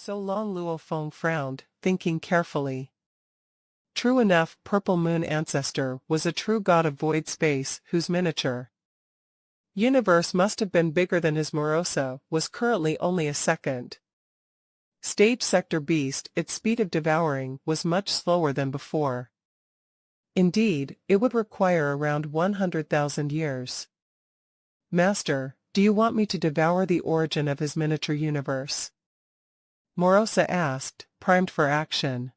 So long Luo Feng frowned, thinking carefully. True enough, Purple Moon Ancestor was a true god of void space whose miniature universe must have been bigger than his Morosa was currently only a second. Stage Sector Beast, its speed of devouring was much slower than before. Indeed, it would require around 100,000 years. Master, do you want me to devour the origin of his miniature universe? Morosa asked, primed for action.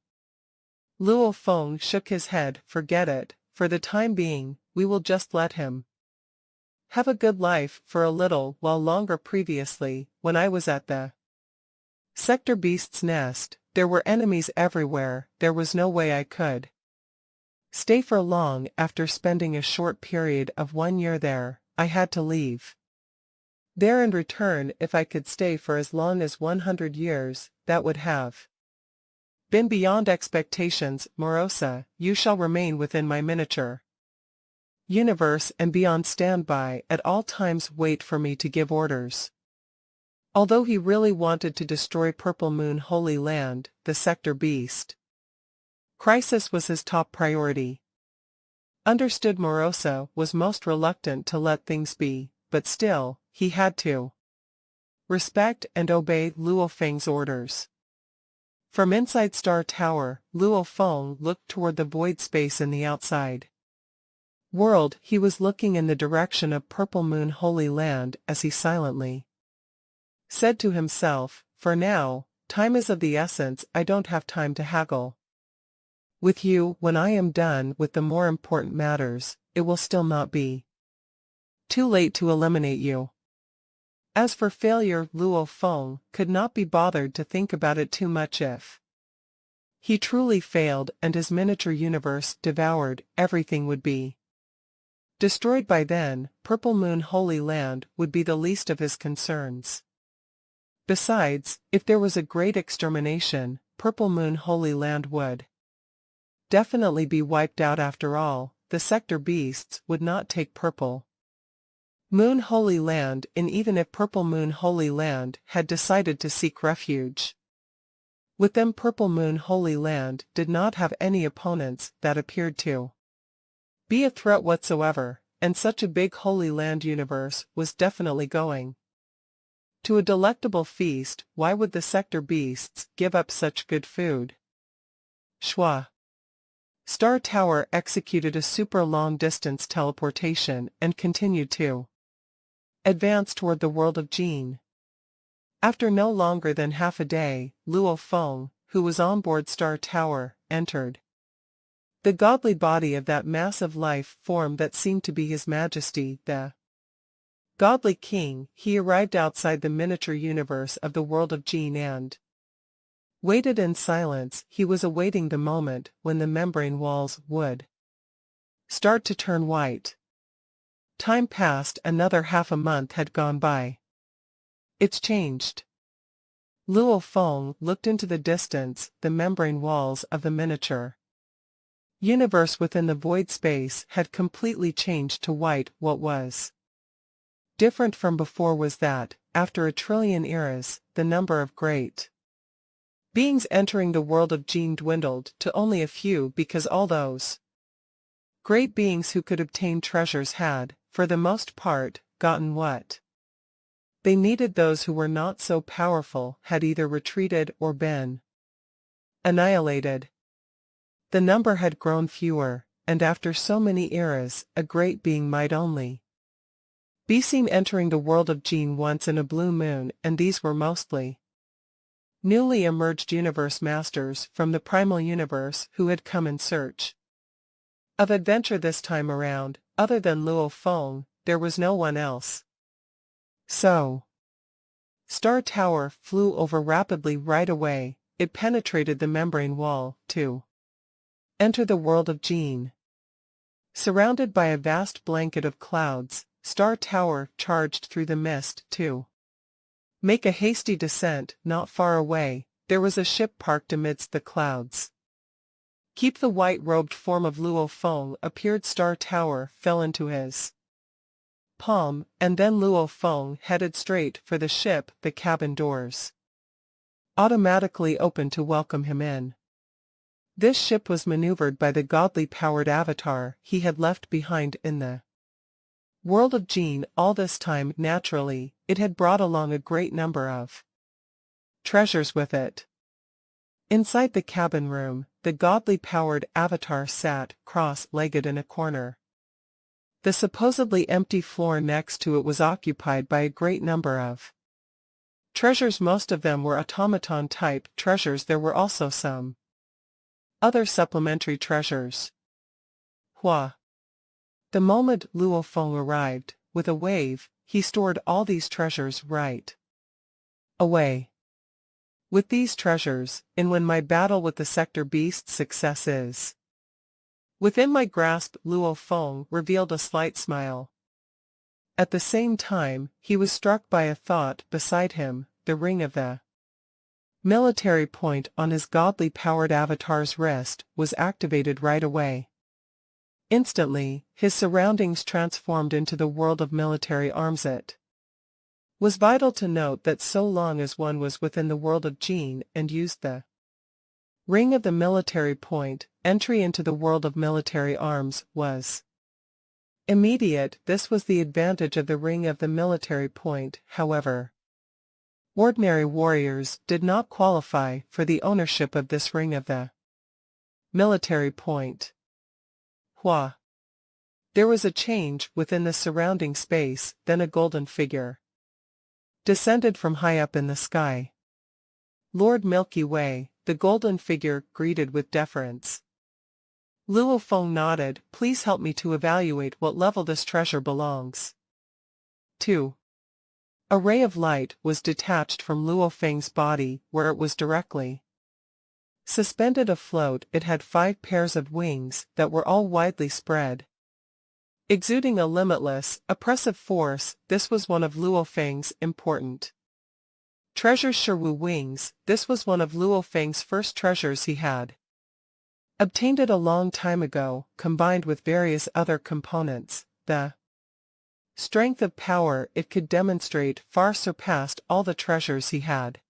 Luo Feng shook his head. Forget it, for the time being, we will just let him have a good life for a little while longer. Previously, when I was at the Sector Beast's nest, there were enemies everywhere. There was no way I could stay for long. After spending a short period of 1 year there, I had to leave there and return. If I could stay for as long as 100 years, that would have been beyond expectations. Morosa, you shall remain within my miniature universe and be on standby at all times. Wait for me to give orders. Although he really wanted to destroy Purple Moon Holy Land, the Sector Beast crisis was his top priority. Understood. Morosa was most reluctant to let things be, but still, he had to respect and obey Luo Feng's orders. From inside Star Tower, Luo Feng looked toward the void space in the outside world. He was looking in the direction of Purple Moon Holy Land as he silently said to himself, for now, time is of the essence. I don't have time to haggle with you. When I am done with the more important matters, it will still not be too late to eliminate you. As for failure, Luo Feng could not be bothered to think about it too much. If he truly failed and his miniature universe devoured, everything would be destroyed by then. Purple Moon Holy Land would be the least of his concerns. Besides, if there was a great extermination, Purple Moon Holy Land would definitely be wiped out. After all, the Sector Beasts would not take Purple Moon Holy Land in, even if Purple Moon Holy Land had decided to seek refuge with them. Purple Moon Holy Land did not have any opponents that appeared to be a threat whatsoever, and such a big Holy Land universe was definitely going to a delectable feast. Why would the Sector Beasts give up such good food? Shwa. Star Tower executed a super long-distance teleportation and continued to advance toward the world of Jin. After no longer than half a day, Luo Feng, who was on board Star Tower, entered the godly body of that massive life form that seemed to be His Majesty, the Godly King. He arrived outside the miniature universe of the world of Jin and waited in silence. He was awaiting the moment when the membrane walls would start to turn white. Time passed. Another half a month had gone by. It's changed. Luo Feng looked into the distance. The membrane walls of the miniature universe within the void space had completely changed to white. What was different from before was that, after a trillion eras, the number of great beings entering the world of Jin dwindled to only a few, because all those great beings who could obtain treasures had, for the most part, gotten what they needed. Those who were not so powerful had either retreated or been annihilated. The number had grown fewer, and after so many eras, a great being might only be seen entering the world of Jin once in a blue moon, and these were mostly newly emerged universe masters from the primal universe who had come in search of adventure. This time around, other than Luo Feng, there was no one else. So, Star Tower flew over rapidly. Right away, it penetrated the membrane wall to enter the world of Jin. Surrounded by a vast blanket of clouds, Star Tower charged through the mist to make a hasty descent. Not far away, there was a ship parked amidst the clouds. Keep the white-robed form of Luo Feng appeared. Star Tower fell into his palm, and then Luo Feng headed straight for the ship. The cabin doors automatically opened to welcome him in. This ship was maneuvered by the godly-powered avatar he had left behind in the world of Jin. All this time, naturally, it had brought along a great number of treasures with it. Inside the cabin room, the godly-powered avatar sat cross-legged in a corner. The supposedly empty floor next to it was occupied by a great number of treasures. Most of them were automaton-type treasures. There were also some other supplementary treasures. Hua. The moment Luo Feng arrived, with a wave, he stored all these treasures right away. With these treasures, in when my battle with the sector beast's success is within my grasp. Luo Feng revealed a slight smile. At the same time, he was struck by a thought beside him. The ring of the military point on his godly-powered avatar's wrist was activated right away. Instantly, his surroundings transformed into the world of military arms. It was vital to note that so long as one was within the world of Jin and used the ring of the military point, entry into the world of military arms was immediate. This was the advantage of the ring of the military point. However, ordinary warriors did not qualify for the ownership of this ring of the military point. Hua. There was a change within the surrounding space. Then a golden figure descended from high up in the sky. Lord Milky Way, the golden figure greeted with deference. Luo Feng nodded. Please help me to evaluate what level this treasure belongs to. A ray of light was detached from Luo Feng's body, where it was directly suspended afloat. It had 5 pairs of wings that were all widely spread, exuding a limitless, oppressive force. This was one of Luo Feng's important treasures. Shiwu wings. This was one of Luo Feng's first treasures. He had obtained it a long time ago, combined with various other components. The strength of power it could demonstrate far surpassed all the treasures he had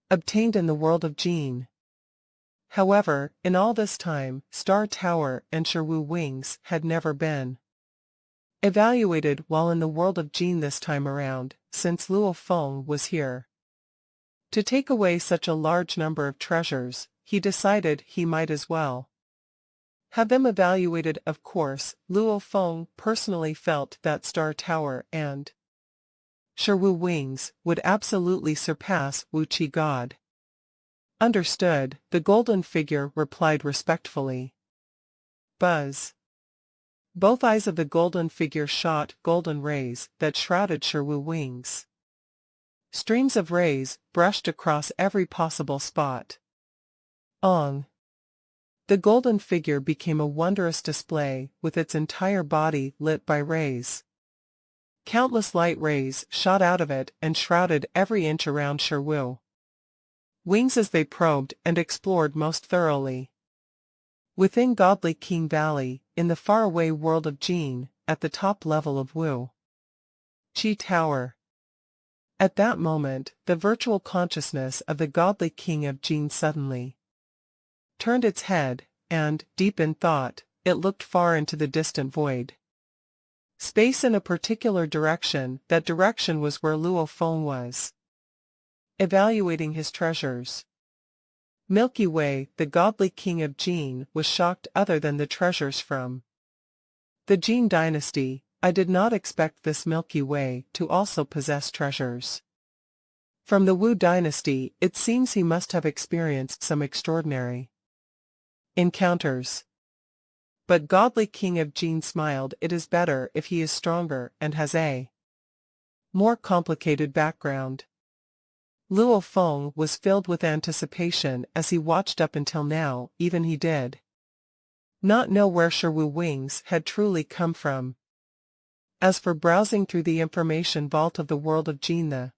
obtained in the world of Jin. However, in all this time, Star Tower and Shiwu wings had never been evaluated while in the world of Jin this time around, since Luo Feng was here to take away such a large number of treasures. He decided he might as well have them evaluated. Of course, Luo Feng personally felt that Star Tower and Shiwu wings would absolutely surpass Wu Qi God. Understood, the golden figure replied respectfully. Buzz. Both eyes of the golden figure shot golden rays that shrouded Shiwu wings. Streams of rays brushed across every possible spot. Ong. The golden figure became a wondrous display, with its entire body lit by rays. Countless light rays shot out of it and shrouded every inch around Shiwu wings as they probed and explored most thoroughly. Within Godly King Valley, in the faraway world of Jin, at the top level of Wu Qi Tower. At that moment, the virtual consciousness of the Godly King of Jin suddenly turned its head, and, deep in thought, it looked far into the distant void space in a particular direction. That direction was where Luo Feng was evaluating his treasures. Milky Way, the Godly King of Jin, was shocked. Other than the treasures from the Jin dynasty, I did not expect this Milky Way to also possess treasures from the Wu dynasty. It seems he must have experienced some extraordinary encounters. But Godly King of Jin smiled. It is better if he is stronger and has a more complicated background. Luo Feng was filled with anticipation as he watched. Up until now, even he did not know where Shiwu wings had truly come from. As for browsing through the information vault of the world of Jin, the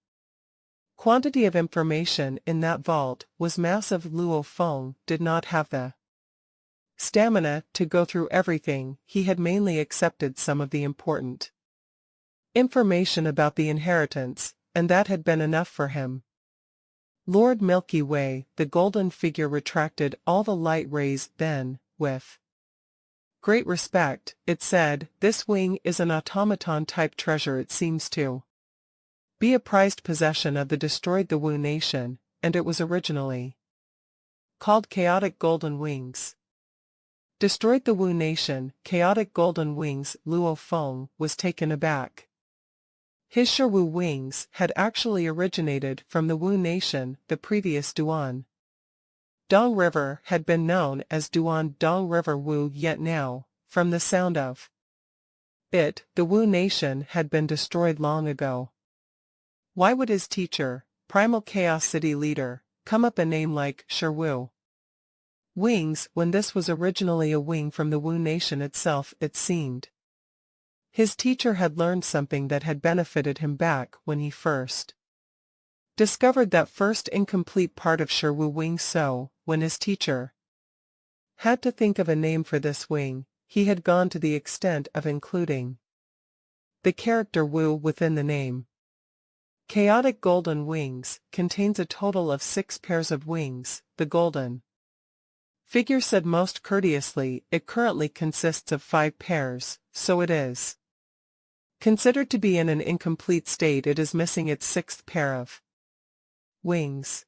quantity of information in that vault was massive. Luo Feng did not have the stamina to go through everything. He had mainly accepted some of the important information about the inheritance, and that had been enough for him. Lord Milky Way, the golden figure retracted all the light rays, then, with great respect, it said, "This wing is an automaton-type treasure. It seems to be a prized possession of the destroyed the Wu nation, and it was originally called Chaotic Golden Wings." Destroyed the Wu nation, Chaotic Golden Wings. Luo Feng was taken aback. His Shiwu wings had actually originated from the Wu nation, the previous Duan Dong River had been known as Duan Dong River Wu, yet now, from the sound of it, the Wu nation had been destroyed long ago. Why would his teacher, Primal Chaos City leader, come up a name like Shiwu Wings when this was originally a wing from the Wu nation itself? It seemed his teacher had learned something that had benefited him back when he first discovered that first incomplete part of Shiwu wing. So, when his teacher had to think of a name for this wing, he had gone to the extent of including the character Wu within the name. Chaotic Golden Wings contains a total of 6 pairs of wings, the golden figure said most courteously. It currently consists of 5 pairs, so it is considered to be in an incomplete state. It is missing its 6th pair of wings.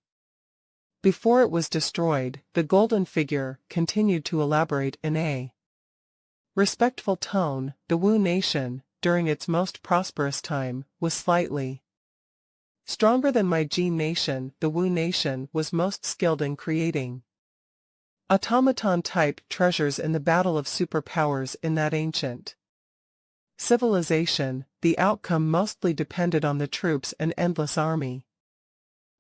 Before it was destroyed, the golden figure continued to elaborate in a respectful tone. The Wu nation, during its most prosperous time, was slightly stronger than my Jin nation. The Wu nation was most skilled in creating automaton-type treasures in the battle of superpowers in that ancient civilization. The outcome mostly depended on the troops and endless army,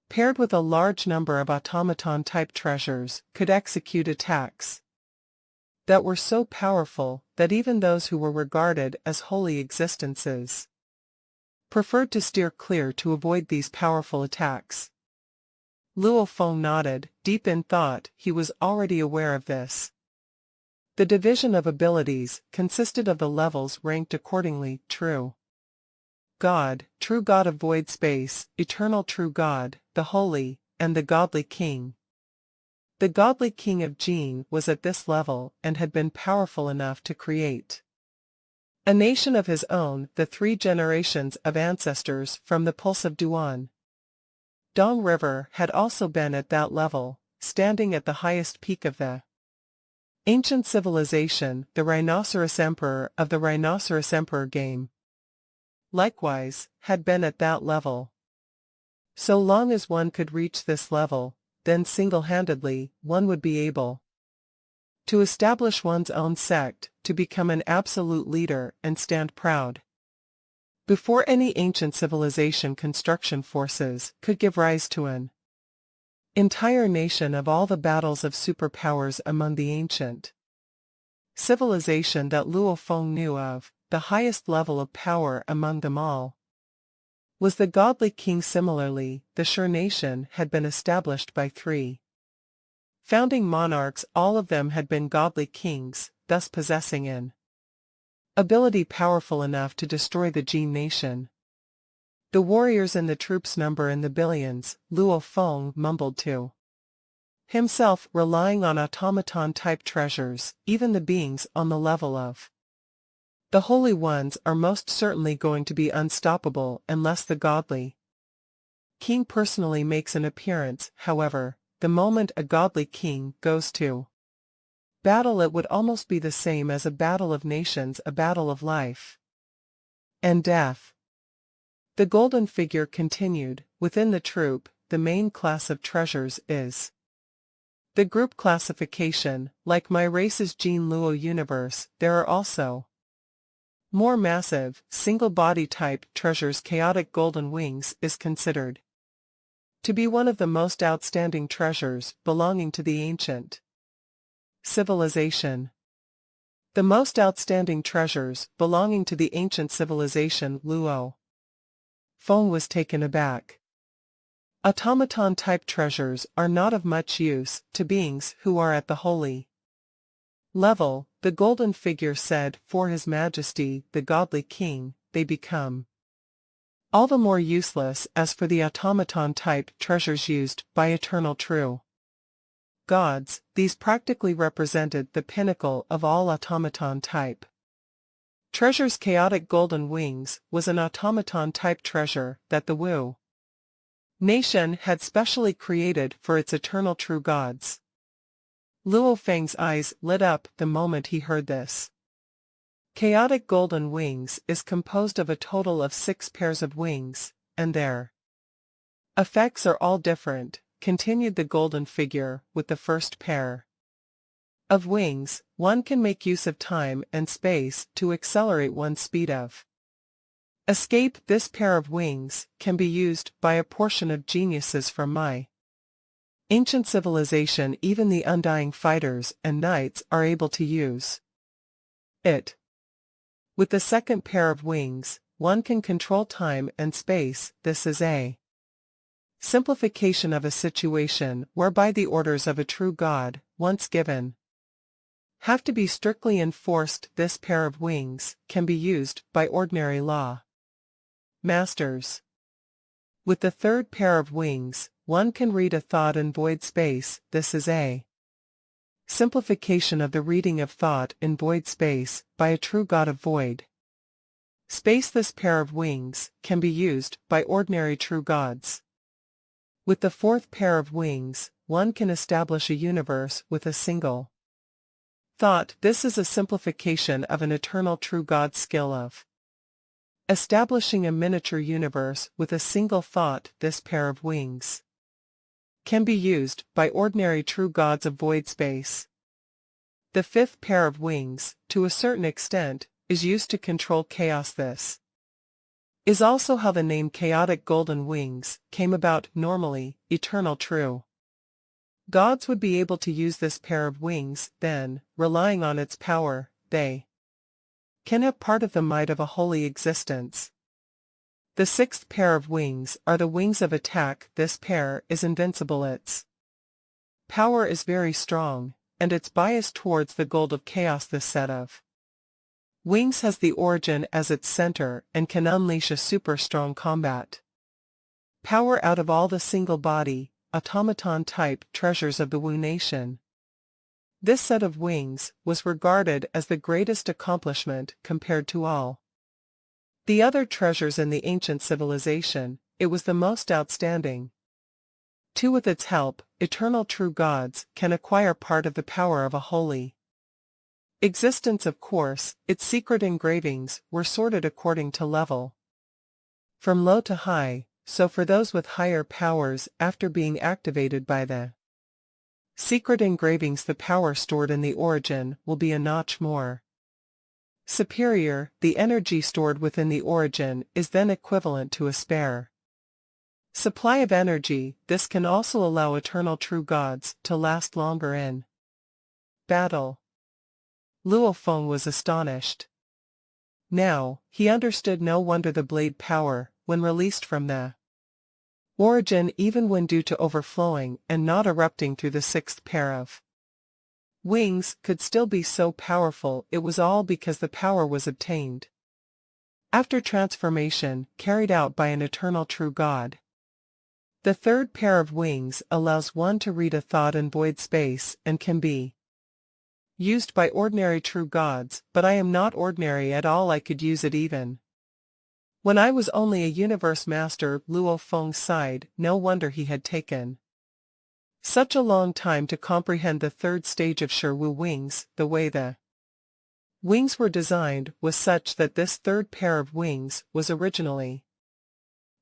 paired with a large number of automaton-type treasures, could execute attacks that were so powerful that even those who were regarded as holy existences preferred to steer clear to avoid these powerful attacks. Luo Feng nodded, deep in thought. He was already aware of this. The division of abilities consisted of the levels ranked accordingly: True God, True God of Void Space, Eternal True God, the Holy, and the Godly King. The Godly King of Jin was at this level and had been powerful enough to create a nation of his own. The 3 generations of ancestors from the pulse of Duan Dong River had also been at that level, standing at the highest peak of the ancient civilization. The Rhinoceros Emperor of the Rhinoceros Emperor game, likewise, had been at that level. So long as one could reach this level, then single-handedly, one would be able to establish one's own sect, to become an absolute leader and stand proud before any ancient civilization. Construction forces could give rise to an entire nation of all the battles of superpowers among the ancient civilization that Luo Feng knew of. The highest level of power among them all was the Godly King. Similarly, the Shur nation had been established by 3 founding monarchs. All of them had been godly kings, thus possessing an ability powerful enough to destroy the Jin nation. The warriors and the troops number in the billions. Luo Feng mumbled to himself, relying on automaton-type treasures. Even the beings on the level of the Holy Ones are most certainly going to be unstoppable unless the Godly King personally makes an appearance. However, the moment a Godly King goes to battle, it would almost be the same as a battle of nations, a battle of life and death. The golden figure continued, within the troop, the main class of treasures is the group classification. Like my race's Jin Luo universe, there are also more massive, single-body type treasures. Chaotic Golden Wings is considered to be one of the most outstanding treasures belonging to the ancient civilization. The most outstanding treasures belonging to the ancient civilization. Luo Feng was taken aback. Automaton-type treasures are not of much use to beings who are at the holy level, the golden figure said. For His Majesty, the Godly King, they become All the more useless as for the automaton-type treasures used by eternal true gods, these practically represented the pinnacle of all automaton type. Treasure's chaotic golden wings was an automaton-type treasure that the Wu nation had specially created for its eternal true gods. Luo Feng's eyes lit up the moment he heard this. Chaotic golden wings is composed of a total of 6 pairs of wings, and their effects are all different, continued the golden figure with the first pair of wings. One can make use of time and space to accelerate one's speed of escape. This pair of wings can be used by a portion of geniuses from my ancient civilization. Even the undying fighters and knights are able to use it. With the second pair of wings, one can control time and space. This is a simplification of a situation whereby the orders of a true god, once given, have to be strictly enforced. This pair of wings can be used by ordinary law masters. With the third pair of wings, one can read a thought in void space. This is a simplification of the reading of thought in void space by a true god of void space. This pair of wings can be used by ordinary true gods. With the fourth pair of wings, one can establish a universe with a single thought. This is a simplification of an eternal true god's skill of establishing a miniature universe with a single thought. This pair of wings can be used by ordinary true gods of void space. The fifth pair of wings, to a certain extent, is used to control chaos. This is also how the name chaotic golden wings came about. Normally, eternal true gods would be able to use this pair of wings, then, relying on its power, they can have part of the might of a holy existence. The sixth pair of wings are the wings of attack. This pair is invincible. Its power is very strong, and its bias towards the gold of chaos. This set of wings has the origin as its center and can unleash a super strong combat power out of all the single body, automaton type treasures of the Wu nation. This set of wings was regarded as the greatest accomplishment compared to all the other treasures in the ancient civilization. It was the most outstanding. Too, with its help, eternal true gods can acquire part of the power of a holy existence. Of course, its secret engravings were sorted according to level, from low to high, so for those with higher powers, after being activated by the secret engravings, the power stored in the origin will be a notch more superior. The energy stored within the origin is then equivalent to a spare supply of energy. This can also allow eternal true gods to last longer in battle. Luo Feng was astonished. Now, he understood. No wonder the blade power, when released from the origin, even when due to overflowing and not erupting through the sixth pair of wings, could still be so powerful. It was all because the power was obtained after transformation carried out by an eternal true god. The third pair of wings allows one to read a thought in void space and can be used by ordinary true gods, but I am not ordinary at all. I could use it even when I was only a universe master. Luo Feng sighed. No wonder he had taken such a long time to comprehend the third stage of Shi-Wu wings. The way the wings were designed was such that this third pair of wings was originally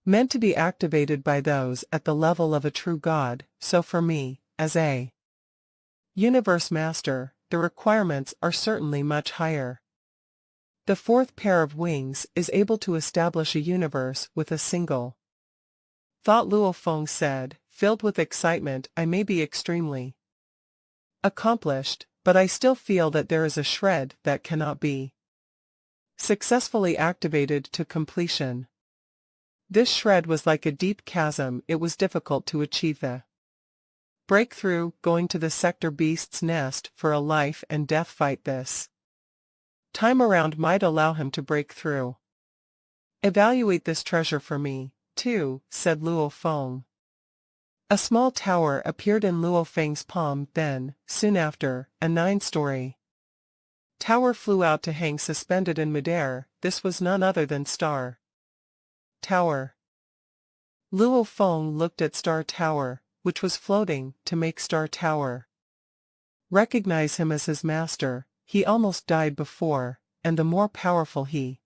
meant to be activated by those at the level of a true god. So for me, as a universe master, the requirements are certainly much higher. The fourth pair of wings is able to establish a universe with a single thought. Luo Feng said, filled with excitement. I may be extremely accomplished, but I still feel that there is a shred that cannot be successfully activated to completion. This shred was like a deep chasm. It was difficult to achieve the breakthrough. Going to the sector beast's nest for a life and death fight this time around might allow him to break through Evaluate this treasure for me, too, said Luo Feng. A small tower appeared in Luo Feng's palm then, soon after, a 9-story tower flew out to hang suspended in midair. This was none other than Star Tower. Luo Feng looked at Star Tower, which was floating, to make Star Tower recognize him as his master. He almost died before, and the more powerful he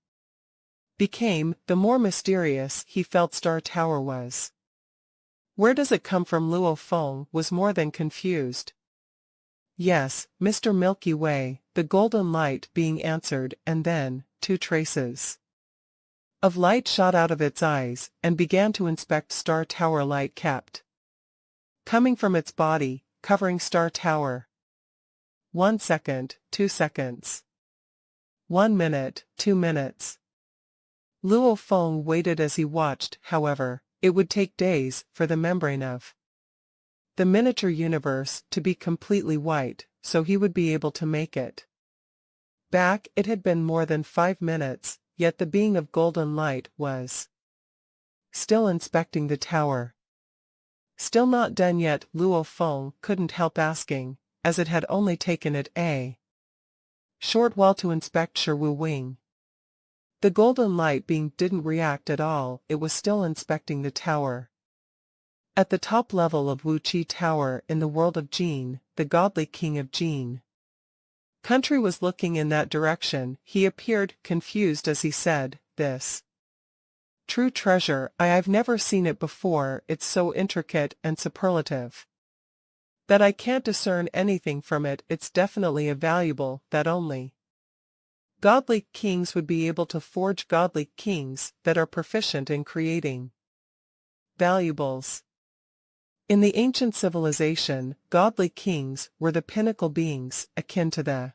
became, the more mysterious he felt Star Tower was. Where does it come from? Luo Feng was more than confused. Yes, Mr. Milky Way, the golden light being answered, and then, 2 traces of light shot out of its eyes, and began to inspect Star Tower. Light kept coming from its body, covering Star Tower. 1 second, 2 seconds. 1 minute, 2 minutes. Luo Feng waited as he watched. However, it would take days for the membrane of the miniature universe to be completely white, so he would be able to make it back. It had been more than 5 minutes, yet the being of golden light was still inspecting the tower. Still not done yet, Luo Feng couldn't help asking, as it had only taken it a short while to inspect Shi Wu Wing. The golden light being didn't react at all. It was still inspecting the tower. At the top level of Wu Qi Tower in the world of Jin, the godly king of Jin country was looking in that direction. He appeared confused as he said, "This true treasure, I've never seen it before. It's so intricate and superlative that I can't discern anything from it. It's definitely a valuable that only godly kings would be able to forge. Godly kings that are proficient in creating valuables." In the ancient civilization, godly kings were the pinnacle beings, akin to the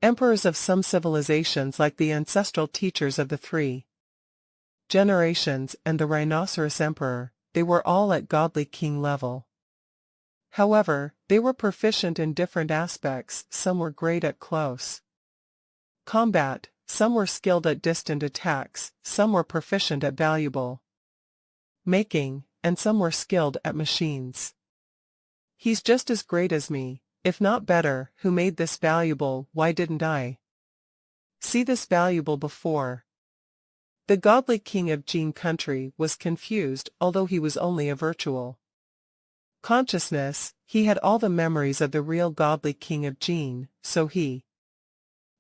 emperors of some civilizations, like the ancestral teachers of the 3 generations and the rhinoceros emperor. They were all at godly king level. However, they were proficient in different aspects. Some were great at close combat, some were skilled at distant attacks, some were proficient at valuable making, and some were skilled at machines. He's just as great as me, if not better. Who made this valuable? Why didn't I see this valuable before? The godly king of Jin country was confused. Although he was only a virtual consciousness, he had all the memories of the real godly king of Jin, so he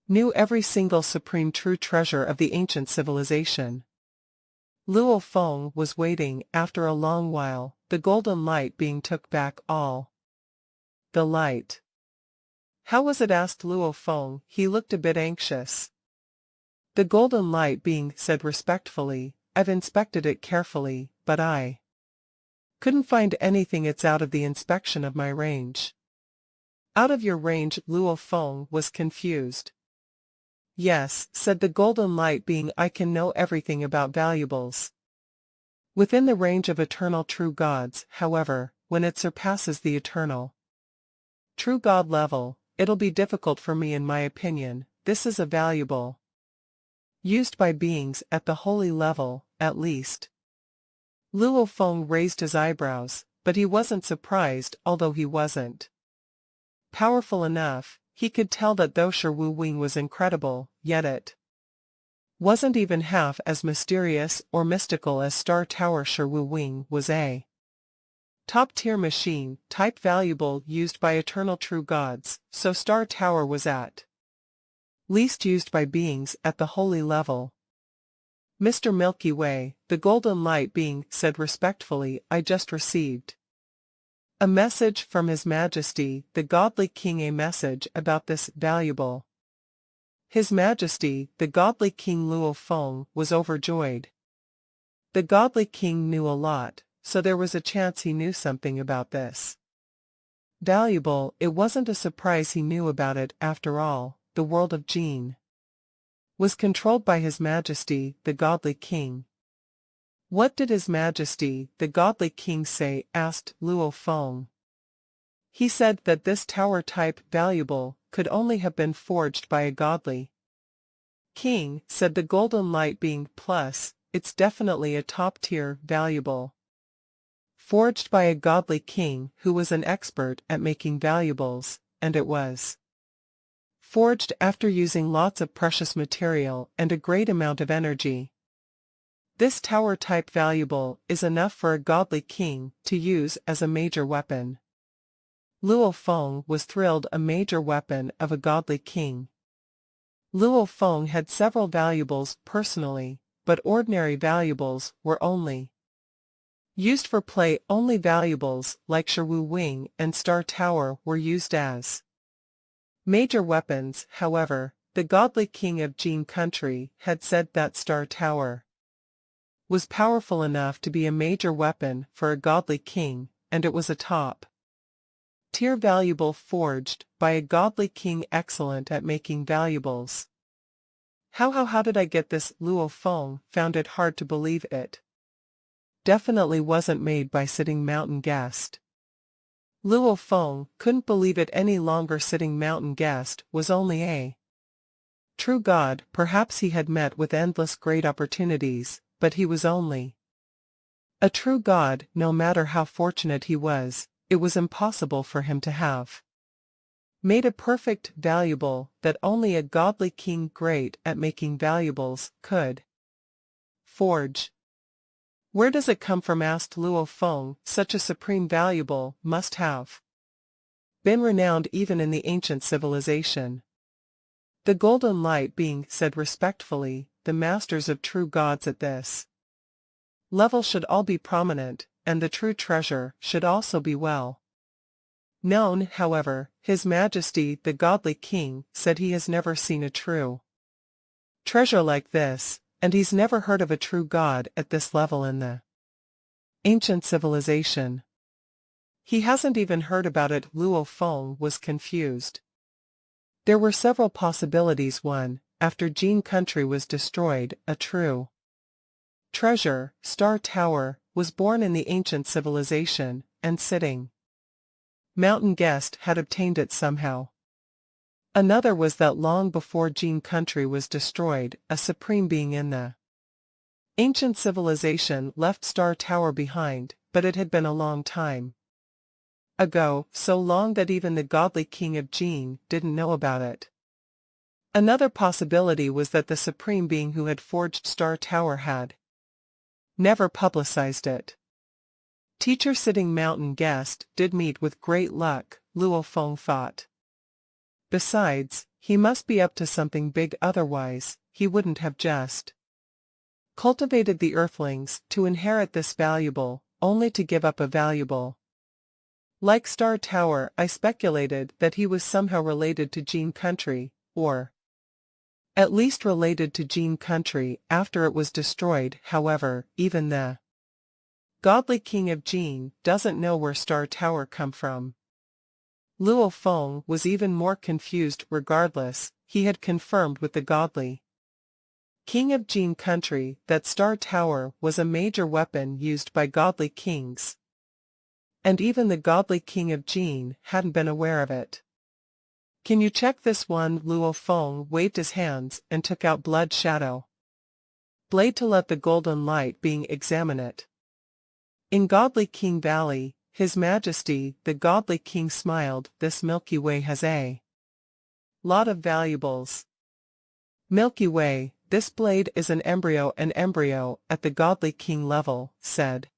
knew every single supreme true treasure of the ancient civilization. Luo Feng was waiting. After a long while, the golden light being took back all the light. How was it? Asked Luo Feng. He looked a bit anxious. The golden light being said respectfully, "I've inspected it carefully, but I couldn't find anything. It's out of the inspection of my range." Out of your range? Luo Feng was confused. Yes, said the golden light being, I can know everything about valuables within the range of eternal true gods. However, when it surpasses the eternal true god level, it'll be difficult for me. In my opinion, this is a valuable used by beings at the holy level, at least. Luo Feng raised his eyebrows, but he wasn't surprised. Although he wasn't powerful enough, he could tell that though Shi Wu Wing was incredible, yet it wasn't even half as mysterious or mystical as Star Tower. Shi Wu Wing was a top-tier machine, type valuable used by eternal true gods, so Star Tower was at least used by beings at the holy level. Mr. Milky Way, the golden light being said respectfully, I just received a message from His Majesty, the godly king. A message about this valuable. His Majesty, the godly king. Luo Feng was overjoyed. The godly king knew a lot, so there was a chance he knew something about this valuable. It wasn't a surprise he knew about it. After all, the world of Jin was controlled by His Majesty, the godly king. What did His Majesty, the godly king, say? Asked Luo Feng. He said that this tower-type valuable could only have been forged by a godly King, said the golden light being, plus, it's definitely a top-tier valuable. Forged by a godly king who was an expert at making valuables, and it was forged after using lots of precious material and a great amount of energy. This tower-type valuable is enough for a godly king to use as a major weapon. Luo Feng was thrilled. A major weapon of a godly king. Luo Feng had several valuables personally, but ordinary valuables were only used for play. Only valuables like Shiwu Wing and Star Tower were used as major weapons. However, the godly king of Jin country had said that Star Tower was powerful enough to be a major weapon for a godly king, and it was a top-tier valuable forged by a godly king excellent at making valuables. How did I get this? Luo Feng found it hard to believe it definitely wasn't made by sitting mountain guest. Luo Feng couldn't believe it any longer. Sitting mountain guest was only a true god. Perhaps he had met with endless great opportunities, but he was only a true god. No matter how fortunate he was, it was impossible for him to have made a perfect valuable that only a godly king great at making valuables could forge. Where does it come from? Asked Luo Feng. Such a supreme valuable must have been renowned even in the ancient civilization. The golden light being, said respectfully, the masters of true gods at this level should all be prominent, and the true treasure should also be well known. However, His Majesty the godly king said he has never seen a true treasure like this, and he's never heard of a true god at this level in the ancient civilization. He hasn't even heard about it. Luo Feng was confused. There were several possibilities. One, after Jin country was destroyed, a true treasure, Star Tower, was born in the ancient civilization, and sitting mountain guest had obtained it somehow. Another was that long before Jin country was destroyed, a supreme being in the ancient civilization left Star Tower behind, but it had been a long time ago, so long that even the godly king of Jin didn't know about it. Another possibility was that the supreme being who had forged Star Tower had never publicized it. Teacher sitting mountain guest did meet with great luck, Luo Feng thought. Besides, he must be up to something big, otherwise he wouldn't have just cultivated the earthlings to inherit this valuable, only to give up a valuable like Star Tower. I speculated that he was somehow related to Jin country, or at least related to Jin country after it was destroyed. However, even the godly king of Jin doesn't know where Star Tower come from. Luo Feng was even more confused. Regardless, he had confirmed with the godly king of Jin country that Star Tower was a major weapon used by godly kings. And even the godly king of Jin hadn't been aware of it. Can you check this one? Luo Feng waved his hands and took out Blood Shadow Blade to let the golden light being examine it. In Godly King Valley, His Majesty the godly king smiled. This Milky Way has a lot of valuables. Milky Way, this blade is an embryo at the godly king level, said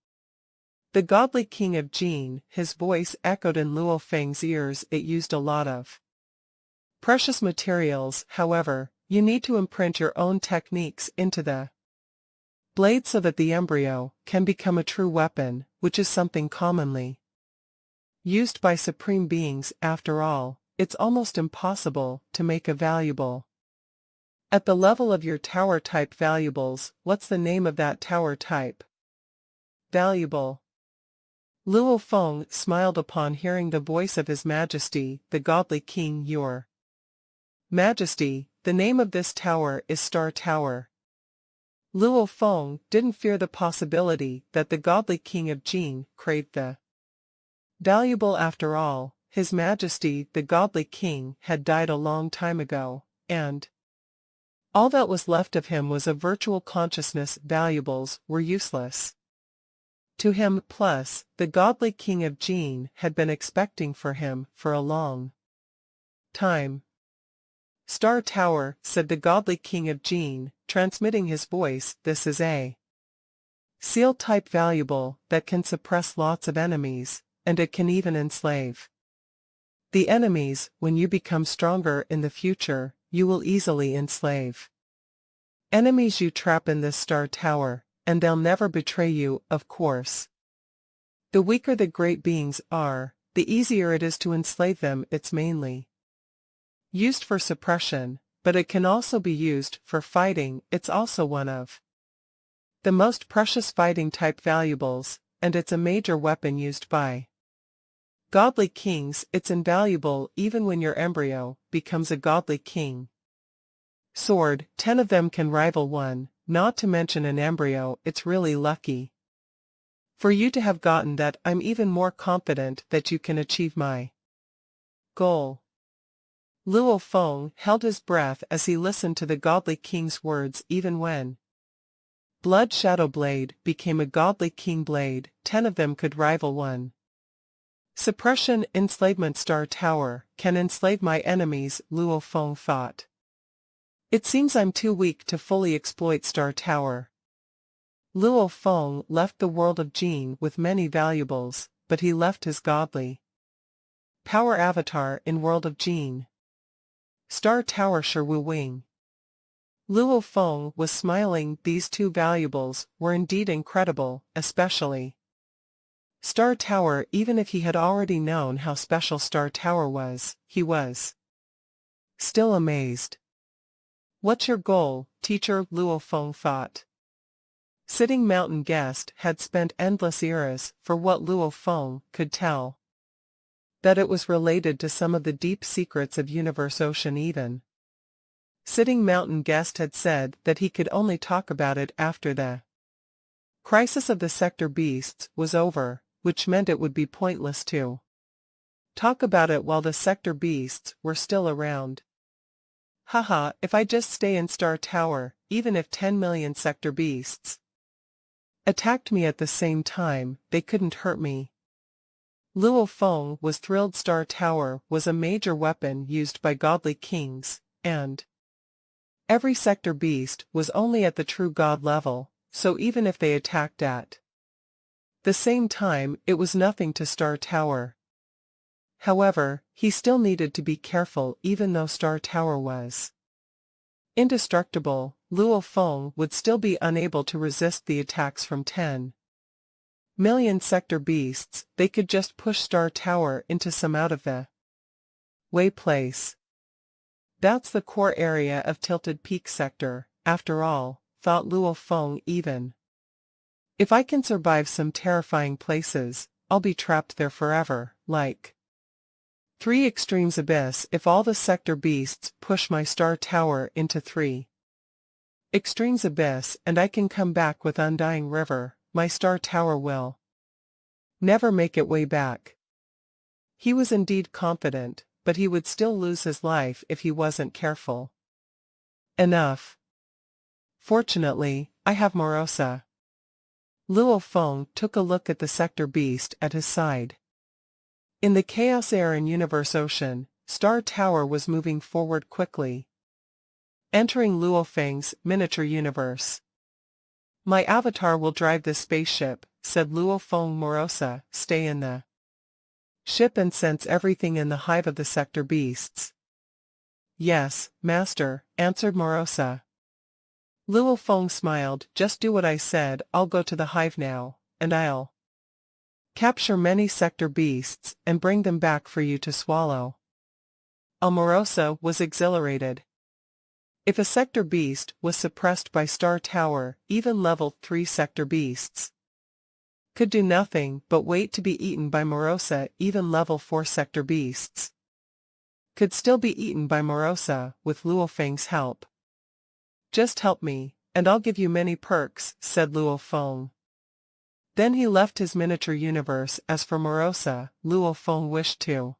the godly king of Jin. His voice echoed in Luo Feng's ears. It used a lot of precious materials. However, you need to imprint your own techniques into the blade so that the embryo can become a true weapon, which is something commonly used by supreme beings. After all, it's almost impossible to make a valuable at the level of your tower type valuables. What's the name of that tower type valuable? Luo Feng smiled upon hearing the voice of His Majesty the godly king. Your Majesty, the name of this tower is Star Tower. Luo Feng didn't fear the possibility that the godly king of Jin craved the valuable. After all, His Majesty the godly king had died a long time ago, and All that was left of him was a virtual consciousness. Valuables were useless to him. Plus, the godly king of Gene had been expecting for him for a long time. Star Tower, said the godly king of Gene, transmitting his voice, this is a seal-type valuable that can suppress lots of enemies, and it can even enslave the enemies. When you become stronger in the future, you will easily enslave enemies you trap in this Star Tower, and they'll never betray you, of course. The weaker the great beings are, the easier it is to enslave them. It's mainly used for suppression, but it can also be used for fighting. It's also one of the most precious fighting-type valuables, and it's a major weapon used by godly kings. It's invaluable even when your embryo becomes a godly king. Sword, 10 of them can rival one, not to mention an embryo. It's really lucky for you to have gotten that. I'm even more confident that you can achieve my goal. Luo Feng held his breath as he listened to the godly king's words. Even when Blood Shadow Blade became a godly king blade, 10 of them could rival one. Suppression, enslavement. Star Tower can enslave my enemies, Luo Feng thought. It seems I'm too weak to fully exploit Star Tower. Luo Feng left the world of Gene with many valuables, but he left his godly power avatar in world of Gene. Star Tower Shi Wu Wing. Luo Feng was smiling. These two valuables were indeed incredible, especially Star Tower. Even if he had already known how special Star Tower was, he was still amazed. What's your goal, teacher? Luo Feng thought. Sitting Mountain Guest had spent endless eras for what Luo Feng could tell that it was related to some of the deep secrets of Universe Ocean. Even Sitting Mountain Guest had said that he could only talk about it after the crisis of the sector beasts was over, which meant it would be pointless to talk about it while the sector beasts were still around. Haha, if I just stay in Star Tower, even if 10 million sector beasts attacked me at the same time, they couldn't hurt me. Luo Feng was thrilled. Star Tower was a major weapon used by godly kings, and every sector beast was only at the true god level, so even if they attacked at the same time, it was nothing to Star Tower. However, he still needed to be careful. Even though Star Tower was indestructible, Luo Feng would still be unable to resist the attacks from 10 million sector beasts. They could just push Star Tower into some out of the way place. That's the core area of Tilted Peak Sector, after all, thought Luo Feng. Even if I can survive some terrifying places, I'll be trapped there forever, like 3 Extremes Abyss. If all the sector beasts push my Star Tower into 3 Extremes Abyss and I can come back with Undying River, my Star Tower will never make it way back. He was indeed confident, but he would still lose his life if he wasn't careful enough. Fortunately, I have Morosa. Luo Feng took a look at the sector beast at his side. In the chaos air in Universe Ocean, Star Tower was moving forward quickly, entering Luo Feng's miniature universe. My avatar will drive this spaceship, said Luo Feng. Morosa, stay in the ship and sense everything in the hive of the sector beasts. Yes, master, answered Morosa. Luo Feng smiled. Just do what I said. I'll go to the hive now, and I'll capture many sector beasts and bring them back for you to swallow. Morosa was exhilarated. If a sector beast was suppressed by Star Tower, even level 3 sector beasts could do nothing but wait to be eaten by Morosa. Even level 4 sector beasts could still be eaten by Morosa with Luo Feng's help. Just help me, and I'll give you many perks, said Luo Feng. Then he left his miniature universe. As for Morosa, Luo Feng wished to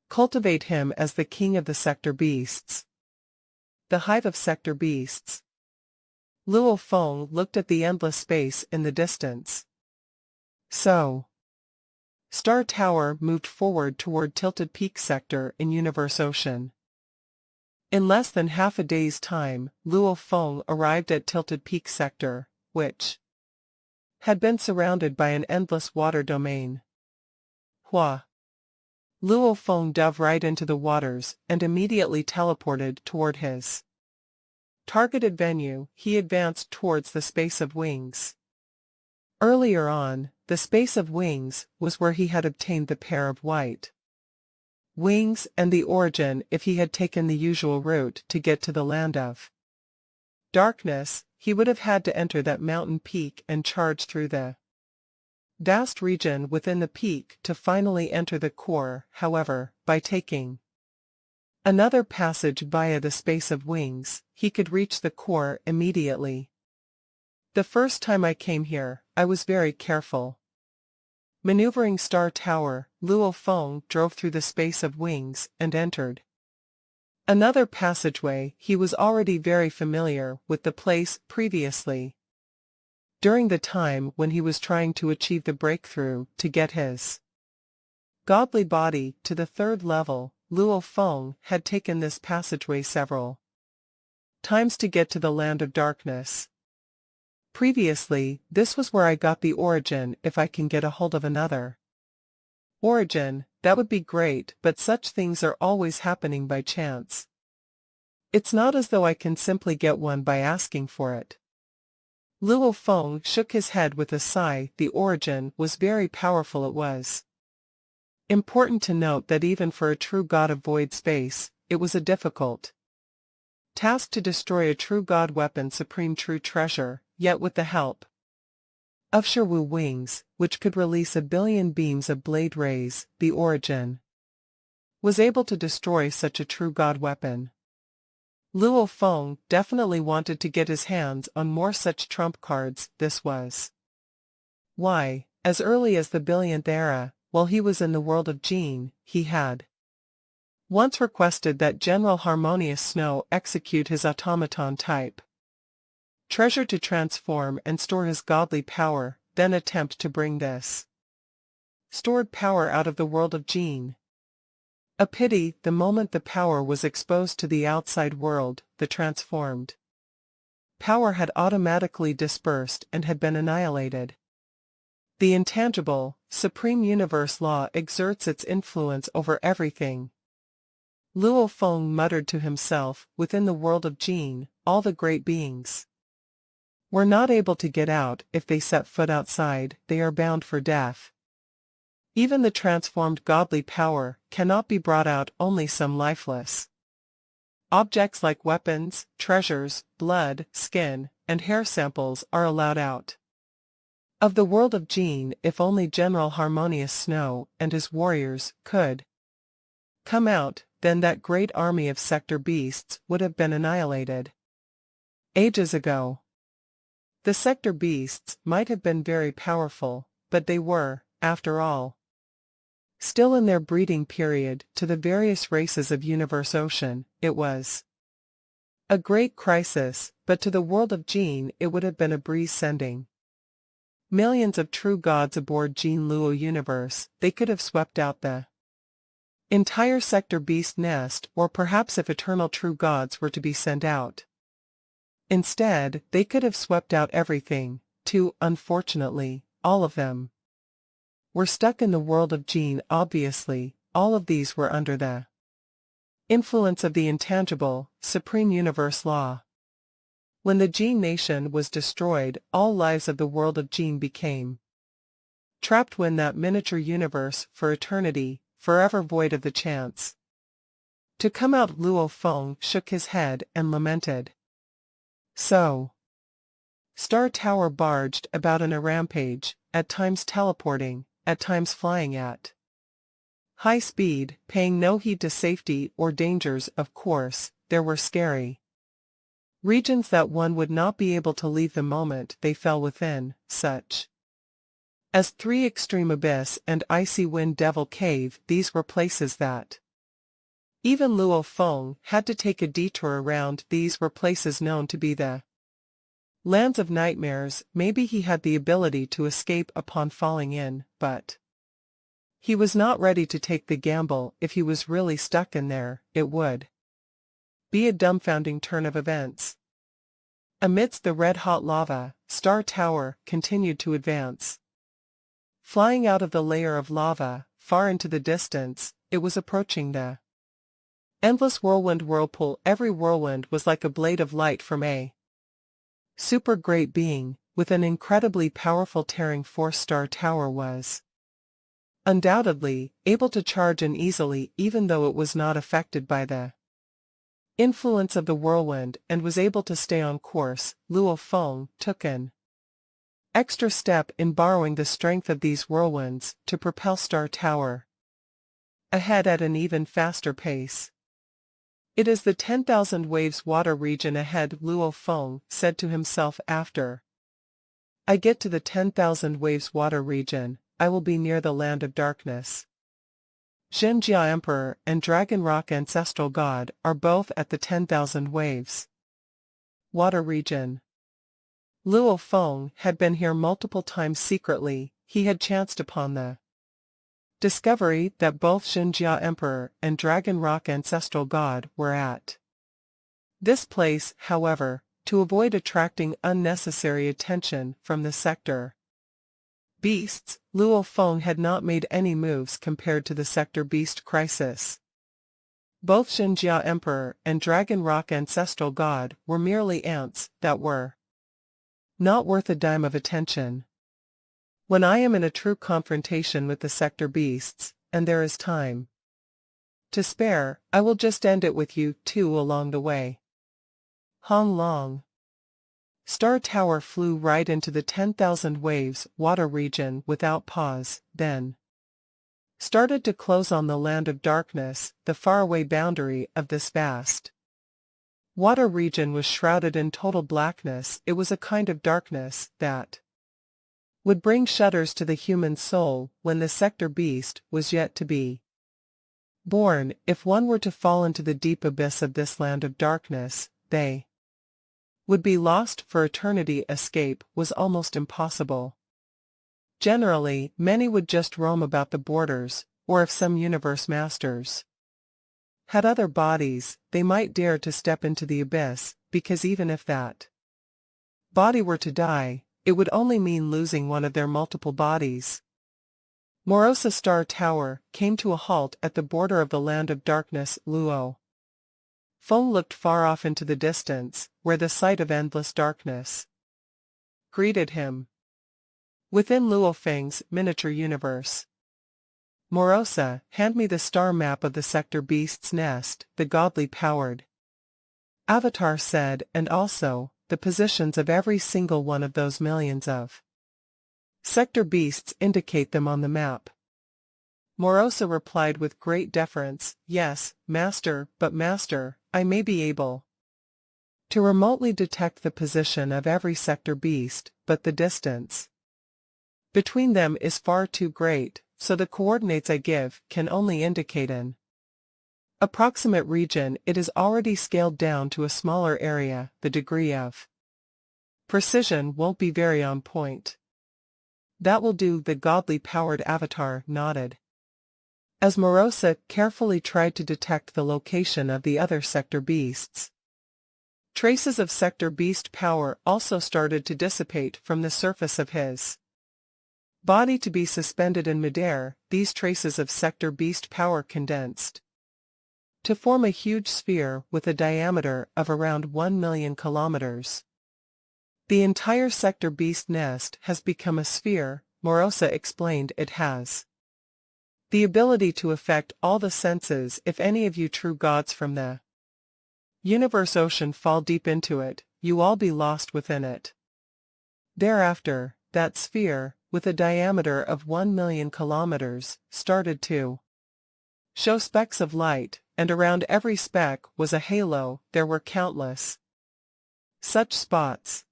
cultivate him as the king of the sector beasts. the hive of sector beasts. Luo Feng looked at the endless space in the distance. So. Star Tower moved forward toward Tilted Peak sector in Universe Ocean. In less than half a day's time, Luo Feng arrived at Tilted Peak sector, which had been surrounded by an endless water domain. Hua. Luo Feng dove right into the waters and immediately teleported toward his targeted venue. He advanced towards the Space of Wings. Earlier on, the Space of Wings was where he had obtained the pair of white wings and the origin if he had taken the usual route to get to the land of darkness. He would have had to enter that mountain peak and charge through the vast region within the peak to finally enter the core. However, by taking another passage via the Space of Wings, he could reach the core immediately. The first time I came here, I was very careful. Maneuvering Star Tower, Luo Feng drove through the Space of Wings and entered another passageway. He was already very familiar with the place previously. During the time when he was trying to achieve the breakthrough to get his godly body to the 3rd level, Luo Feng had taken this passageway several times to get to the land of darkness. Previously, this was where I got the origin. If I can get a hold of another origin, that would be great, but such things are always happening by chance. It's not as though I can simply get one by asking for it. Luo Feng shook his head with a sigh. The origin was very powerful. It was important to note that even for a true god of void space, it was a difficult task to destroy a true god weapon, supreme true treasure, yet with the help of Shiwu wings, which could release 1 billion beams of blade rays, the origin was able to destroy such a true god weapon. Luo Feng definitely wanted to get his hands on more such trump cards. This was why, as early as the billionth era, while he was in the world of Jin, he had once requested that General Harmonious Snow execute his automaton type treasure to transform and store his godly power, then attempt to bring this stored power out of the world of Jin. A pity, the moment the power was exposed to the outside world, the transformed power had automatically dispersed and had been annihilated. The intangible, supreme universe law exerts its influence over everything. Luo Feng muttered to himself. Within the world of Jin, all the great beings were not able to get out. If they set foot outside, they are bound for death. Even the transformed godly power cannot be brought out. Only some lifeless objects like weapons, treasures, blood, skin, and hair samples are allowed out of the world of Jin. If only General Harmonious Snow and his warriors could come out, then that great army of sector beasts would have been annihilated ages ago. The sector beasts might have been very powerful, but they were, after all, still in their breeding period. To the various races of Universe Ocean, it was a great crisis, but to the world of Jin it would have been a breeze sending millions of true gods aboard Jin Luo Universe. They could have swept out the entire sector beast nest, or perhaps if eternal true gods were to be sent out instead, they could have swept out everything, too. Unfortunately, all of them were stuck in the world of Jin. Obviously, all of these were under the influence of the intangible, supreme universe law. When the Jin nation was destroyed, all lives of the world of Jin became trapped within that miniature universe for eternity, forever void of the chance to come out. Luo Feng shook his head and lamented. So, Star Tower barged about in a rampage, at times teleporting, at times flying at high speed, paying no heed to safety or dangers. Of course, there were scary regions that one would not be able to leave the moment they fell within, such as 3 Extreme Abyss and Icy Wind Devil Cave. These were places that Even Luo Feng had to take a detour around. These were places known to be the lands of nightmares. Maybe he had the ability to escape upon falling in, but he was not ready to take the gamble. If he was really stuck in there, it would be a dumbfounding turn of events. Amidst the red-hot lava, Star Tower continued to advance. Flying out of the layer of lava, far into the distance, it was approaching the endless whirlwind whirlpool. Every whirlwind was like a blade of light from a super great being, with an incredibly powerful tearing force. Star Tower was undoubtedly able to charge in easily, even though it was not affected by the influence of the whirlwind and was able to stay on course. Luo Feng took an extra step in borrowing the strength of these whirlwinds to propel Star Tower ahead at an even faster pace. It is the 10,000 waves water region ahead, Luo Feng said to himself. After I get to the 10,000 waves water region, I will be near the land of darkness. Zhenjia Emperor and Dragon Rock Ancestral God are both at the 10,000 waves water region. Luo Feng had been here multiple times secretly. He had chanced upon the discovery that both Zhenjia Emperor and Dragon Rock Ancestral God were at this place. However, to avoid attracting unnecessary attention from the sector beasts, Luo Feng had not made any moves compared to the sector beast crisis. Both Zhenjia Emperor and Dragon Rock Ancestral God were merely ants that were not worth a dime of attention. When I am in a true confrontation with the sector beasts, and there is time to spare, I will just end it with you two along the way. Hong Long. Star Tower flew right into the 10,000 waves water region without pause, then started to close on the land of darkness. The faraway boundary of this vast water region was shrouded in total blackness. It was a kind of darkness that would bring shudders to the human soul when the sector beast was yet to be born. If one were to fall into the deep abyss of this land of darkness, they would be lost for eternity. Escape was almost impossible. Generally, many would just roam about the borders, or if some universe masters had other bodies, they might dare to step into the abyss, because even if that body were to die, it would only mean losing one of their multiple bodies. Morosa Star Tower came to a halt at the border of the land of darkness. Luo Feng looked far off into the distance, where the sight of endless darkness greeted him. Within Luo Feng's miniature universe. Morosa, hand me the star map of the sector beast's nest, the godly powered avatar said, and also the positions of every single one of those millions of sector beasts. Indicate them on the map. Morosa replied with great deference, yes, master, but master, I may be able to remotely detect the position of every sector beast, but the distance between them is far too great, so the coordinates I give can only indicate an approximate region. It is already scaled down to a smaller area. The degree of precision won't be very on point. That will do, the godly powered avatar nodded. As Morosa carefully tried to detect the location of the other sector beasts, traces of sector beast power also started to dissipate from the surface of his body to be suspended in midair. These traces of sector beast power condensed to form a huge sphere with a diameter of around 1 million kilometers. The entire sector beast nest has become a sphere, Morosa explained. It has the ability to affect all the senses. If any of you true gods from the universe ocean fall deep into it, you all be lost within it. Thereafter, that sphere, with a diameter of 1 million kilometers, started to show specks of light, and around every speck was a halo. There were countless such spots.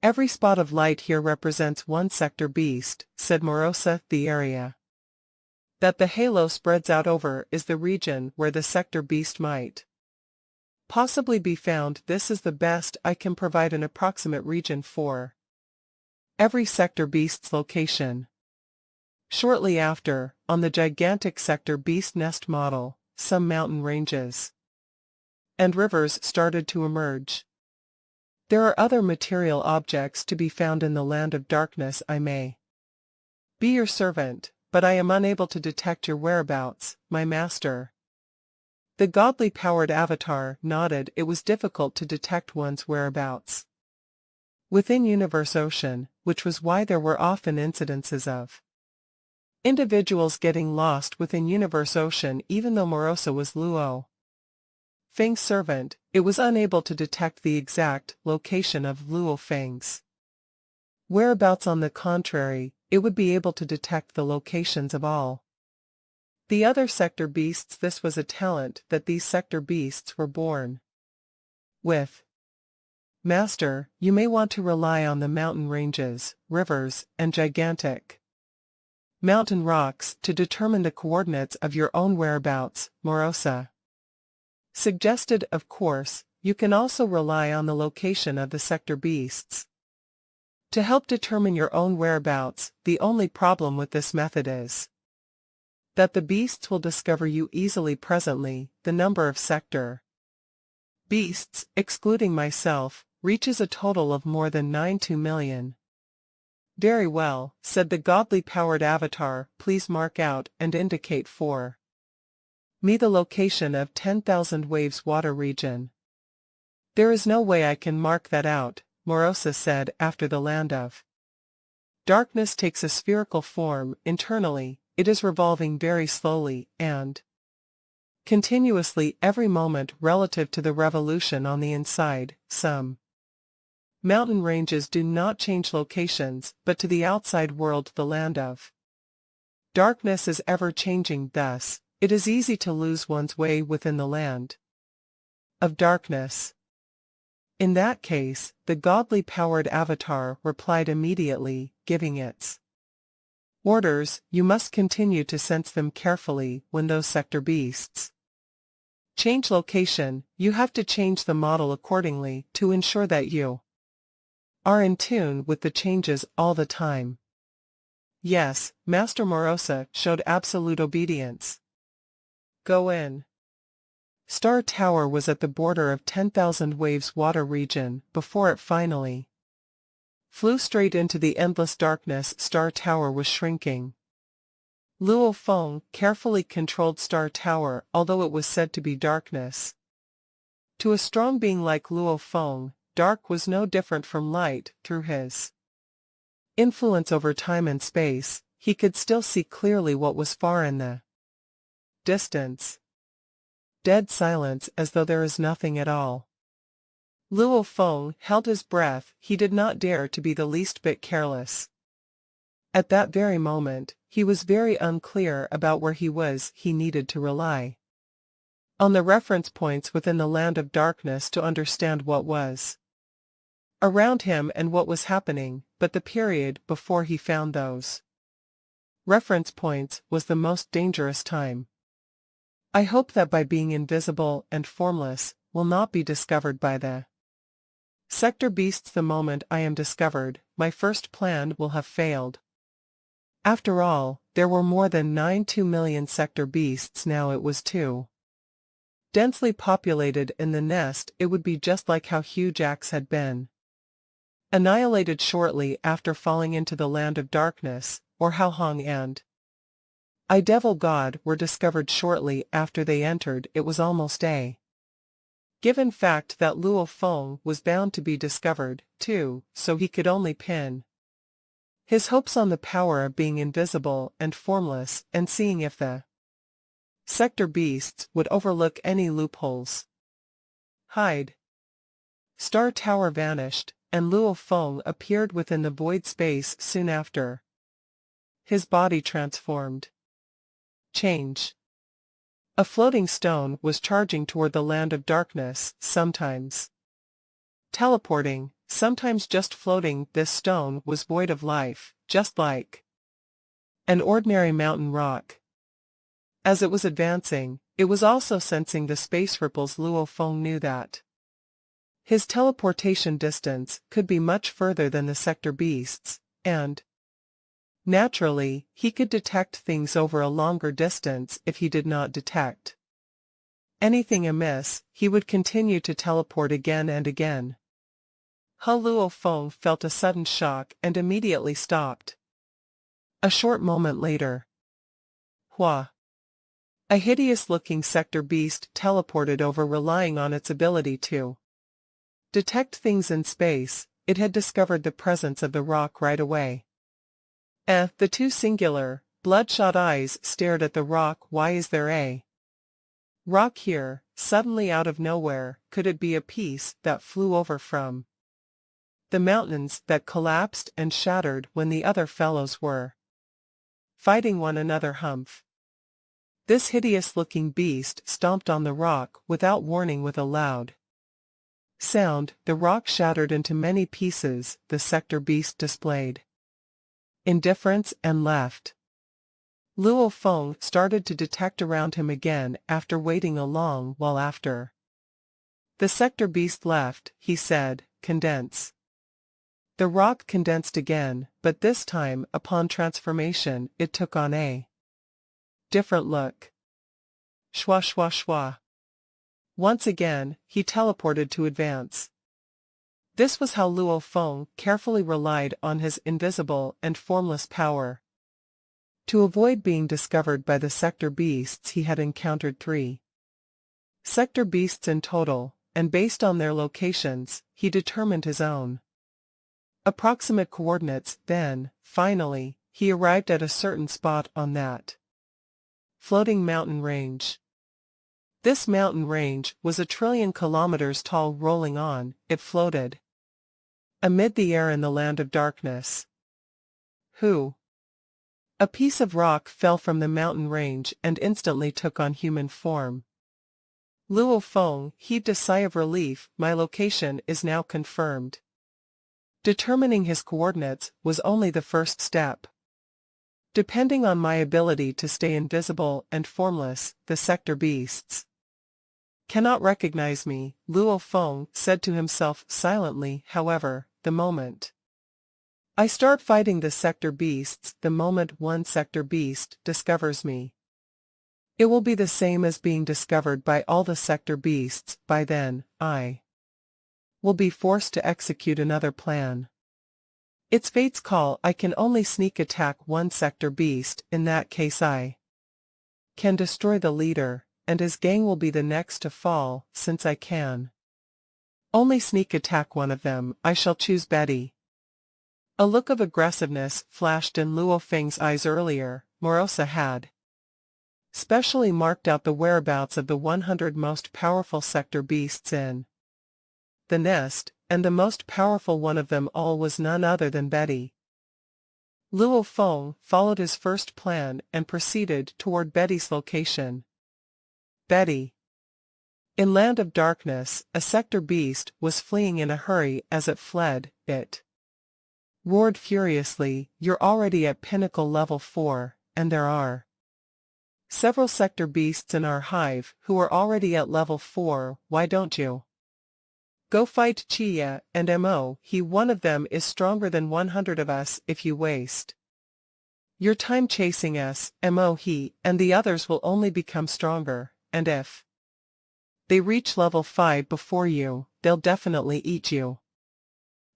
Every spot of light here represents one sector beast, said Morosa. The area that the halo spreads out over is the region where the sector beast might possibly be found. This is the best I can provide an approximate region for every sector beast's location. Shortly after, on the gigantic sector beast nest model, some mountain ranges and rivers started to emerge. There are other material objects to be found in the land of darkness. I may be your servant, but I am unable to detect your whereabouts, my master. The godly powered avatar nodded. It was difficult to detect one's whereabouts within Universe Ocean, which was why there were often incidences of individuals getting lost within Universe Ocean. Even though Morosa was Luo Feng's servant, it was unable to detect the exact location of Luo Feng's whereabouts. On the contrary, it would be able to detect the locations of all the other sector beasts. This was a talent that these sector beasts were born with. Master, you may want to rely on the mountain ranges, rivers, and gigantic mountain rocks to determine the coordinates of your own whereabouts, Morosa suggested. Of course, you can also rely on the location of the sector beasts to help determine your own whereabouts. The only problem with this method is that the beasts will discover you easily. Presently, the number of sector beasts, excluding myself, reaches a total of more than 92 million. Very well, said the godly powered avatar. Please mark out and indicate for me the location of 10,000 waves water region. There is no way I can mark that out, Morosa said. After the land of darkness takes a spherical form internally, it is revolving very slowly and continuously every moment relative to the revolution on the inside. Some mountain ranges do not change locations, but to the outside world the land of darkness is ever changing. Thus, it is easy to lose one's way within the land of darkness. In that case, the godly powered avatar replied immediately, giving its orders. You must continue to sense them carefully. When those sector beasts change location, you have to change the model accordingly to ensure that you are in tune with the changes all the time. Yes, Master. Morosa showed absolute obedience. Go in. Star Tower was at the border of 10,000 waves water region before it finally flew straight into the endless darkness. Star Tower was shrinking. Luo Feng carefully controlled Star Tower. Although it was said to be darkness, to a strong being like Luo Feng, dark was no different from light. Through his influence over time and space, he could still see clearly what was far in the distance. Dead silence, as though there is nothing at all. Luo Feng held his breath. He did not dare to be the least bit careless. At that very moment, he was very unclear about where he was. He needed to rely on the reference points within the land of darkness to understand what was around him and what was happening, but the period before he found those reference points was the most dangerous time. I hope that by being invisible and formless, will not be discovered by the sector beasts. The moment I am discovered, my first plan will have failed. After all, there were more than 92 million sector beasts now. It was too densely populated. In the nest it would be just like how huge Axe had been annihilated shortly after falling into the land of darkness, or how Hong and I Devil God were discovered shortly after they entered. It was almost a given fact that Luo Feng was bound to be discovered, too, so he could only pin his hopes on the power of being invisible and formless, and seeing if the sector beasts would overlook any loopholes. Hide. Star Tower vanished, and Luo Feng appeared within the void space soon after. His body transformed. Change. A floating stone was charging toward the land of darkness, sometimes teleporting, sometimes just floating. This stone was void of life, just like an ordinary mountain rock. As it was advancing, it was also sensing the space ripples. Luo Feng knew that his teleportation distance could be much further than the sector beasts, and naturally, he could detect things over a longer distance. If he did not detect anything amiss, he would continue to teleport again and again. Luo Feng felt a sudden shock and immediately stopped. A short moment later, Hua, a hideous-looking sector beast, teleported over. Relying on its ability to detect things in space, it had discovered the presence of the rock right away. The two singular, bloodshot eyes stared at the rock. Why is there a rock here, suddenly out of nowhere? Could it be a piece that flew over from the mountains that collapsed and shattered when the other fellows were fighting one another? Humph! This hideous-looking beast stomped on the rock without warning. With a loud sound, the rock shattered into many pieces. The sector beast displayed indifference and left. Luo Feng started to detect around him again after waiting a long while. After the sector beast left, he said, "Condense." The rock condensed again, but this time, upon transformation, it took on a different look. Shwa shwa shwa. Once again, he teleported to advance. This was how Luo Feng carefully relied on his invisible and formless power. To avoid being discovered by the sector beasts, he had encountered 3 sector beasts in total, and based on their locations, he determined his own approximate coordinates. Then, finally, he arrived at a certain spot on that floating mountain range. This mountain range was 1,000,000,000,000 kilometers tall. Rolling on, it floated amid the air in the land of darkness. A piece of rock fell from the mountain range and instantly took on human form. Luo Feng heaved a sigh of relief. My location is now confirmed. Determining his coordinates was only the first step. Depending on my ability to stay invisible and formless, the sector beasts cannot recognize me, Luo Feng said to himself silently. However, the moment I start fighting the sector beasts, the moment one sector beast discovers me, it will be the same as being discovered by all the sector beasts. By then, I will be forced to execute another plan. It's fate's call. I can only sneak attack one sector beast. In that case I can destroy the leader, and his gang will be the next to fall. Since I can only sneak attack one of them, I shall choose Betty. A look of aggressiveness flashed in Luo Feng's eyes. Earlier, Morosa had specially marked out the whereabouts of the 100 most powerful sector beasts in the nest, and the most powerful one of them all was none other than Betty. Luo Feng followed his first plan and proceeded toward Betty's location. Betty. In Land of Darkness, a sector beast was fleeing in a hurry. As it fled, it roared furiously, "You're already at pinnacle level 4, and there are several sector beasts in our hive who are already at level 4, why don't you go fight Chia and Mo? One of them is stronger than 100 of us. If you waste your time chasing us, Mo, he and the others will only become stronger, and if they reach level 5 before you, they'll definitely eat you."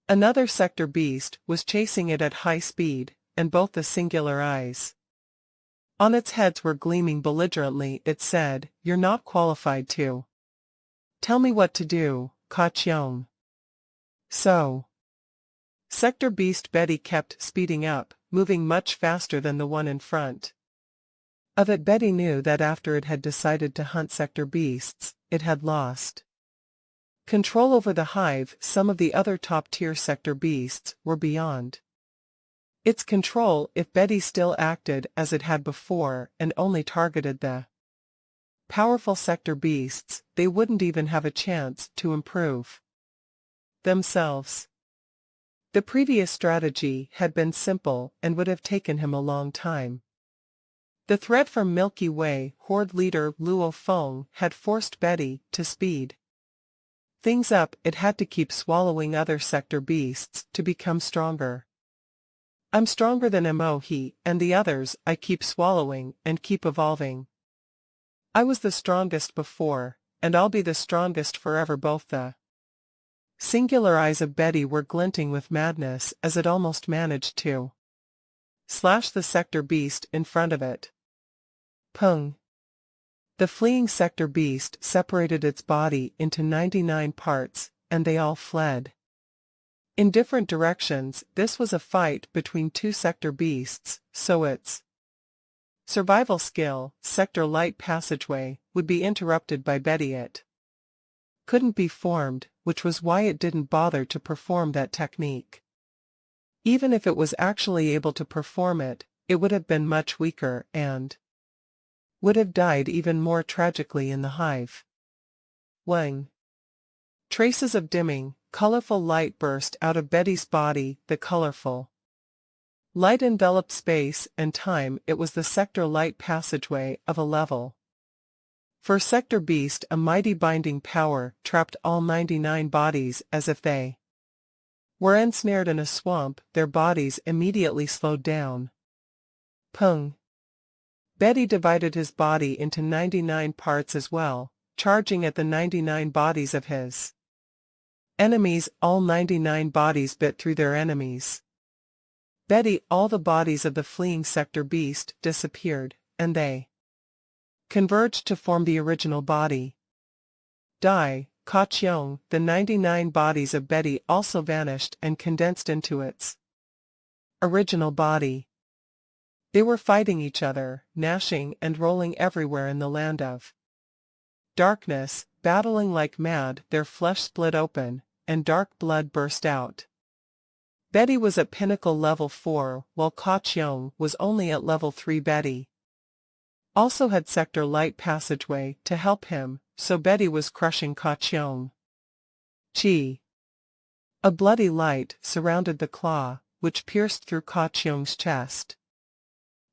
Another sector beast was chasing it at high speed, and both the singular eyes on its heads were gleaming belligerently. It said, "You're not qualified to tell me what to do, Ka Chiong." So, sector beast Betty kept speeding up, moving much faster than the one in front of it. Betty knew that after it had decided to hunt sector beasts, it had lost control over the hive. Some of the other top-tier sector beasts were beyond its control. If Betty still acted as it had before and only targeted the powerful sector beasts, they wouldn't even have a chance to improve themselves. The previous strategy had been simple and would have taken him a long time. The threat from Milky Way Horde leader Luo Feng had forced Betty to speed things up. It had to keep swallowing other sector beasts to become stronger. I'm stronger than He and the others. I keep swallowing and keep evolving. I was the strongest before, and I'll be the strongest forever. Both the singular eyes of Betty were glinting with madness as it almost managed to slash the sector beast in front of it. Pung. The fleeing sector beast separated its body into 99 parts, and they all fled in different directions. This was a fight between two sector beasts, so its survival skill, sector light passageway, would be interrupted by Betty. It couldn't be formed, which was why it didn't bother to perform that technique. Even if it was actually able to perform it, it would have been much weaker and would have died even more tragically in the hive. Wang. Traces of dimming, colorful light burst out of Betty's body. The colorful light enveloped space and time. It was the sector light passageway of a level. For sector beast, a mighty binding power trapped all 99 bodies as if they were ensnared in a swamp. Their bodies immediately slowed down. Pung. Betty divided his body into 99 parts as well, charging at the 99 bodies of his enemies. All 99 bodies bit through their enemies. Betty, all the bodies of the fleeing sector beast disappeared, and they converged to form the original body. Dai, Ka-cheong, the 99 bodies of Betty also vanished and condensed into its original body. They were fighting each other, gnashing and rolling everywhere in the land of darkness, battling like mad. Their flesh split open, and dark blood burst out. Betty was at pinnacle level 4, while Ka-cheong was only at level 3. Betty also had sector light passageway to help him, so Betty was crushing Ka-cheong. Chi. A bloody light surrounded the claw, which pierced through Ka-cheong's chest.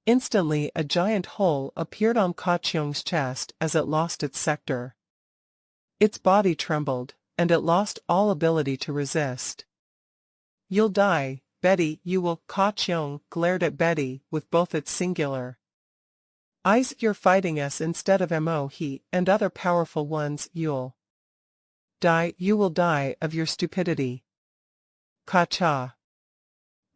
Instantly a giant hole appeared on Ka-cheong's chest as it lost its sector. Its body trembled, and it lost all ability to resist. You'll die, Betty, you will. Ka-cheong glared at Betty with both its singular eyes. You're fighting us instead of He and other powerful ones. You'll die, you will die of your stupidity. Ka-cha.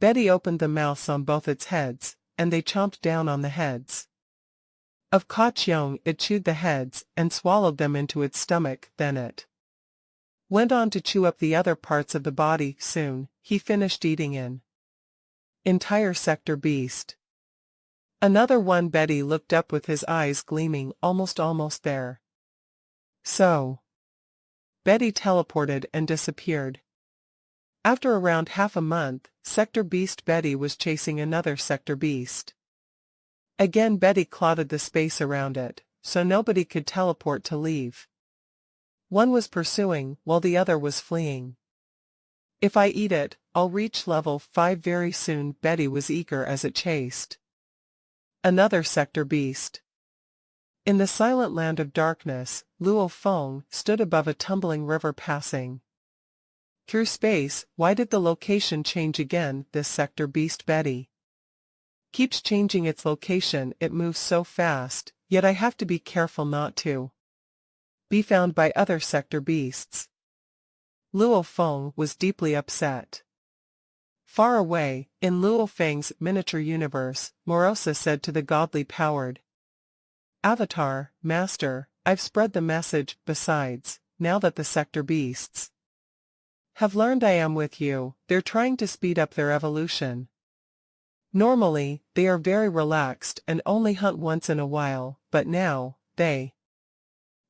Betty opened the mouths on both its heads, and they chomped down on the heads of Ka-cheong. It chewed the heads and swallowed them into its stomach. Then it went on to chew up the other parts of the body. Soon, he finished eating an entire sector beast. Another one. Betty looked up with his eyes gleaming. Almost there. So. Betty teleported and disappeared. After around half a month, sector beast Betty was chasing another sector beast. Again Betty clotted the space around it, so nobody could teleport to leave. One was pursuing, while the other was fleeing. If I eat it, I'll reach level 5 very soon. Betty was eager as it chased another sector beast. In the silent land of darkness, Luo Feng stood above a tumbling river passing through space. Why did the location change again? This sector beast Betty keeps changing its location. It moves so fast, yet I have to be careful not to be found by other sector beasts. Luo Feng was deeply upset. Far away, in Luo Feng's miniature universe, Morosa said to the godly powered Avatar, Master, I've spread the message. Besides, now that the sector beasts have learned I am with you, they're trying to speed up their evolution. Normally, they are very relaxed and only hunt once in a while, but now, they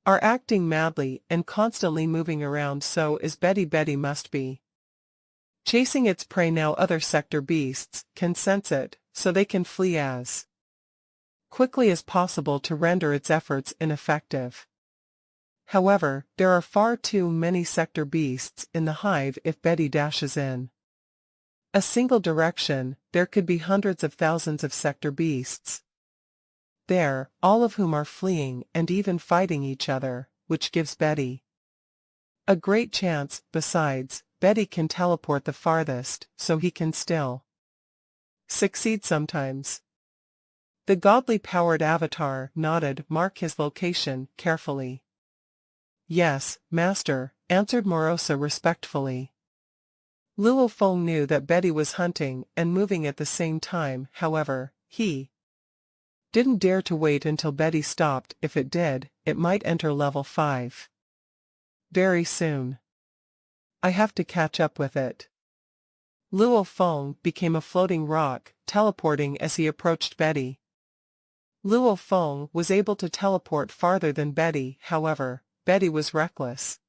are acting madly and constantly moving around. So is Betty. Betty must be chasing its prey now. Other sector beasts can sense it, so they can flee as quickly as possible to render its efforts ineffective. However, there are far too many sector beasts in the hive. If Betty dashes in a single direction, there could be hundreds of thousands of sector beasts. there, all of whom are fleeing and even fighting each other, which gives Betty a great chance. Besides, Betty can teleport the farthest, so he can still succeed sometimes. The godly powered avatar nodded. Mark his location carefully. Yes, master, answered Morosa respectfully. Luo Feng knew that Betty was hunting and moving at the same time. However, he didn't dare to wait until Betty stopped. If it did, it might enter level 5 very soon. I have to catch up with it. Luo Feng became a floating rock, teleporting as he approached Betty. Luo Feng was able to teleport farther than Betty. However, Betty was reckless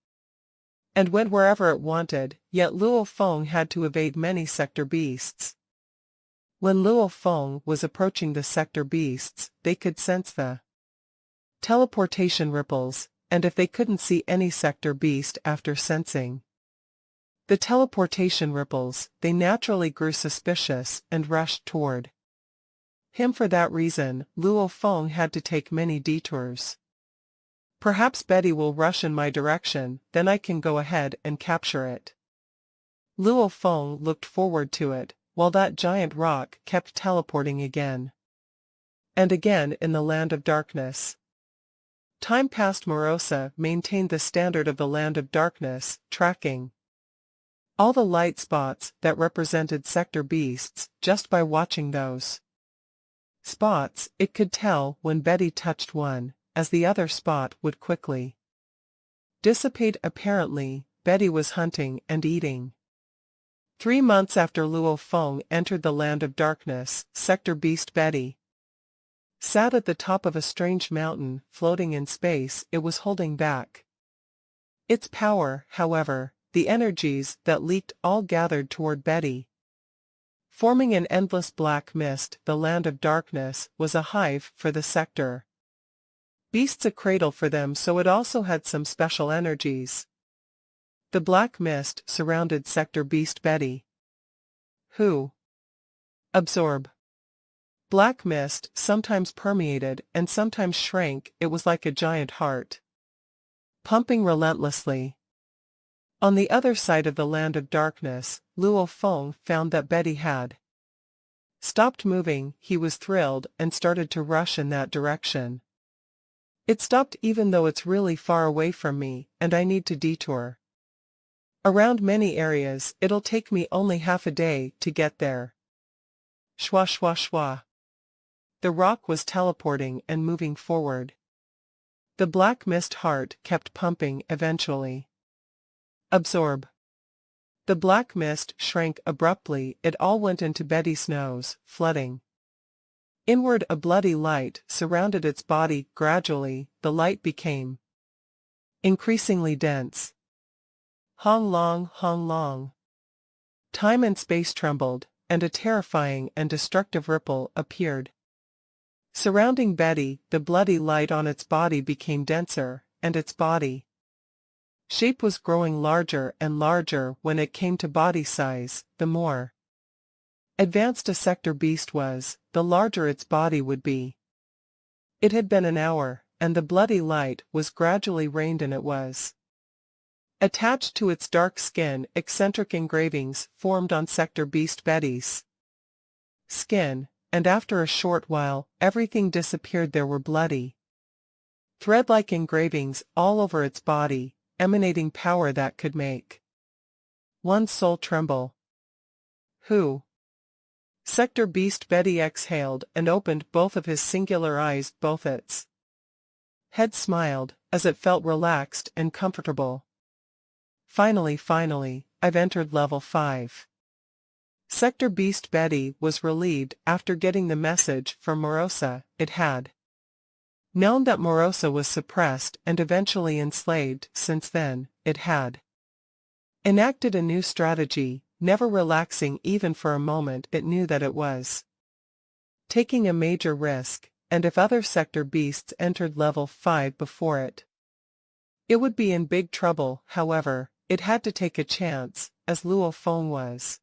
and went wherever it wanted, yet Luo Feng had to evade many sector beasts. When Luo Feng was approaching the sector beasts, they could sense the teleportation ripples, and if they couldn't see any sector beast after sensing the teleportation ripples, they naturally grew suspicious and rushed toward him. For that reason, Luo Feng had to take many detours. Perhaps Betty will rush in my direction, then I can go ahead and capture it. Luo Feng looked forward to it, while that giant rock kept teleporting again and again in the land of darkness. Time passed. Morosa maintained the standard of the land of darkness, tracking all the light spots that represented sector beasts. Just by watching those spots, it could tell when Betty touched one, as the other spot would quickly dissipate. Apparently, Betty was hunting and eating. 3 months after Luo Feng entered the land of darkness, sector beast Betty sat at the top of a strange mountain, floating in space. It was holding back its power. However, the energies that leaked all gathered toward Betty, forming an endless black mist. The land of darkness was a hive for the sector beasts, a cradle for them, so it also had some special energies. The black mist surrounded sector beast Betty, who absorbed black mist, sometimes permeated and sometimes shrank. It was like a giant heart, pumping relentlessly. On the other side of the land of darkness, Luo Feng found that Betty had stopped moving. He was thrilled and started to rush in that direction. It stopped even though it's really far away from me, and I need to detour around many areas. It'll take me only half a day to get there. Shwa shwa shwa. The rock was teleporting and moving forward. The black mist heart kept pumping. Eventually, absorb. The black mist shrank abruptly. It all went into Betty's nose, flooding inward. A bloody light surrounded its body. Gradually, the light became increasingly dense. Hong long, hong long. Time and space trembled, and a terrifying and destructive ripple appeared surrounding Betty. The bloody light on its body became denser, and its body shape was growing larger and larger. When it came to body size, the more advanced a sector beast was, the larger its body would be. It had been an hour, and the bloody light was gradually reined in. It was attached to its dark skin. Eccentric engravings formed on sector beast Betty's skin, and after a short while, everything disappeared. There were bloody, thread-like engravings all over its body, emanating power that could make one's soul tremble. Who? Sector beast Betty exhaled and opened both of his singular eyes. Both its head smiled, as it felt relaxed and comfortable. Finally, I've entered level 5. Sector beast Betty was relieved after getting the message from Morosa. It had known that Morosa was suppressed and eventually enslaved. Since then, it had enacted a new strategy, never relaxing even for a moment. It knew that it was taking a major risk, and if other sector beasts entered level 5 before it, it would be in big trouble. However, it had to take a chance, as Luo Feng was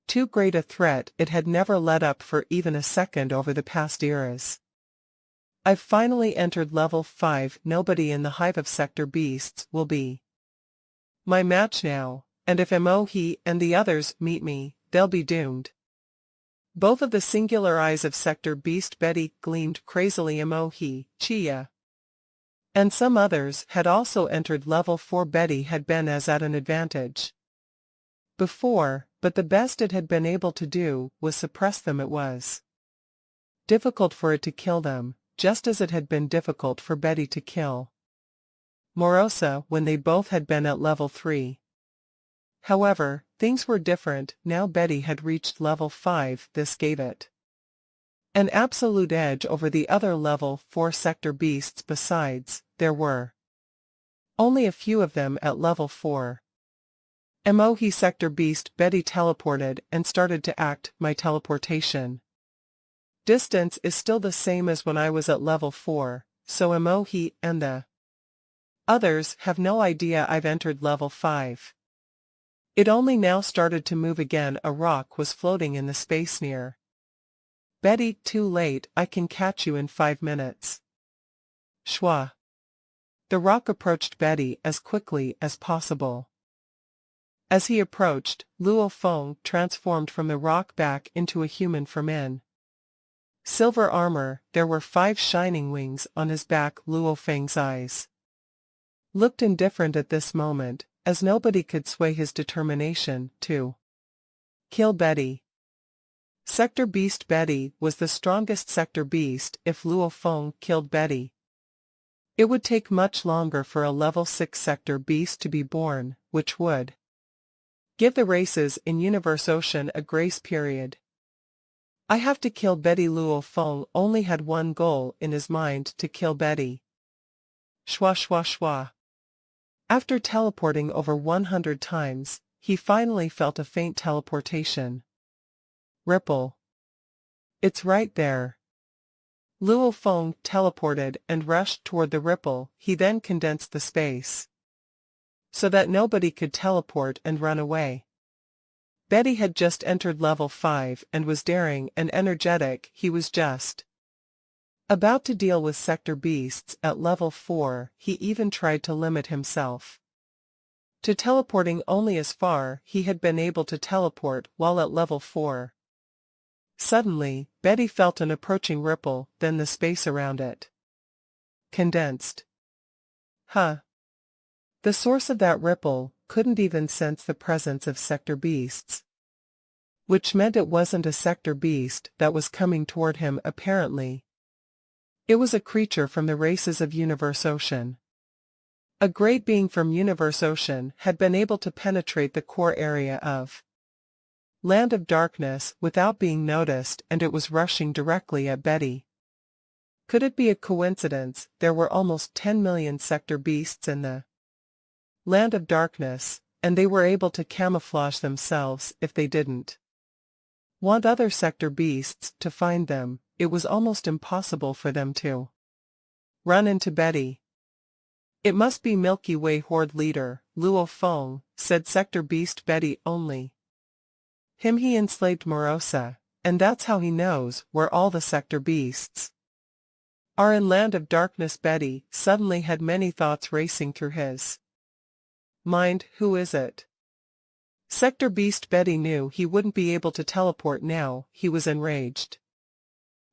too great a threat. It had never let up for even a second over the past eras. I've finally entered level 5. Nobody in the hive of sector beasts will be my match now, and if He and the others meet me, they'll be doomed. Both of the singular eyes of sector beast Betty gleamed crazily. He, Chia, and some others had also entered level 4. Betty had been as at an advantage before, but the best it had been able to do was suppress them. It was difficult for it to kill them, just as it had been difficult for Betty to kill Morosa when they both had been at level 3. However, things were different. Now Betty had reached level 5. This gave it an absolute edge over the other level 4 sector beasts. Besides, there were only a few of them at level 4. He sector beast Betty teleported and started to act. My teleportation distance is still the same as when I was at level 4, so He and the others have no idea I've entered level 5. It only now started to move again. A rock was floating in the space near Betty. Too late, I can catch you in 5 minutes. Shwa. The rock approached Betty as quickly as possible. As he approached, Luo Feng transformed from the rock back into a human from in silver armor. There were 5 shining wings on his back. Luo Feng's eyes looked indifferent at this moment, as nobody could sway his determination to kill Betty. Sector beast Betty was the strongest sector beast. If Luo Feng killed Betty, it would take much longer for a level 6 sector beast to be born, which would give the races in Universe Ocean a grace period. I have to kill Betty. Luo Feng only had one goal in his mind: to kill Betty. Shwa shwa shwa. After teleporting over 100 times, he finally felt a faint teleportation ripple. It's right there. Luo Feng teleported and rushed toward the ripple. He then condensed the space so that nobody could teleport and run away. Betty had just entered level 5 and was daring and energetic. He was just about to deal with sector beasts at level 4. He even tried to limit himself to teleporting only as far he had been able to teleport while at level 4. Suddenly, Betty felt an approaching ripple, then the space around it condensed. Huh. The source of that ripple couldn't even sense the presence of sector beasts, which meant it wasn't a sector beast that was coming toward him. Apparently, it was a creature from the races of Universe Ocean. A great being from Universe Ocean had been able to penetrate the core area of Land of Darkness without being noticed, and it was rushing directly at Betty. Could it be a coincidence? There were almost 10 million sector beasts in the Land of Darkness, and they were able to camouflage themselves. If they didn't want other sector beasts to find them, it was almost impossible for them to run into Betty. It must be Milky Way Horde leader, Luo Feng, said sector beast Betty. Only him. He enslaved Morosa, and that's how he knows where all the sector beasts are in Land of Darkness. Betty suddenly had many thoughts racing through his mind. Who is it? Sector beast Betty knew he wouldn't be able to teleport now. He was enraged.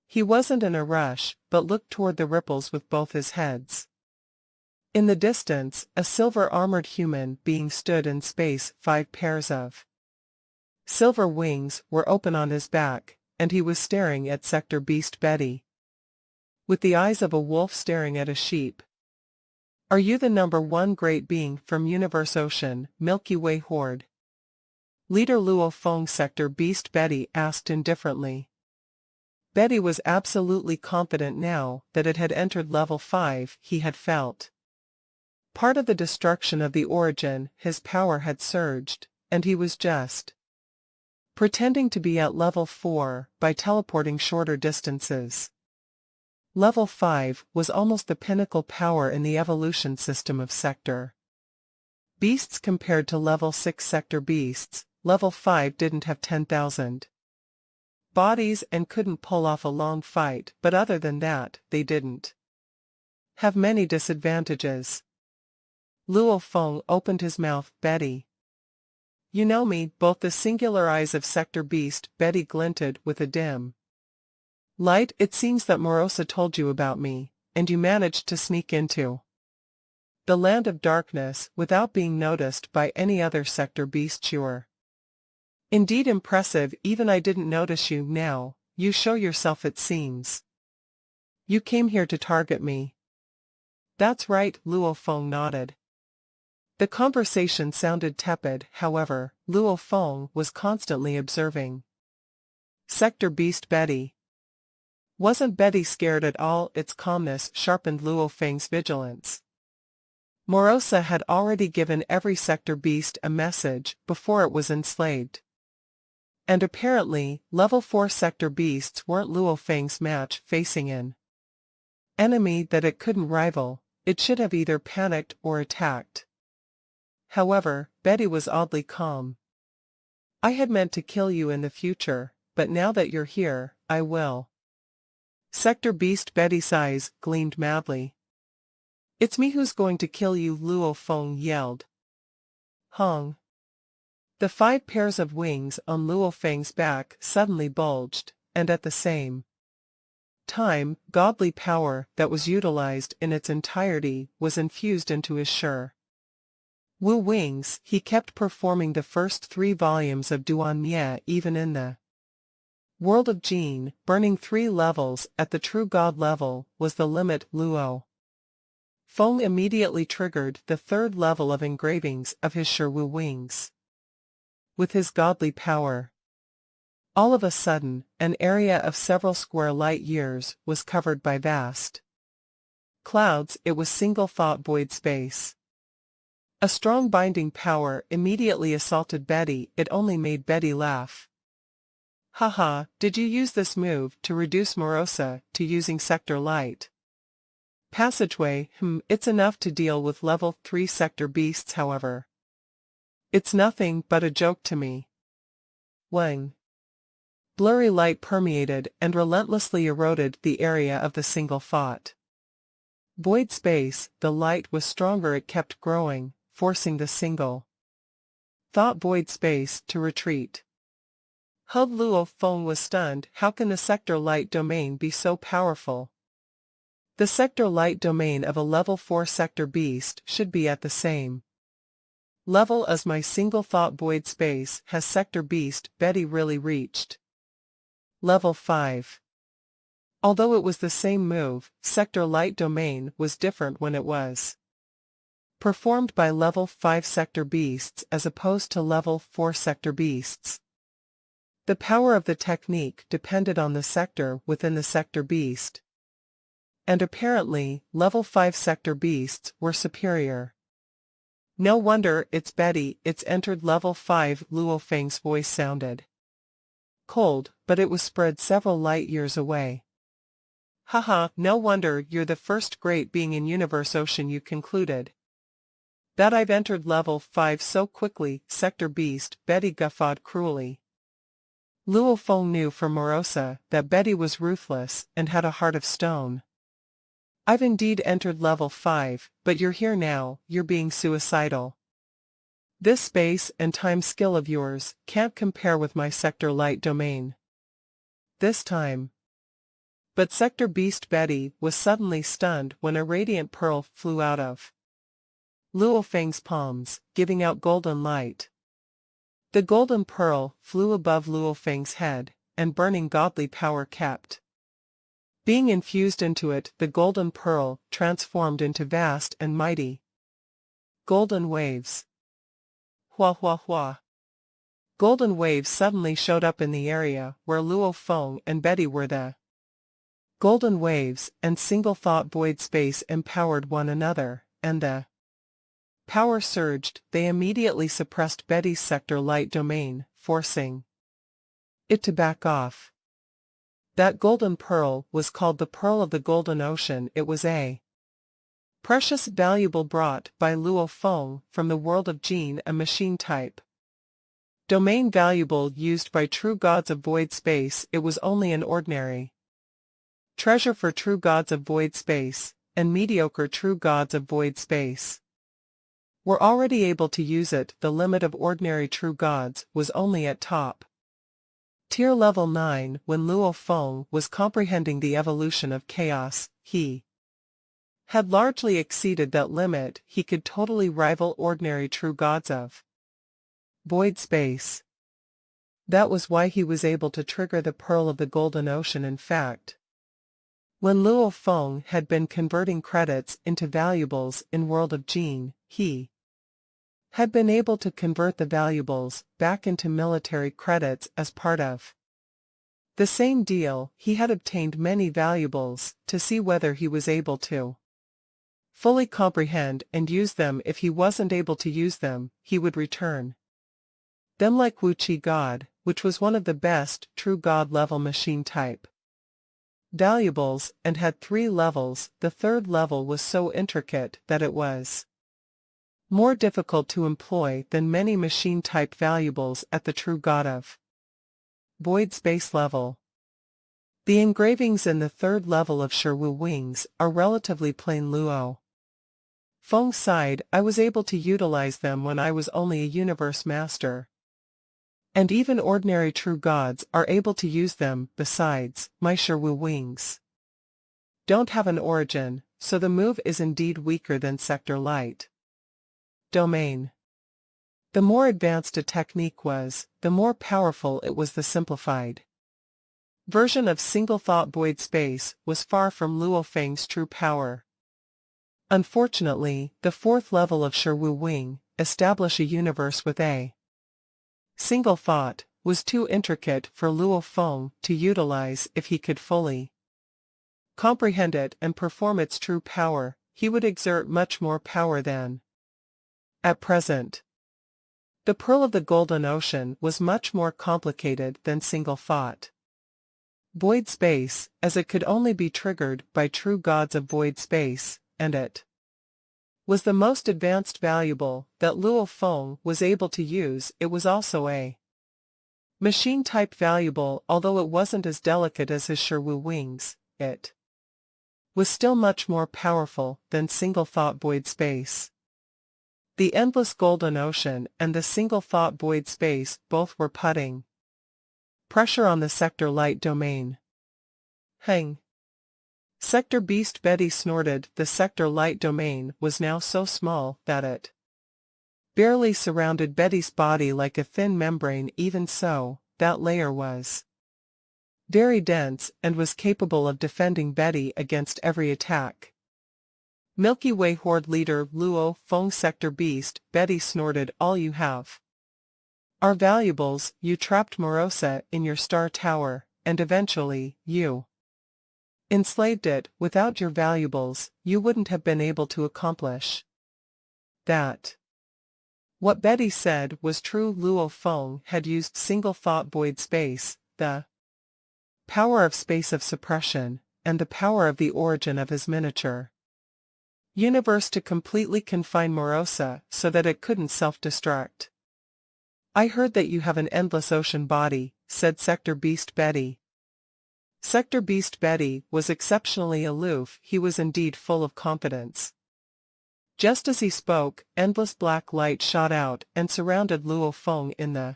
He wasn't in a rush, but looked toward the ripples with both his heads. In the distance, a silver-armored human being stood in space. 5 pairs of silver wings were open on his back, and he was staring at sector beast Betty with the eyes of a wolf staring at a sheep. Are you the #1 great being from Universe Ocean, Milky Way Horde leader? Luo Feng sector beast Betty asked indifferently. Betty was absolutely confident now that it had entered level 5. He had felt part of the destruction of the origin. His power had surged, and he was just pretending to be at level 4 by teleporting shorter distances. Level 5 was almost the pinnacle power in the evolution system of sector beasts compared to level 6 sector beasts. Level 5 didn't have 10,000 bodies and couldn't pull off a long fight, but other than that, they didn't have many disadvantages. Luo Feng opened his mouth. Betty. You know me. Both the singular eyes of Sector Beast Betty glinted with a dim light. It seems that Morosa told you about me, and you managed to sneak into the land of darkness without being noticed by any other Sector Beast chewer. Indeed impressive. Even I didn't notice you. Now, you show yourself. It seems you came here to target me. That's right, Luo Feng nodded. The conversation sounded tepid. However, Luo Feng was constantly observing Sector Beast Betty. Wasn't Betty scared at all? Its calmness sharpened Luo Feng's vigilance. Morosa had already given every Sector Beast a message before it was enslaved. And apparently, level 4 Sector Beasts weren't Luo Feng's match. Facing an enemy that it couldn't rival, it should have either panicked or attacked. However, Betty was oddly calm. I had meant to kill you in the future, but now that you're here, I will. Sector Beast Betty's eyes gleamed madly. It's me who's going to kill you, Luo Feng yelled. Hong. The 5 pairs of wings on Luo Feng's back suddenly bulged, and at the same time, godly power that was utilized in its entirety was infused into his Wu wings. He kept performing the first 3 volumes of Duan Mie even in the world of Jin. Burning 3 levels at the true god level was the limit. Luo Feng immediately triggered the 3rd level of engravings of his Wu wings. With his godly power, all of a sudden, an area of several square light years was covered by vast clouds. It was single thought void space. A strong binding power immediately assaulted Betty. It only made Betty laugh. Haha, did you use this move to reduce Morosa to using Sector Light Passageway? It's enough to deal with level 3 Sector Beasts. However, it's nothing but a joke to me. Wang. Blurry light permeated and relentlessly eroded the area of the single thought void space. The light was stronger. It kept growing, forcing the single thought void space to retreat. Luo Feng was stunned. How can the Sector Light domain be so powerful? The Sector Light domain of a level 4 Sector Beast should be at the same level as my single thought void space. Has Sector Beast Betty really reached level 5? Although it was the same move, Sector Light domain was different when it was performed by level 5 Sector Beasts as opposed to level 4 Sector Beasts. The power of the technique depended on the sector within the Sector Beast. And apparently, level 5 Sector Beasts were superior. No wonder it's Betty. It's entered level 5. Luo Feng's voice sounded cold, but it was spread several light years away. Haha, no wonder you're the first great being in Universe Ocean. You concluded that I've entered level 5 so quickly. Sector Beast Betty guffawed cruelly. Luo Feng knew from Morosa that Betty was ruthless and had a heart of stone. I've indeed entered level 5, but you're here now. You're being suicidal. This space and time skill of yours can't compare with my Sector Light domain. This time. But Sector Beast Betty was suddenly stunned when a radiant pearl flew out of Luo Feng's palms, giving out golden light. The golden pearl flew above Luo Feng's head, and burning godly power kept being infused into it. The golden pearl transformed into vast and mighty golden waves. Hua hua hua. Golden waves suddenly showed up in the area where Luo Feng and Betty were. The golden waves and single thought void space empowered one another, and the power surged. They immediately suppressed Betty's Sector Light domain, forcing it to back off. That golden pearl was called the Pearl of the Golden Ocean. It was a precious valuable brought by Luo Feng from the world of Jin, a machine type Domain valuable used by true gods of void space. It was only an ordinary treasure for true gods of void space, and mediocre true gods of void space were already able to use it. The limit of ordinary true gods was only at top tier level 9. When Luo Feng was comprehending the evolution of chaos, he had largely exceeded that limit. He could totally rival ordinary true gods of void space. That was why he was able to trigger the Pearl of the Golden Ocean. In fact, when Luo Feng had been converting credits into valuables in World of Gene, he had been able to convert the valuables back into military credits as part of the same deal. He had obtained many valuables to see whether he was able to fully comprehend and use them. If he wasn't able to use them, he would return them like Wu Qi God, which was one of the best true god level machine type valuables, and had 3 levels. The third level was so intricate that it was more difficult to employ than many machine-type valuables at the true god of void space level. The engravings in the third level of Shiwu Wings are relatively plain. Luo Feng sighed, I was able to utilize them when I was only a universe master. And even ordinary true gods are able to use them. Besides, my Shiwu Wings don't have an origin, so the move is indeed weaker than Sector Light Domain. The more advanced a technique was, the more powerful it was. The simplified version of single-thought void space was far from Luo Feng's true power. Unfortunately, the fourth level of Shiwu Wing, establish a universe with a single thought, was too intricate for Luo Feng to utilize. If he could fully comprehend it and perform its true power, he would exert much more power than at present. The Pearl of the Golden Ocean was much more complicated than single thought void space, as it could only be triggered by true gods of void space, and it was the most advanced valuable that Luo Feng was able to use. It was also a machine-type valuable. Although it wasn't as delicate as his Shiwu Wings, it was still much more powerful than single-thought void space. The endless golden ocean and the single-thought void space both were putting pressure on the Sector Light Domain. Hang! Sector Beast Betty snorted. The Sector Light Domain was now so small that it barely surrounded Betty's body like a thin membrane. Even so, that layer was very dense and was capable of defending Betty against every attack. Milky Way Horde Leader Luo Feng Sector Beast Betty snorted, all you have are valuables. You trapped Morosa in your star tower, and eventually, you enslaved it. Without your valuables, you wouldn't have been able to accomplish that. What Betty said was true. Luo Feng had used single-thought void space, the power of space of suppression, and the power of the origin of his miniature universe to completely confine Morosa so that it couldn't self-destruct. I heard that you have an endless ocean body, said Sector Beast Betty. Sector Beast Betty was exceptionally aloof. He was indeed full of confidence. Just as he spoke, endless black light shot out and surrounded Luo Feng in the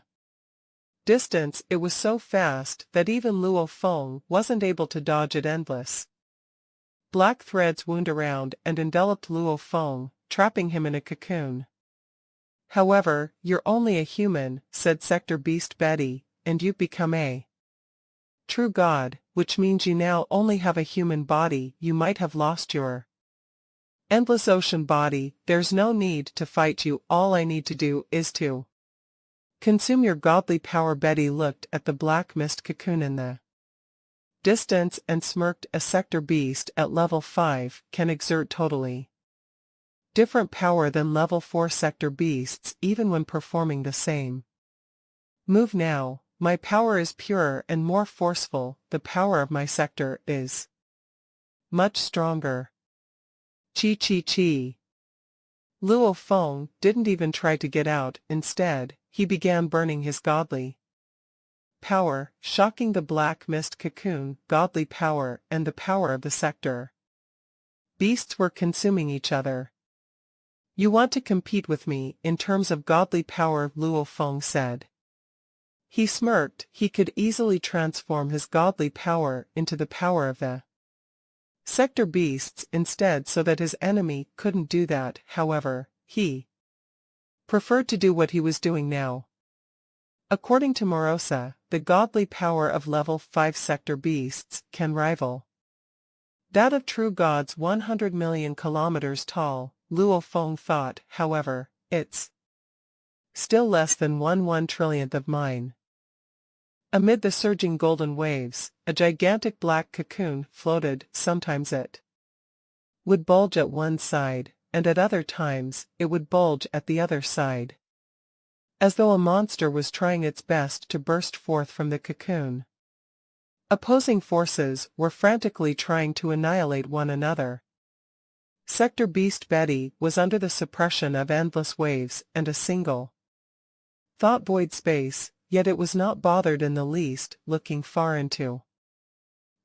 distance. It was so fast that even Luo Feng wasn't able to dodge it. Endless black threads wound around and enveloped Luo Feng, trapping him in a cocoon. However, you're only a human, said Sector Beast Betty, and you've become a true god, which means you now only have a human body. You might have lost your endless ocean body. There's no need to fight you. All I need to do is to consume your godly power. Betty looked at the black mist cocoon in the distance and smirked. A Sector Beast at level 5 can exert totally different power than level 4 Sector Beasts even when performing the same move. Now, my power is purer and more forceful. The power of my sector is much stronger. Chi. Luo Feng didn't even try to get out. Instead, he began burning his godly power, shocking the black mist cocoon, godly power and the power of the sector beasts were consuming each other. You want to compete with me in terms of godly power, Luo Feng said. He smirked. He could easily transform his godly power into the power of the sector beasts instead, so that his enemy couldn't do that. However, he preferred to do what he was doing now. According to Morosa, the godly power of level 5 sector beasts can rival that of true gods 100 million kilometers tall. Luo Feng thought, however, it's still less than 1/1 trillionth of mine. Amid the surging golden waves, a gigantic black cocoon floated. Sometimes it would bulge at one side, and at other times, it would bulge at the other side, as though a monster was trying its best to burst forth from the cocoon. Opposing forces were frantically trying to annihilate one another. Sector Beast Betty was under the suppression of endless waves and a single thought void space, yet it was not bothered in the least. Looking far into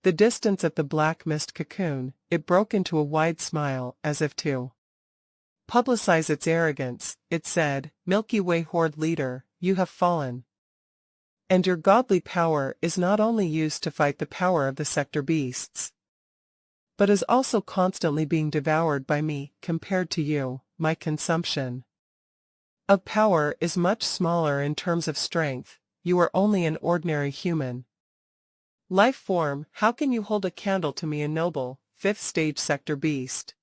the distance at the black mist cocoon, it broke into a wide smile as if to publicize its arrogance. It said, "Milky Way Horde leader, you have fallen. And your godly power is not only used to fight the power of the sector beasts, but is also constantly being devoured by me. Compared to you, my consumption of power is much smaller in terms of strength. You are only an ordinary human life form. How can you hold a candle to me, a noble 5th stage sector beast?"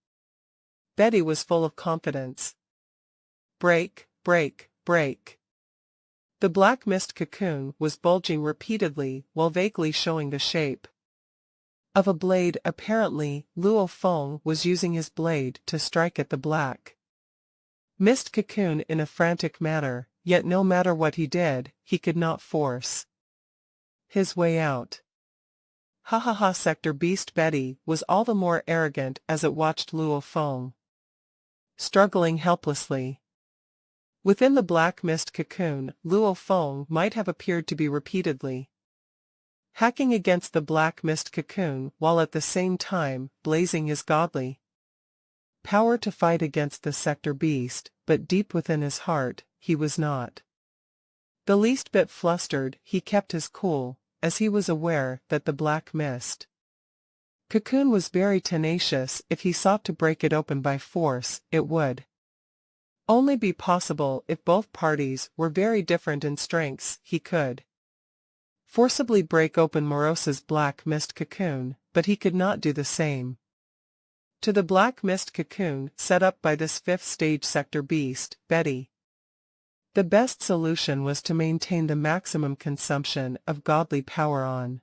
Betty was full of confidence. Break, break, break. The black mist cocoon was bulging repeatedly while vaguely showing the shape of a blade. Apparently, Luo Feng was using his blade to strike at the black mist cocoon in a frantic manner, yet no matter what he did, he could not force his way out. Ha ha ha! Sector Beast Betty was all the more arrogant as it watched Luo Feng struggling helplessly within the black mist cocoon. Luo Feng might have appeared to be repeatedly hacking against the black mist cocoon while at the same time blazing his godly power to fight against the sector beast, but deep within his heart, he was not the least bit flustered. He kept his cool, as he was aware that the black mist cocoon was very tenacious. If he sought to break it open by force, it would only be possible if both parties were very different in strengths. He could forcibly break open Morosa's black mist cocoon, but he could not do the same to the black mist cocoon set up by this 5th stage sector beast, Betty. The best solution was to maintain the maximum consumption of godly power on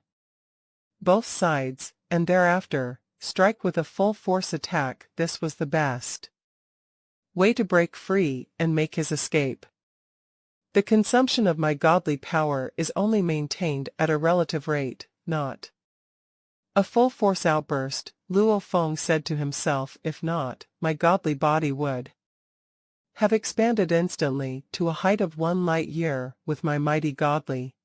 both sides, and thereafter, strike with a full force attack. This was the best way to break free and make his escape. The consumption of my godly power is only maintained at a relative rate, not a full force outburst, Luo Feng said to himself. If not, my godly body would have expanded instantly to a height of 1 light year. With my mighty godly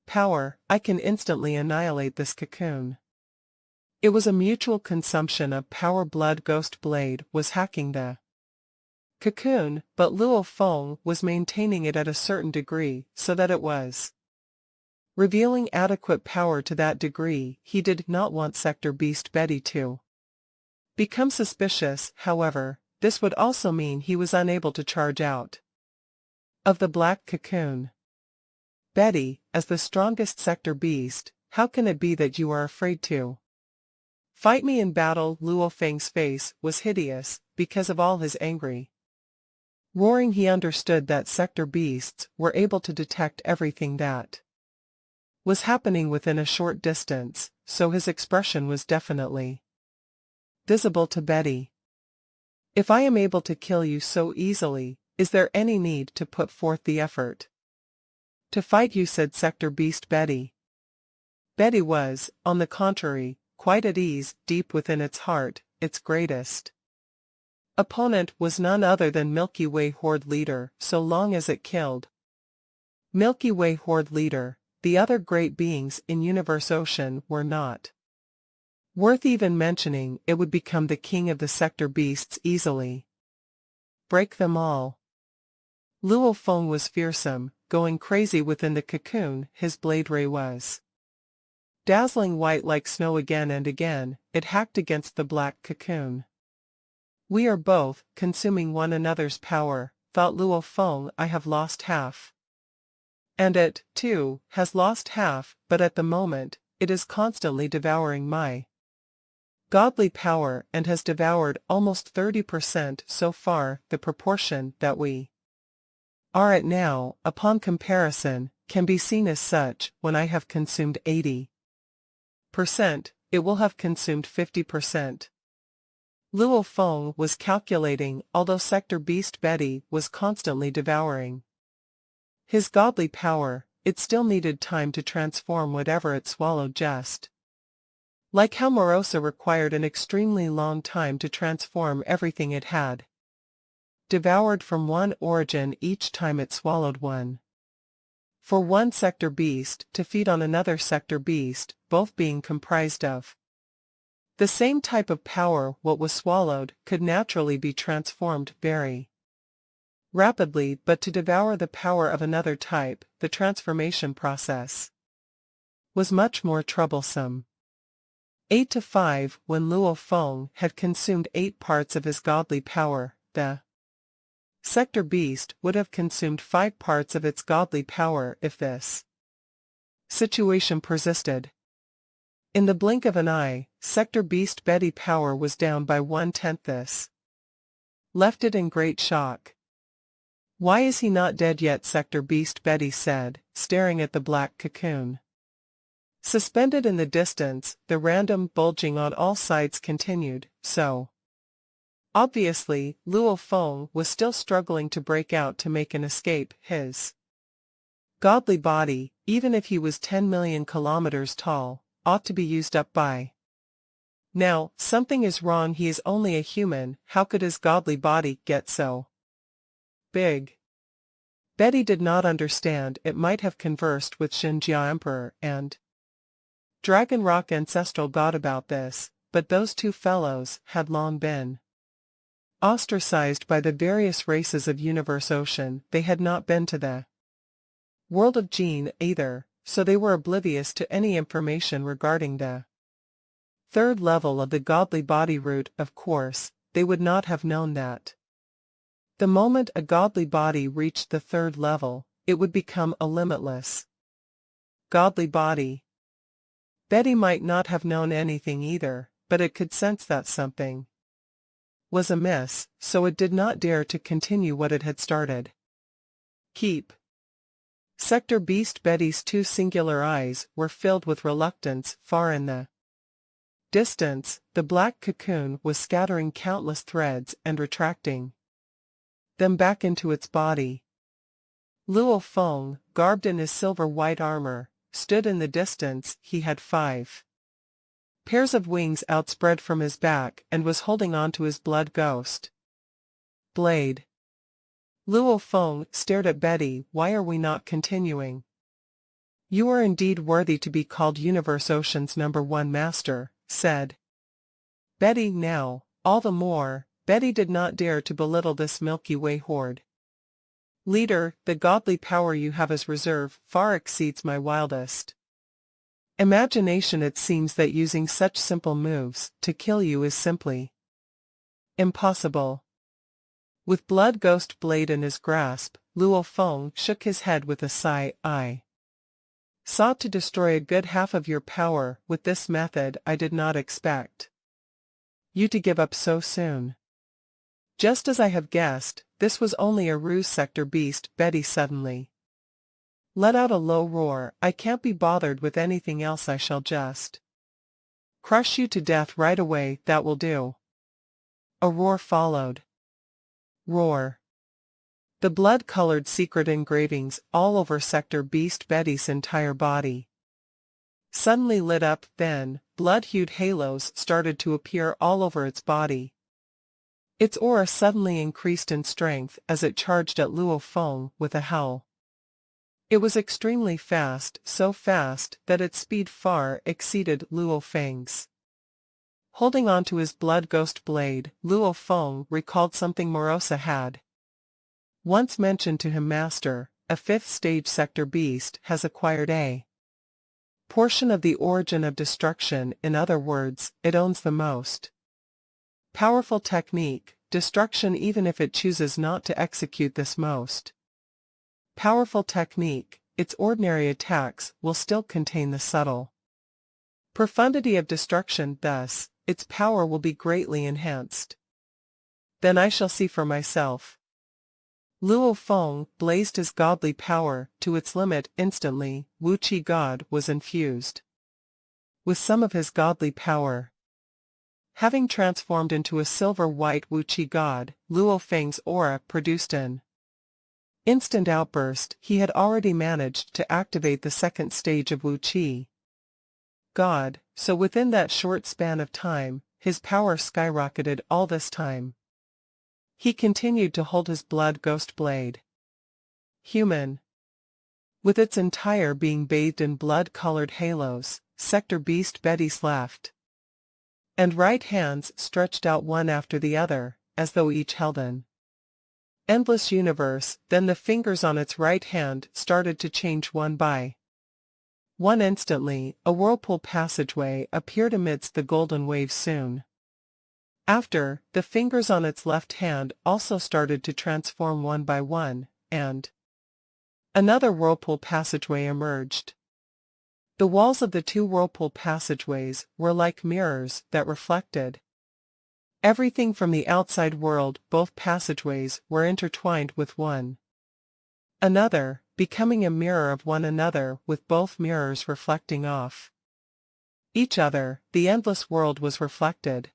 power, I can instantly annihilate this cocoon. It was a mutual consumption of power. Blood Ghost Blade was hacking the cocoon, but Luo Feng was maintaining it at a certain degree, so that it was revealing adequate power to that degree. He did not want Sector Beast Betty to become suspicious. However, this would also mean he was unable to charge out of the black cocoon. Betty, as the strongest sector beast, how can it be that you are afraid to fight me in battle? Luo Feng's face was hideous, because of all his angry roaring. He understood that sector beasts were able to detect everything that was happening within a short distance, so his expression was definitely visible to Betty. If I am able to kill you so easily, is there any need to put forth the effort to fight you? Said Sector Beast Betty. Betty was, on the contrary, quite at ease. Deep within its heart, its greatest opponent was none other than Milky Way Horde leader. So long as it killed Milky Way Horde leader, the other great beings in Universe Ocean were not worth even mentioning. It would become the king of the sector beasts easily. Break them all. Luo Feng was fearsome, going crazy within the cocoon. His blade ray was dazzling white like snow. Again and again, it hacked against the black cocoon. We are both consuming one another's power, thought Luo Feng. I have lost half. And it, too, has lost half, but at the moment, it is constantly devouring my godly power and has devoured almost 30% so far. The proportion that we are at now, upon comparison, can be seen as such. When I have consumed 80%, it will have consumed 50%. Luo Feng was calculating. Although Sector Beast Betty was constantly devouring his godly power, it still needed time to transform whatever it swallowed, just like how Morosa required an extremely long time to transform everything it had devoured from one origin each time it swallowed one. For one sector beast to feed on another sector beast, both being comprised of the same type of power, what was swallowed could naturally be transformed very rapidly, but to devour the power of another type, the transformation process was much more troublesome. 8 to 5. When Luo Feng had consumed 8 parts of his godly power, the sector beast would have consumed 5 parts of its godly power if this situation persisted. In the blink of an eye, sector beast Betty power was down by 1/10. This left it in great shock. Why is he not dead yet? Sector Beast Betty said, staring at the black cocoon. Suspended in the distance, the random bulging on all sides continued, so obviously, Luo Feng was still struggling to break out to make an escape. His godly body, even if he was 10 million kilometers tall, ought to be used up by now. Something is wrong. He is only a human. How could his godly body get so big? Betty did not understand. It might have conversed with Xinjia Emperor and Dragon Rock ancestral god about this, but those two fellows had long been ostracized by the various races of Universe Ocean. They had not been to the world of Gene either, so they were oblivious to any information regarding the third level of the godly body root. Of course, they would not have known that the moment a godly body reached the third level, it would become a limitless godly body. Betty might not have known anything either, but it could sense that something was amiss, so it did not dare to continue what it had started. Keep. Sector Beast Betty's 2 singular eyes were filled with reluctance. Far in the distance, the black cocoon was scattering countless threads and retracting them back into its body. Luo Feng, garbed in his silver-white armor, stood in the distance. He had 5 pairs of wings outspread from his back and was holding on to his blood ghost blade. Luo Feng stared at Betty. Why are we not continuing? You are indeed worthy to be called Universe Ocean's #1 master, said Betty. Now, all the more, Betty did not dare to belittle this Milky Way horde leader. The godly power you have as reserve far exceeds my wildest imagination. It seems that using such simple moves to kill you is simply impossible. With blood ghost blade in his grasp, Luo Feng shook his head with a sigh. I sought to destroy a good half of your power with this method. I did not expect you to give up so soon. Just as I have guessed, this was only a ruse. Sector Beast Betty suddenly let out a low roar. I can't be bothered with anything else. I shall just crush you to death right away. That will do. A roar followed. Roar. The blood-colored secret engravings all over Sector Beast Betty's entire body suddenly lit up. Then, blood-hued halos started to appear all over its body. Its aura suddenly increased in strength as it charged at Luo Feng with a howl. It was extremely fast, so fast that its speed far exceeded Luo Feng's. Holding on to his blood ghost blade, Luo Feng recalled something Morosa had once mentioned to him. Master, a 5th stage sector beast has acquired a portion of the origin of destruction. In other words, it owns the most powerful technique, destruction, even if it chooses not to execute this most powerful technique, its ordinary attacks will still contain the subtle profundity of destruction. Thus, its power will be greatly enhanced. Then I shall see for myself. Luo Feng blazed his godly power to its limit. Instantly, Wu Qi God was infused with some of his godly power. Having transformed into a silver-white Wu Qi God, Luo Feng's aura produced an instant outburst. He had already managed to activate the 2nd stage of Wu Qi God, so within that short span of time, his power skyrocketed. All this time, he continued to hold his blood ghost blade. Human. With its entire being bathed in blood-colored halos, Sector Beast Betty's left and right hands stretched out one after the other, as though each held an endless universe. Then the fingers on its right hand started to change one by one. Instantly, a whirlpool passageway appeared amidst the golden waves. Soon after, the fingers on its left hand also started to transform one by one, and another whirlpool passageway emerged. The walls of the 2 whirlpool passageways were like mirrors that reflected everything from the outside world. Both passageways were intertwined with one another, becoming a mirror of one another, with both mirrors reflecting off each other. The endless world was reflected.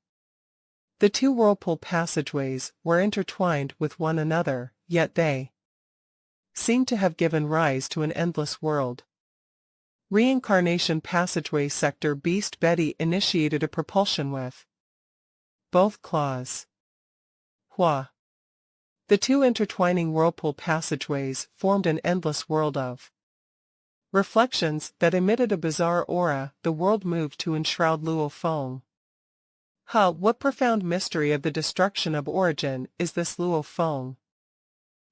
The 2 whirlpool passageways were intertwined with one another, yet they seemed to have given rise to an endless world. Reincarnation passageway. Sector Beast Betty initiated a propulsion with both claws. Hua. The 2 intertwining whirlpool passageways formed an endless world of reflections that emitted a bizarre aura. The world moved to enshroud Luo Feng. What profound mystery of the destruction of origin is this? Luo Feng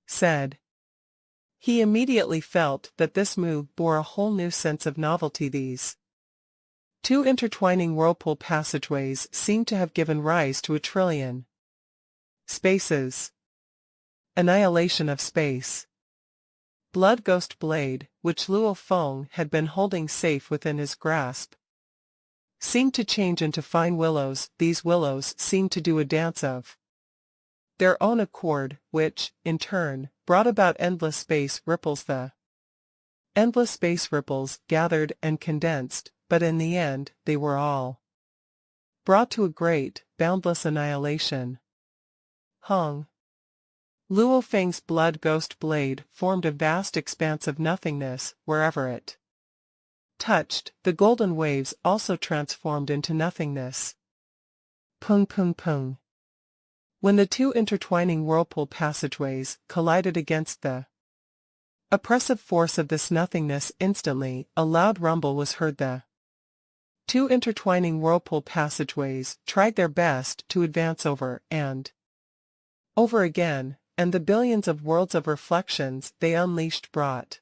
said. He immediately felt that this move bore a whole new sense of novelty. These 2 intertwining whirlpool passageways seemed to have given rise to a trillion spaces. Annihilation of space. Blood ghost blade, which Luo Feng had been holding safe within his grasp, seemed to change into fine willows. These willows seemed to do a dance of their own accord, which, in turn, brought about endless space ripples. The endless space ripples gathered and condensed, but in the end, they were all brought to a great, boundless annihilation. Hung. Luo Feng's blood ghost blade formed a vast expanse of nothingness wherever it touched. The golden waves also transformed into nothingness. Pung pung pung. When the 2 intertwining whirlpool passageways collided against the oppressive force of this nothingness, instantly, a loud rumble was heard. The 2 intertwining whirlpool passageways tried their best to advance over and over again, and the billions of worlds of reflections they unleashed brought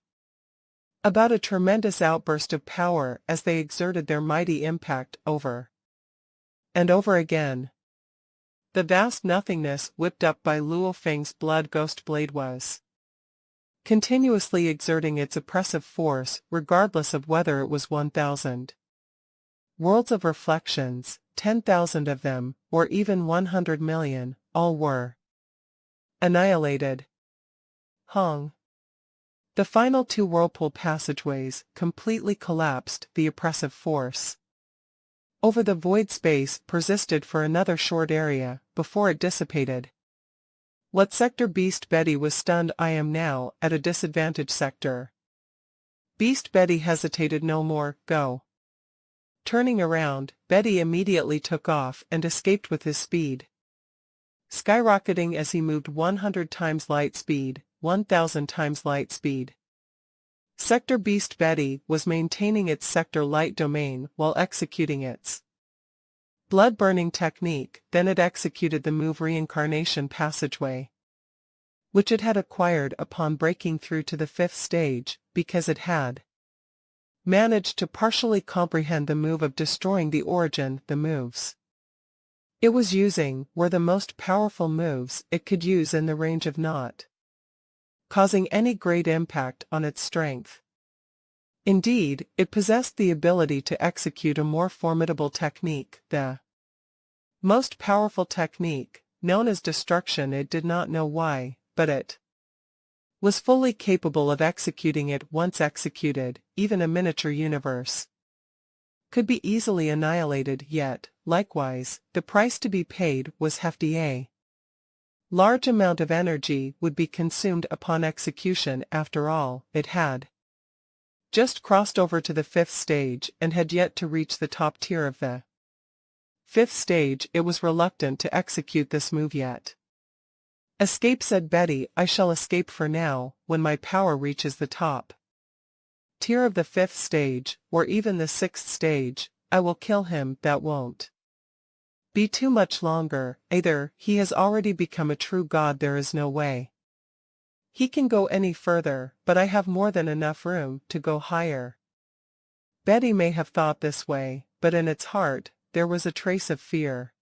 about a tremendous outburst of power as they exerted their mighty impact over and over again. The vast nothingness whipped up by Luo Feng's blood ghost blade was continuously exerting its oppressive force, regardless of whether it was 1,000 worlds of reflections, 10,000 of them, or even 100 million, all were annihilated. Hung. The final 2 whirlpool passageways completely collapsed. The oppressive force over the void space persisted for another short area, before it dissipated. What Sector Beast Betty was stunned. I am now at a disadvantage. Sector Beast Betty hesitated no more. Go. Turning around, Betty immediately took off and escaped with his speed skyrocketing as he moved 100 times light speed, 1,000 times light speed. Sector Beast Betty was maintaining its sector light domain while executing its blood-burning technique. Then it executed the move Reincarnation Passageway, which it had acquired upon breaking through to the 5th stage, because it had managed to partially comprehend the move of destroying the origin. The moves it was using were the most powerful moves it could use in the range of not causing any great impact on its strength. Indeed, it possessed the ability to execute a more formidable technique, the most powerful technique, known as destruction. It did not know why, but it was fully capable of executing it. Once executed, even a miniature universe could be easily annihilated. Yet, likewise, the price to be paid was hefty. A large amount of energy would be consumed upon execution. After all, it had just crossed over to the 5th stage and had yet to reach the top tier of the 5th stage. It was reluctant to execute this move yet. "Escape," said Betty. "I shall escape for now. When my power reaches the top tier of the 5th stage, or even the 6th stage, I will kill him. That won't be too much longer. Either he has already become a true god, there is no way he can go any further, but I have more than enough room to go higher." Betty may have thought this way, but in its heart, there was a trace of fear.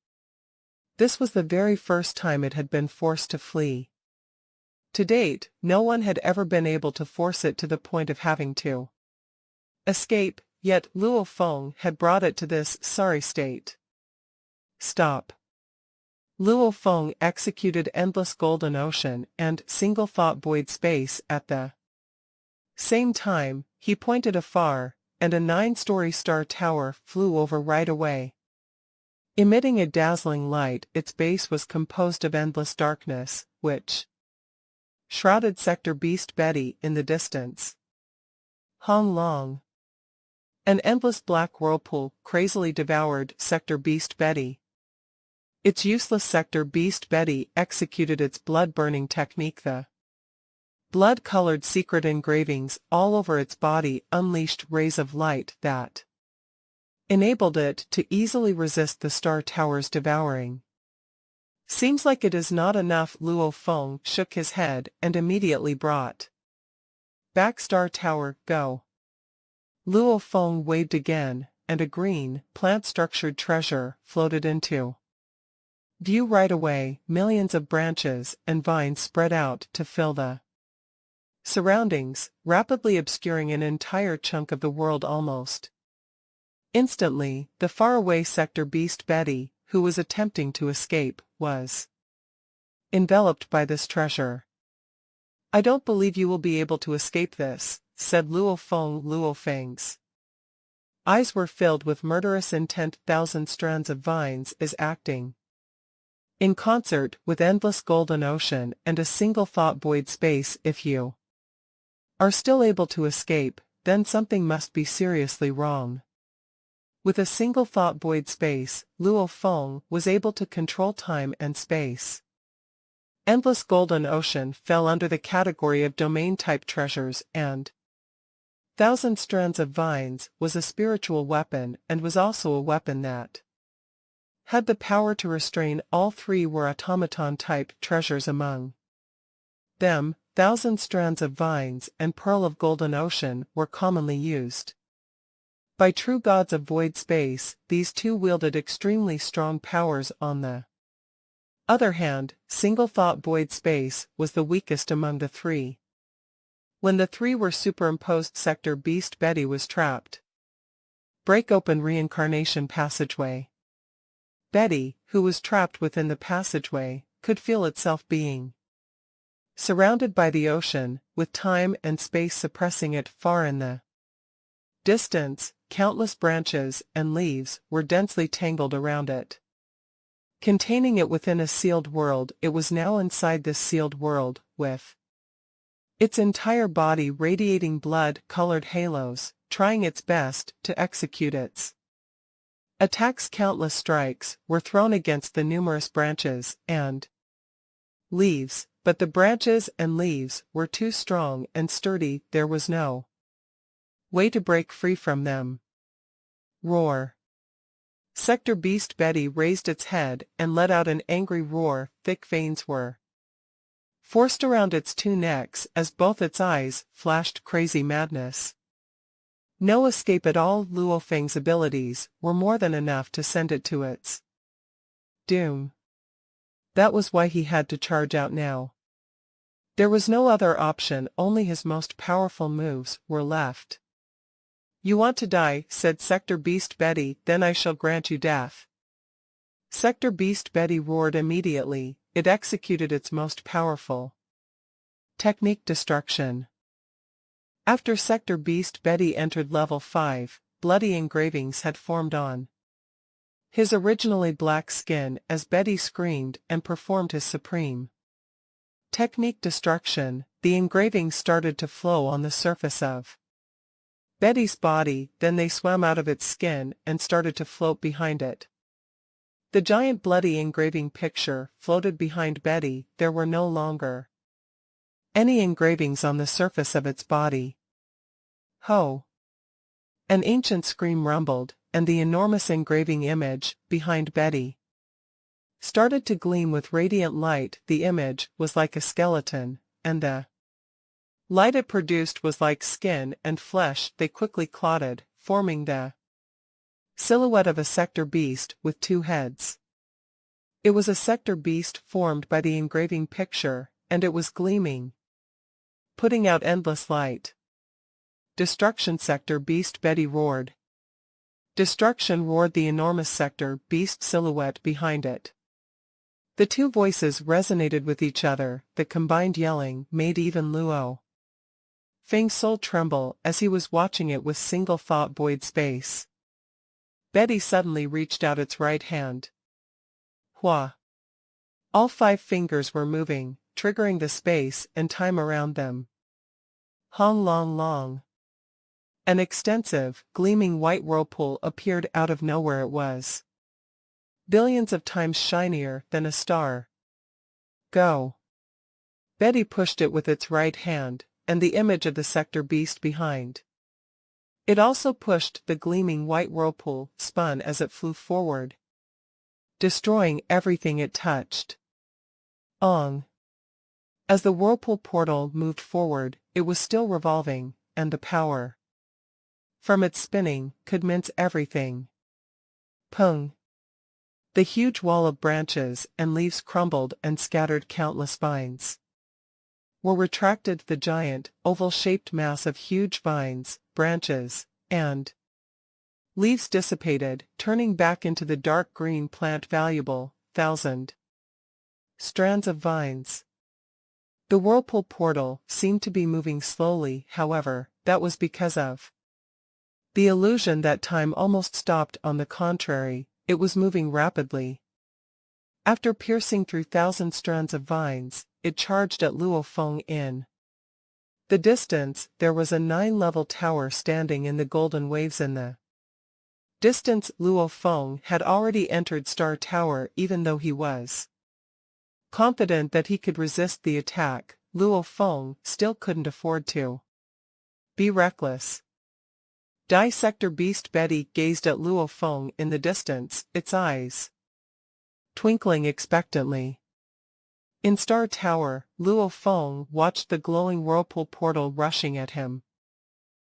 This was the very first time it had been forced to flee. To date, no one had ever been able to force it to the point of having to escape, yet Luo Feng had brought it to this sorry state. Stop. Luo Feng executed Endless Golden Ocean and Single Thought Void Space at the same time. He pointed afar, and a 9-story star tower flew over right away, emitting a dazzling light. Its base was composed of endless darkness, which shrouded Sector Beast Betty in the distance. Hong Long. An endless black whirlpool crazily devoured Sector Beast Betty. Its useless Sector Beast Betty executed its blood-burning technique. The blood-colored secret engravings all over its body unleashed rays of light that enabled it to easily resist the star tower's devouring. "Seems like it is not enough." Luo Feng shook his head and immediately brought back Star Tower. "Go." Luo Feng waved again, and a green, plant-structured treasure floated into view right away. Millions of branches and vines spread out to fill the surroundings, rapidly obscuring an entire chunk of the world almost instantly. The faraway Sector Beast Betty, who was attempting to escape, was enveloped by this treasure. "I don't believe you will be able to escape this," said Luo Feng. Luo Feng's eyes were filled with murderous intent. 1,000 strands of vines is acting in concert with Endless Golden Ocean and a Single Thought Void Space. If you are still able to escape, then something must be seriously wrong. With a Single Thought Void Space, Luo Feng was able to control time and space. Endless Golden Ocean fell under the category of domain-type treasures, and 1,000 strands of vines was a spiritual weapon and was also a weapon that had the power to restrain. All three were automaton-type treasures. Among them, 1,000 strands of vines and Pearl of Golden Ocean were commonly used by true gods of void space. These two wielded extremely strong powers. On the other hand, Single Thought Void Space was the weakest among the three. When the three were superimposed, Sector Beast Betty was trapped. Break open Reincarnation Passageway. Betty, who was trapped within the passageway, could feel itself being surrounded by the ocean, with time and space suppressing it. Far in the distance, countless branches and leaves were densely tangled around it, containing it within a sealed world. It was now inside this sealed world, with its entire body radiating blood-colored halos, trying its best to execute its attacks. Countless strikes were thrown against the numerous branches and leaves, but the branches and leaves were too strong and sturdy. There was no Way to break free from them. Roar. Sector Beast Betty raised its head and let out an angry roar. Thick veins were forced around its two necks as both its eyes flashed crazy madness. No escape at all. Luo Feng's abilities were more than enough to send it to its doom. That was why he had to charge out now. There was no other option, only his most powerful moves were left. You want to die, said Sector Beast Betty, then I shall grant you death. Sector Beast Betty roared immediately. It executed its most powerful technique, destruction. After Sector Beast Betty entered level 5, bloody engravings had formed on his originally black skin as Betty screamed and performed his supreme technique, destruction. The engravings started to flow on the surface of Betty's body, then they swam out of its skin and started to float behind it. The giant bloody engraving picture floated behind Betty. There were no longer any engravings on the surface of its body. Ho! An ancient scream rumbled, and the enormous engraving image behind Betty started to gleam with radiant light. The image was like a skeleton, and the light it produced was like skin and flesh. They quickly clotted, forming the silhouette of a sector beast with two heads. It was a sector beast formed by the engraving picture, and it was gleaming, putting out endless light. Destruction, Sector Beast Betty roared. Destruction, roared the enormous sector beast silhouette behind it. The two voices resonated with each other. The combined yelling made even Luo Feng's soul tremble as he was watching it with single thought void space. Betty suddenly reached out its right hand. Hua! All 5 fingers were moving, triggering the space and time around them. Hong long long. An extensive, gleaming white whirlpool appeared out of nowhere. It was billions of times shinier than a star. Go! Betty pushed it with its right hand, and the image of the sector beast behind it also pushed. The gleaming white whirlpool spun as it flew forward, destroying everything it touched. Ong! As the whirlpool portal moved forward, it was still revolving, and the power from its spinning could mince everything. Pung! The huge wall of branches and leaves crumbled and scattered. Countless vines were retracted. The giant, oval-shaped mass of huge vines, branches, and leaves dissipated, turning back into the dark green plant. Valuable, 1,000 strands of vines. The whirlpool portal seemed to be moving slowly. However, that was because of the illusion that time almost stopped. On the contrary, it was moving rapidly. After piercing through 1,000 strands of vines, it charged at Luo Feng. In the distance, there was a 9-level tower standing in the golden waves. In the distance, Luo Feng had already entered Star Tower. Even though he was confident that he could resist the attack, Luo Feng still couldn't afford to be reckless. Die! Sector Beast Betty gazed at Luo Feng in the distance, its eyes twinkling expectantly. In Star Tower, Luo Feng watched the glowing whirlpool portal rushing at him.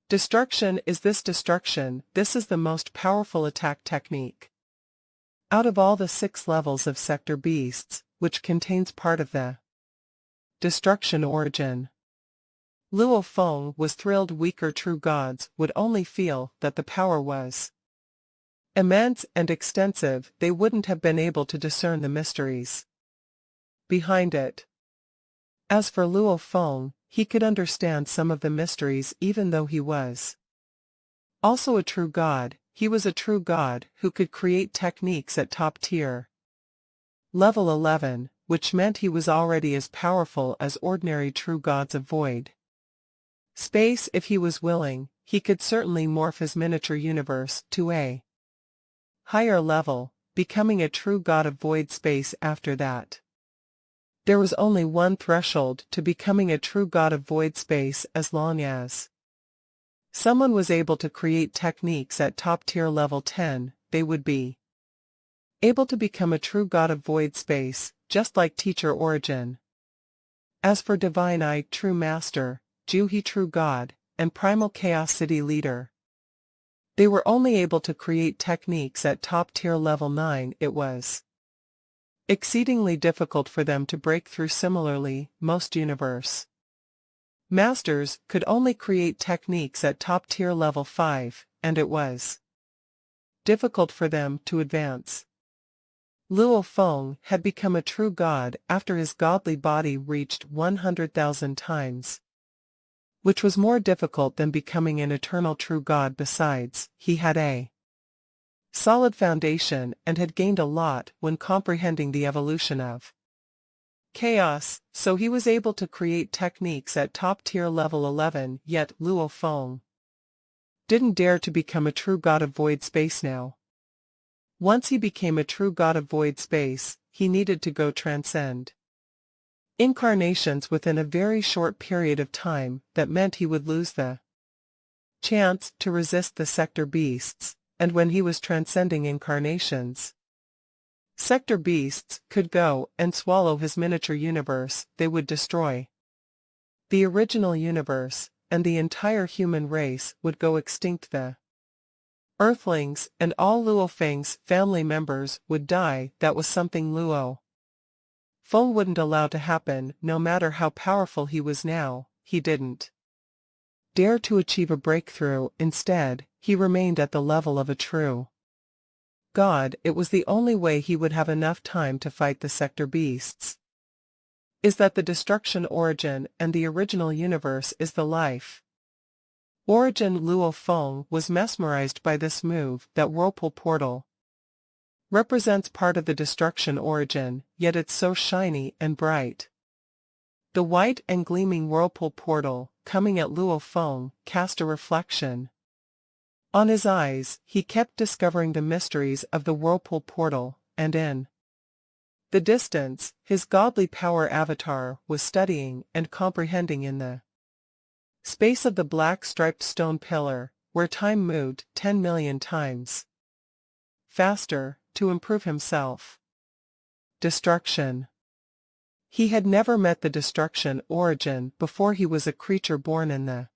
Destruction. Is this destruction? This is the most powerful attack technique out of all the 6 levels of Sector Beasts, which contains part of the destruction origin. Luo Feng was thrilled. Weaker true gods would only feel that the power was immense and extensive. They wouldn't have been able to discern the mysteries behind it. As for Luo Feng, he could understand some of the mysteries. Even though he was also a true god, he was a true god who could create techniques at top tier level 11, which meant he was already as powerful as ordinary true gods of void space. If he was willing, he could certainly morph his miniature universe to a higher level, becoming a true god of void space. After that, there was only one threshold to becoming a true god of void space. As long as Someone was able to create techniques at top-tier level 10, they would be able to become a true god of void space, just like Teacher Origin. As for Divine I, True Master, Juhi True God, and Primal Chaos City Leader, they were only able to create techniques at top-tier level 9. It was exceedingly difficult for them to break through. Similarly, most universe masters could only create techniques at top-tier level 5, and it was difficult for them to advance. Luo Feng had become a true god after his godly body reached 100,000 times, which was more difficult than becoming an eternal true god. Besides, he had a solid foundation and had gained a lot when comprehending the evolution of chaos, so he was able to create techniques at top-tier level 11. Yet Luo Feng didn't dare to become a true god of void space now. Once he became a true god of void space, he needed to go transcend incarnations within a very short period of time. That meant he would lose the chance to resist the sector beasts, and when he was transcending incarnations, sector beasts could go and swallow his miniature universe. They would destroy the original universe, and the entire human race would go extinct. The Earthlings and all Luo Feng's family members would die. That was something Luo Feng wouldn't allow to happen. No matter how powerful he was now, he didn't dare to achieve a breakthrough. Instead, he remained at the level of a true god. It was the only way he would have enough time to fight the sector beasts. Is that the destruction origin and the original universe is the life origin? Luo Feng was mesmerized by this move. That whirlpool portal represents part of the destruction origin, yet it's so shiny and bright. The white and gleaming whirlpool portal, coming at Luo Feng, cast a reflection on his eyes. He kept discovering the mysteries of the whirlpool portal, and in the distance, his godly power avatar was studying and comprehending in the space of the black striped stone pillar, where time moved 10 million times faster, to improve himself. Destruction. He had never met the destruction origin before. He was a creature born in the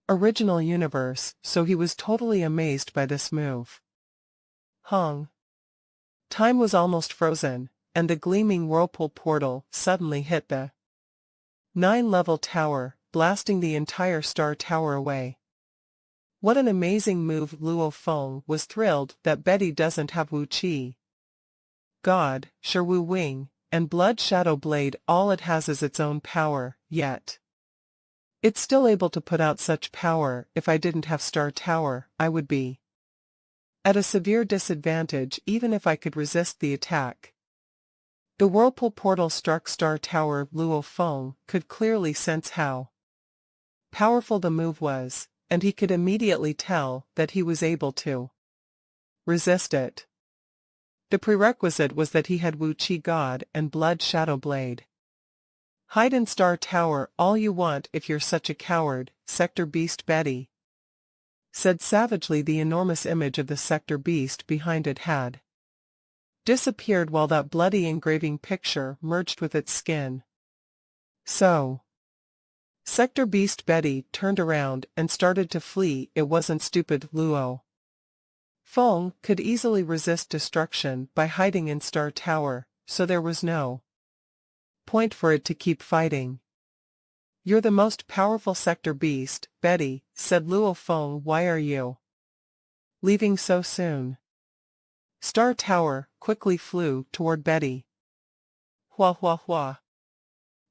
original universe, so he was totally amazed by this move. Hung. Time was almost frozen, and the gleaming whirlpool portal suddenly hit the 9-level tower, blasting the entire star tower away. What an amazing move! Luo Feng was thrilled that Betty doesn't have Wu Qi, God, Shi Wu Wing, and Blood Shadow Blade. All it has is its own power, yet it's still able to put out such power. If I didn't have Star Tower, I would be at a severe disadvantage even if I could resist the attack. The whirlpool portal struck Star Tower. Luo Feng could clearly sense how powerful the move was, and he could immediately tell that he was able to resist it. The prerequisite was that he had Wu Qi God and Blood Shadow Blade. Hide in Star Tower all you want if you're such a coward, Sector Beast. Betty said savagely. The enormous image of the Sector Beast behind it had disappeared while that bloody engraving picture merged with its skin. So Sector Beast. Betty turned around and started to flee. It wasn't stupid. Luo Feng could easily resist destruction by hiding in Star Tower, so there was no point for it to keep fighting. You're the most powerful Sector Beast, Betty, said Luo Feng. Why are you leaving so soon? Star Tower quickly flew toward Betty. Hua hua hua.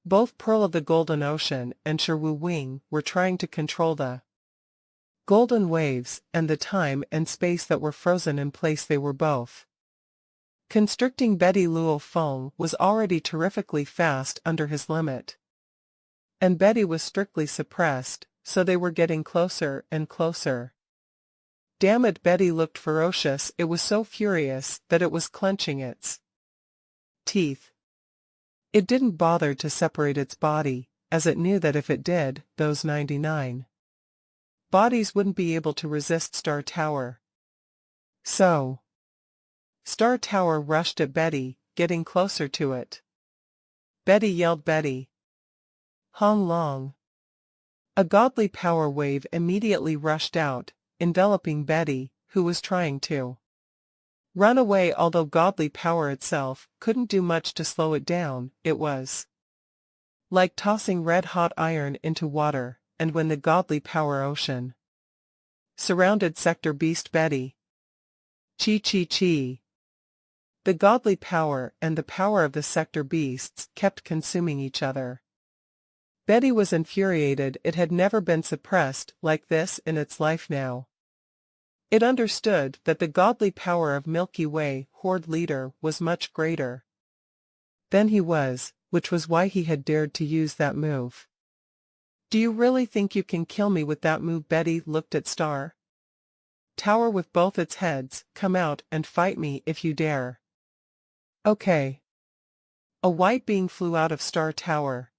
Both Pearl of the Golden Ocean and Shi Wu Wing were trying to control the golden waves and the time and space that were frozen in place. They were both constricting Betty. Luo Feng was already terrifically fast under his limit, and Betty was strictly suppressed, so they were getting closer and closer. Damn it! Betty looked ferocious. It was so furious that it was clenching its teeth. It didn't bother to separate its body, as it knew that if it did, those 99 bodies wouldn't be able to resist Star Tower. So, Star Tower rushed at Betty, getting closer to it. Betty yelled, "Betty! Hong Long!" A godly power wave immediately rushed out, enveloping Betty, who was trying to run away. Although godly power itself couldn't do much to slow it down, it was like tossing red-hot iron into water, and when the godly power ocean surrounded Sector Beast Betty. Chi. The godly power and the power of the Sector Beasts kept consuming each other. Betty was infuriated. It had never been suppressed like this in its life now. It understood that the godly power of Milky Way Horde leader was much greater than he was, which was why he had dared to use that move. "Do you really think you can kill me with that move?" Betty looked at Star Tower with both its heads. "Come out and fight me if you dare." "Okay." A white being flew out of Star Tower.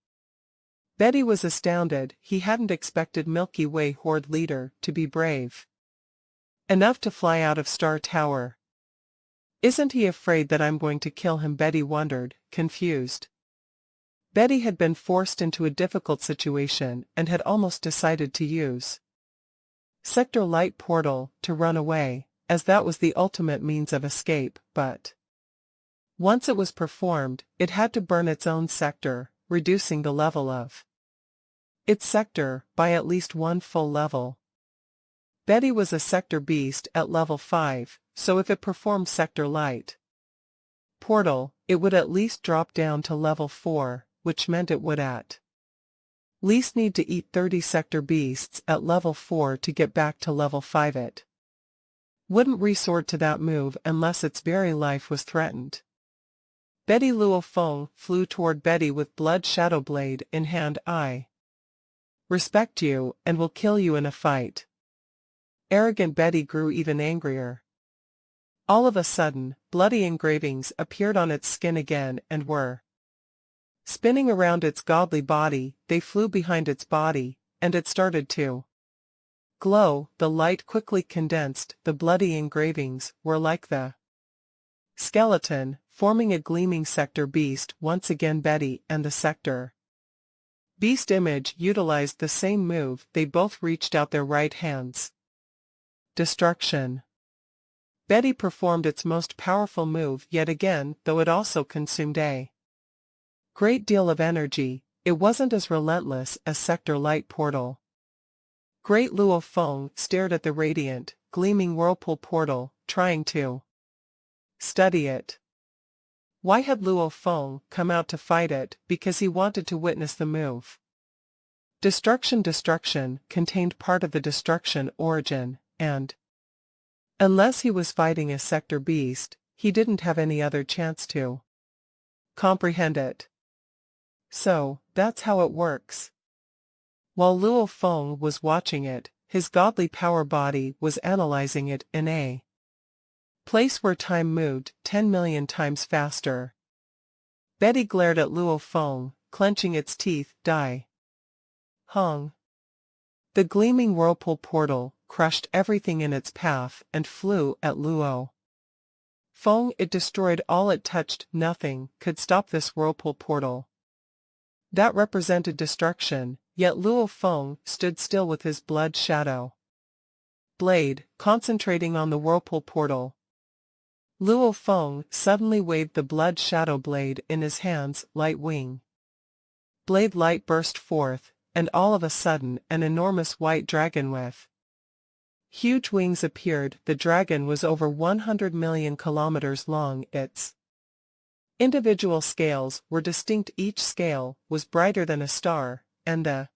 Betty was astounded. He hadn't expected Milky Way Horde leader to be brave enough to fly out of Star Tower. "Isn't he afraid that I'm going to kill him?" Betty wondered, confused. Betty had been forced into a difficult situation and had almost decided to use Sector Light Portal to run away, as that was the ultimate means of escape, but once it was performed, it had to burn its own sector, reducing the level of its sector by at least one full level. Betty was a Sector Beast at level 5, so if it performed Sector Light Portal, it would at least drop down to level 4, which meant it would at least need to eat 30 Sector Beasts at level 4 to get back to level 5. It wouldn't resort to that move unless its very life was threatened. Betty Luo Feng flew toward Betty with Blood Shadow Blade in hand. "I respect you and will kill you in a fight." Arrogant Betty grew even angrier. All of a sudden, bloody engravings appeared on its skin again and were spinning around its godly body. They flew behind its body, and it started to glow. The light quickly condensed. The bloody engravings were like the skeleton, forming a gleaming Sector Beast. Once again Betty and the Sector Beast image utilized the same move. They both reached out their right hands. Destruction. Betty performed its most powerful move yet again, though it also consumed a great deal of energy. It wasn't as relentless as Sector Light Portal. Great Luo Feng stared at the radiant, gleaming whirlpool portal, trying to study it. Why had Luo Feng come out to fight it? Because he wanted to witness the move. Destruction contained part of the destruction origin, and unless he was fighting a Sector Beast, he didn't have any other chance to comprehend it. So, that's how it works. While Luo Feng was watching it, his godly power body was analyzing it in a place where time moved 10 million times faster. Betty glared at Luo Feng, clenching its teeth. "Die. Hong." The gleaming whirlpool portal crushed everything in its path and flew at Luo Feng. It destroyed all it touched. Nothing could stop this whirlpool portal that represented destruction, yet Luo Feng stood still with his blood shadow blade, concentrating on the whirlpool portal. Luo Feng suddenly waved the blood shadow blade in his hands. Light wing blade light burst forth, and all of a sudden an enormous white dragon with huge wings appeared. The dragon was over 100 million kilometers long. Its individual scales were distinct. Each scale was brighter than a star, and the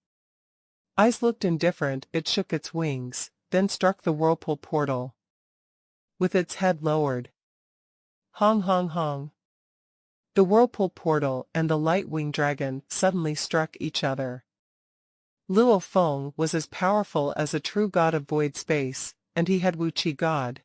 eyes looked indifferent. It shook its wings, then struck the whirlpool portal with its head lowered. Hong hong hong. The whirlpool portal and the light-winged dragon suddenly struck each other. Luo Feng was as powerful as a true god of void space, and he had Wu-Chi God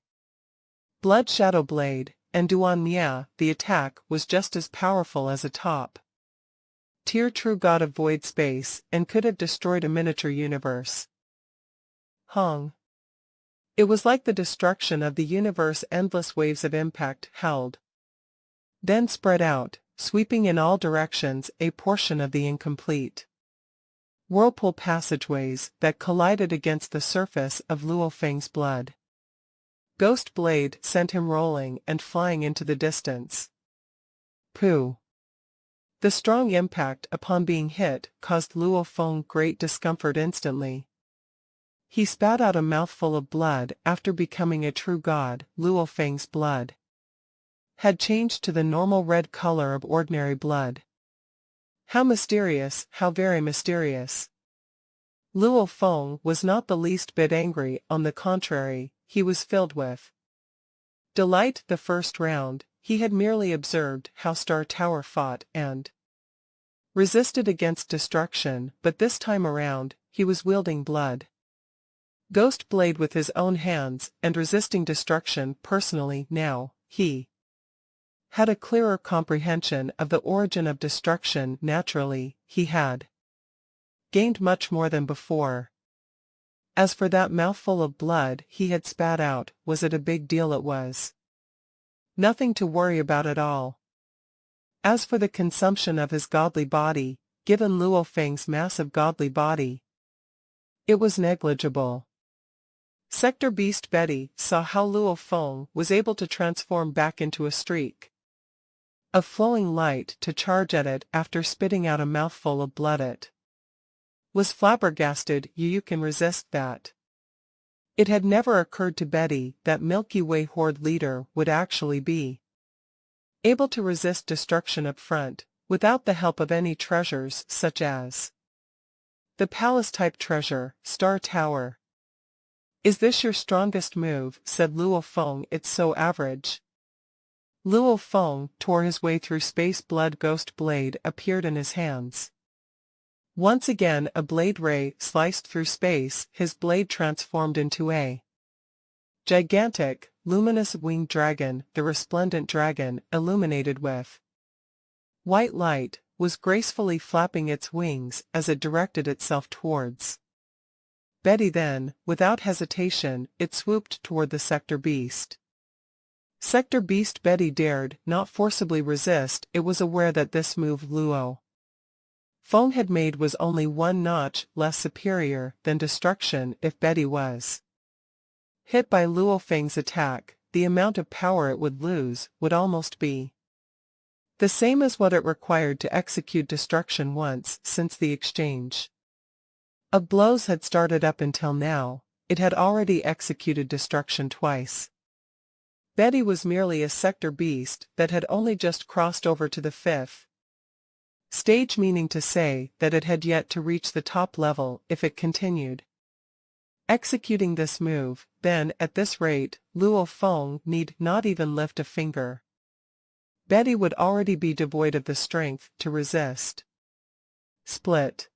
Blood Shadow Blade, and Duan Mia. The attack was just as powerful as a top-tier true god of void space, and could have destroyed a miniature universe. hung. It was like the destruction of the universe. Endless waves of impact held, then spread out, sweeping in all directions a portion of the incomplete whirlpool passageways that collided against the surface of Luo Feng's blood. Ghost Blade sent him rolling and flying into the distance. Pooh! The strong impact upon being hit caused Luo Feng great discomfort instantly. He spat out a mouthful of blood. After becoming a true god, Luo Feng's blood had changed to the normal red color of ordinary blood. How mysterious, how very mysterious. Luo Feng was not the least bit angry. On the contrary, he was filled with delight. The first round, he had merely observed how Star Tower fought and resisted against destruction, but this time around, he was wielding blood Ghost Blade with his own hands and resisting destruction personally. Now, he had a clearer comprehension of the origin of destruction. Naturally, he had gained much more than before. As for that mouthful of blood he had spat out, was it a big deal? It was nothing to worry about at all. As for the consumption of his godly body, given Luo Feng's massive godly body, it was negligible. Sector Beast Betty saw how Luo Feng was able to transform back into a streak of flowing light to charge at it after spitting out a mouthful of blood. It was flabbergasted. You can resist that? It had never occurred to Betty that Milky Way Horde leader would actually be able to resist destruction up front, without the help of any treasures such as the palace-type treasure, Star Tower. "Is this your strongest move?" said Luo Feng. "It's so average." Luo Feng tore his way through space. Blood Ghost Blade appeared in his hands. Once again a blade ray sliced through space. His blade transformed into a gigantic, luminous winged dragon. The resplendent dragon, illuminated with white light, was gracefully flapping its wings as it directed itself towards Betty. Then, without hesitation, it swooped toward the Sector Beast. Sector Beast Betty dared not forcibly resist. It was aware that this move Luo Feng had made was only one notch less superior than destruction. If Betty was hit by Luo Feng's attack, the amount of power it would lose would almost be the same as what it required to execute destruction once. Since the exchange of blows had started up until now, it had already executed destruction twice. Betty was merely a sector beast that had only just crossed over to the fifth stage, meaning to say that it had yet to reach the top level. If it continued executing this move, then, at this rate, Luo Feng need not even lift a finger. Betty would already be devoid of the strength to resist. Split.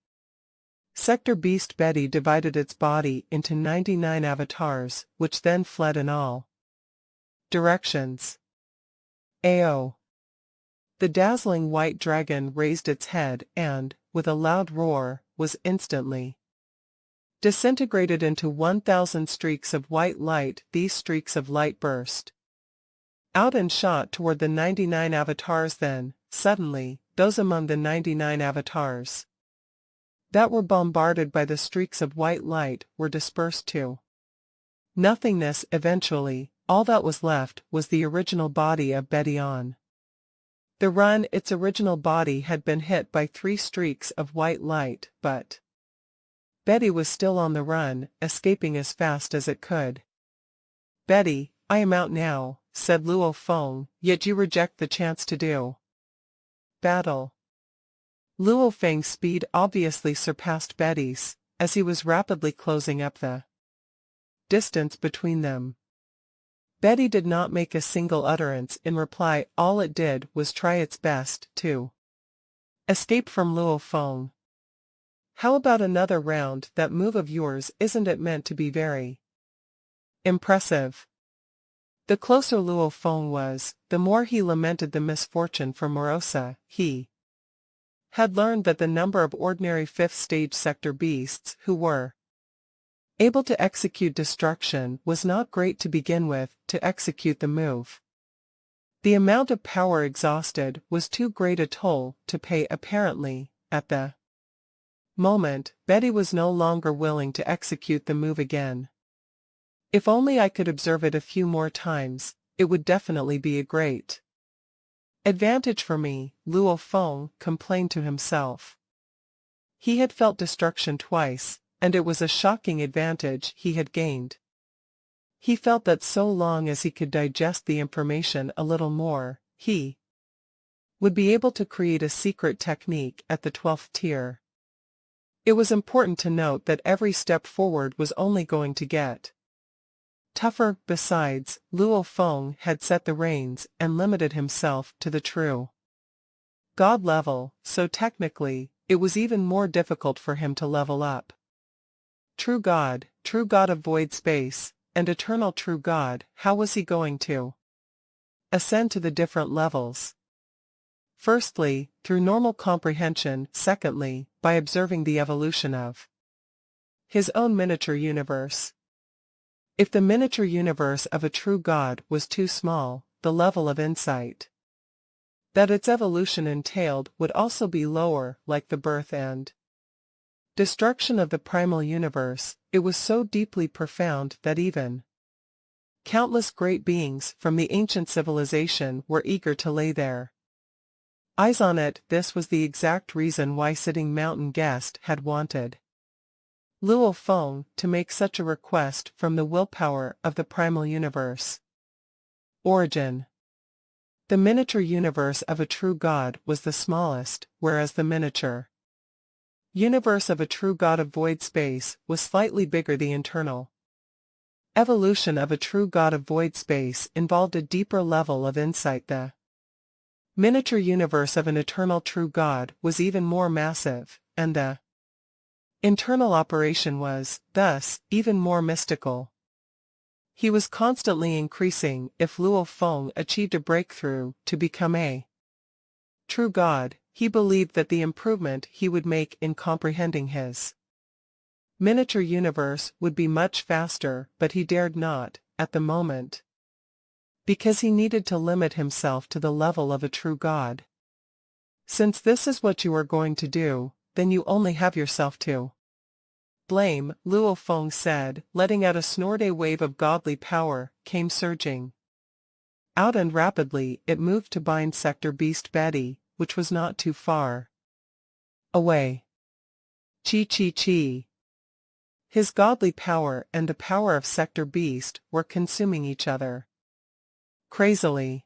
Sector Beast Betty divided its body into 99 avatars, which then fled in all directions. AO. The dazzling white dragon raised its head and, with a loud roar, was instantly disintegrated into 1,000 streaks of white light. These streaks of light burst out and shot toward the 99 avatars. Then, suddenly, those among the 99 avatars that were bombarded by the streaks of white light were dispersed to nothingness. Eventually, all that was left was the original body of Betty on the run. Its original body had been hit by 3 streaks of white light, but Betty was still on the run, escaping as fast as it could. "Betty, I am out now," said Luo Feng, "yet you reject the chance to do battle." Luo Feng's speed obviously surpassed Betty's, as he was rapidly closing up the distance between them. Betty did not make a single utterance in reply. All it did was try its best to escape from Luo Feng. "How about another round? That move of yours, isn't it meant to be very impressive?" The closer Luo Feng was, the more he lamented the misfortune for Morosa. He had learned that the number of ordinary 5th stage sector beasts who were Able to execute destruction was not great to begin with to execute the move. The amount of power exhausted was too great a toll to pay apparently. At the moment, Betty was no longer willing to execute the move again. If only I could observe it a few more times, it would definitely be a great advantage for me, Luo Feng complained to himself. He had felt destruction twice, and it was a shocking advantage he had gained. He felt that so long as he could digest the information a little more, he would be able to create a secret technique at the 12th tier. It was important to note that every step forward was only going to get tougher. Besides, Luo Feng had set the reins and limited himself to the true God level, so technically, it was even more difficult for him to level up. True God of void space, and eternal true God, how was he going to ascend to the different levels? Firstly, through normal comprehension, secondly, by observing the evolution of his own miniature universe. If the miniature universe of a true God was too small, the level of insight that its evolution entailed would also be lower, like the birth and destruction of the primal universe. It was so deeply profound that even countless great beings from the ancient civilization were eager to lay their eyes on it. This was the exact reason why Sitting Mountain Guest had wanted Luo Feng to make such a request from the willpower of the primal universe. Origin. The miniature universe of a true God was the smallest, whereas the miniature universe of a true God of void space was slightly bigger. The internal evolution of a true God of void space involved a deeper level of insight. The miniature universe of an eternal true God was even more massive, and the internal operation was, thus, even more mystical. He was constantly increasing. If Luo Feng achieved a breakthrough to become a true God, he believed that the improvement he would make in comprehending his miniature universe would be much faster, but he dared not, at the moment, because he needed to limit himself to the level of a true God. Since this is what you are going to do, then you only have yourself to blame, Luo Feng said, letting out a snort. A wave of godly power came surging out, and rapidly it moved to bind Sector Beast Betty, which was not too far away. Chi. His godly power and the power of Sector Beast were consuming each other crazily.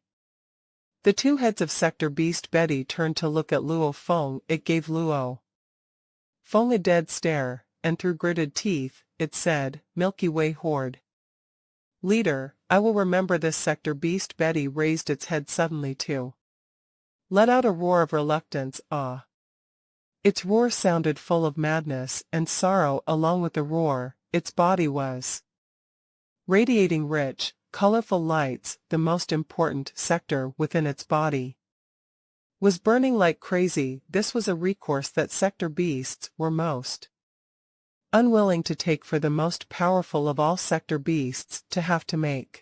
The two heads of Sector Beast Betty turned to look at Luo Feng. It gave Luo Feng a dead stare, and through gritted teeth, it said, "Milky Way Horde leader, I will remember this." Sector Beast Betty raised its head suddenly to let out a roar of reluctance. Ah! Its roar sounded full of madness and sorrow. Along with the roar, its body was radiating rich, colorful lights. The most important sector within its body was burning like crazy. This was a recourse that Sector Beasts were most unwilling to take for the most powerful of all Sector Beasts to have to make.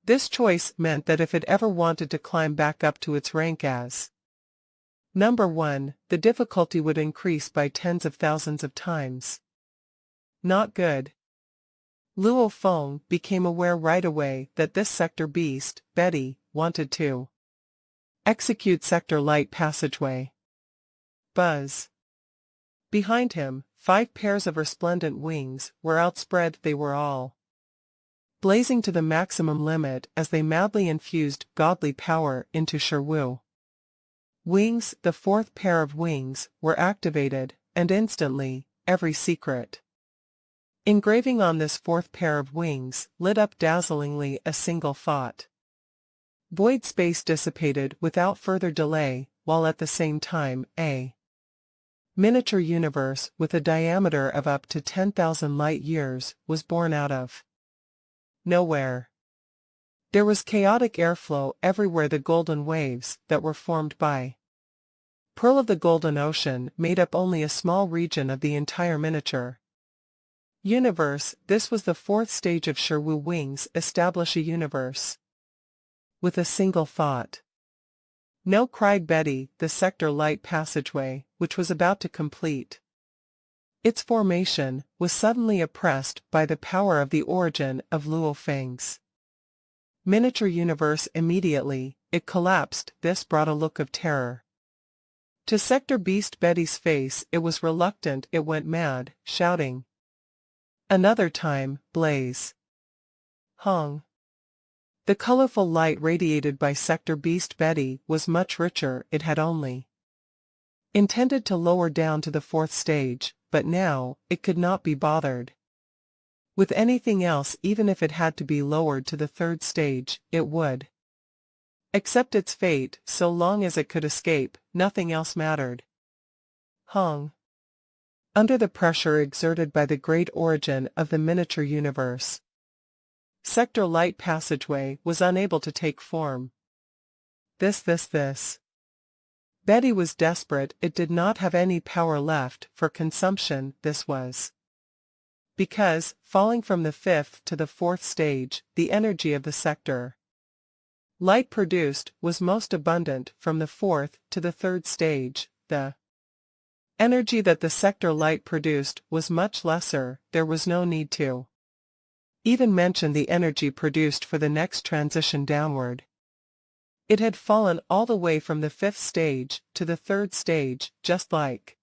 This choice meant that if it ever wanted to climb back up to its rank as number 1, the difficulty would increase by tens of thousands of times. Not good. Luo Feng became aware right away that this Sector Beast, Betty, wanted to execute Sector Light Passageway. Buzz. Behind him, 5 pairs of resplendent wings were outspread. They were all blazing to the maximum limit as they madly infused godly power into Sherwu. Wings. The 4th pair of wings were activated, and instantly, every secret engraving on this 4th pair of wings lit up dazzlingly. A single thought void space dissipated without further delay, while at the same time, a miniature universe with a diameter of up to 10,000 light-years was born out of nowhere. There was chaotic airflow everywhere. The golden waves that were formed by Pearl of the Golden Ocean made up only a small region of the entire miniature Universe, this was the fourth stage of Sherwoo Wing's establish a universe. With a single thought. No, cried Betty, the sector light passageway, which was about to complete its formation, was suddenly oppressed by the power of the origin of Luo Feng's miniature universe. Immediately, it collapsed. This brought a look of terror to Sector Beast Betty's face. It was reluctant. It went mad, shouting. Another time, blaze. Hung. The colorful light radiated by Sector Beast Betty was much richer. It had only intended to lower down to the fourth stage, but now, it could not be bothered with anything else. Even if it had to be lowered to the third stage, it would accept its fate. So long as it could escape, nothing else mattered. Hung. Under the pressure exerted by the great origin of the miniature universe, Sector Light Passageway was unable to take form. This. Betty was desperate. It did not have any power left for consumption. This was because, falling from the fifth to the fourth stage, the energy of the sector light produced was most abundant. From the fourth to the third stage, the energy that the sector light produced was much lesser. There was no need to even mention the energy produced for the next transition downward. It had fallen all the way from the fifth stage to the third stage, just like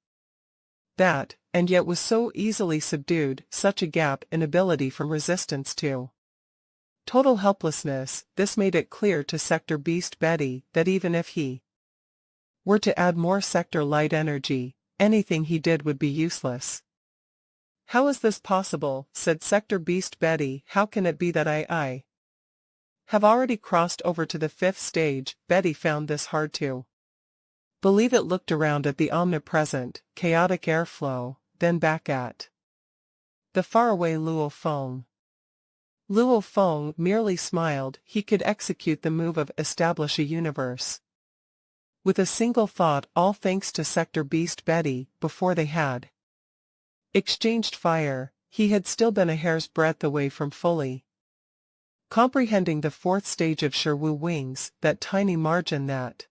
that, and yet was so easily subdued. Such a gap in ability from resistance to total helplessness. This made it clear to Sector Beast Betty that even if he were to add more sector light energy, anything he did would be useless. How is this possible? Said Sector Beast Betty. How can it be that I have already crossed over to the fifth stage? Betty found this hard to believe. It looked around at the omnipresent, chaotic airflow, then back at the faraway Luo Feng. Luo Feng merely smiled. He could execute the move of establish a universe with a single thought, all thanks to Sector Beast Betty. Before they had exchanged fire, he had still been a hair's breadth away from fully comprehending the fourth stage of Sherwoo Wings. That tiny margin that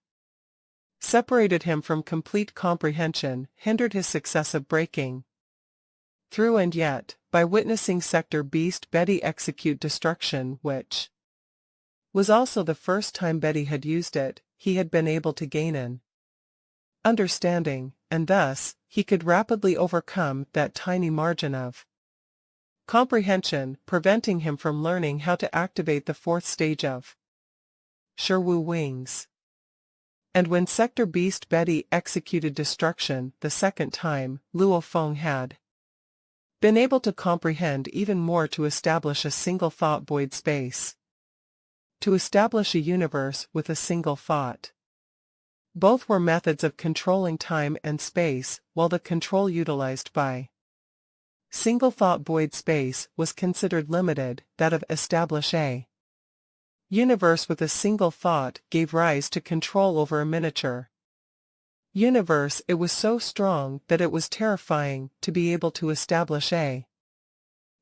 separated him from complete comprehension hindered his success of breaking through. And yet, by witnessing Sector Beast Betty execute destruction, which was also the first time Betty had used it, he had been able to gain an understanding, and thus, he could rapidly overcome that tiny margin of comprehension, preventing him from learning how to activate the fourth stage of Sherwoo Wings. And when Sector Beast Betty executed destruction the second time, Luo Feng had been able to comprehend even more. To establish a single thought void space. To establish a universe with a single thought. Both were methods of controlling time and space, while the control utilized by single thought void space was considered limited. That of establish a universe with a single thought gave rise to control over a miniature universe. It was so strong that it was terrifying to be able to establish a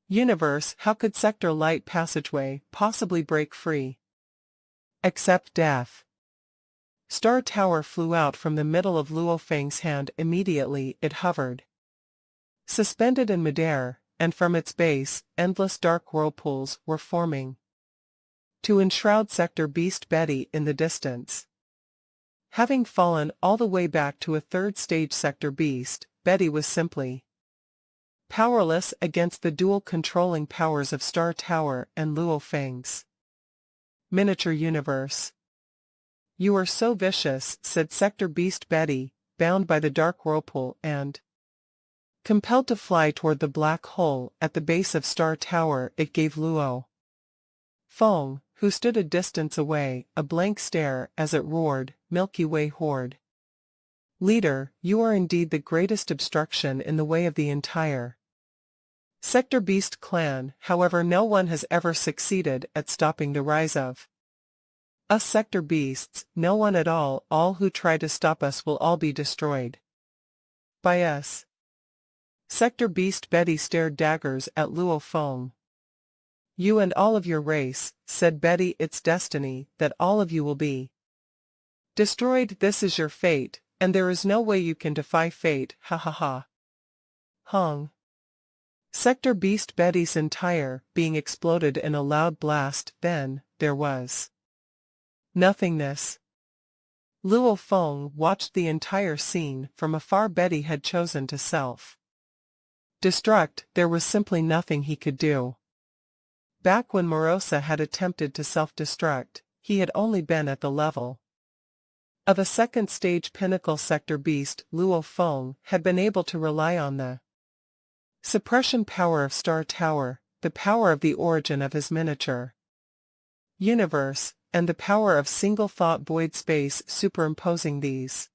universe. How could Sector Light Passageway possibly break free? Except death. Star Tower flew out from the middle of Luo Feng's hand. Immediately it hovered, suspended in midair, and from its base, endless dark whirlpools were forming to enshroud Sector Beast Betty in the distance. Having fallen all the way back to a third stage, Sector Beast Betty was simply powerless against the dual controlling powers of Star Tower and Luo Feng's miniature universe. You are so vicious, said Sector Beast Betty, bound by the dark whirlpool and compelled to fly toward the black hole at the base of Star Tower. It gave Luo Feng, who stood a distance away, a blank stare as it roared. Milky Way Horde leader, you are indeed the greatest obstruction in the way of the entire Sector Beast clan. However, no one has ever succeeded at stopping the rise of us Sector Beasts. No one at all. All who try to stop us will all be destroyed by us. Sector Beast Betty stared daggers at Luo Feng. You and all of your race, said Betty, it's destiny that all of you will be destroyed. This is your fate, and there is no way you can defy fate, ha ha ha. Hong. Sector Beast Betty's entire being exploded in a loud blast. Then, there was nothingness. Luo Feng watched the entire scene from afar. Betty had chosen to self-destruct. There was simply nothing he could do. Back when Morosa had attempted to self-destruct, he had only been at the level of a second-stage pinnacle. Sector Beast Luo Feng had been able to rely on the suppression power of Star Tower, the power of the origin of his miniature universe, and the power of single-thought void space superimposing these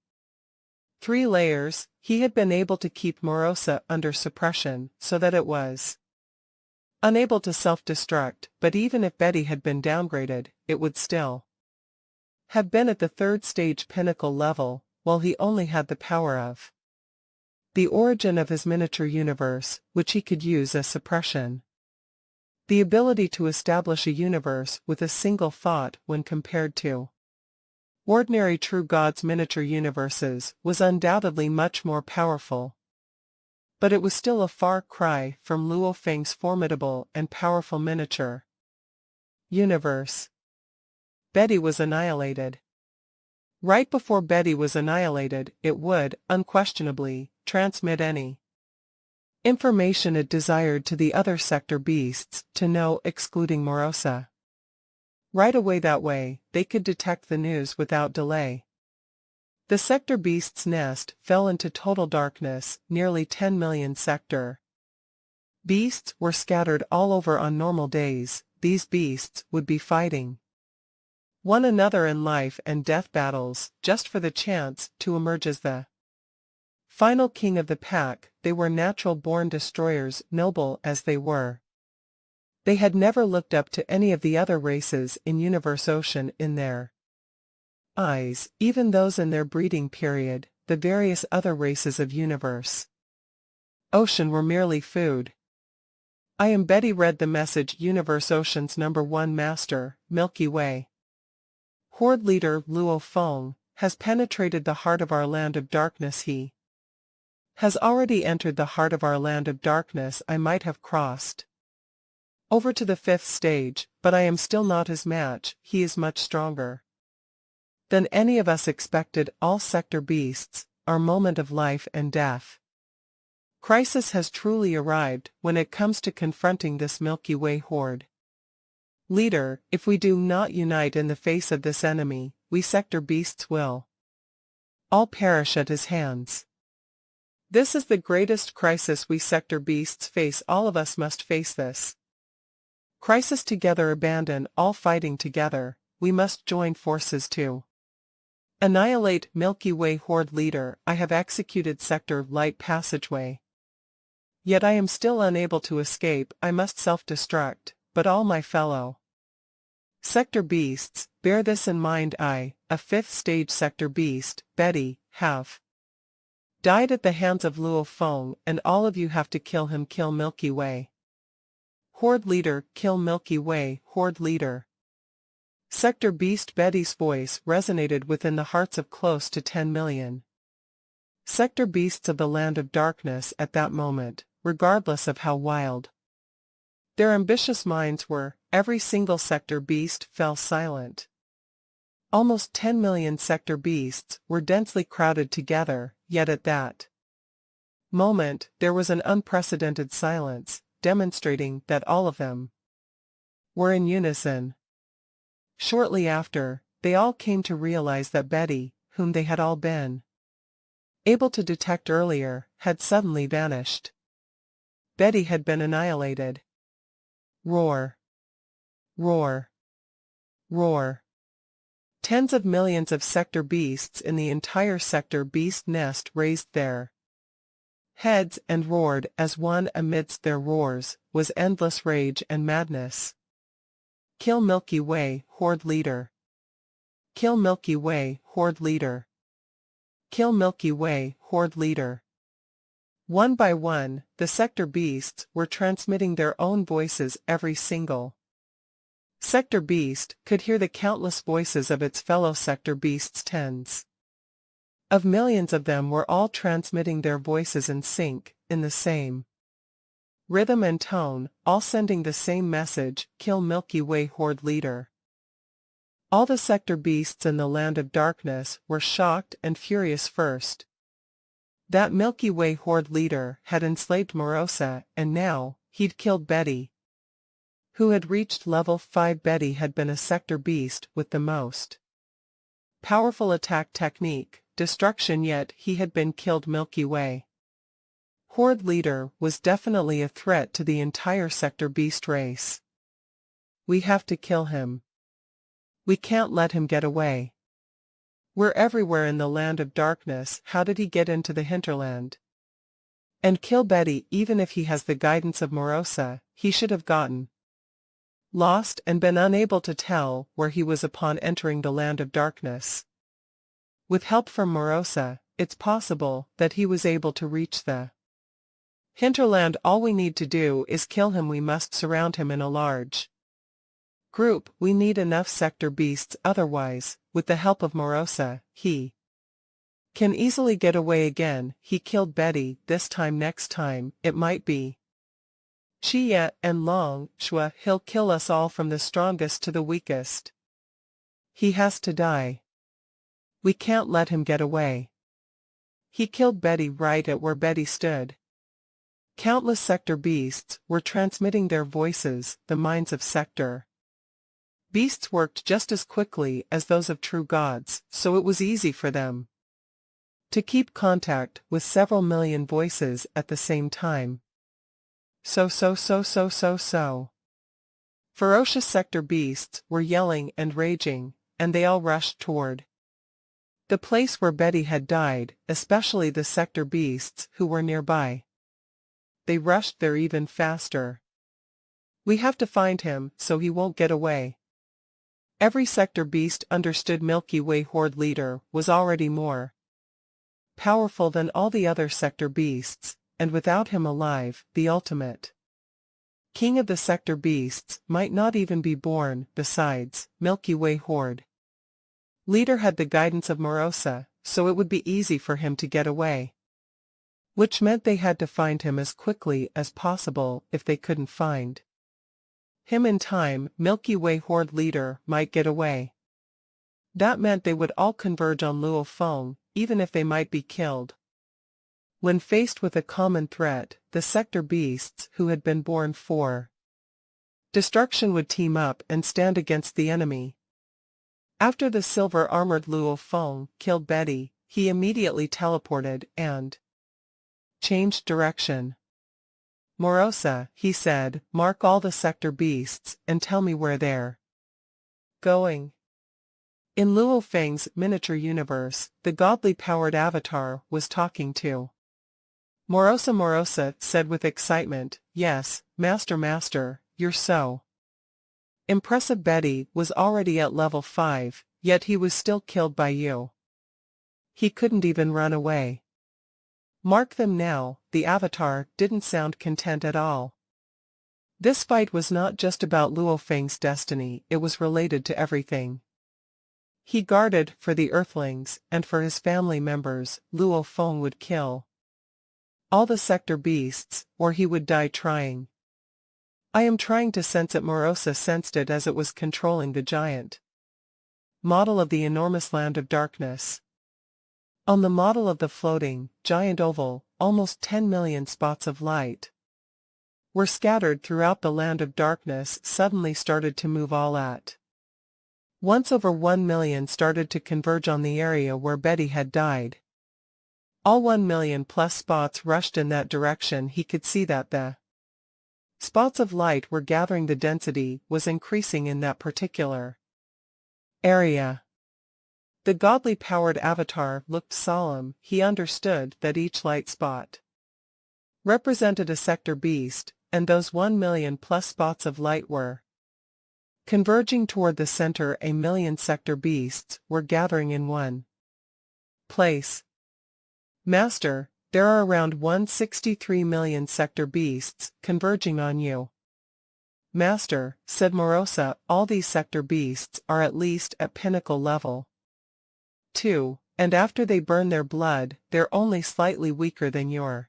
three layers. He had been able to keep Morosa under suppression so that it was unable to self-destruct, but even if Betty had been downgraded, it would still have been at the third-stage pinnacle level, while he only had the power of the origin of his miniature universe, which he could use as suppression. The ability to establish a universe with a single thought when compared to ordinary true gods' miniature universes was undoubtedly much more powerful. But it was still a far cry from Luo Feng's formidable and powerful miniature universe. Betty was annihilated. Right before Betty was annihilated, it would, unquestionably, transmit any information it desired to the other sector beasts to know, excluding Morosa. Right away that way, they could detect the news without delay. The sector beast's nest fell into total darkness. Nearly 10 million sector beasts were scattered all over. On normal days, these beasts would be fighting one another in life and death battles, just for the chance to emerge as the final king of the pack. They were natural-born destroyers, noble as they were. They had never looked up to any of the other races in Universe Ocean. In their eyes, even those in their breeding period, the various other races of Universe Ocean were merely food. I am Betty read the message. Universe Ocean's #1 master, Milky Way Horde leader Luo Feng, has penetrated the heart of our land of darkness. He has already entered the heart of our land of darkness. I might have crossed over to the 5th stage, but I am still not his match. He is much stronger than any of us expected. All sector beasts, our moment of life and death crisis has truly arrived when it comes to confronting this Milky Way horde. Leader, if we do not unite in the face of this enemy, we sector beasts will all perish at his hands. This is the greatest crisis we sector beasts face. All of us must face this crisis together. Abandon all fighting together. We must join forces to annihilate Milky Way horde. Leader, I have executed sector light passageway. Yet I am still unable to escape. I must self-destruct, but all my fellow sector beasts, bear this in mind. I, a 5th stage sector beast, Betty, have died at the hands of Luo Feng, and all of you have to kill him. Kill Milky Way horde. Leader, kill Milky Way horde. Leader. Sector beast Betty's voice resonated within the hearts of close to 10 million sector beasts of the land of darkness at that moment, regardless of how wild their ambitious minds were. Every single sector beast fell silent. Almost 10 million sector beasts were densely crowded together, yet at that moment, there was an unprecedented silence, demonstrating that all of them were in unison. Shortly after, they all came to realize that Betty, whom they had all been able to detect earlier, had suddenly vanished. Betty had been annihilated. Roar. Roar. Roar. Tens of millions of sector beasts in the entire sector beast nest raised their heads and roared as one. Amidst their roars was endless rage and madness. Kill Milky Way horde. Leader. Kill Milky Way horde. Leader. Kill Milky Way horde. Leader. One by one, the sector beasts were transmitting their own voices. Every single sector beast could hear the countless voices of its fellow sector beasts. Tens of millions of them were all transmitting their voices in sync, in the same rhythm and tone, all sending the same message: kill Milky Way Horde leader. All the sector beasts in the land of darkness were shocked and furious. First, that Milky Way Horde leader had enslaved Morosa, and now, he'd killed Betty, who had reached level 5. Betty had been a sector beast with the most powerful attack technique, destruction, yet he had been killed. Milky Way Horde leader was definitely a threat to the entire sector beast race. We have to kill him. We can't let him get away. We're everywhere in the land of darkness. How did he get into the hinterland and kill Betty? Even if he has the guidance of Morosa, he should have gotten lost and been unable to tell where he was upon entering the land of darkness. With help from Morosa, it's possible that he was able to reach the hinterland. All we need to do is kill him. We must surround him in a large group. We need enough sector beasts, otherwise, with the help of Morosa, he can easily get away again. He killed Betty this time. Next time, it might be Chia and Long Shua. He'll kill us all, from the strongest to the weakest. He has to die. We can't let him get away. He killed Betty right at where Betty stood. Countless sector beasts were transmitting their voices. The minds of sector beasts worked just as quickly as those of true gods, so it was easy for them to keep contact with several million voices at the same time. So. Ferocious sector beasts were yelling and raging, and they all rushed toward the place where Betty had died, especially the sector beasts who were nearby. They rushed there even faster. We have to find him, so he won't get away. Every sector beast understood Milky Way Horde leader was already more powerful than all the other sector beasts, and without him alive, the ultimate king of the sector beasts might not even be born. Besides, Milky Way Horde leader had the guidance of Morosa, so it would be easy for him to get away. Which meant they had to find him as quickly as possible. If they couldn't find him in time, Milky Way Horde leader might get away. That meant they would all converge on Luo Feng, even if they might be killed. When faced with a common threat, the sector beasts who had been born for destruction would team up and stand against the enemy. After the silver-armored Luo Feng killed Betty, he immediately teleported and changed direction. Morosa, he said, mark all the sector beasts and tell me where they're going. In Luo Feng's miniature universe, the godly powered avatar was talking to Morosa. Morosa said with excitement, yes, Master, you're so impressive. Betty was already at level 5, yet he was still killed by you. He couldn't even run away. Mark them now. The avatar didn't sound content at all. This fight was not just about Luo Feng's destiny, it was related to everything he guarded. For the Earthlings, and for his family members, Luo Feng would kill all the sector beasts, or he would die trying. I am trying to sense it. Morosa sensed it as it was controlling the giant model of the enormous land of darkness. On the model of the floating, giant oval, almost 10 million spots of light were scattered throughout the land of darkness. Suddenly started to move all at once. Over 1 million started to converge on the area where Betty had died. All 1 million plus spots rushed in that direction. He could see that the spots of light were gathering. The density was increasing in that particular area. The godly powered avatar looked solemn. He understood that each light spot represented a sector beast, and those 1 million plus spots of light were converging toward the center. 1 million sector beasts were gathering in one place. Master, There are around 163 million sector beasts converging on you. Master, said Morosa, all these sector beasts are at least at pinnacle level. 2. And after they burn their blood, they're only slightly weaker than your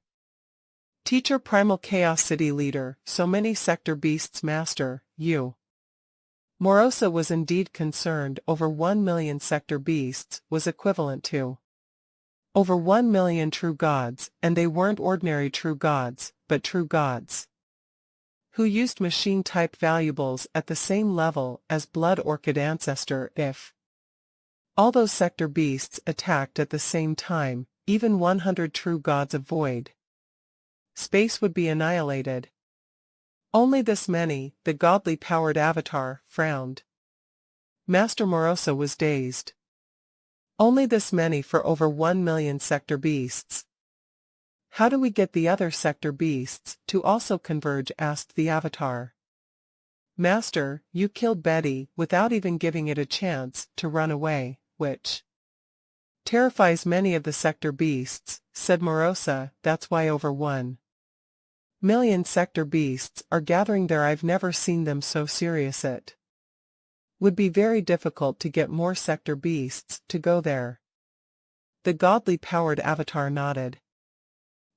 teacher primal chaos city leader, so many sector beasts master, you. Morosa was indeed concerned. Over 1 million sector beasts was equivalent to over 1 million true gods, and they weren't ordinary true gods, but true gods who used machine-type valuables at the same level as Blood Orchid Ancestor. If all those sector beasts attacked at the same time, even 100 true gods of void space would be annihilated. Only this many, the godly powered avatar, frowned. Master Morosa was dazed. Only this many for over 1 million sector beasts. How do we get the other sector beasts to also converge? Asked the avatar. Master, you killed Betty without even giving it a chance to run away, which terrifies many of the sector beasts, said Morosa. That's why over 1 million sector beasts are gathering there. I've never seen them so serious. It would be very difficult to get more sector beasts to go there. The godly powered avatar nodded.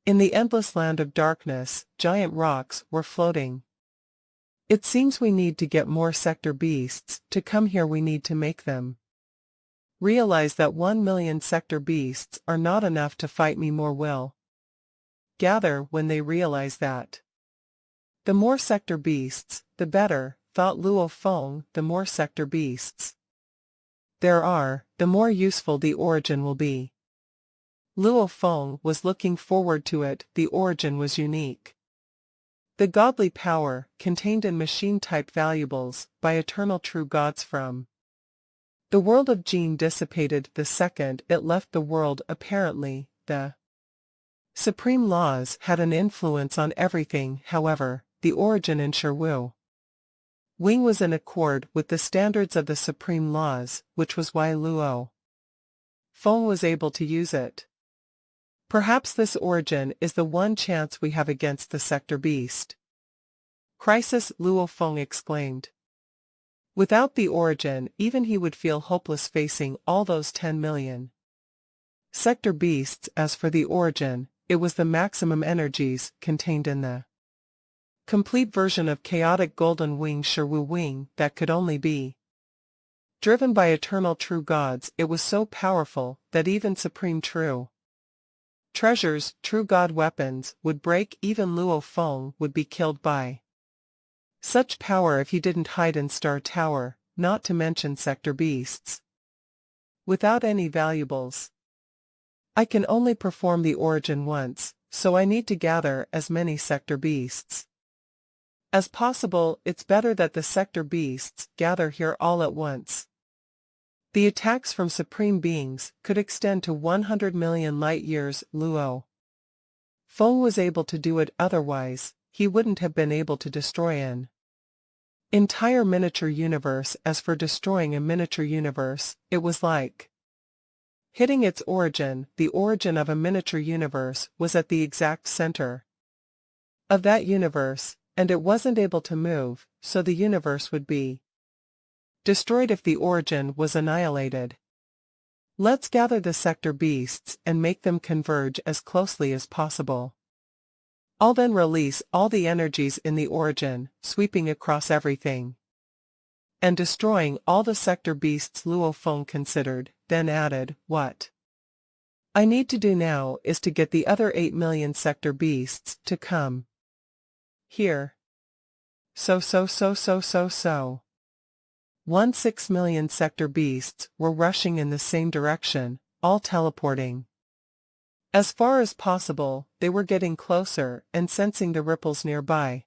In the endless land of darkness, giant rocks were floating. It seems we need to get more sector beasts to come here. We need to make them realize that 1 million sector beasts are not enough to fight me. More will gather when they realize that. The more sector beasts, the better, thought Luo Feng. The more sector beasts there are, the more useful the origin will be. Luo Feng was looking forward to it. The origin was unique. The godly power, contained in machine-type valuables, by eternal true gods from the world of Jin dissipated the second it left the world. Apparently, the supreme laws had an influence on everything. However, the origin in Sherwu Wing was in accord with the standards of the supreme laws, which was why Luo Feng was able to use it. Perhaps this origin is the one chance we have against the sector beast. Crisis, Luo Feng exclaimed. Without the origin, even he would feel hopeless facing all those 10 million sector beasts. As for the origin, it was the maximum energies contained in the complete version of chaotic golden wing Sherwu Wing that could only be driven by eternal true gods. It was so powerful that even supreme true treasures, true god weapons, would break. Even Luo Feng would be killed by such power if he didn't hide in Star Tower, not to mention sector beasts without any valuables. I can only perform the origin once, so I need to gather as many sector beasts as possible. It's better that the sector beasts gather here all at once. The attacks from supreme beings could extend to 100 million light-years. Luo Feng was able to do it. Otherwise, he wouldn't have been able to destroy an entire miniature universe. As for destroying a miniature universe, it was like hitting its origin. The origin of a miniature universe was at the exact center of that universe, and it wasn't able to move, so the universe would be destroyed if the origin was annihilated. Let's gather the sector beasts and make them converge as closely as possible. I'll then release all the energies in the origin, sweeping across everything and destroying all the sector beasts. Luo Feng considered, then added, what I need to do now is to get the other 8 million sector beasts to come here. So. 16 million sector beasts were rushing in the same direction, all teleporting. As far as possible, they were getting closer and sensing the ripples nearby.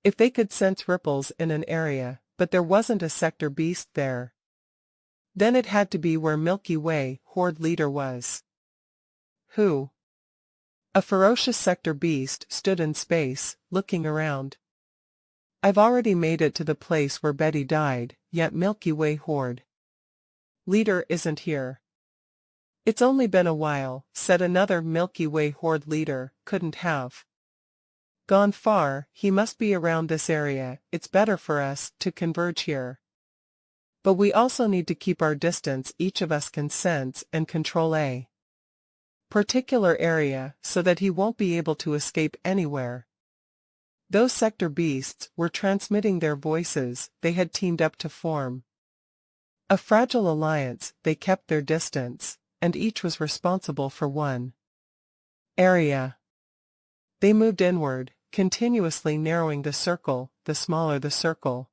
If they could sense ripples in an area, but there wasn't a sector beast there, then it had to be where Milky Way Horde leader was. Who? A ferocious sector beast stood in space, looking around. I've already made it to the place where Betty died, yet Milky Way Horde leader isn't here. It's only been a while, said another Milky Way horde leader. Couldn't have gone far, he must be around this area. It's better for us to converge here. But we also need to keep our distance. Each of us can sense and control a particular area so that he won't be able to escape anywhere. Those sector beasts were transmitting their voices. They had teamed up to form a fragile alliance. They kept their distance, and each was responsible for one area. They moved inward, continuously narrowing the circle. The smaller the circle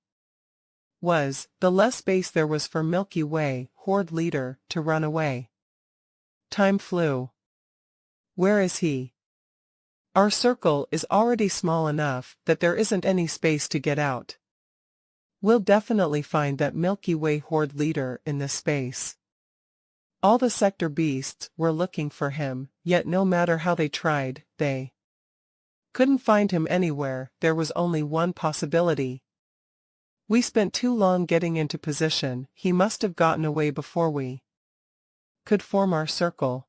was, the less space there was for Milky Way horde leader to run away. Time flew. Where is he? Our circle is already small enough that there isn't any space to get out. We'll definitely find that Milky Way horde leader in this space. All the sector beasts were looking for him, yet no matter how they tried, they couldn't find him anywhere. There was only one possibility. We spent too long getting into position. He must have gotten away before we could form our circle.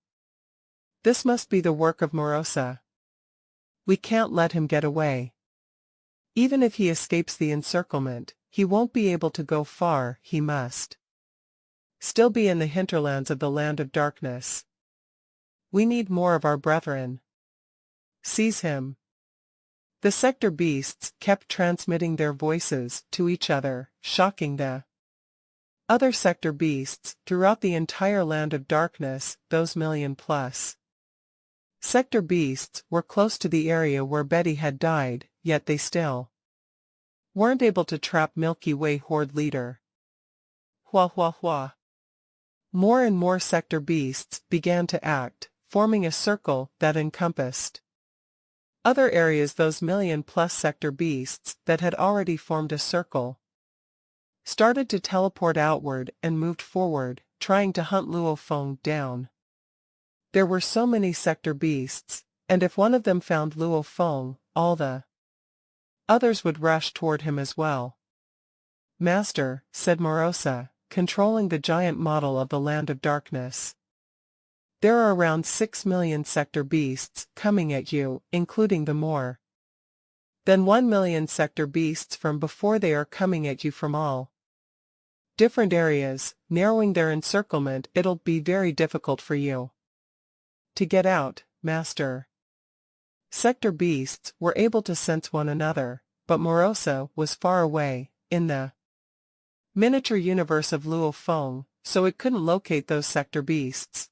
This must be the work of Morosa. We can't let him get away. Even if he escapes the encirclement, he won't be able to go far. He must still be in the hinterlands of the land of darkness. We need more of our brethren. Seize him. The sector beasts kept transmitting their voices to each other, shocking the other sector beasts throughout the entire land of darkness. Those million-plus sector beasts were close to the area where Betty had died, yet they still weren't able to trap Milky Way horde leader. Hua hua hua. More and more sector beasts began to act, forming a circle that encompassed other areas. Those million-plus sector beasts that had already formed a circle started to teleport outward and moved forward, trying to hunt Luo Feng down. There were so many sector beasts, and if one of them found Luo Feng, all the others would rush toward him as well. Master, said Morosa, controlling the giant model of the land of darkness. There are around 6 million sector beasts coming at you, including the more than 1 million sector beasts from before. They are coming at you from all different areas, narrowing their encirclement. It'll be very difficult for you to get out, Master. Sector beasts were able to sense one another, but Morosa was far away, in the miniature universe of Luo Feng, so it couldn't locate those sector beasts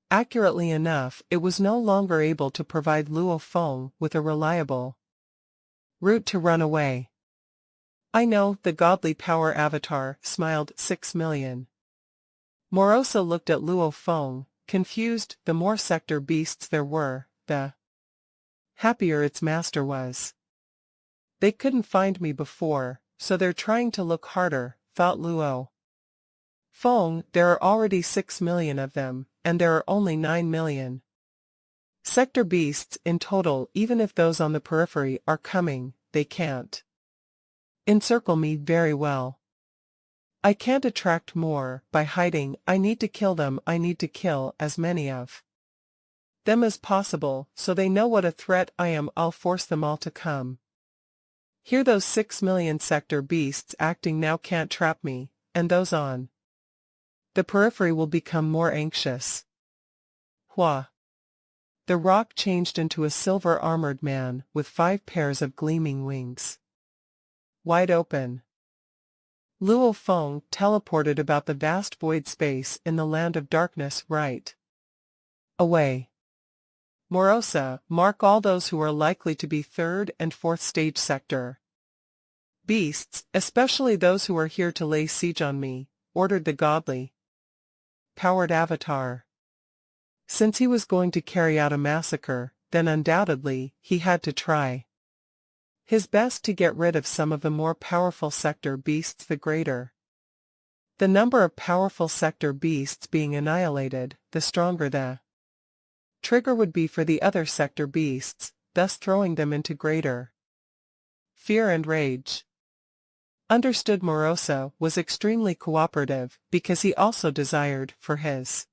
accurately enough. It was no longer able to provide Luo Feng with a reliable route to run away. I know, the godly power avatar smiled. 6 million. Morosa looked at Luo Feng, confused. The more sector beasts there were, the happier its master was. They couldn't find me before, so they're trying to look harder, thought Luo Feng. There are already 6 million of them, and there are only 9 million sector beasts in total. Even if those on the periphery are coming, they can't encircle me very well. I can't attract more by hiding. I need to kill them. I need to kill as many of them as possible, so they know what a threat I am. I'll force them all to come. Here, those 6 million sector beasts acting now can't trap me, and those on the periphery will become more anxious. Hua. The rock changed into a silver-armored man with 5 pairs of gleaming wings. Wide open. Luo Feng teleported about the vast void space in the land of darkness right away. Morosa, mark all those who are likely to be 3rd and 4th stage sector beasts, especially those who are here to lay siege on me, ordered the godly powered avatar. Since he was going to carry out a massacre, then undoubtedly he had to try his best to get rid of some of the more powerful sector beasts. The greater the number of powerful sector beasts being annihilated, the stronger the trigger would be for the other sector beasts, thus throwing them into greater fear and rage. Understood. Morosa was extremely cooperative, because he also desired, for his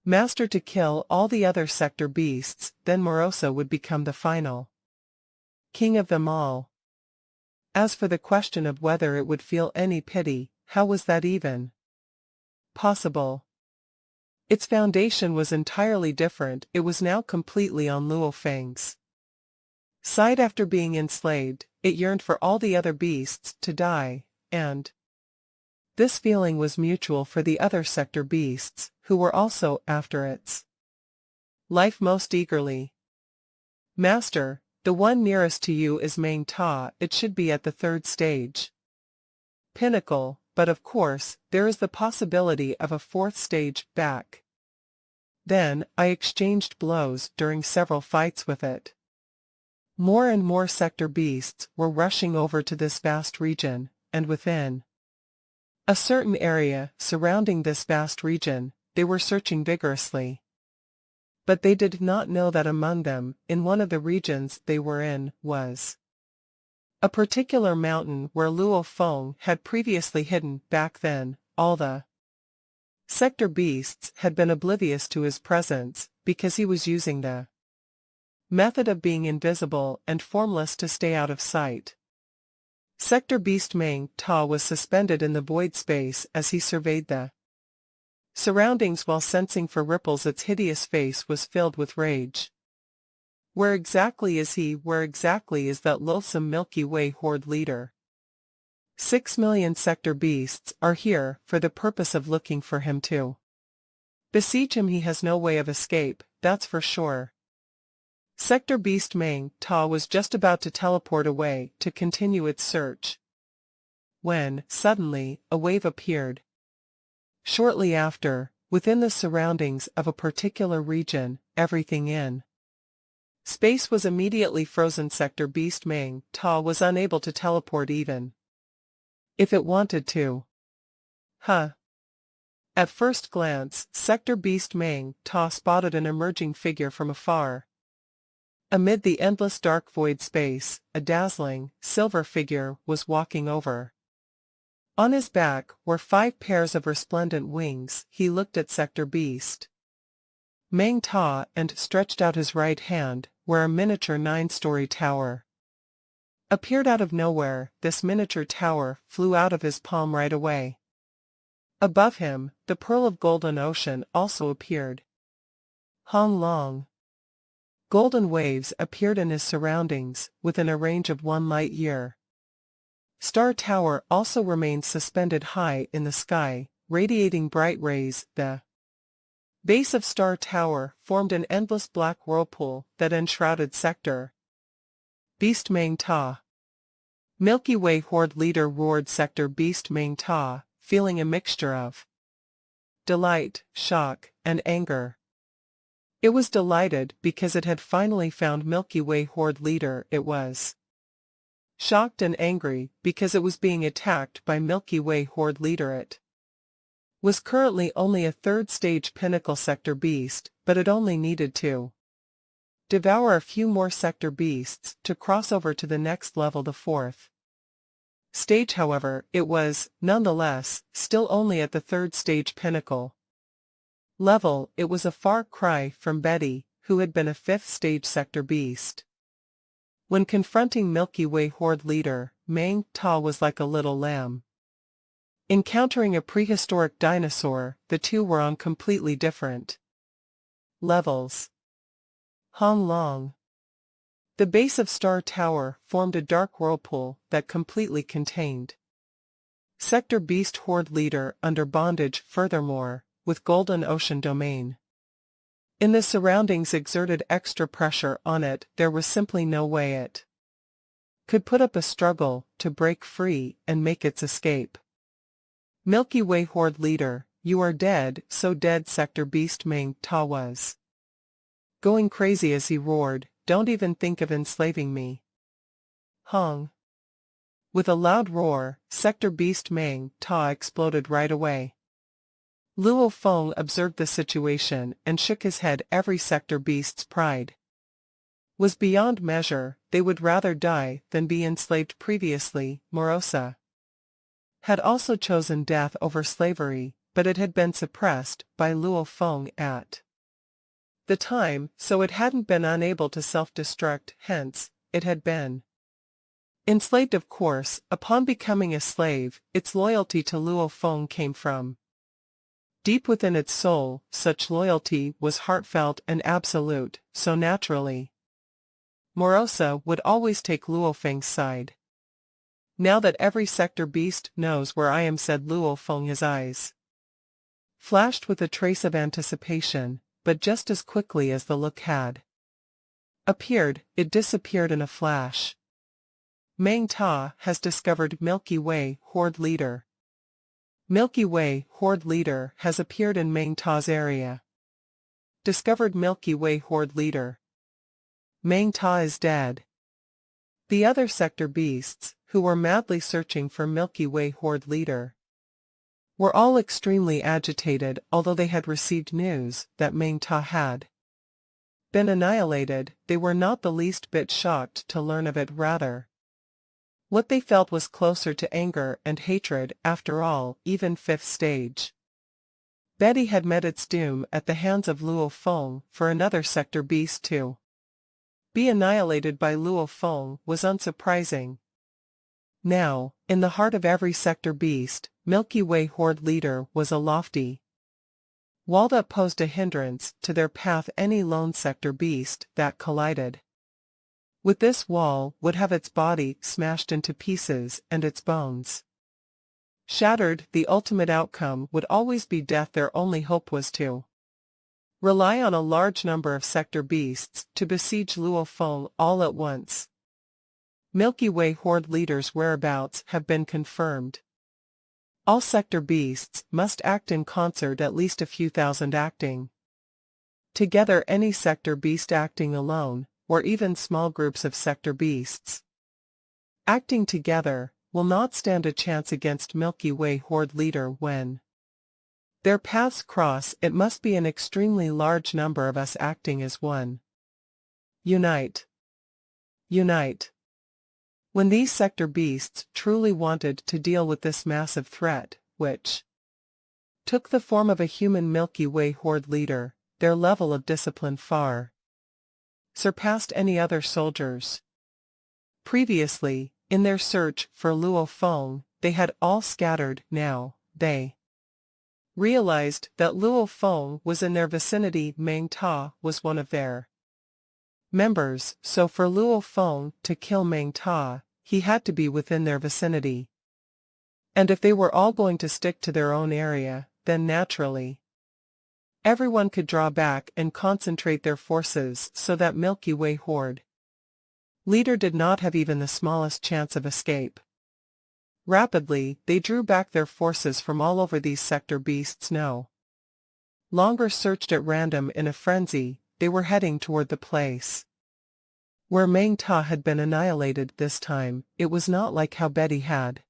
Master to kill all the other sector beasts, then Morosa would become the final king of them all. As for the question of whether it would feel any pity, how was that even possible? Its foundation was entirely different. It was now completely on Luo Feng's side. After being enslaved, it yearned for all the other beasts to die, and this feeling was mutual for the other sector beasts, who were also after its life most eagerly. Master, the one nearest to you is Meng Ta. It should be at the third stage pinnacle, but of course, there is the possibility of a fourth stage back. Then, I exchanged blows during several fights with it. More and more sector beasts were rushing over to this vast region, and within a certain area surrounding this vast region, they were searching vigorously. But they did not know that among them, in one of the regions they were in, was a particular mountain where Luo Feng had previously hidden. Back then, all the sector beasts had been oblivious to his presence, because he was using the method of being invisible and formless to stay out of sight. Sector beast Meng Ta was suspended in the void space as he surveyed the surroundings while sensing for ripples. Its hideous face was filled with rage. Where exactly is he? Where exactly is that loathsome Milky Way horde leader? 6 million sector beasts are here for the purpose of looking for him too. Besiege him. He has no way of escape, that's for sure. Sector beast Meng Ta was just about to teleport away to continue its search, when, suddenly, a wave appeared. Shortly after, within the surroundings of a particular region, everything in space was immediately frozen. Sector beast Meng Ta was unable to teleport even if it wanted to. At first glance, Sector beast Meng Ta spotted an emerging figure from afar. Amid the endless dark void space, a dazzling, silver figure was walking over. On his back were 5 pairs of resplendent wings. He looked at sector beast Meng Ta and stretched out his right hand, where a miniature 9-story tower appeared out of nowhere. This miniature tower flew out of his palm right away. Above him, the pearl of golden ocean also appeared. Hong Long. Golden waves appeared in his surroundings, within a range of 1 light year. Star Tower also remained suspended high in the sky, radiating bright rays. The base of Star Tower formed an endless black whirlpool that enshrouded sector beast Meng Ta. Milky Way horde leader roared. Sector beast Meng Ta, feeling a mixture of delight, shock, and anger. It was delighted because it had finally found Milky Way horde leader. It was shocked and angry because it was being attacked by Milky Way horde leader. It was currently only a 3rd stage pinnacle sector beast, but it only needed to devour a few more sector beasts to cross over to the next level, the 4th stage. However, it was, nonetheless, still only at the 3rd stage pinnacle level. It was a far cry from Betty, who had been a 5th stage sector beast. When confronting Milky Way horde leader, Meng Ta was like a little lamb encountering a prehistoric dinosaur. The two were on completely different levels. Hong Long. The base of Star Tower formed a dark whirlpool that completely contained sector beast horde leader under bondage. Furthermore, with golden ocean domain in the surroundings exerted extra pressure on it. There was simply no way it could put up a struggle to break free and make its escape. Milky Way horde leader, you are dead, so dead. Sector beast Meng Ta was going crazy as he roared, don't even think of enslaving me. Hong. With a loud roar, sector beast Meng Ta exploded right away. Luo Feng observed the situation and shook his head. Every sector beast's pride was beyond measure. They would rather die than be enslaved. Previously, Morosa had also chosen death over slavery, but it had been suppressed by Luo Feng at the time, so it hadn't been unable to self-destruct, hence, it had been enslaved. Of course, upon becoming a slave, its loyalty to Luo Feng came from deep within its soul. Such loyalty was heartfelt and absolute, so naturally, Morosa would always take Luo Feng's side. Now that every sector beast knows where I am, said Luo Feng. His eyes flashed with a trace of anticipation, but just as quickly as the look had appeared, it disappeared in a flash. Meng Ta has discovered Milky Way Horde Leader. Milky Way Horde Leader has appeared in Meng Ta's area. Discovered Milky Way Horde Leader. Meng Ta is dead. The other sector beasts, who were madly searching for Milky Way Horde Leader, were all extremely agitated, although they had received news that Meng Ta had been annihilated. They were not the least bit shocked to learn of it. Rather, what they felt was closer to anger and hatred. After all, even fifth stage Betty had met its doom at the hands of Luo Feng. For another sector beast to be annihilated by Luo Feng was unsurprising. Now, in the heart of every sector beast, Milky Way Horde Leader was a lofty wall that posed a hindrance to their path. Any lone sector beast that collided with this wall would have its body smashed into pieces and its bones shattered. The ultimate outcome would always be death. Their only hope was to rely on a large number of sector beasts to besiege Luo Feng all at once. Milky Way Horde Leader's whereabouts have been confirmed. All sector beasts must act in concert, at least a few thousand acting together. Any sector beast acting alone, or even small groups of sector beasts acting together, will not stand a chance against Milky Way Horde Leader. When their paths cross, it must be an extremely large number of us acting as one. Unite! Unite! When these sector beasts truly wanted to deal with this massive threat, which took the form of a human Milky Way Horde Leader, their level of discipline far surpassed any other soldiers. Previously, in their search for Luo Feng, they had all scattered. Now, they realized that Luo Feng was in their vicinity. Meng Ta was one of their members, so for Luo Feng to kill Meng Ta, he had to be within their vicinity. And if they were all going to stick to their own area, then naturally everyone could draw back and concentrate their forces so that Milky Way Horde Leader did not have even the smallest chance of escape. Rapidly, they drew back their forces from all over. These sector beasts no longer searched at random in a frenzy. They were heading toward the place where Meng Ta had been annihilated. This time, it was not like how Betty had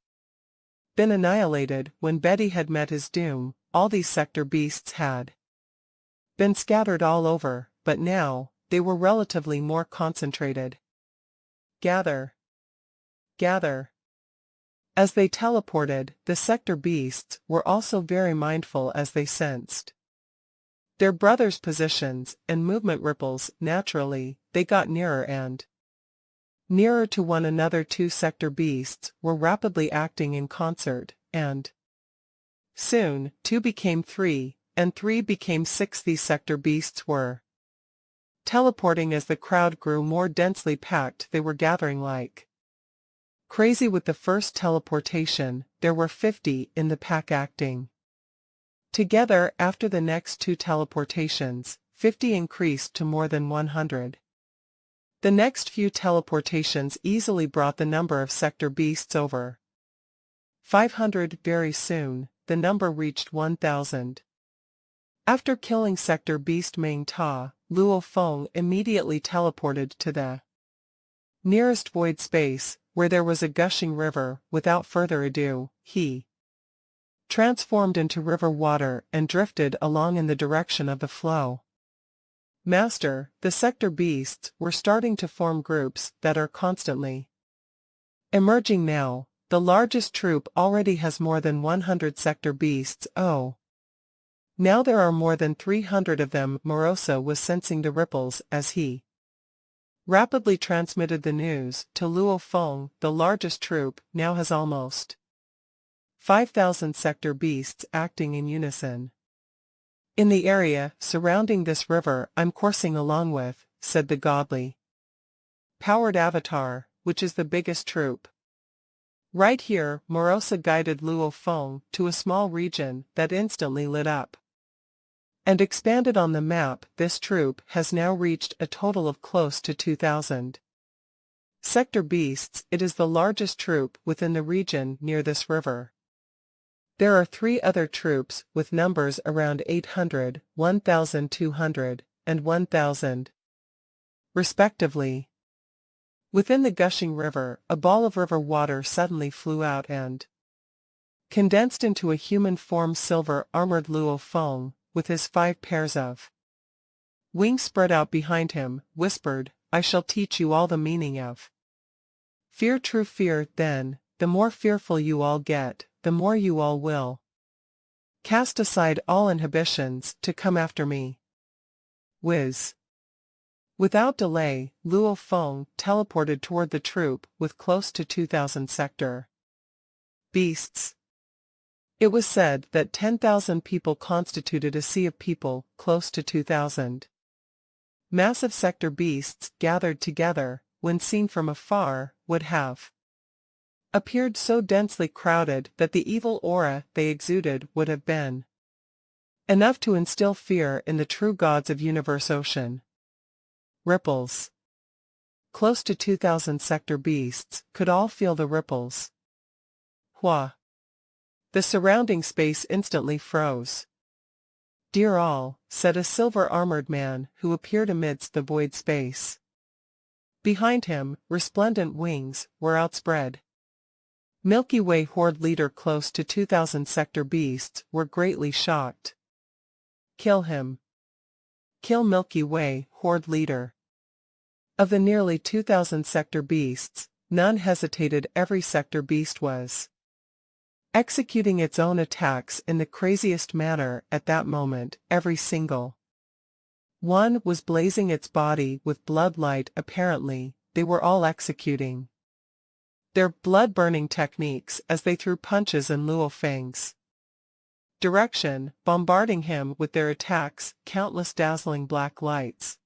been annihilated. When Betty had met his doom, all these sector beasts had been scattered all over, but now, they were relatively more concentrated. Gather! Gather! As they teleported, the sector beasts were also very mindful as they sensed their brothers' positions and movement ripples. Naturally, they got nearer and nearer to one another. Two sector beasts were rapidly acting in concert, and soon, 2 became 3, and 3 became 6. These sector beasts were teleporting as the crowd grew more densely packed. They were gathering like crazy. With the first teleportation, there were 50 in the pack acting together. After the next 2 teleportations, 50 increased to more than 100. The next few teleportations easily brought the number of sector beasts over 500. Very soon, the number reached 1,000. After killing sector beast Meng Ta, Luo Feng immediately teleported to the nearest void space, where there was a gushing river. Without further ado, he transformed into river water and drifted along in the direction of the flow. Master, the sector beasts were starting to form groups that are constantly emerging now. The largest troop already has more than 100 sector beasts. Oh, Now there are more than 300 of them. Morosa was sensing the ripples as he rapidly transmitted the news to Luo Feng. The largest troop now has almost 5,000 sector beasts acting in unison. In the area surrounding this river I'm coursing along with, said the godly powered avatar, which is the biggest troop. Right here, Morosa guided Luo Feng to a small region that instantly lit up and expanded on the map. This troop has now reached a total of close to 2,000 sector beasts. It is the largest troop within the region near this river. There are 3 other troops with numbers around 800, 1,200, and 1,000, respectively. Within the gushing river, a ball of river water suddenly flew out and condensed into a human form. Silver-armored Luo Feng, with his 5 pairs of wings spread out behind him, whispered, "I shall teach you all the meaning of fear. True fear. Then, the more fearful you all get, the more you all will cast aside all inhibitions to come after me." Whiz. Without delay, Luo Feng teleported toward the troop with close to 2,000 sector beasts. It was said that 10,000 people constituted a sea of people. Close to 2,000 massive sector beasts gathered together, when seen from afar, would have appeared so densely crowded that the evil aura they exuded would have been enough to instill fear in the true gods of Universe Ocean. Ripples. Close to 2,000 sector beasts could all feel the ripples. Hua. The surrounding space instantly froze. "Dear all," said a silver-armored man who appeared amidst the void space. Behind him, resplendent wings were outspread. Milky Way horde leader. Close to 2,000 sector beasts were greatly shocked. "Kill him. Kill Milky Way horde leader." Of the nearly 2,000 sector beasts, none hesitated. Every sector beast was executing its own attacks in the craziest manner at that moment. Every single one was blazing its body with blood light. Apparently, they were all executing their blood-burning techniques as they threw punches in Luo Feng's direction, bombarding him with their attacks. Countless dazzling black lights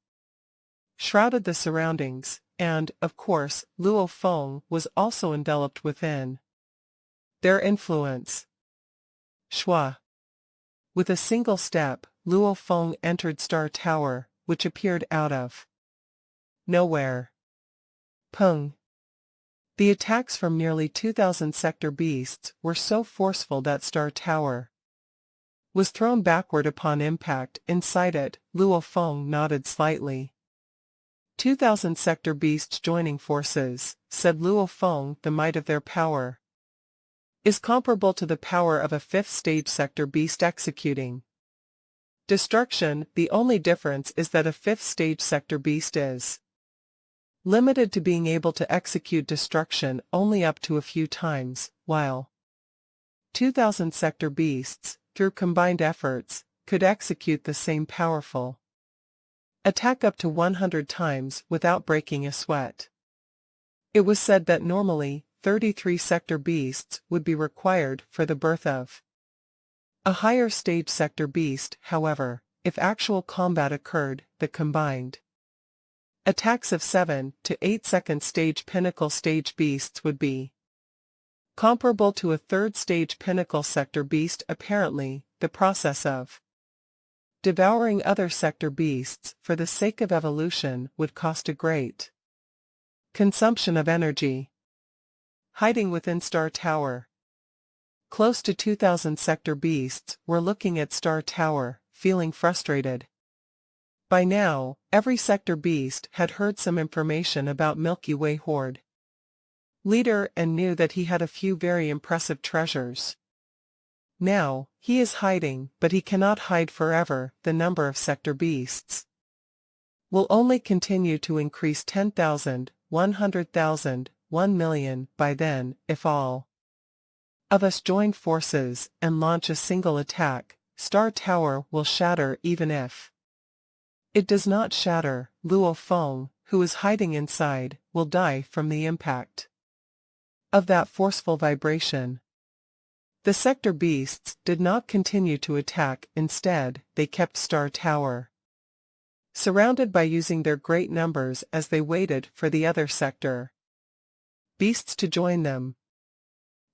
shrouded the surroundings, and, of course, Luo Feng was also enveloped within their influence. Shua. With a single step, Luo Feng entered Star Tower, which appeared out of nowhere. Pung. The attacks from nearly 2,000 sector beasts were so forceful that Star Tower was thrown backward upon impact. Inside it, Luo Feng nodded slightly. 2,000 sector beasts joining forces, said Luo Feng. The might of their power is comparable to the power of a 5th stage sector beast executing destruction. The only difference is that a 5th stage sector beast is limited to being able to execute destruction only up to a few times, while 2,000 sector beasts, through combined efforts, could execute the same powerful attack up to 100 times without breaking a sweat. It was said that normally, 33 sector beasts would be required for the birth of a higher stage sector beast. However, if actual combat occurred, the combined attacks of 7 to 8 second stage pinnacle stage beasts would be comparable to a 3rd stage pinnacle sector beast. Apparently, the process of devouring other sector beasts for the sake of evolution would cost a great consumption of energy. Hiding within Star Tower. Close to 2,000 sector beasts were looking at Star Tower, feeling frustrated. By now, every sector beast had heard some information about Milky Way horde leader and knew that he had a few very impressive treasures. Now, he is hiding, but he cannot hide forever. The number of sector beasts will only continue to increase. 10,000, 100,000, 1,000,000. By then, if all of us join forces and launch a single attack, Star Tower will shatter even if it does not shatter. Luo Feng, who is hiding inside, will die from the impact of that forceful vibration. The sector beasts did not continue to attack, instead, they kept Star Tower surrounded by using their great numbers as they waited for the other sector beasts to join them.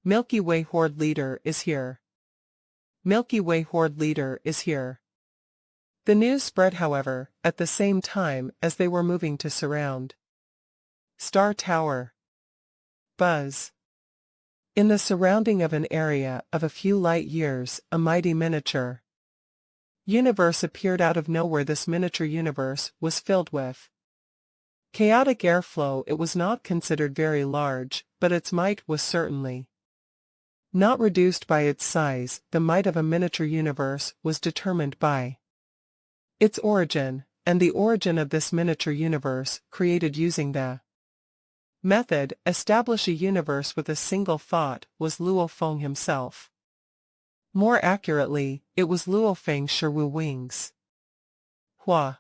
Milky Way Horde Leader is here. Milky Way Horde Leader is here. The news spread, however, at the same time as they were moving to surround Star Tower. Buzz. In the surrounding of an area of a few light years, a mighty miniature universe appeared out of nowhere. This miniature universe was filled with chaotic airflow. It was not considered very large, but its might was certainly not reduced by its size. The might of a miniature universe was determined by its origin, and the origin of this miniature universe, created using the method, establish a universe with a single thought, was Luo Feng himself. More accurately, it was Luo Feng's Shiwu wings. Hua.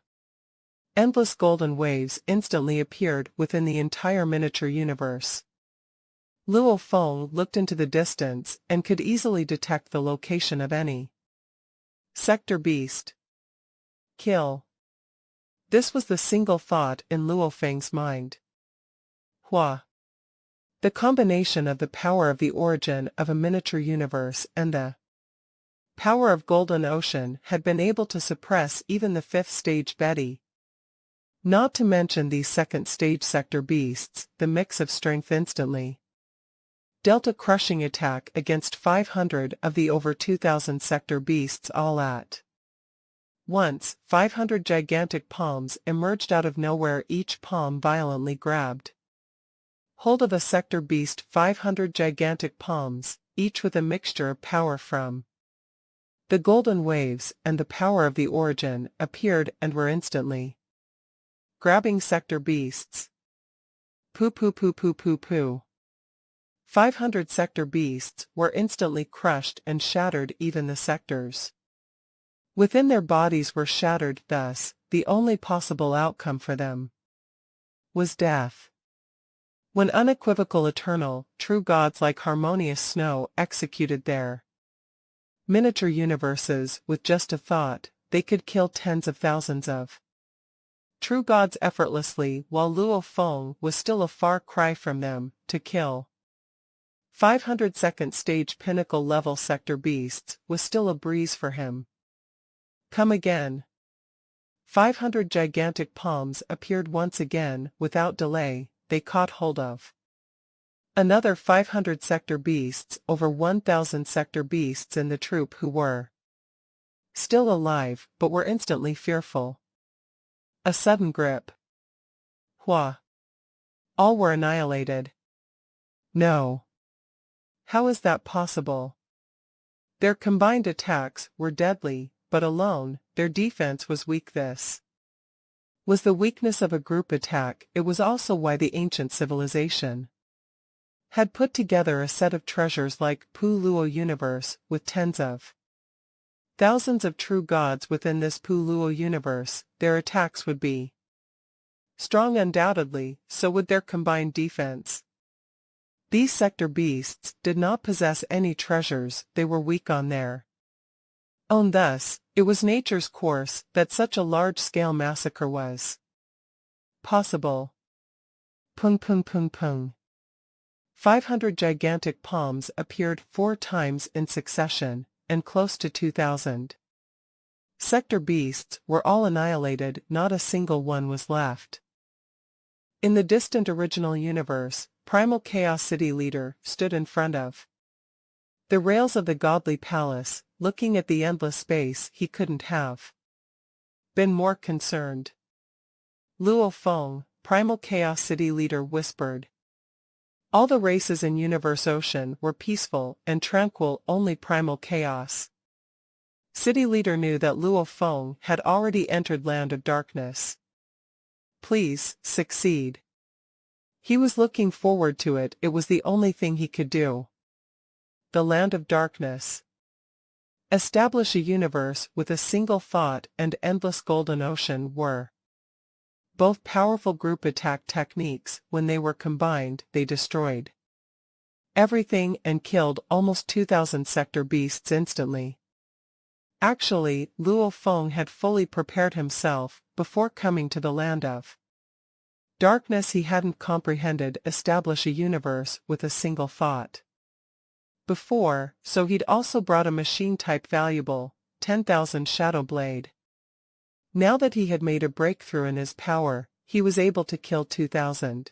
Endless golden waves instantly appeared within the entire miniature universe. Luo Feng looked into the distance and could easily detect the location of any sector beast. Kill. This was the single thought in Luo Feng's mind. Hua. The combination of the power of the origin of a miniature universe and the power of Golden Ocean had been able to suppress even the 5th stage Betty. Not to mention these 2nd stage sector beasts, the mix of strength instantly dealt a crushing attack against 500 of the over 2,000 sector beasts all at once. 500 gigantic palms emerged out of nowhere, each palm violently grabbed hold of a sector beast. 500 gigantic palms, each with a mixture of power from the golden waves and the power of the origin, appeared and were instantly grabbing sector beasts. Poo poo poo poo poo poo. 500 sector beasts were instantly crushed and shattered. Even the sectors within their bodies were shattered. Thus, the only possible outcome for them was death. When unequivocal, eternal, true gods like Harmonious Snow executed their miniature universes with just a thought, they could kill tens of thousands of true gods effortlessly, while Luo Feng was still a far cry from them. To kill 500 second stage pinnacle level sector beasts was still a breeze for him. Come again. 500 gigantic palms appeared once again. Without delay, they caught hold of another 500 sector beasts, over 1,000 sector beasts in the troop who were still alive, but were instantly fearful. A sudden grip. Hua. All were annihilated. No. How is that possible? Their combined attacks were deadly, but alone, their defense was weak. This was the weakness of a group attack. It was also why the ancient civilization had put together a set of treasures like Pu Luo universe, with tens of thousands of true gods within this Pu Luo universe. Their attacks would be strong undoubtedly, so would their combined defense. These sector beasts did not possess any treasures, they were weak on their own. Thus, it was nature's course that such a large-scale massacre was possible. Pung pung pung pung. 500 gigantic palms appeared 4 times in succession, and close to 2,000 sector beasts were all annihilated. Not a single one was left. In the distant original universe, Primal Chaos City Leader stood in front of the rails of the godly palace, looking at the endless space. He couldn't have been more concerned. Luo Feng, Primal Chaos City Leader, whispered. All the races in Universe Ocean were peaceful and tranquil. Only Primal Chaos City Leader knew that Luo Feng had already entered Land of Darkness. Please, succeed. He was looking forward to it. It was the only thing he could do. The Land of Darkness. Establish a universe with a single thought and endless golden ocean were both powerful group attack techniques. When they were combined, they destroyed everything and killed almost 2,000 sector beasts instantly. Actually, Luo Feng had fully prepared himself before coming to the land of darkness. He hadn't comprehended establish a universe with a single thought before, so he'd also brought a machine-type valuable, 10,000 Shadow Blade. Now that he had made a breakthrough in his power, he was able to kill 2,000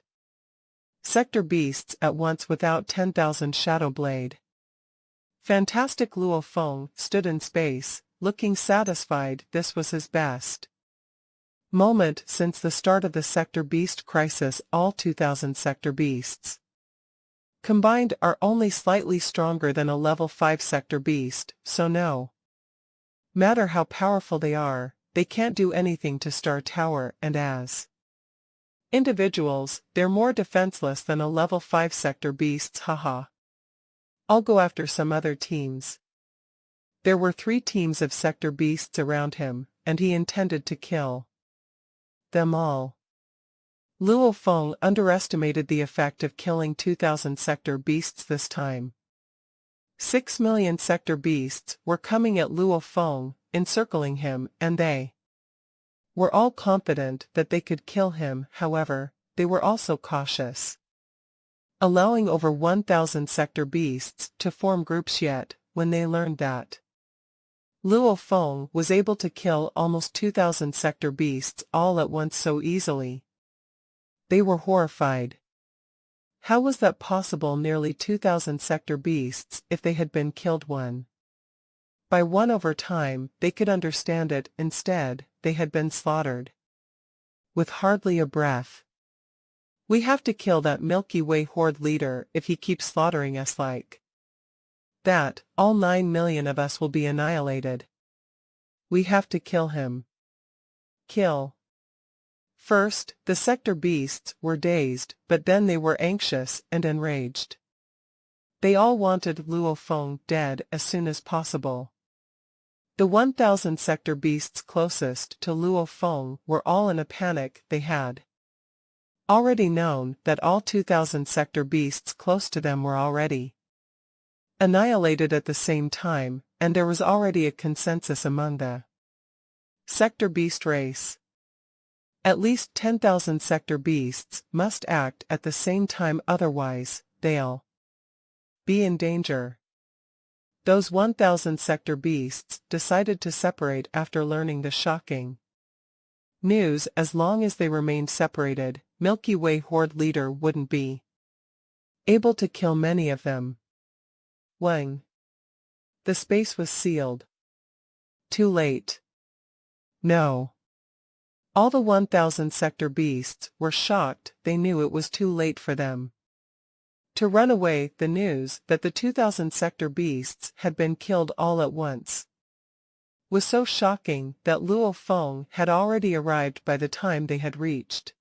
sector beasts at once without 10,000 Shadow Blade. Fantastic. Luo Feng stood in space, looking satisfied. This was his best moment since the start of the sector beast crisis. All 2,000 sector beasts combined are only slightly stronger than a level 5 sector beast, so no matter how powerful they are, they can't do anything to Star Tower, and as individuals, they're more defenseless than a level 5 sector beasts. Haha. I'll go after some other teams. There were 3 teams of sector beasts around him, and he intended to kill them all. Luo Feng underestimated the effect of killing 2,000 sector beasts this time. 6 million sector beasts were coming at Luo Feng, encircling him, and they were all confident that they could kill him. However, they were also cautious, allowing over 1,000 sector beasts to form groups. Yet, when they learned that Luo Feng was able to kill almost 2,000 sector beasts all at once so easily, they were horrified. How was that possible? Nearly 2,000 sector beasts. If they had been killed one by one over time, they could understand it. Instead, they had been slaughtered with hardly a breath. We have to kill that Milky Way horde leader. If he keeps slaughtering us like that, all 9 million of us will be annihilated. We have to kill him. Kill. First, the sector beasts were dazed, but then they were anxious and enraged. They all wanted Luo Feng dead as soon as possible. The 1,000 sector beasts closest to Luo Feng were all in a panic. They had already known that all 2,000 sector beasts close to them were already annihilated at the same time, and there was already a consensus among the sector beast race. At least 10,000 sector beasts must act at the same time, otherwise, they'll be in danger. Those 1,000 sector beasts decided to separate after learning the shocking news. As long as they remained separated, Milky Way horde leader wouldn't be able to kill many of them. Wang. The space was sealed. Too late. No. All the 1,000 sector beasts were shocked. They knew it was too late for them to run away. The news that the 2,000 sector beasts had been killed all at once was so shocking that Luo Feng had already arrived by the time they had reached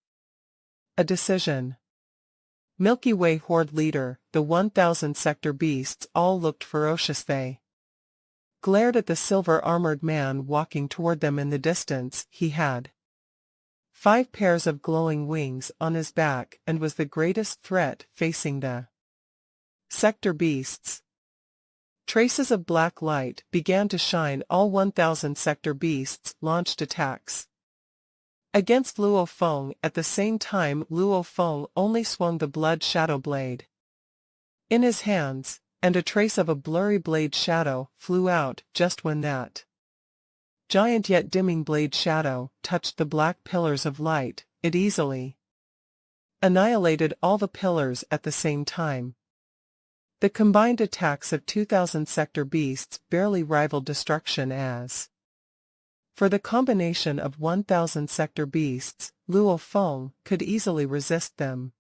a decision. Milky Way horde leader, the 1,000 sector beasts all looked ferocious. They glared at the silver-armored man walking toward them in the distance. He had 5 pairs of glowing wings on his back and was the greatest threat facing the sector beasts. Traces of black light began to shine. All 1,000 sector beasts launched attacks against Luo Feng. At the same time, Luo Feng only swung the blood shadow blade in his hands, and a trace of a blurry blade shadow flew out just when that giant yet dimming blade shadow touched the black pillars of light. It easily annihilated all the pillars at the same time. The combined attacks of 2,000 sector beasts barely rivaled destruction. As for the combination of 1,000 sector beasts, Luo Feng could easily resist them.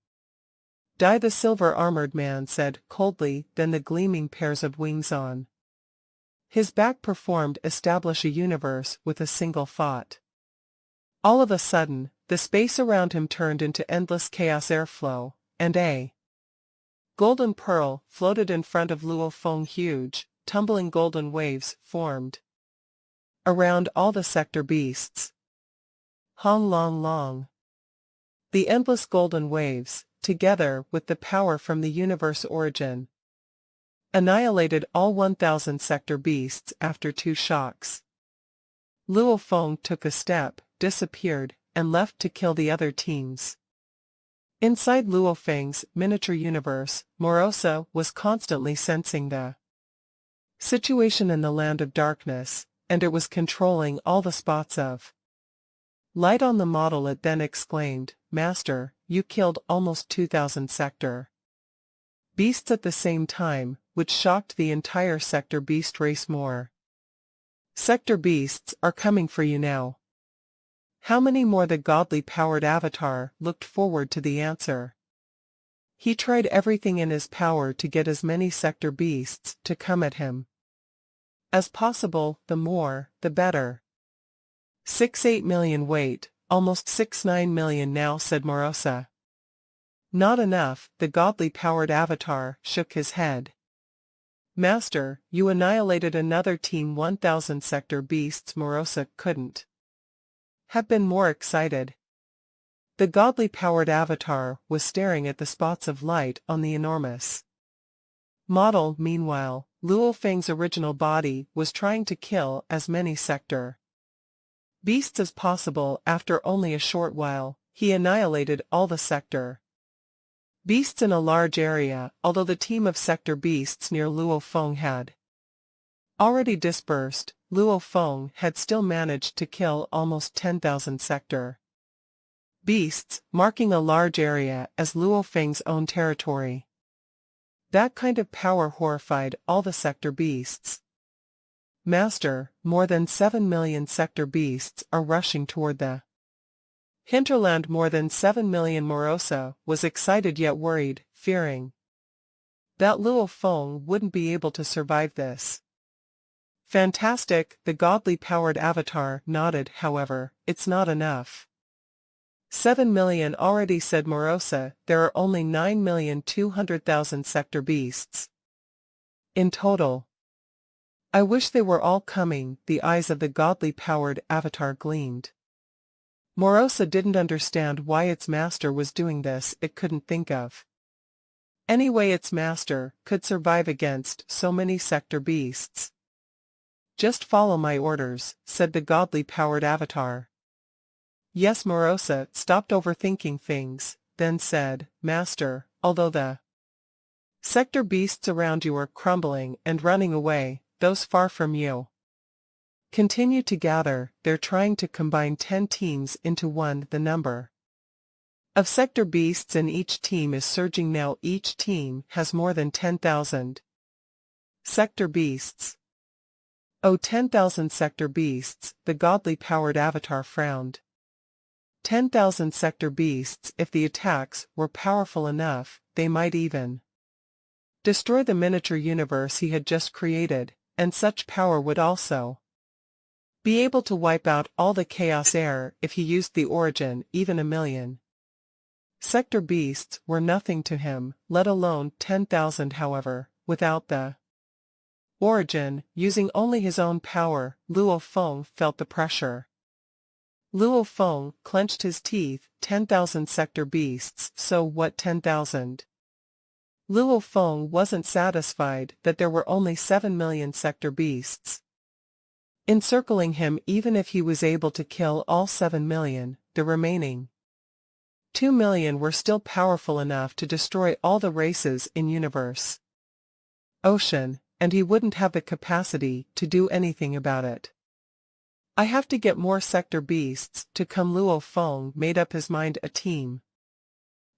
Die, the silver-armored man said coldly. Then the gleaming pairs of wings on his back performed establish a universe with a single thought. All of a sudden, the space around him turned into endless chaos airflow, and a golden pearl floated in front of Luo Feng. Huge, tumbling golden waves formed around all the sector beasts. Hong long long. The endless golden waves, together with the power from the universe origin, annihilated all 1,000 sector beasts after 2 shocks. Luo Feng took a step, disappeared, and left to kill the other teams. Inside Luo Feng's miniature universe, Morosa was constantly sensing the situation in the land of darkness, and it was controlling all the spots of light on the model. It then exclaimed, "Master, you killed almost 2,000 sector beasts at the same time," which shocked the entire sector beast race. "More sector beasts are coming for you now. How many more?" The godly powered avatar looked forward to the answer. He tried everything in his power to get as many sector beasts to come at him as possible. The more, the better. 6-8 million. Wait, almost 6-9 million now, said Morosa. Not enough. The godly powered avatar shook his head. Master, you annihilated another team 1,000 sector beasts. Morosa couldn't have been more excited. The godly powered avatar was staring at the spots of light on the enormous model. Meanwhile, Luo Feng's original body was trying to kill as many sector beasts as possible. After only a short while, he annihilated all the sector beasts in a large area. Although the team of sector beasts near Luo Feng had already dispersed, Luo Feng had still managed to kill almost 10,000 sector beasts, marking a large area as Luo Feng's own territory. That kind of power horrified all the sector beasts. Master, more than 7 million sector beasts are rushing toward the hinterland. More than 7 million. Morosa was excited yet worried, fearing that Luo Feng wouldn't be able to survive this. Fantastic, the godly powered avatar nodded. However, it's not enough. 7 million already, said Morosa. There are only 9,200,000 sector beasts in total. I wish they were all coming. The eyes of the godly powered avatar gleamed. Morosa didn't understand why its master was doing this. It couldn't think of any way its master could survive against so many sector beasts. Just follow my orders, said the godly powered avatar. Yes. Morosa stopped overthinking things, then said, Master, although the sector beasts around you are crumbling and running away, those far from you continue to gather. They're trying to combine 10 teams into one. The number of sector beasts in each team is surging now. Each team has more than 10,000 sector beasts. Oh, 10,000 sector beasts, the godly powered avatar frowned. 10,000 sector beasts. If the attacks were powerful enough, they might even destroy the miniature universe he had just created, and such power would also be able to wipe out all the chaos air if he used the origin. Even 1 million sector beasts were nothing to him, let alone 10,000. However, without the origin, using only his own power, Luo Feng felt the pressure. Luo Feng clenched his teeth. 10,000 sector beasts. So what? 10,000. Luo Feng wasn't satisfied that there were only 7 million sector beasts encircling him. Even if he was able to kill all 7 million, the remaining 2 million were still powerful enough to destroy all the races in universe ocean, and he wouldn't have the capacity to do anything about it. I have to get more sector beasts to come. Luo Feng made up his mind. A team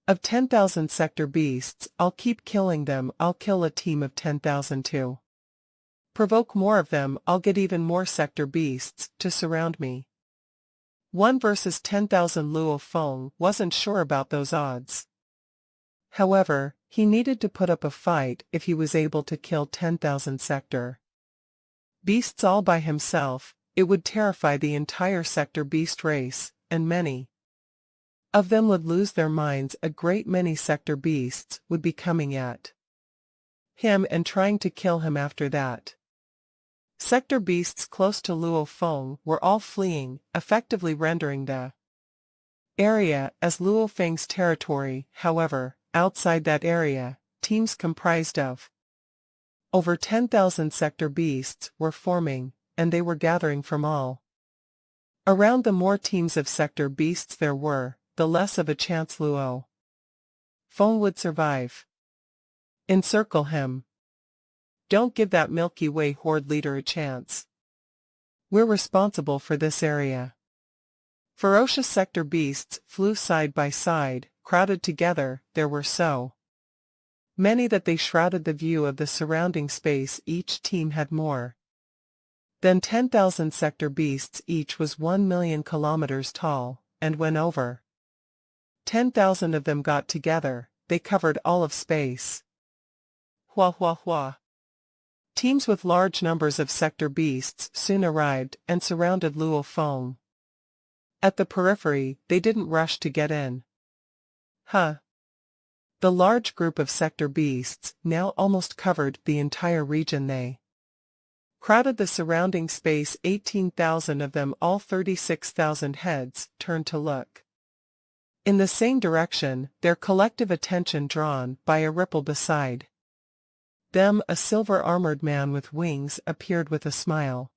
of 10,000 sector beasts. I'll keep killing them. I'll kill a team of 10,000 to provoke more of them. I'll get even more sector beasts to surround me. 1 versus 10,000. Luo Feng wasn't sure about those odds. However, he needed to put up a fight if he was able to kill 10,000 sector beasts all by himself. It would terrify the entire sector beast race, and many of them would lose their minds. A great many sector beasts would be coming at him and trying to kill him after that. Sector beasts close to Luo Feng were all fleeing, effectively rendering the area as Luo Feng's territory. However, outside that area, teams comprised of over 10,000 sector beasts were forming, and they were gathering from all around. The more teams of sector beasts there were, the less of a chance Luo Feng would survive. Encircle him. Don't give that Milky Way horde leader a chance. We're responsible for this area. Ferocious sector beasts flew side by side, crowded together. There were so many that they shrouded the view of the surrounding space. Each team had more than 10,000 sector beasts. Each was 1 million kilometers tall, and when over 10,000 of them got together, they covered all of space. Hua hua hua. Teams with large numbers of sector beasts soon arrived and surrounded Luo Feng. At the periphery, they didn't rush to get in. The large group of sector beasts now almost covered the entire region. They crowded the surrounding space. 18,000 of them, all 36,000 heads, turned to look in the same direction, their collective attention drawn by a ripple beside them. A silver-armored man with wings appeared with a smile.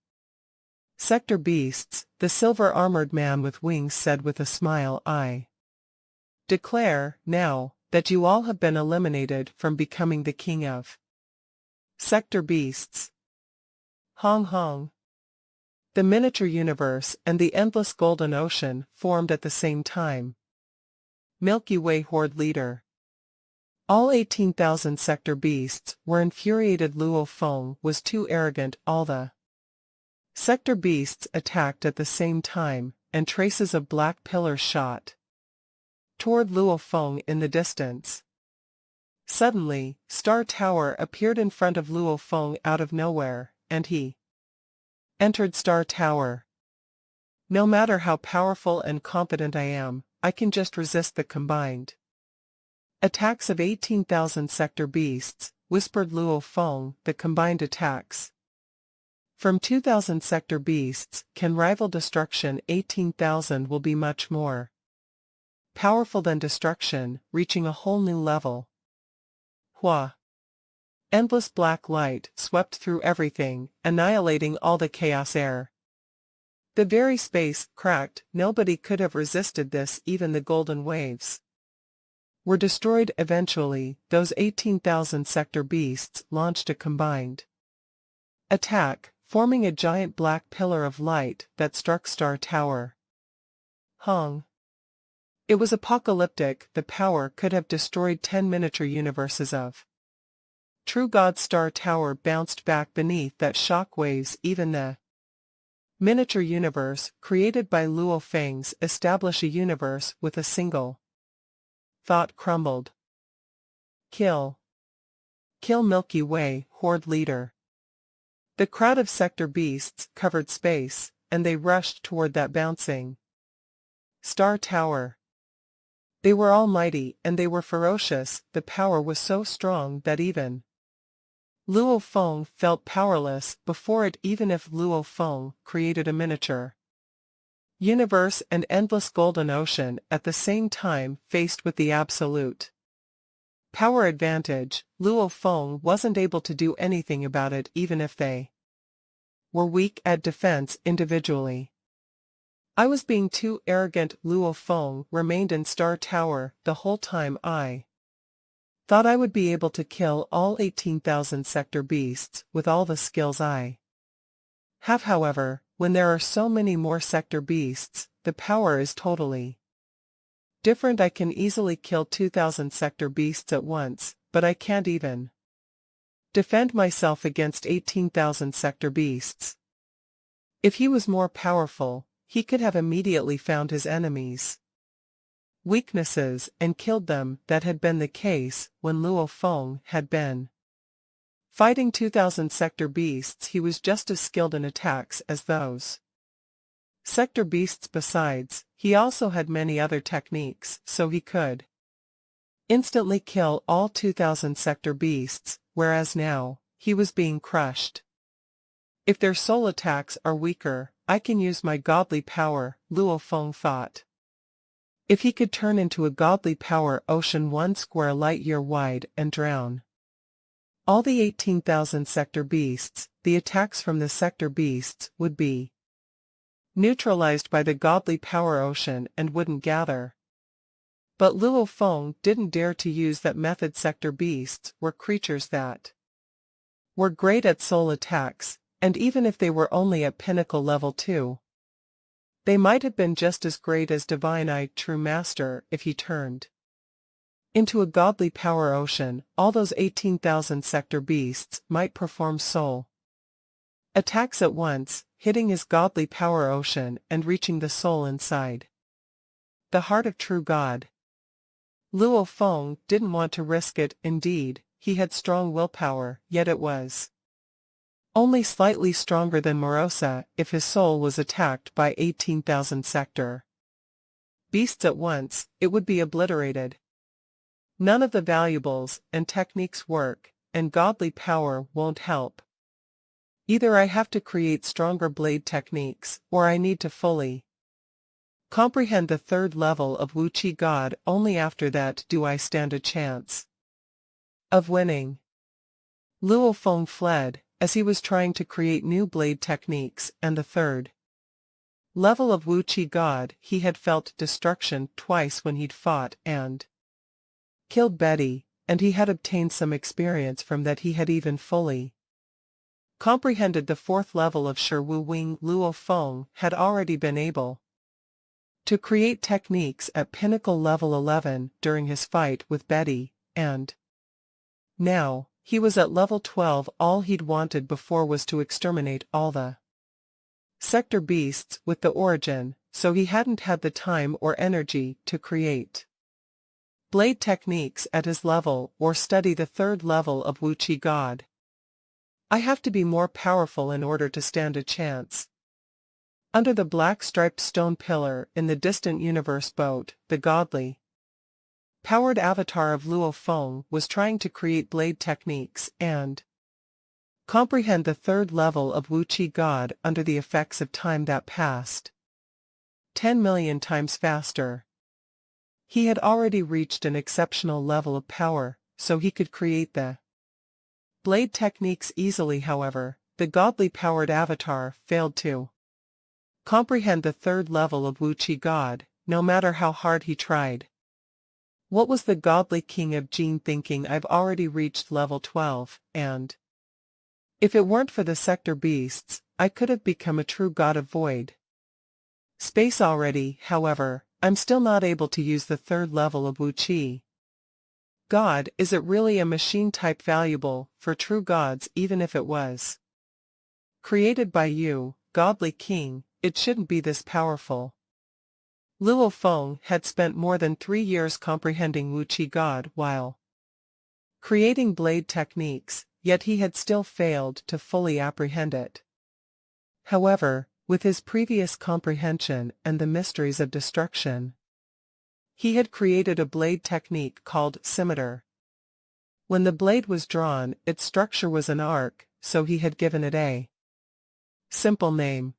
Sector beasts, the silver-armored man with wings said with a smile, I declare, now, that you all have been eliminated from becoming the king of sector beasts. Hong Hong. The miniature universe and the endless golden ocean formed at the same time. Milky Way horde leader. All 18,000 sector beasts were infuriated. Luo Feng was too arrogant. All the sector beasts attacked at the same time, and traces of black pillars shot toward Luo Feng in the distance. Suddenly, Star Tower appeared in front of Luo Feng out of nowhere, and he entered Star Tower. No matter how powerful and competent I am, I can just resist the combined attacks of 18,000 sector beasts, whispered Luo Feng. The combined attacks from 2,000 sector beasts can rival destruction. 18,000 will be much more powerful than destruction, reaching a whole new level. Hua. Endless black light swept through everything, annihilating all the chaos air. The very space cracked. Nobody could have resisted this. Even the golden waves were destroyed. Eventually, those 18,000 sector beasts launched a combined attack, forming a giant black pillar of light that struck Star Tower. Hong. It was apocalyptic. The power could have destroyed 10 miniature universes of true God. Star Tower bounced back beneath that shock waves. Even the miniature universe created by Luo Feng's establish a universe with a single thought crumbled. Kill. Kill Milky Way horde leader. The crowd of sector beasts covered space, and they rushed toward that bouncing Star Tower. They were almighty, and they were ferocious. The power was so strong that even Luo Feng felt powerless before it. Even if Luo Feng created a miniature universe and endless golden ocean at the same time, faced with the absolute power advantage, Luo Feng wasn't able to do anything about it. Even if they were weak at defense individually. I was being too arrogant. Luo Feng remained in Star Tower the whole time. I thought I would be able to kill all 18,000 sector beasts with all the skills I have. However, when there are so many more sector beasts, the power is totally different. I can easily kill 2,000 sector beasts at once, but I can't even defend myself against 18,000 sector beasts. If he was more powerful, he could have immediately found his enemies' weaknesses and killed them. That had been the case when Luo Feng had been fighting 2,000 sector beasts. He was just as skilled in attacks as those sector beasts. Besides, he also had many other techniques, so he could instantly kill all 2,000 sector beasts, whereas now, he was being crushed. If their soul attacks are weaker, I can use my godly power, Luo Feng thought. If he could turn into a godly power ocean 1 square light-year wide and drown all the 18,000 sector beasts, the attacks from the sector beasts would be neutralized by the godly power ocean and wouldn't gather. But Luo Feng didn't dare to use that method. Sector beasts were creatures that were great at soul attacks, and even if they were only at pinnacle level 2, they might have been just as great as Divine Eye True Master if he turned into a godly power ocean. All those 18,000 sector beasts might perform soul attacks at once, hitting his godly power ocean and reaching the soul inside the heart of true God. Luo Feng didn't want to risk it. Indeed, he had strong willpower, yet it was only slightly stronger than Morosa. If his soul was attacked by 18,000 sector beasts at once, it would be obliterated. None of the valuables and techniques work, and godly power won't help. Either I have to create stronger blade techniques, or I need to fully comprehend the third level of Wu Qi God. Only after that do I stand a chance of winning. Luo Feng fled, as he was trying to create new blade techniques, and the third level of Wu Qi God. He had felt destruction twice when he'd fought and killed Betty, and he had obtained some experience from that. He had even fully comprehended the fourth level of Shi Wu Wing. Luo Feng had already been able to create techniques at pinnacle level 11 during his fight with Betty, and now he was at level 12. All he'd wanted before was to exterminate all the sector beasts with the origin, so he hadn't had the time or energy to create blade techniques at his level or study the third level of Wu Qi God. I have to be more powerful in order to stand a chance. Under the black striped stone pillar in the distant universe boat, the godly powered avatar of Luo Feng was trying to create blade techniques and comprehend the third level of Wu Qi God under the effects of time that passed 10 million times faster. He had already reached an exceptional level of power, so he could create the blade techniques easily. However, the godly powered avatar failed to comprehend the third level of Wu Qi God, no matter how hard he tried. What was the godly king of Jin thinking? I've already reached level 12, and if it weren't for the sector beasts, I could have become a true god of void space already. However, I'm still not able to use the third level of Wu Qi God. Is it really a machine-type valuable for true gods? Even if it was created by you, godly king, it shouldn't be this powerful. Luo Feng had spent more than 3 years comprehending Wu Qi God while creating blade techniques, yet he had still failed to fully apprehend it. However, with his previous comprehension and the mysteries of destruction, he had created a blade technique called scimitar. When the blade was drawn, its structure was an arc, so he had given it a simple name.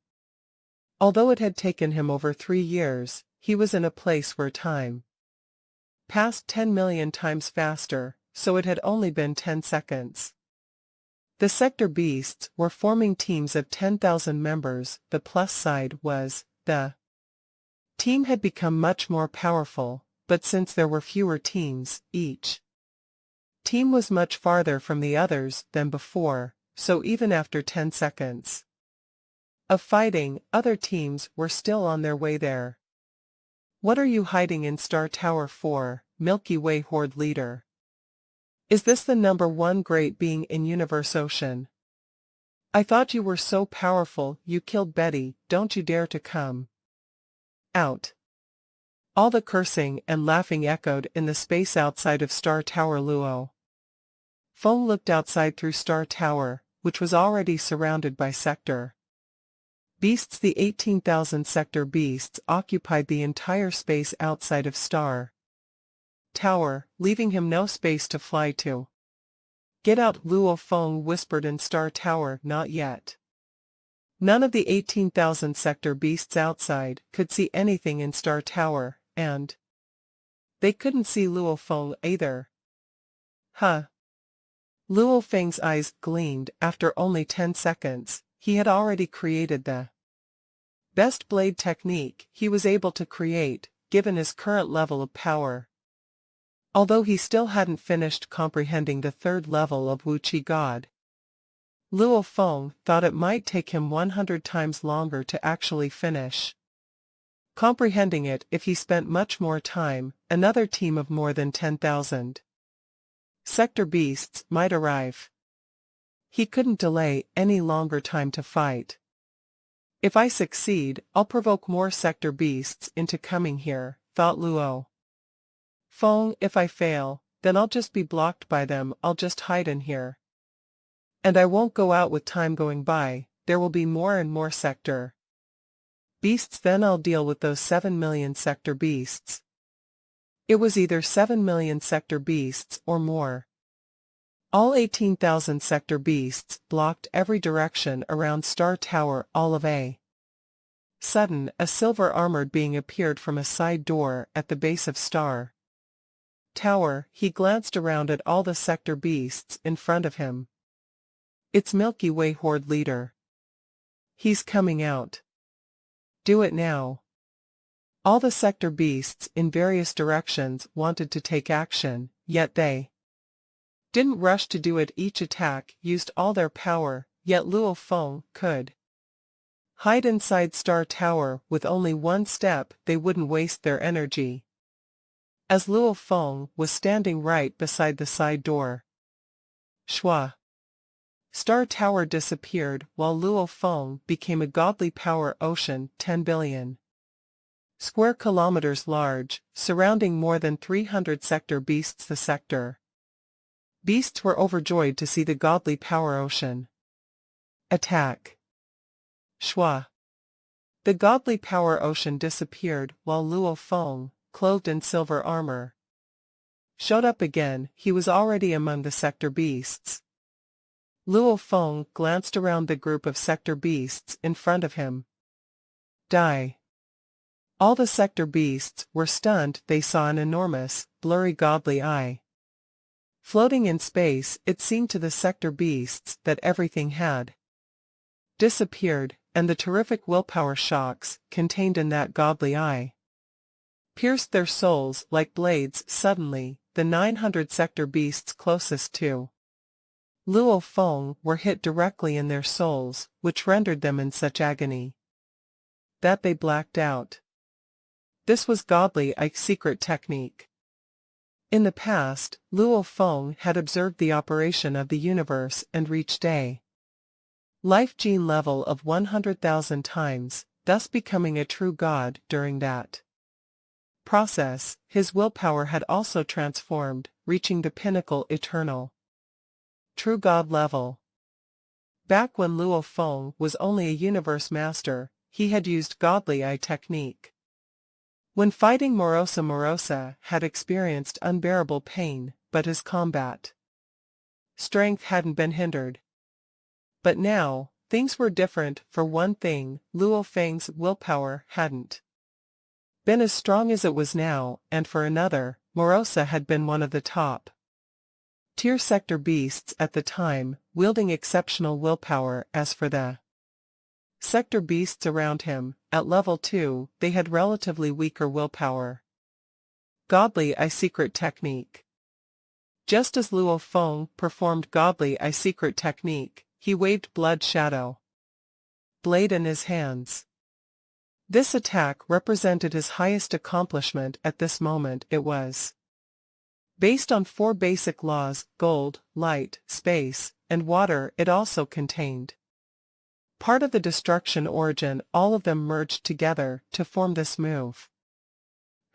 Although it had taken him over 3 years, he was in a place where time passed 10 million times faster, so it had only been 10 seconds. The sector beasts were forming teams of 10,000 members. The plus side was, the team had become much more powerful, but since there were fewer teams, each team was much farther from the others than before, so even after 10 seconds of fighting, other teams were still on their way there. What are you hiding in Star Tower for, Milky Way Horde leader? Is this the #1 great being in Universe Ocean? I thought you were so powerful. You killed Betty. Don't you dare to come out. All the cursing and laughing echoed in the space outside of Star Tower. Luo Feng looked outside through Star Tower, which was already surrounded by sector beasts. The 18,000 sector beasts occupied the entire space outside of Star Tower, leaving him no space to fly to. Get out, Luo Feng whispered in Star Tower. Not yet. None of the 18,000 sector beasts outside could see anything in Star Tower, and they couldn't see Luo Feng either. Huh. Luo Feng's eyes gleamed. After only 10 seconds, he had already created the best blade technique he was able to create, given his current level of power. Although he still hadn't finished comprehending the third level of Wu Qi God, Luo Feng thought it might take him 100 times longer to actually finish comprehending it if he spent much more time. Another team of more than 10,000 sector beasts might arrive. He couldn't delay any longer time to fight. If I succeed, I'll provoke more sector beasts into coming here, thought Luo Feng. If I fail, then I'll just be blocked by them. I'll just hide in here. And I won't go out with time going by. There will be more and more sector beasts. Then I'll deal with those 7 million sector beasts. It was either 7 million sector beasts or more. All 18,000 sector beasts blocked every direction around Star Tower. All of a sudden, a silver armored being appeared from a side door at the base of Star Tower. He glanced around at all the sector beasts in front of him. It's Milky Way Horde leader. He's coming out. Do it now. All the sector beasts in various directions wanted to take action, yet they didn't rush to do it. Each attack used all their power, yet Luo Feng could hide inside Star Tower with only one step. They wouldn't waste their energy. As Luo Feng was standing right beside the side door, Shua. Star Tower disappeared while Luo Feng became a godly power ocean 10 billion square kilometers large, surrounding more than 300 sector beasts. The sector beasts were overjoyed to see the godly power ocean. Attack! Shua! The godly power ocean disappeared while Luo Feng, clothed in silver armor, showed up again. He was already among the sector beasts. Luo Feng glanced around the group of sector beasts in front of him. Die! All the sector beasts were stunned. They saw an enormous, blurry godly eye floating in space. It seemed to the sector beasts that everything had disappeared, and the terrific willpower shocks contained in that godly eye pierced their souls like blades. Suddenly, the 900 sector beasts closest to Luo Feng were hit directly in their souls, which rendered them in such agony that they blacked out. This was godly Ike's secret technique. In the past, Luo Feng had observed the operation of the universe and reached a life gene level of 100,000 times, thus becoming a true god. During that process, his willpower had also transformed, reaching the pinnacle eternal true god level. Back when Luo Feng was only a universe master, he had used godly eye technique. When fighting Morosa had experienced unbearable pain, but his combat strength hadn't been hindered. But now, things were different. For one thing, Luo Feng's willpower hadn't been as strong as it was now, and for another, Morosa had been one of the top tier sector beasts at the time, wielding exceptional willpower. As for the sector beasts around him, at level 2, they had relatively weaker willpower. Godly Eye Secret Technique. Just as Luo Feng performed Godly Eye Secret Technique, he waved Blood Shadow blade in his hands. This attack represented his highest accomplishment at this moment. It was based on 4 basic laws: gold, light, space, and water. It also contained part of the destruction origin. All of them merged together to form this move.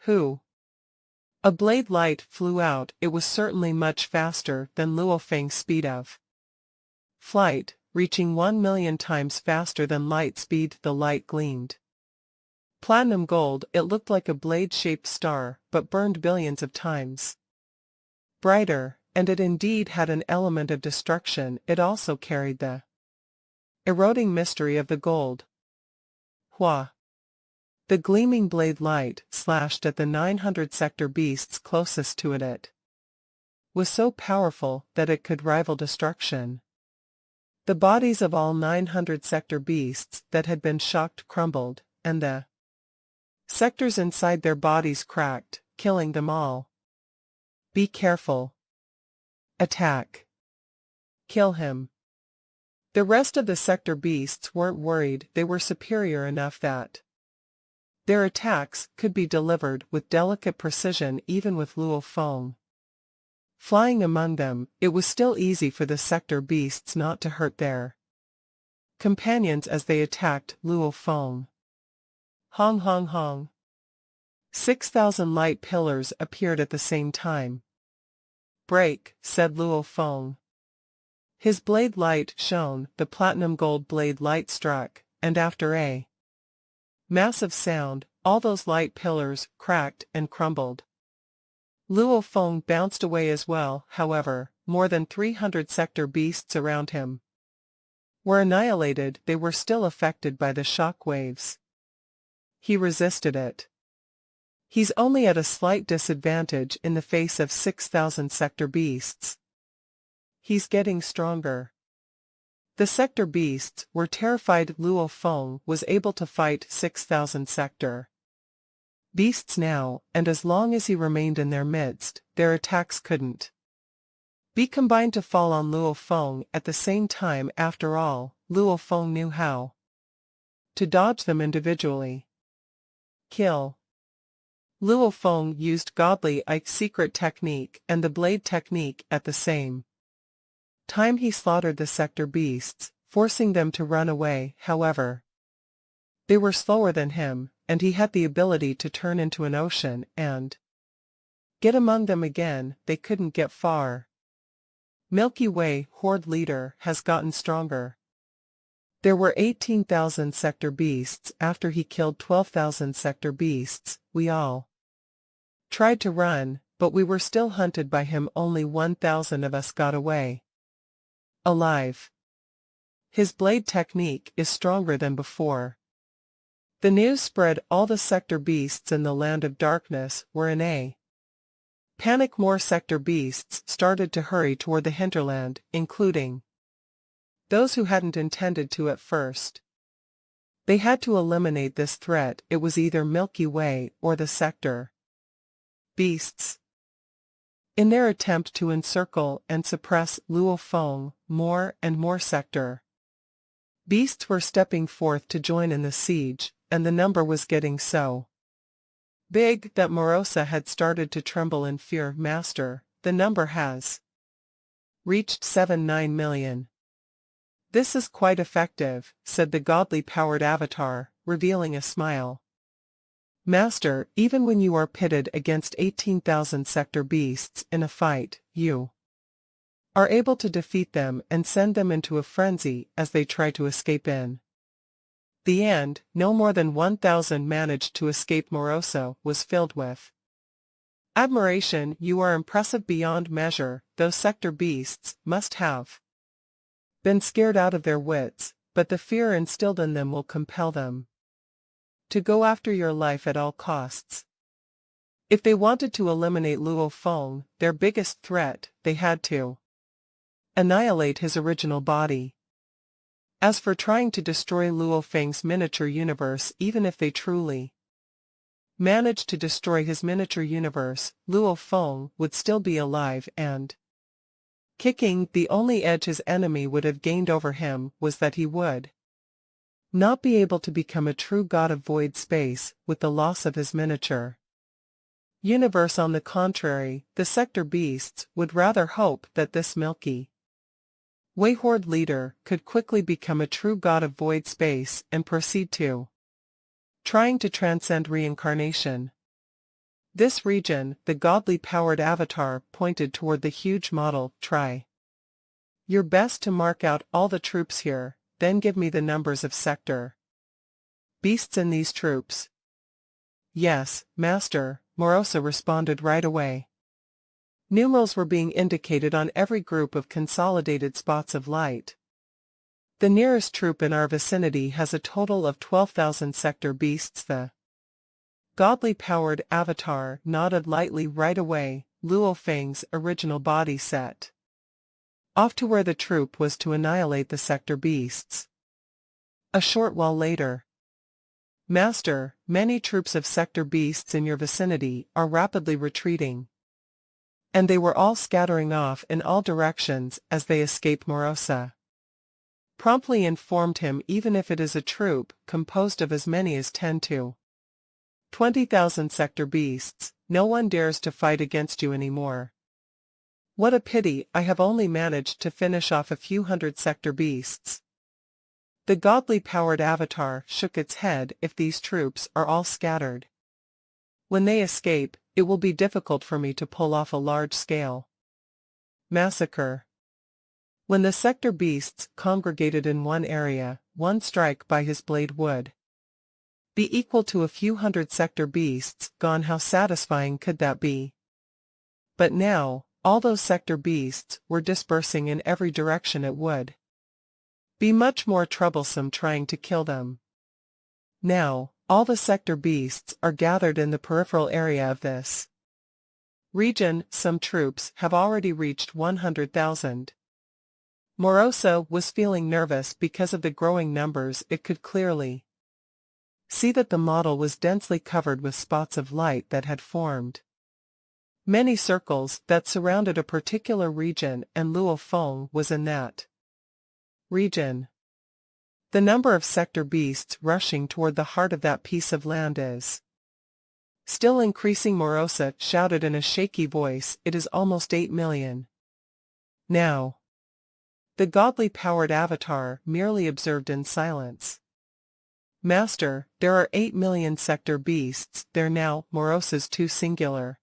A blade light flew out. It was certainly much faster than Luo Feng's speed of flight, reaching 1 million times faster than light speed. The light gleamed platinum gold. It looked like a blade-shaped star, but burned billions of times brighter, and it indeed had an element of destruction. It also carried the eroding mystery of the gold. Hua. The gleaming blade light slashed at the 900 sector beasts closest to it was so powerful that it could rival destruction. The bodies of all 900 sector beasts that had been shocked crumbled, and the sectors inside their bodies cracked, killing them all. Be careful. Attack. Kill him. The rest of the sector beasts weren't worried. They were superior enough that their attacks could be delivered with delicate precision even with Luo Feng flying among them. It was still easy for the sector beasts not to hurt their companions as they attacked Luo Feng. Hong hong hong. 6,000 light pillars appeared at the same time. Break, said Luo Feng. His blade light shone, the platinum gold blade light struck, and after a massive sound, all those light pillars cracked and crumbled. Luo Feng bounced away as well. However, more than 300 sector beasts around him were annihilated. They were still affected by the shock waves. He resisted it. He's only at a slight disadvantage in the face of 6,000 sector beasts. He's getting stronger. The sector beasts were terrified. Luo Feng was able to fight 6,000 sector beasts now, and as long as he remained in their midst, their attacks couldn't be combined to fall on Luo Feng at the same time. After all, Luo Feng knew how to dodge them individually. Kill. Luo Feng used Godly Ike's secret technique and the blade technique at the same time. He slaughtered the sector beasts, forcing them to run away. However, they were slower than him, and he had the ability to turn into an ocean and get among them again. They couldn't get far. Milky Way Horde leader has gotten stronger. There were 18,000 sector beasts after he killed 12,000 sector beasts. We all tried to run, but we were still hunted by him. Only 1,000 of us got away alive. His blade technique is stronger than before. The news spread. All the sector beasts in the land of darkness were in a panic. More sector beasts started to hurry toward the hinterland, including those who hadn't intended to at first. They had to eliminate this threat. It was either Milky Way or the sector beasts. In their attempt to encircle and suppress Luo Feng, more and more sector beasts were stepping forth to join in the siege, and the number was getting so big that Morosa had started to tremble in fear. Master, the number has reached 7-9 million. This is quite effective, said the godly-powered avatar, revealing a smile. Master, even when you are pitted against 18,000 sector beasts in a fight, you are able to defeat them and send them into a frenzy as they try to escape. In the end, no more than 1,000 managed to escape. Morosa was filled with admiration. You are impressive beyond measure. Those sector beasts must have been scared out of their wits, but the fear instilled in them will compel them to go after your life at all costs. If they wanted to eliminate Luo Feng, their biggest threat, they had to annihilate his original body. As for trying to destroy Luo Feng's miniature universe, even if they truly managed to destroy his miniature universe, Luo Feng would still be alive and kicking. The only edge his enemy would have gained over him was that he would not be able to become a true god of void space with the loss of his miniature universe. On the contrary, the sector beasts would rather hope that this Milky Way Horde leader could quickly become a true god of void space and proceed to trying to transcend reincarnation. This region, the godly-powered avatar pointed toward the huge model. Try your best to mark out all the troops here, then give me the numbers of sector beasts in these troops. Yes, Master, Morosa responded right away. Numerals were being indicated on every group of consolidated spots of light. The nearest troop in our vicinity has a total of 12,000 sector beasts. The godly powered avatar nodded lightly right away. Luo Feng's original body set off to where the troop was to annihilate the sector beasts. A short while later. Master, many troops of sector beasts in your vicinity are rapidly retreating. And they were all scattering off in all directions as they escape Morosa. Promptly informed him, even if it is a troop composed of as many as 10 to 20,000 sector beasts, no one dares to fight against you anymore. What a pity I have only managed to finish off a few hundred sector beasts. The godly powered avatar shook its head. If these troops are all scattered, when they escape, it will be difficult for me to pull off a large-scale massacre. When the sector beasts congregated in one area, one strike by his blade would be equal to a few hundred sector beasts gone. How satisfying could that be? But now, all those sector beasts were dispersing in every direction. It would be much more troublesome trying to kill them. Now, all the sector beasts are gathered in the peripheral area of this region. Some troops have already reached 100,000. Morosa was feeling nervous because of the growing numbers. It could clearly see that the model was densely covered with spots of light that had formed many circles that surrounded a particular region, and Luo Feng was in that region. The number of sector beasts rushing toward the heart of that piece of land is still increasing. Morosa shouted in a shaky voice, "It is almost 8 million. Now." The godly powered avatar merely observed in silence. Master, there are 8 million sector beasts there now. Morosa's two singular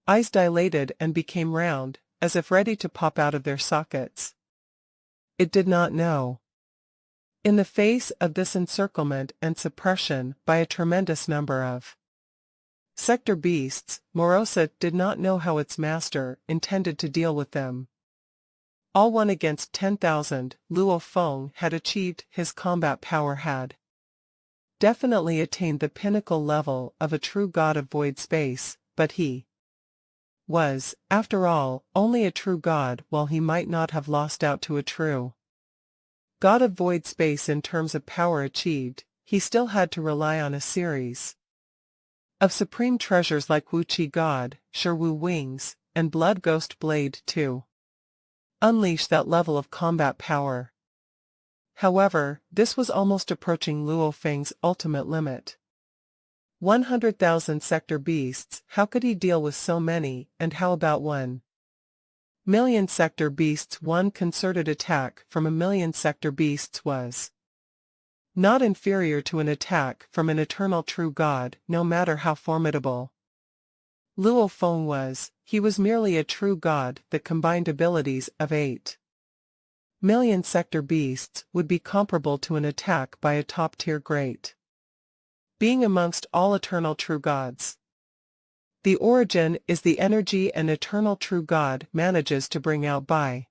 eyes dilated and became round, as if ready to pop out of their sockets. It did not know. In the face of this encirclement and suppression by a tremendous number of sector beasts, Morosa did not know how its master intended to deal with them. All 1 against 10,000, Luo Feng had achieved. His combat power had definitely attained the pinnacle level of a true god of void space, but he was, after all, only a true god. While he might not have lost out to a true god of void space in terms of power achieved, he still had to rely on a series of supreme treasures like Wu Qi God, Shiwu Wings, and Blood Ghost Blade to unleash that level of combat power. However, this was almost approaching Luo Feng's ultimate limit. 100,000 sector beasts, how could he deal with so many? And how about 1 million sector beasts? One concerted attack from 1 million sector beasts was not inferior to an attack from an eternal true god, no matter how formidable Luo Feng was. He was merely a true god. The combined abilities of 8 million sector beasts would be comparable to an attack by a top-tier great being amongst all eternal true gods. The origin is the energy an eternal true god manages to bring out by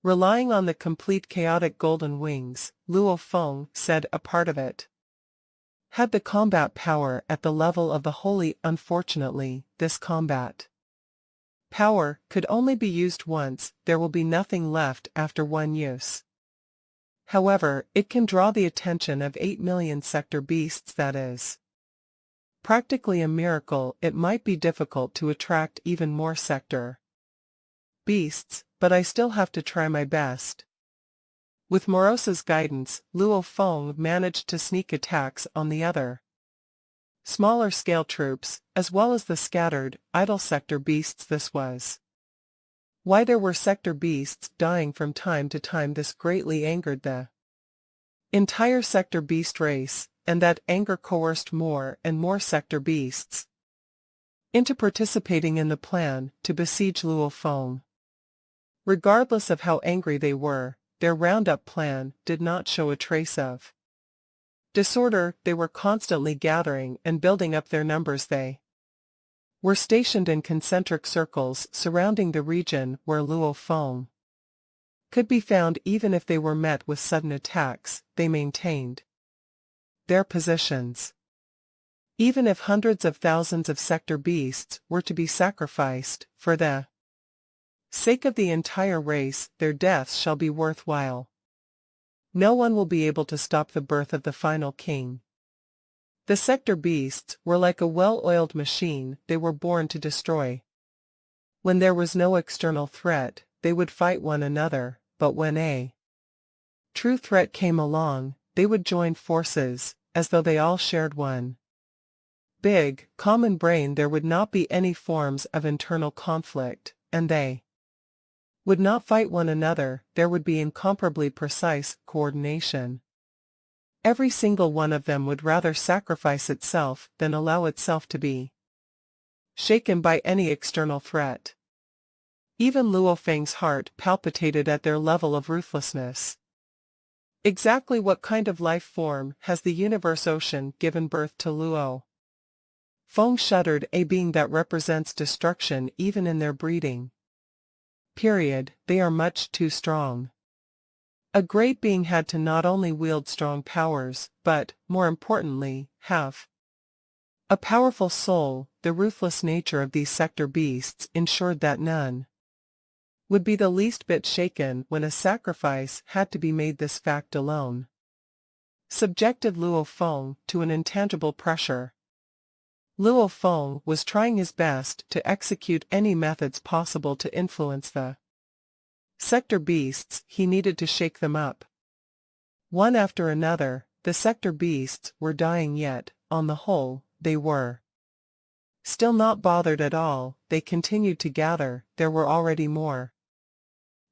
relying on the complete chaotic golden wings. Luo Feng said a part of it had the combat power at the level of the holy. Unfortunately, this combat power could only be used once. There will be nothing left after one use. However, it can draw the attention of 8 million sector beasts. That is practically a miracle. It might be difficult to attract even more sector beasts, but I still have to try my best. With Morosa's guidance, Luo Feng managed to sneak attacks on the other smaller scale troops, as well as the scattered, idle sector beasts. This was why there were sector beasts dying from time to time. This greatly angered the entire sector beast race, and that anger coerced more and more sector beasts into participating in the plan to besiege Luo Feng. Regardless of how angry they were, their roundup plan did not show a trace of disorder. They were constantly gathering and building up their numbers. They were stationed in concentric circles surrounding the region where Luo Feng could be found even if they were met with sudden attacks. They maintained their positions. Even if hundreds of thousands of sector beasts were to be sacrificed, for the sake of the entire race, their deaths shall be worthwhile. No one will be able to stop the birth of the final king. The sector beasts were like a well-oiled machine. They were born to destroy. When there was no external threat, they would fight one another, but when a true threat came along, they would join forces, as though they all shared one big, common brain. There would not be any forms of internal conflict, and they would not fight one another. There would be incomparably precise coordination. Every single one of them would rather sacrifice itself than allow itself to be shaken by any external threat. Even Luo Feng's heart palpitated at their level of ruthlessness. Exactly what kind of life form has the universe ocean given birth to Luo? Feng shuddered. A being that represents destruction even in their breeding. Period. They are much too strong. A great being had to not only wield strong powers, but, more importantly, have a powerful soul. The ruthless nature of these sector beasts ensured that none would be the least bit shaken when a sacrifice had to be made. This fact alone subjected Luo Feng to an intangible pressure. Luo Feng was trying his best to execute any methods possible to influence the sector beasts. He needed to shake them up. One after another, the sector beasts were dying, yet, on the whole, they were still not bothered at all. They continued to gather. There were already more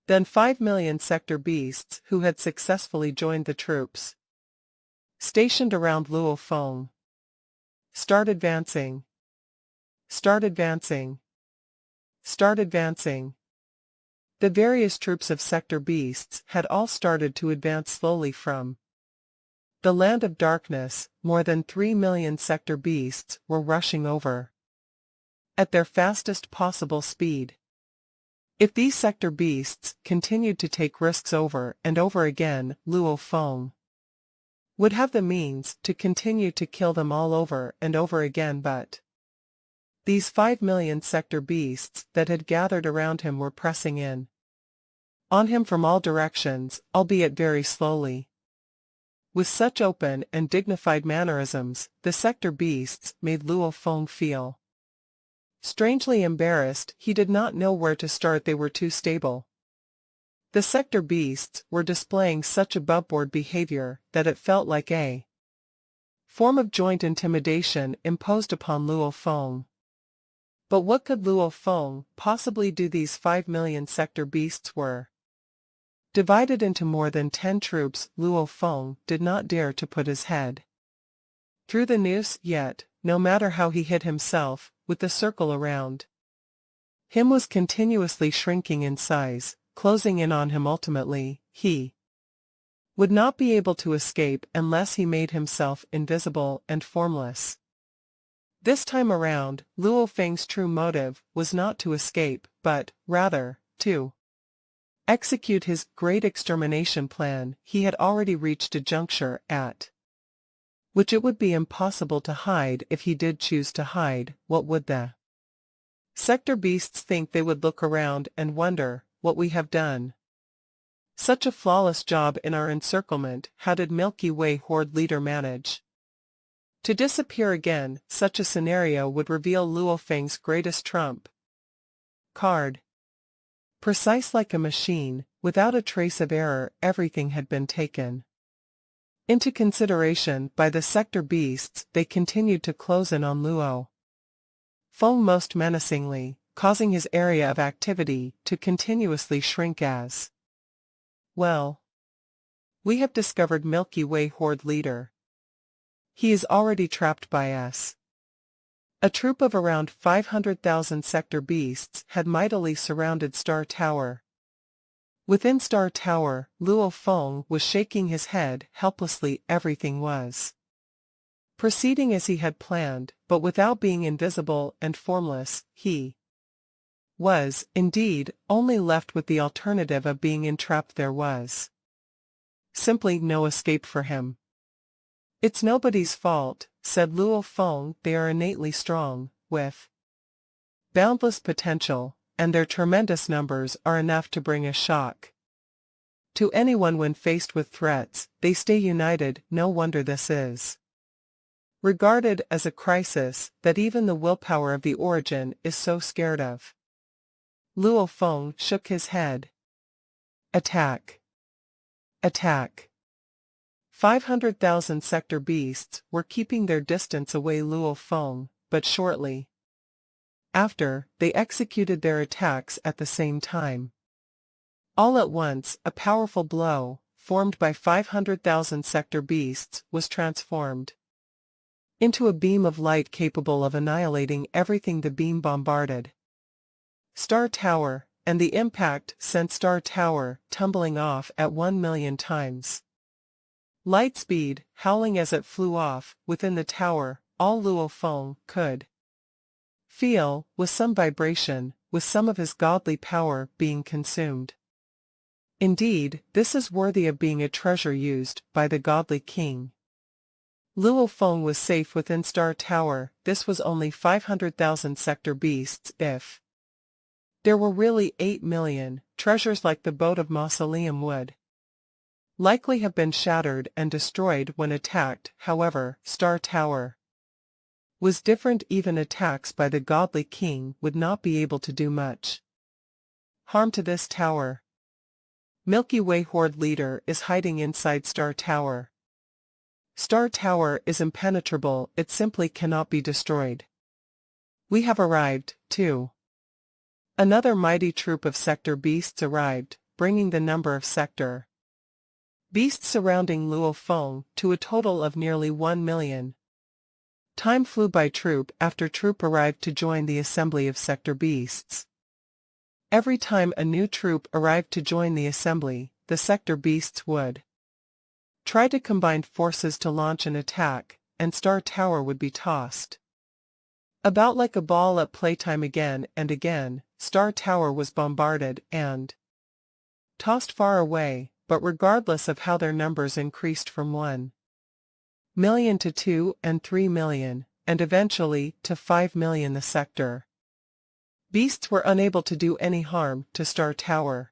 than 5 million sector beasts who had successfully joined the troops stationed around Luo Feng. Start advancing. Start advancing. Start advancing. The various troops of sector beasts had all started to advance slowly from the land of darkness. More than 3 million sector beasts were rushing over at their fastest possible speed. If these sector beasts continued to take risks over and over again, Luo Feng would have the means to continue to kill them all over and over again, but these 5 million sector beasts that had gathered around him were pressing in on him from all directions, albeit very slowly. With such open and dignified mannerisms, the sector beasts made Luo Feng feel strangely embarrassed. He did not know where to start. They were too stable. The sector beasts were displaying such aboveboard behavior that it felt like a form of joint intimidation imposed upon Luo Feng. But what could Luo Feng possibly do? These 5 million sector beasts were divided into more than 10 troops. Luo Feng did not dare to put his head through the noose yet, no matter how he hid himself, with the circle around him was continuously shrinking in size, closing in on him. Ultimately, he would not be able to escape unless he made himself invisible and formless. This time around, Luo Feng's true motive was not to escape, but, rather, to execute his great extermination plan. He had already reached a juncture at which it would be impossible to hide. If he did choose to hide, what would the sector beasts think? They would look around and wonder, what we have done. Such a flawless job in our encirclement. How did Milky Way Horde leader manage to disappear again? Such a scenario would reveal Luo Feng's greatest trump card. Precise like a machine, without a trace of error, everything had been taken into consideration by the sector beasts. They continued to close in on Luo Feng most menacingly, causing his area of activity to continuously shrink. As well, we have discovered Milky Way Horde leader. He is already trapped by us. A troop of around 500,000 sector beasts had mightily surrounded Star Tower. Within Star Tower, Luo Feng was shaking his head helplessly. Everything was proceeding as he had planned, but without being invisible and formless. He was, indeed, only left with the alternative of being entrapped. There was simply no escape for him. "It's nobody's fault," said Luo Feng. "They are innately strong, with boundless potential, and their tremendous numbers are enough to bring a shock to anyone when faced with threats. They stay united. No wonder this is regarded as a crisis that even the willpower of the Origin is so scared of." Luo Feng shook his head. Attack! Attack! 500,000 sector beasts were keeping their distance away Luo Feng, but shortly after, they executed their attacks at the same time. All at once, a powerful blow, formed by 500,000 sector beasts, was transformed into a beam of light capable of annihilating everything the beam bombarded. Star Tower, and the impact sent Star Tower tumbling off at 1,000,000 times light speed, howling as it flew off. Within the tower, all Luo Feng could feel was some vibration, with some of his godly power being consumed. Indeed, this is worthy of being a treasure used by the godly king. Luo Feng was safe within Star Tower. This was only 500,000 sector beasts. If there were really 8,000,000, treasures like the boat of Mausoleum would likely have been shattered and destroyed when attacked. However, Star Tower was different. Even attacks by the godly king would not be able to do much harm to this tower. Milky Way Horde leader is hiding inside Star Tower. Star Tower is impenetrable. It simply cannot be destroyed. We have arrived, too. Another mighty troop of sector beasts arrived, bringing the number of sector beasts surrounding Luo Feng to a total of nearly 1,000,000. Time flew by. Troop after troop arrived to join the assembly of sector beasts. Every time a new troop arrived to join the assembly, the sector beasts would try to combine forces to launch an attack, and Star Tower would be tossed about like a ball at playtime. Again and again, Star Tower was bombarded and tossed far away, but regardless of how their numbers increased from 1,000,000 to 2 and 3,000,000, and eventually to 5,000,000, the sector beasts were unable to do any harm to Star Tower.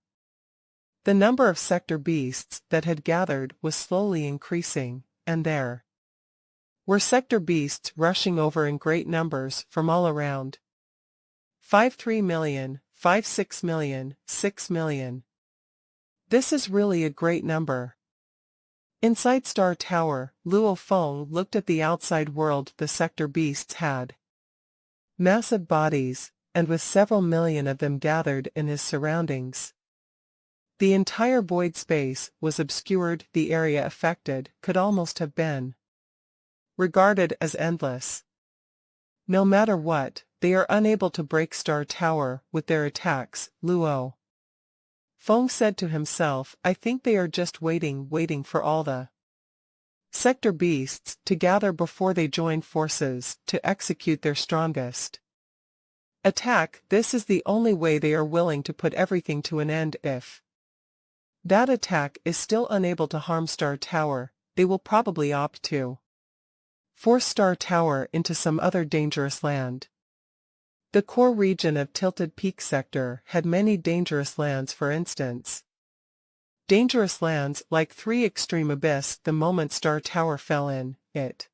The number of sector beasts that had gathered was slowly increasing, and there were sector beasts rushing over in great numbers from all around. 5,3,000,000, 5,6,000,000, 6,000,000. This is really a great number. Inside Star Tower, Luo Feng looked at the outside world. The sector beasts had massive bodies, and with several million of them gathered in his surroundings, the entire void space was obscured. The area affected could almost have been regarded as endless. No matter what, they are unable to break Star Tower with their attacks, Luo Feng said to himself. I think they are just waiting for all the sector beasts to gather before they join forces to execute their strongest attack. This is the only way they are willing to put everything to an end. If that attack is still unable to harm Star Tower, they will probably opt to force Star Tower into some other dangerous land. The core region of Tilted Peak Sector had many dangerous lands. For instance, dangerous lands like 3 Extreme Abyss. The moment Star Tower fell in, it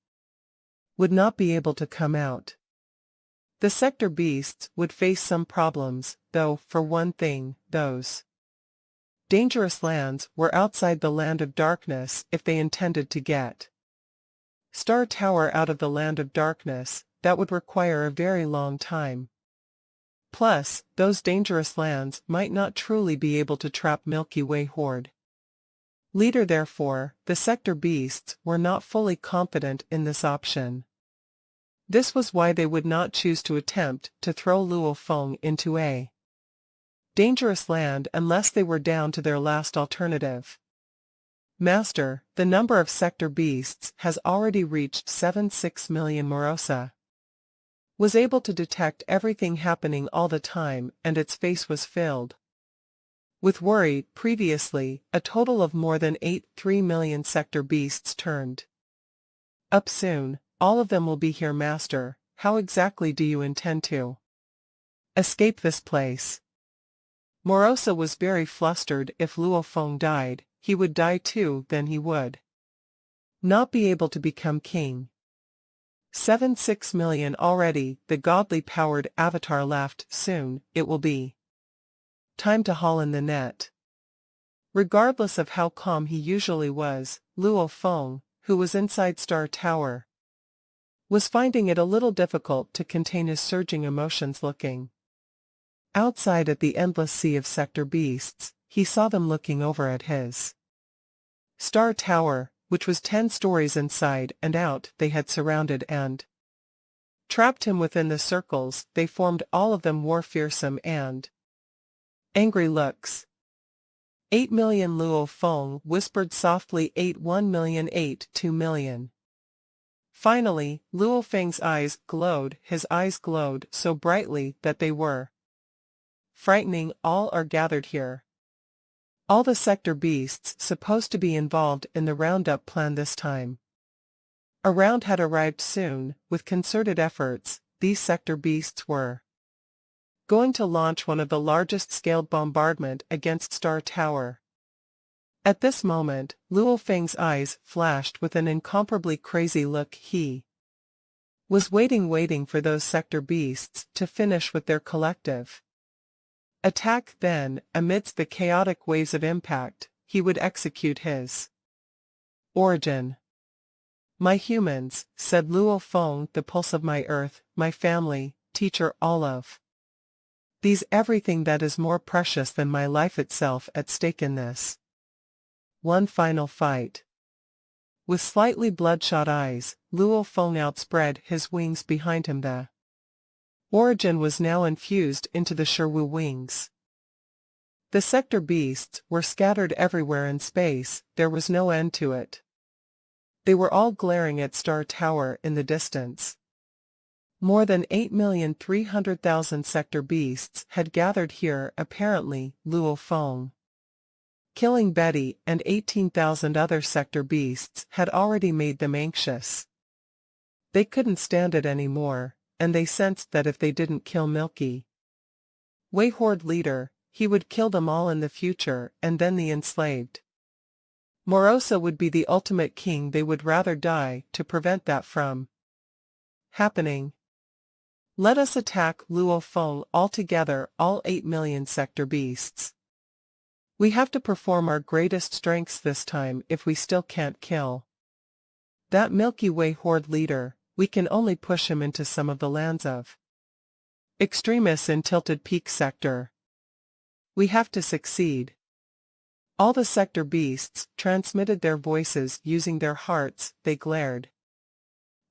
would not be able to come out. The sector beasts would face some problems, though. For one thing, those dangerous lands were outside the Land of Darkness. If they intended to get Star Tower out of the Land of Darkness, that would require a very long time. Plus, those dangerous lands might not truly be able to trap Milky Way Horde leader. Therefore, the sector beasts were not fully confident in this option. This was why they would not choose to attempt to throw Luo Feng into a dangerous land unless they were down to their last alternative. Master, the number of sector beasts has already reached 76 million Morosa. was able to detect everything happening all the time, and its face was filled with worry. Previously, a total of more than 3 million sector beasts turned up soon. All of them will be here, Master. How exactly do you intend to escape this place? Morosa was very flustered. If Luo Feng died, he would die too, then he would not be able to become king. 6 million already. The godly powered avatar laughed. Soon, it will be time to haul in the net. Regardless of how calm he usually was, Luo Feng, who was inside Star Tower, was finding it a little difficult to contain his surging emotions. Looking outside at the endless sea of sector beasts, he saw them looking over at his Star Tower, which was 10 stories inside and out. They had surrounded and trapped him within the circles they formed. All of them wore fearsome and angry looks. 8 million, Luo Feng whispered softly. 1 million, 2 million. Finally, Luo Feng's eyes glowed. His eyes glowed so brightly that they were frightening. All are gathered here. All the sector beasts supposed to be involved in the roundup plan this time around had arrived soon. With concerted efforts, these sector beasts were going to launch one of the largest scaled bombardment against Star Tower. At this moment, Luo Feng's eyes flashed with an incomparably crazy look. He was waiting for those sector beasts to finish with their collective attack. Then, amidst the chaotic waves of impact, he would execute his origin. My humans, said Luo Feng, the pulse of my earth, my family, teacher, all of these, everything that is more precious than my life itself at stake in this one final fight. With slightly bloodshot eyes, Luo Feng outspread his wings behind him. The origin was now infused into the Shiwu wings. The sector beasts were scattered everywhere in space. There was no end to it. They were all glaring at Star Tower in the distance. More than 8,300,000 sector beasts had gathered here. Apparently, Luo Feng, killing Betty and 18,000 other sector beasts, had already made them anxious. They couldn't stand it anymore, and they sensed that if they didn't kill Milky Way Horde leader, he would kill them all in the future, and then the enslaved Morosa would be the ultimate king. They would rather die to prevent that from happening. Let us attack, Luo Feng, all together, all 8 million sector beasts. We have to perform our greatest strengths this time. If we still can't kill that Milky Way Horde leader, we can only push him into some of the lands of extremists in Tilted Peak sector. We have to succeed. All the sector beasts transmitted their voices using their hearts. They glared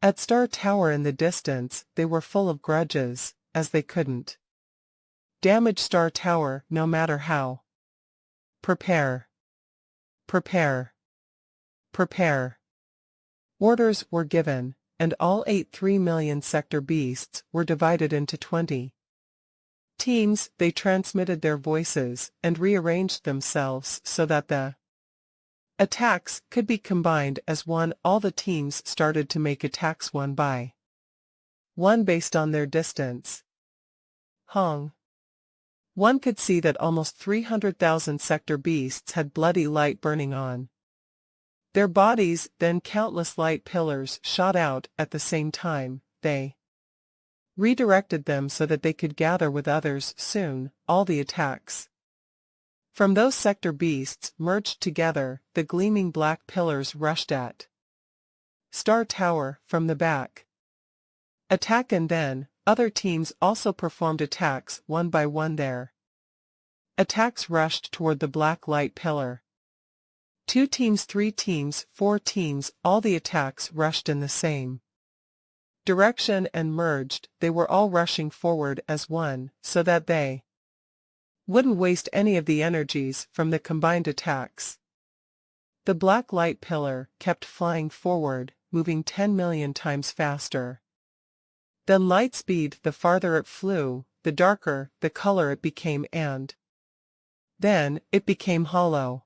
at Star Tower in the distance. They were full of grudges, as they couldn't damage Star Tower no matter how. Prepare. Prepare. Prepare. Orders were given, and all 3 million sector beasts were divided into 20 teams. They transmitted their voices and rearranged themselves so that the attacks could be combined as one. All the teams started to make attacks one by one based on their distance. One could see that almost 300,000 sector beasts had bloody light burning on their bodies. Then countless light pillars shot out at the same time. They redirected them so that they could gather with others. Soon, all the attacks from those sector beasts merged together. The gleaming black pillars rushed at Star Tower from the back. Attack, and then other teams also performed attacks one by one. Their attacks rushed toward the black light pillar. 2 teams, 3 teams, 4 teams, all the attacks rushed in the same direction and merged. They were all rushing forward as one, so that they wouldn't waste any of the energies from the combined attacks. The black light pillar kept flying forward, moving 10 million times faster Then light speed, the farther it flew, the darker the color it became, and then it became hollow.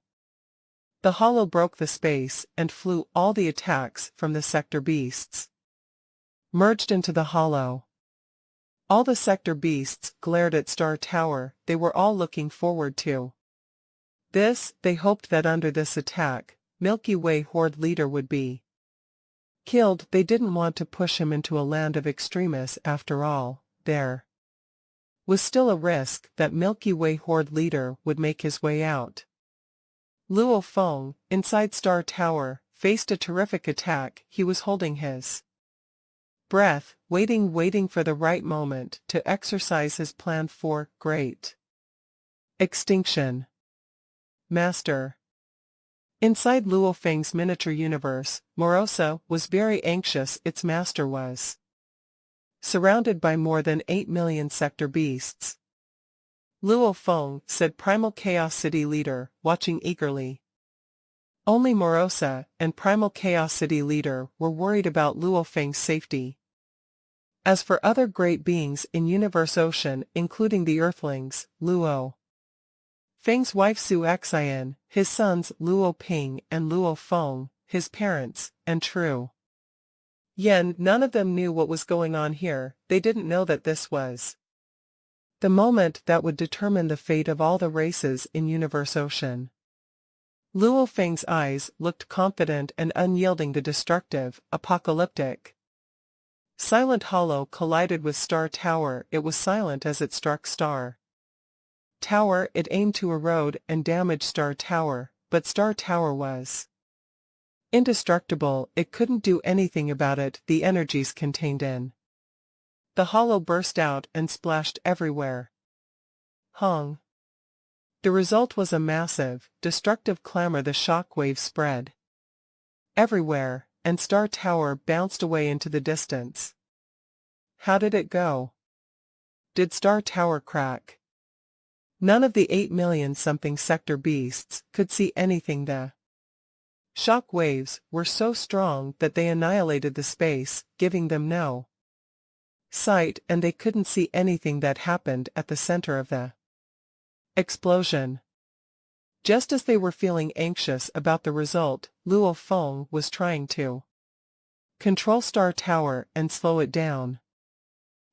The hollow broke the space and flew all the attacks from the sector beasts. Merged into the hollow. All the sector beasts glared at Star Tower. They were all looking forward to this. They hoped that under this attack, Milky Way Horde leader would be killed. They didn't want to push him into a land of extremists after all. There was still a risk that Milky Way Horde leader would make his way out. Luo Feng, inside Star Tower, faced a terrific attack. He was holding his breath, waiting for the right moment to exercise his plan for great extinction. Master. Inside Luo Feng's miniature universe, Morosa was very anxious. Its master was surrounded by more than 8 million sector beasts. Luo Feng, said Primal Chaos City leader, watching eagerly. Only Morosa and Primal Chaos City leader were worried about Luo Feng's safety. As for other great beings in Universe Ocean, including the Earthlings, Luo Feng's wife Su Xian, his sons Luo Ping and Luo Feng, his parents, and True Yen, none of them knew what was going on here. They didn't know that this was the moment that would determine the fate of all the races in Universe Ocean. Luo Feng's eyes looked confident and unyielding. The destructive, apocalyptic silent hollow collided with Star Tower. It was silent as it struck Star Tower. It aimed to erode and damage Star Tower, but Star Tower was indestructible. It couldn't do anything about it. The energies contained in the hollow burst out and splashed everywhere. Hong. The result was a massive, destructive clamor. The shock wave spread everywhere, and Star Tower bounced away into the distance. How did it go? Did Star Tower crack? None of the 8 million something sector beasts could see anything. The shock waves were so strong that they annihilated the space, giving them no sight, and they couldn't see anything that happened at the center of the explosion. Just as they were feeling anxious about the result, Luo Feng was trying to control Star Tower and slow it down.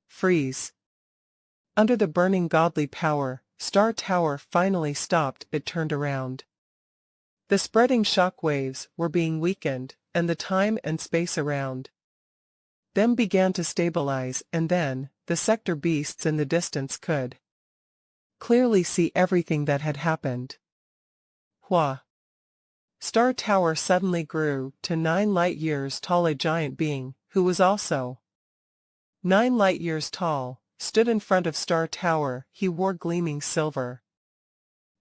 Freeze. Under the burning godly power, Star Tower finally stopped. It turned around. The spreading shock waves were being weakened, and the time and space around them began to stabilize, and then, the sector beasts in the distance could clearly see everything that had happened. Hua. Star Tower suddenly grew to 9 light-years tall. A giant being, who was also 9 light-years tall, stood in front of Star Tower. He wore gleaming silver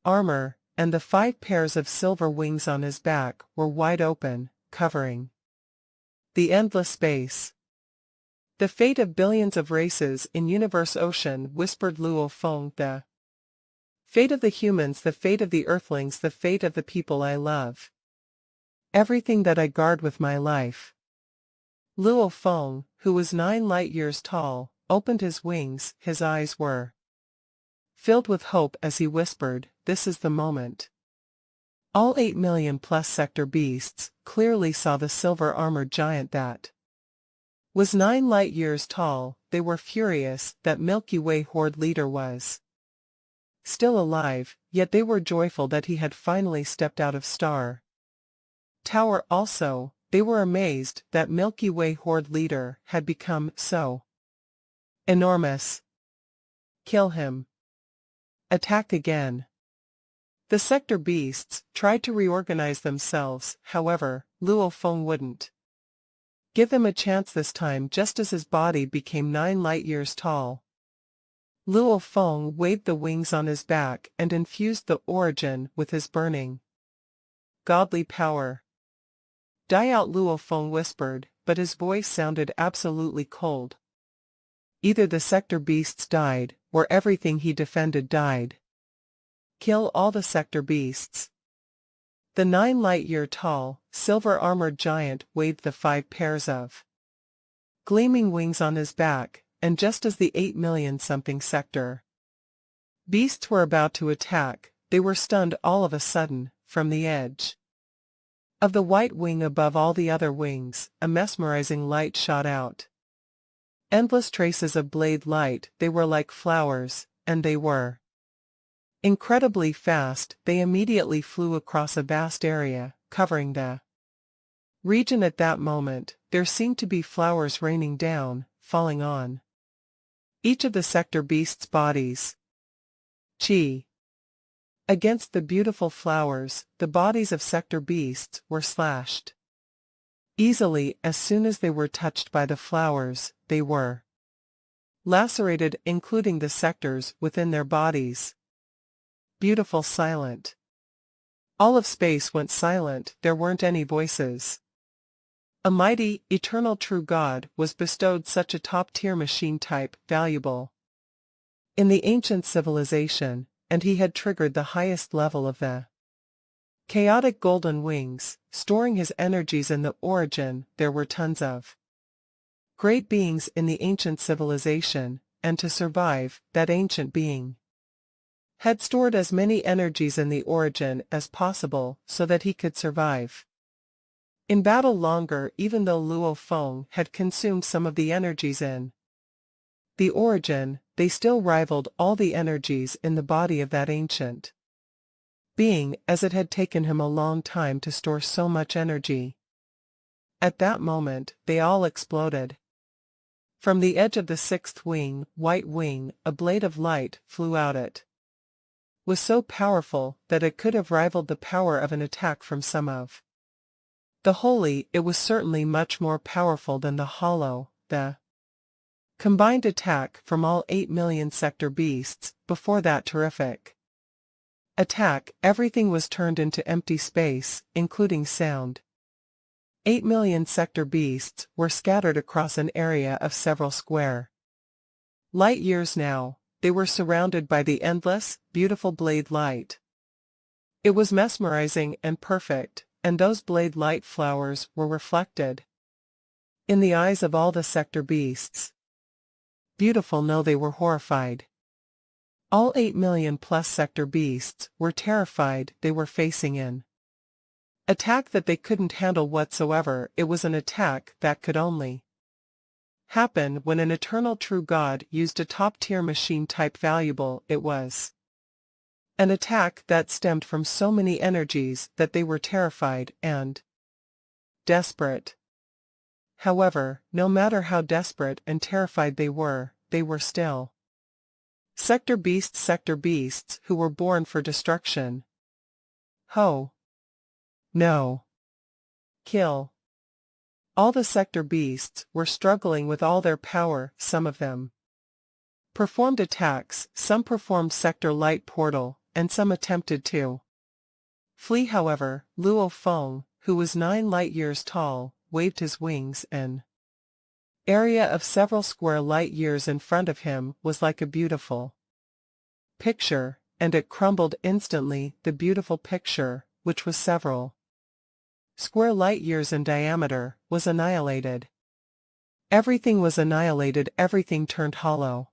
armor, and the 5 pairs of silver wings on his back were wide open, covering the endless space. The fate of billions of races in Universe Ocean, whispered Luo Feng. The fate of the humans, the fate of the Earthlings, the fate of the people I love. Everything that I guard with my life. Luo Feng, who was 9 light-years tall, opened his wings. His eyes were filled with hope as he whispered, "This is the moment." All 8 million plus sector beasts clearly saw the silver-armored giant that was 9 light-years tall. They were furious that Milky Way Horde leader was still alive, yet they were joyful that he had finally stepped out of Star Tower. Also, they were amazed that Milky Way Horde leader had become so enormous. Kill him. Attack again. The sector beasts tried to reorganize themselves. However, Luo Feng wouldn't give them a chance this time. Just as his body became 9 light-years tall, Luo Feng waved the wings on his back and infused the origin with his burning godly power. "Die out," Luo Feng whispered, but his voice sounded absolutely cold. Either the sector beasts died, or everything he defended died. Kill all the sector beasts. The 9 light-year tall, silver-armored giant waved the 5 pairs of gleaming wings on his back, and just as the 8 million-something sector beasts were about to attack, they were stunned all of a sudden, from the edge of the white wing above all the other wings, a mesmerizing light shot out. Endless traces of blade light, they were like flowers, and they were incredibly fast. They immediately flew across a vast area, covering the region. At that moment, there seemed to be flowers raining down, falling on each of the sector beasts' bodies. Chi. Against the beautiful flowers, the bodies of sector beasts were slashed easily. As soon as they were touched by the flowers, they were lacerated, including the sectors within their bodies. Beautiful silent. All of space went silent, there weren't any voices. A mighty, eternal true God was bestowed such a top-tier machine type, valuable in the ancient civilization, and he had triggered the highest level of the chaotic golden wings, storing his energies in the origin. There were tons of great beings in the ancient civilization, and to survive, that ancient being had stored as many energies in the origin as possible so that he could survive in battle longer. Even though Luo Feng had consumed some of the energies in the origin, they still rivaled all the energies in the body of that ancient being, as it had taken him a long time to store so much energy. At that moment, they all exploded. From the edge of the sixth wing, white wing, a blade of light flew out. It was so powerful that it could have rivaled the power of an attack from some of the holy. It was certainly much more powerful than the hollow, the combined attack from all 8 million sector beasts. Before that terrific attack, everything was turned into empty space, including sound. 8 million sector beasts were scattered across an area of several square light years now. They were surrounded by the endless, beautiful blade light. It was mesmerizing and perfect, and those blade light flowers were reflected in the eyes of all the sector beasts. Beautiful? No, they were horrified. All 8 million plus sector beasts were terrified. They were facing an attack that they couldn't handle whatsoever. It was an attack that could only happen when an eternal true God used a top-tier machine type. Valuable. It was an attack that stemmed from so many energies that they were terrified and desperate. However, no matter how desperate and terrified they were still sector beasts who were born for destruction. Ho! No! Kill! All the sector beasts were struggling with all their power. Some of them performed attacks, some performed sector light portal, and some attempted to flee. However, Luo Feng, who was 9 light years tall, waved his wings. An area of several square light years in front of him was like a beautiful picture, and it crumbled instantly. The beautiful picture, which was several square light years in diameter, was annihilated. Everything was annihilated. Everything turned hollow.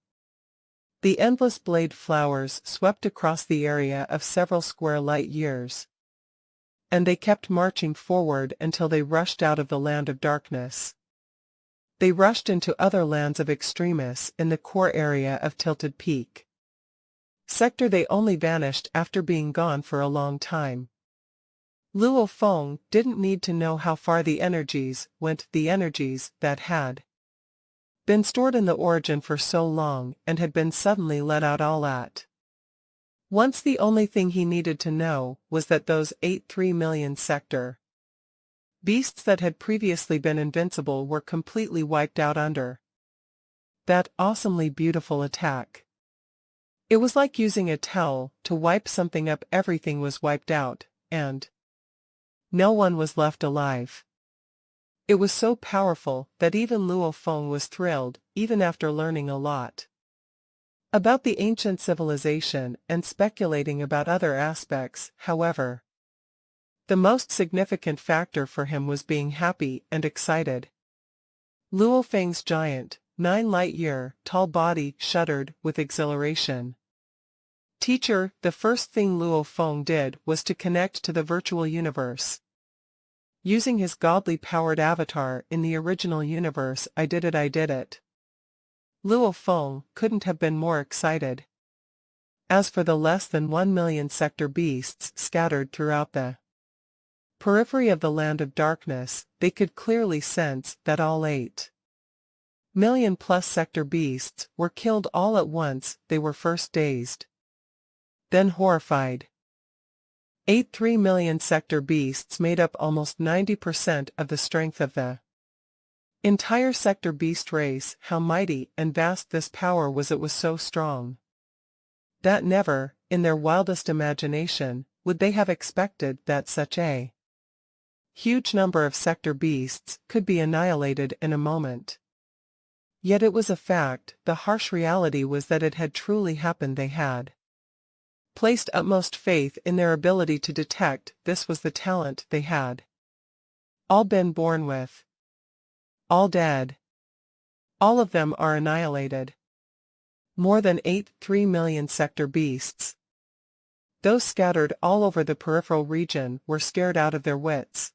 The endless blade flowers swept across the area of several square light years, and they kept marching forward until they rushed out of the land of darkness. They rushed into other lands of extremis in the core area of Tilted Peak sector. They only vanished after being gone for a long time. Luo Feng didn't need to know how far the energies went, the energies that had been stored in the origin for so long and had been suddenly let out all at once. The only thing he needed to know was that those 3 million sector beasts that had previously been invincible were completely wiped out under that awesomely beautiful attack. It was like using a towel to wipe something up. Everything was wiped out, and no one was left alive. It was so powerful that even Luo Feng was thrilled, even after learning a lot about the ancient civilization and speculating about other aspects. However, the most significant factor for him was being happy and excited. Luo Feng's giant, 9-light-year-tall body shuddered with exhilaration. Teacher, the first thing Luo Feng did was to connect to the virtual universe. Using his godly-powered avatar in the original universe, I did it. Luo Feng couldn't have been more excited. As for the less than 1 million sector beasts scattered throughout the periphery of the Land of Darkness, they could clearly sense that all 8 million plus sector beasts were killed all at once. They were first dazed, then horrified. 3 million sector beasts made up almost 90% of the strength of the entire sector beast race. How mighty and vast this power was! It was so strong that never, in their wildest imagination, would they have expected that such a huge number of sector beasts could be annihilated in a moment. Yet it was a fact. The harsh reality was that it had truly happened. They had placed utmost faith in their ability to detect. This was the talent they had all been born with. All dead. All of them are annihilated. More than 3 million sector beasts. Those scattered all over the peripheral region were scared out of their wits.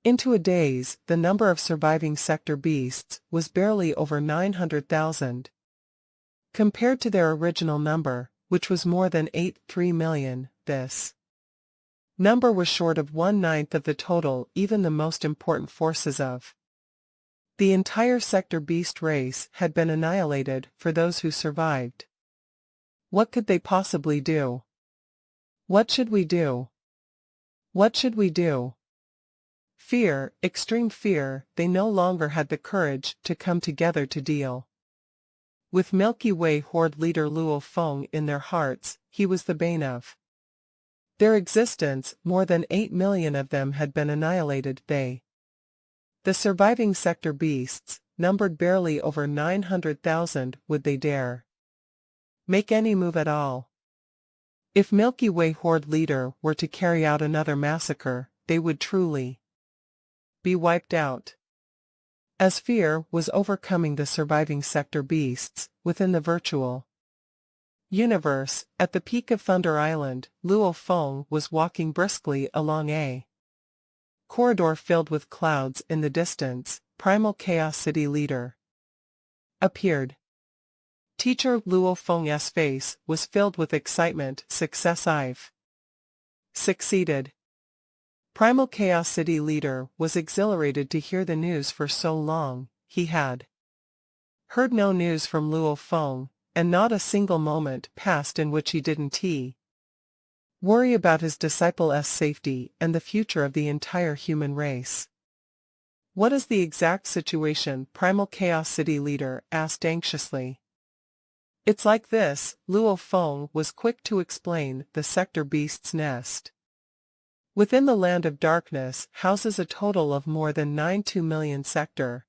Into a daze, the number of surviving sector beasts was barely over 900,000. Compared to their original number, which was more than 3 million, this number was short of 1/9 of the total. Even the most important forces of the entire sector beast race had been annihilated. For those who survived, what could they possibly do? What should we do? What should we do? Fear, extreme fear. They no longer had the courage to come together to deal with Milky Way Horde leader Luo Feng in their hearts. He was the bane of their existence. More than 8 million of them had been annihilated. The surviving sector beasts, numbered barely over 900,000. Would they dare make any move at all? If Milky Way Horde leader were to carry out another massacre, they would truly be wiped out. As fear was overcoming the surviving sector beasts within the virtual universe, at the peak of Thunder Island, Luo Feng was walking briskly along a corridor filled with clouds. In the distance, Primal Chaos City leader appeared. Teacher Luo Feng's face was filled with excitement. Success! I've succeeded. Primal Chaos City leader was exhilarated to hear the news. For so long, he had heard no news from Luo Feng, and not a single moment passed in which he didn't worry about his disciple's safety and the future of the entire human race. What is the exact situation? Primal Chaos City leader asked anxiously. It's like this, Luo Feng was quick to explain. The sector beast's nest within the Land of Darkness houses a total of more than 92 million sector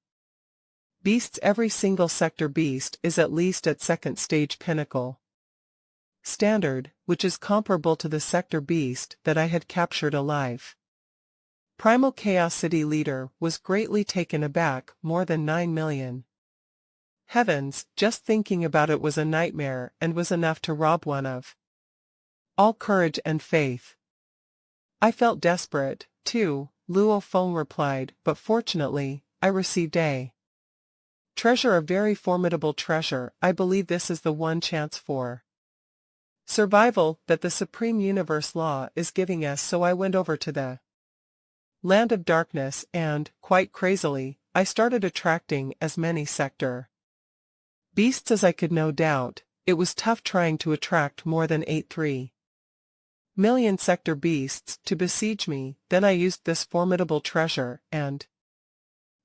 beasts. Every single sector beast is at least at second stage pinnacle standard, which is comparable to the sector beast that I had captured alive. Primal Chaos City leader was greatly taken aback. More than 9 million. Heavens, just thinking about it was a nightmare and was enough to rob one of all courage and faith. I felt desperate, too, Luo Feng replied, but fortunately, I received a treasure, a very formidable treasure. I believe this is the one chance for survival that the Supreme Universe Law is giving us. So I went over to the Land of Darkness and, quite crazily, I started attracting as many sector beasts as I could. No doubt, it was tough trying to attract more than 3 million sector beasts to besiege me. Then I used this formidable treasure and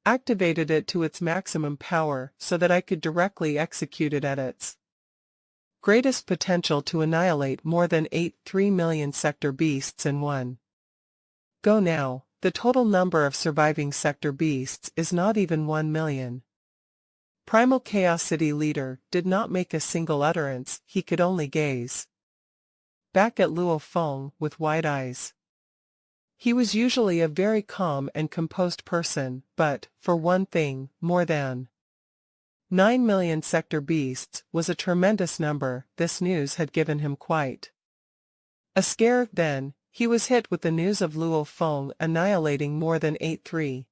activated it to its maximum power so that I could directly execute it at its greatest potential to annihilate more than 3 million sector beasts in one go. Now, the total number of surviving sector beasts is not even 1 million. Primal Chaos City leader did not make a single utterance. He could only gaze back at Luo Feng with wide eyes. He was usually a very calm and composed person, but, for one thing, more than 9 million sector beasts was a tremendous number. This news had given him quite a scare. Then, he was hit with the news of Luo Feng annihilating more than 83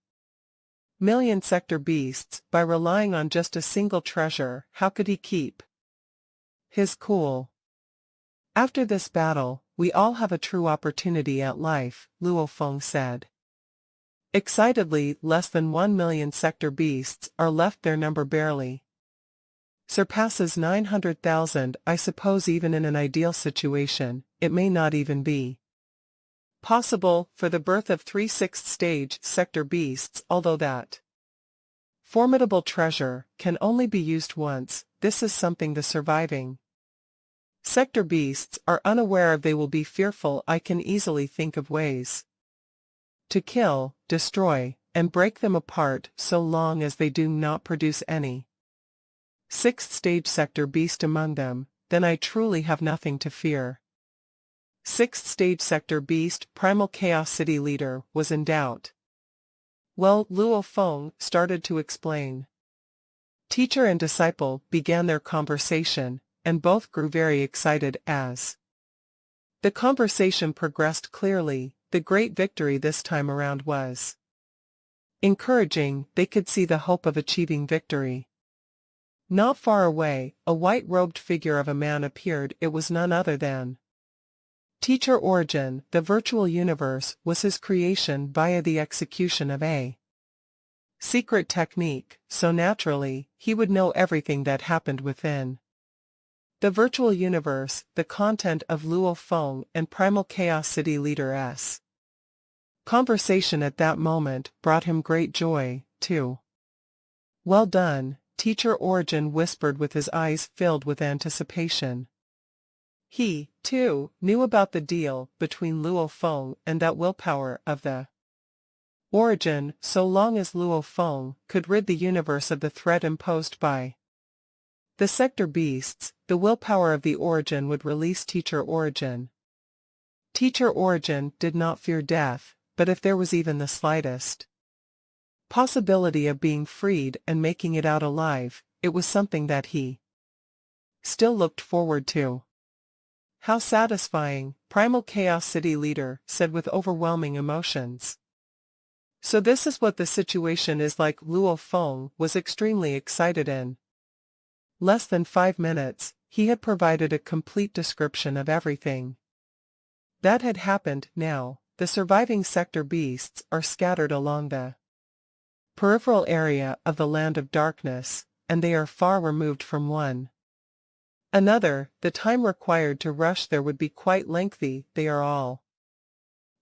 million sector beasts by relying on just a single treasure. How could he keep his cool? After this battle, we all have a true opportunity at life, Luo Feng said excitedly. Less than 1 million sector beasts are left. Their number barely surpasses 900,000. I suppose even in an ideal situation, it may not even be possible for the birth of 3/6 stage sector beasts. Although that formidable treasure can only be used once, this is something the surviving sector beasts are unaware of. They will be fearful. I can easily think of ways to kill, destroy, and break them apart, so long as they do not produce any 6th stage sector beast among them, then I truly have nothing to fear. 6th stage sector beast Primal Chaos City leader was in doubt. Well, Luo Feng started to explain. Teacher and disciple began their conversation, and both grew very excited as the conversation progressed. Clearly, the great victory this time around was encouraging. They could see the hope of achieving victory. Not far away, a white-robed figure of a man appeared. It was none other than Teacher Origin. The virtual universe was his creation via the execution of a secret technique, so naturally, he would know everything that happened within the virtual universe. The content of Luo Feng and Primal Chaos City Leader S. conversation at that moment brought him great joy, too. Well done, Teacher Origin whispered with his eyes filled with anticipation. He, too, knew about the deal between Luo Feng and that willpower of the Origin. So long as Luo Feng could rid the universe of the threat imposed by the sector beasts, the willpower of the Origin would release Teacher Origin. Teacher Origin did not fear death, but if there was even the slightest possibility of being freed and making it out alive, it was something that he still looked forward to. How satisfying, Primal Chaos City Leader said with overwhelming emotions. So this is what the situation is like. Luo Feng was extremely excited. In less than 5 minutes, he had provided a complete description of everything that had happened. Now, the surviving sector beasts are scattered along the peripheral area of the Land of Darkness, and they are far removed from one another. The time required to rush there would be quite lengthy. They are all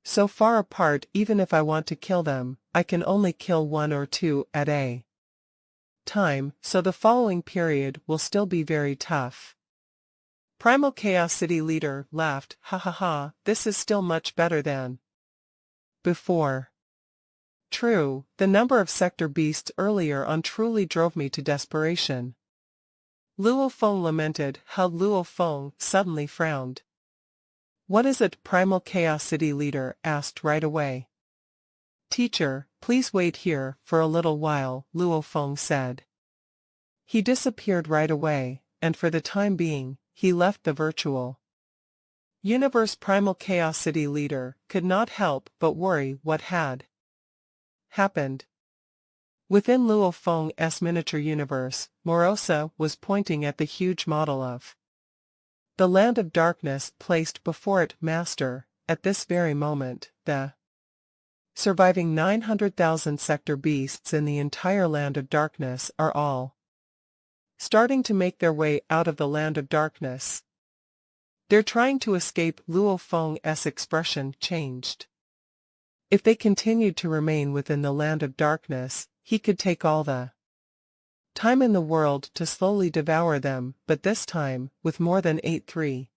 so far apart. Even if I want to kill them, I can only kill 1 or 2 at a time, so the following period will still be very tough. Primal Chaos City Leader laughed. Ha ha ha, this is still much better than before. True, the number of sector beasts earlier on truly drove me to desperation. Luo Feng lamented. How? Luo Feng suddenly frowned. What is it? Primal Chaos City Leader asked right away. Teacher, please wait here for a little while, Luo Feng said. He disappeared right away, and for the time being, he left the virtual universe. Primal Chaos City Leader could not help but worry what had happened. Within Luo Feng's miniature universe, Morosa was pointing at the huge model of the Land of Darkness placed before it. Master, at this very moment, the surviving 900,000 sector beasts in the entire Land of Darkness are all starting to make their way out of the Land of Darkness. They're trying to escape. Luo Feng's expression changed. If they continued to remain within the Land of Darkness, he could take all the time in the world to slowly devour them, but this time, with more than 83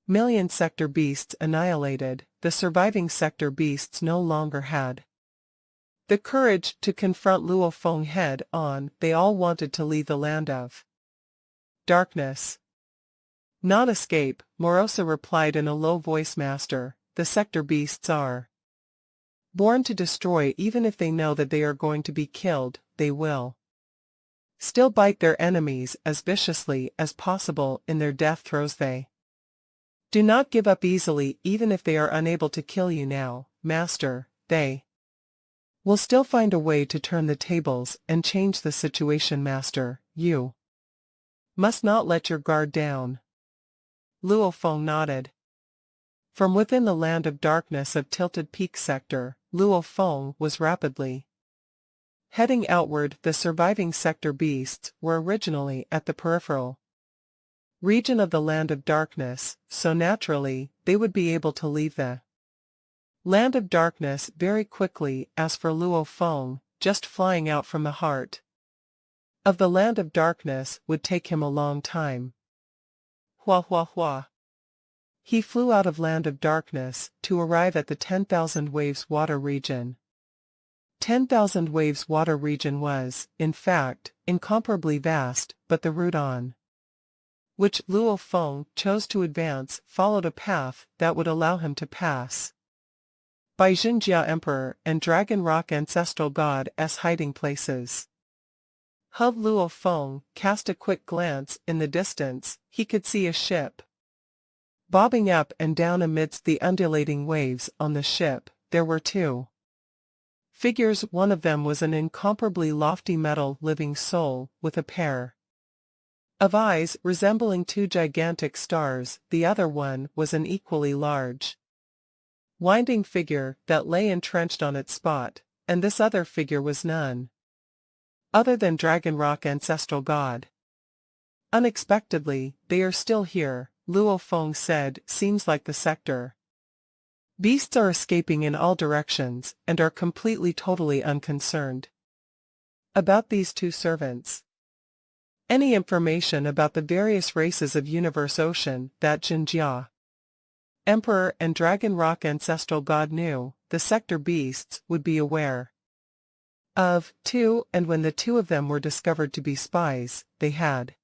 million sector beasts annihilated, the surviving sector beasts no longer had the courage to confront Luo Feng head-on. They all wanted to leave the Land of Darkness. Not escape, Morosa replied in a low voice. Master, the sector beasts are Born to destroy. Even if they know that they are going to be killed, they will still bite their enemies as viciously as possible in their death throes. They do not give up easily. Even if they are unable to kill you now, Master, they will still find a way to turn the tables and change the situation. Master, you must not let your guard down. Luo Feng nodded. From within the land of darkness of Tilted Peak sector, Luo Feng was rapidly heading outward. The surviving sector beasts were originally at the peripheral region of the land of darkness, so naturally, they would be able to leave the land of darkness very quickly. As for Luo Feng, just flying out from the heart of the land of darkness would take him a long time. Hua hua hua. He flew out of land of darkness to arrive at the 10,000 waves water region. 10,000 waves water region was, in fact, incomparably vast, but the route on which Luo Feng chose to advance followed a path that would allow him to pass by Xinjia Emperor and Dragon Rock ancestral god's hiding places. Luo Feng cast a quick glance in the distance. He could see a ship bobbing up and down amidst the undulating waves. On the ship, there were two figures. One of them was an incomparably lofty metal living soul with a pair of eyes resembling two gigantic stars. The other one was an equally large winding figure that lay entrenched on its spot, and this other figure was none other than Dragon Rock ancestral god. Unexpectedly, they are still here, Luo Feng said. Seems like the sector beasts are escaping in all directions and are completely totally unconcerned about these two servants. Any information about the various races of Universe Ocean that Xinjia Emperor and Dragon Rock ancestral god knew, the sector beasts would be aware of, too, and when the two of them were discovered to be spies, they had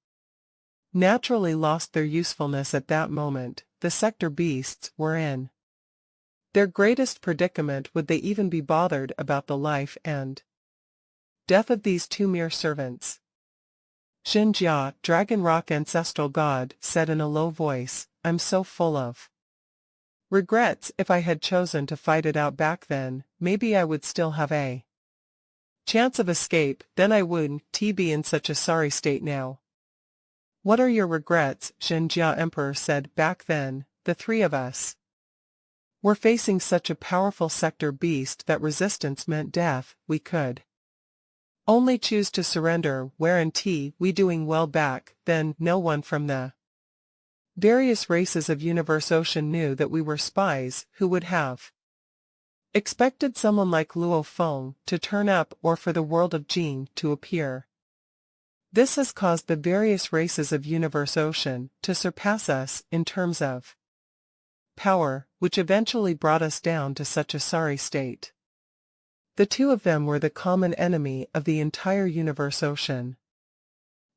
naturally lost their usefulness at that moment. The sector beasts were in their greatest predicament. Would they even be bothered about the life and death of these two mere servants? Xinjia, Dragon Rock ancestral god, said in a low voice, I'm so full of regrets. If I had chosen to fight it out back then, maybe I would still have a chance of escape. Then I wouldn't be in such a sorry state now. What are your regrets? Xinjia Emperor said. Back then, the three of us were facing such a powerful sector beast that resistance meant death. We could only choose to surrender. Weren't we doing well back then? No one from the various races of Universe Ocean knew that we were spies. Who would have expected someone like Luo Feng to turn up, or for the world of Jing to appear? This has caused the various races of Universe Ocean to surpass us in terms of power, which eventually brought us down to such a sorry state. The two of them were the common enemy of the entire Universe Ocean.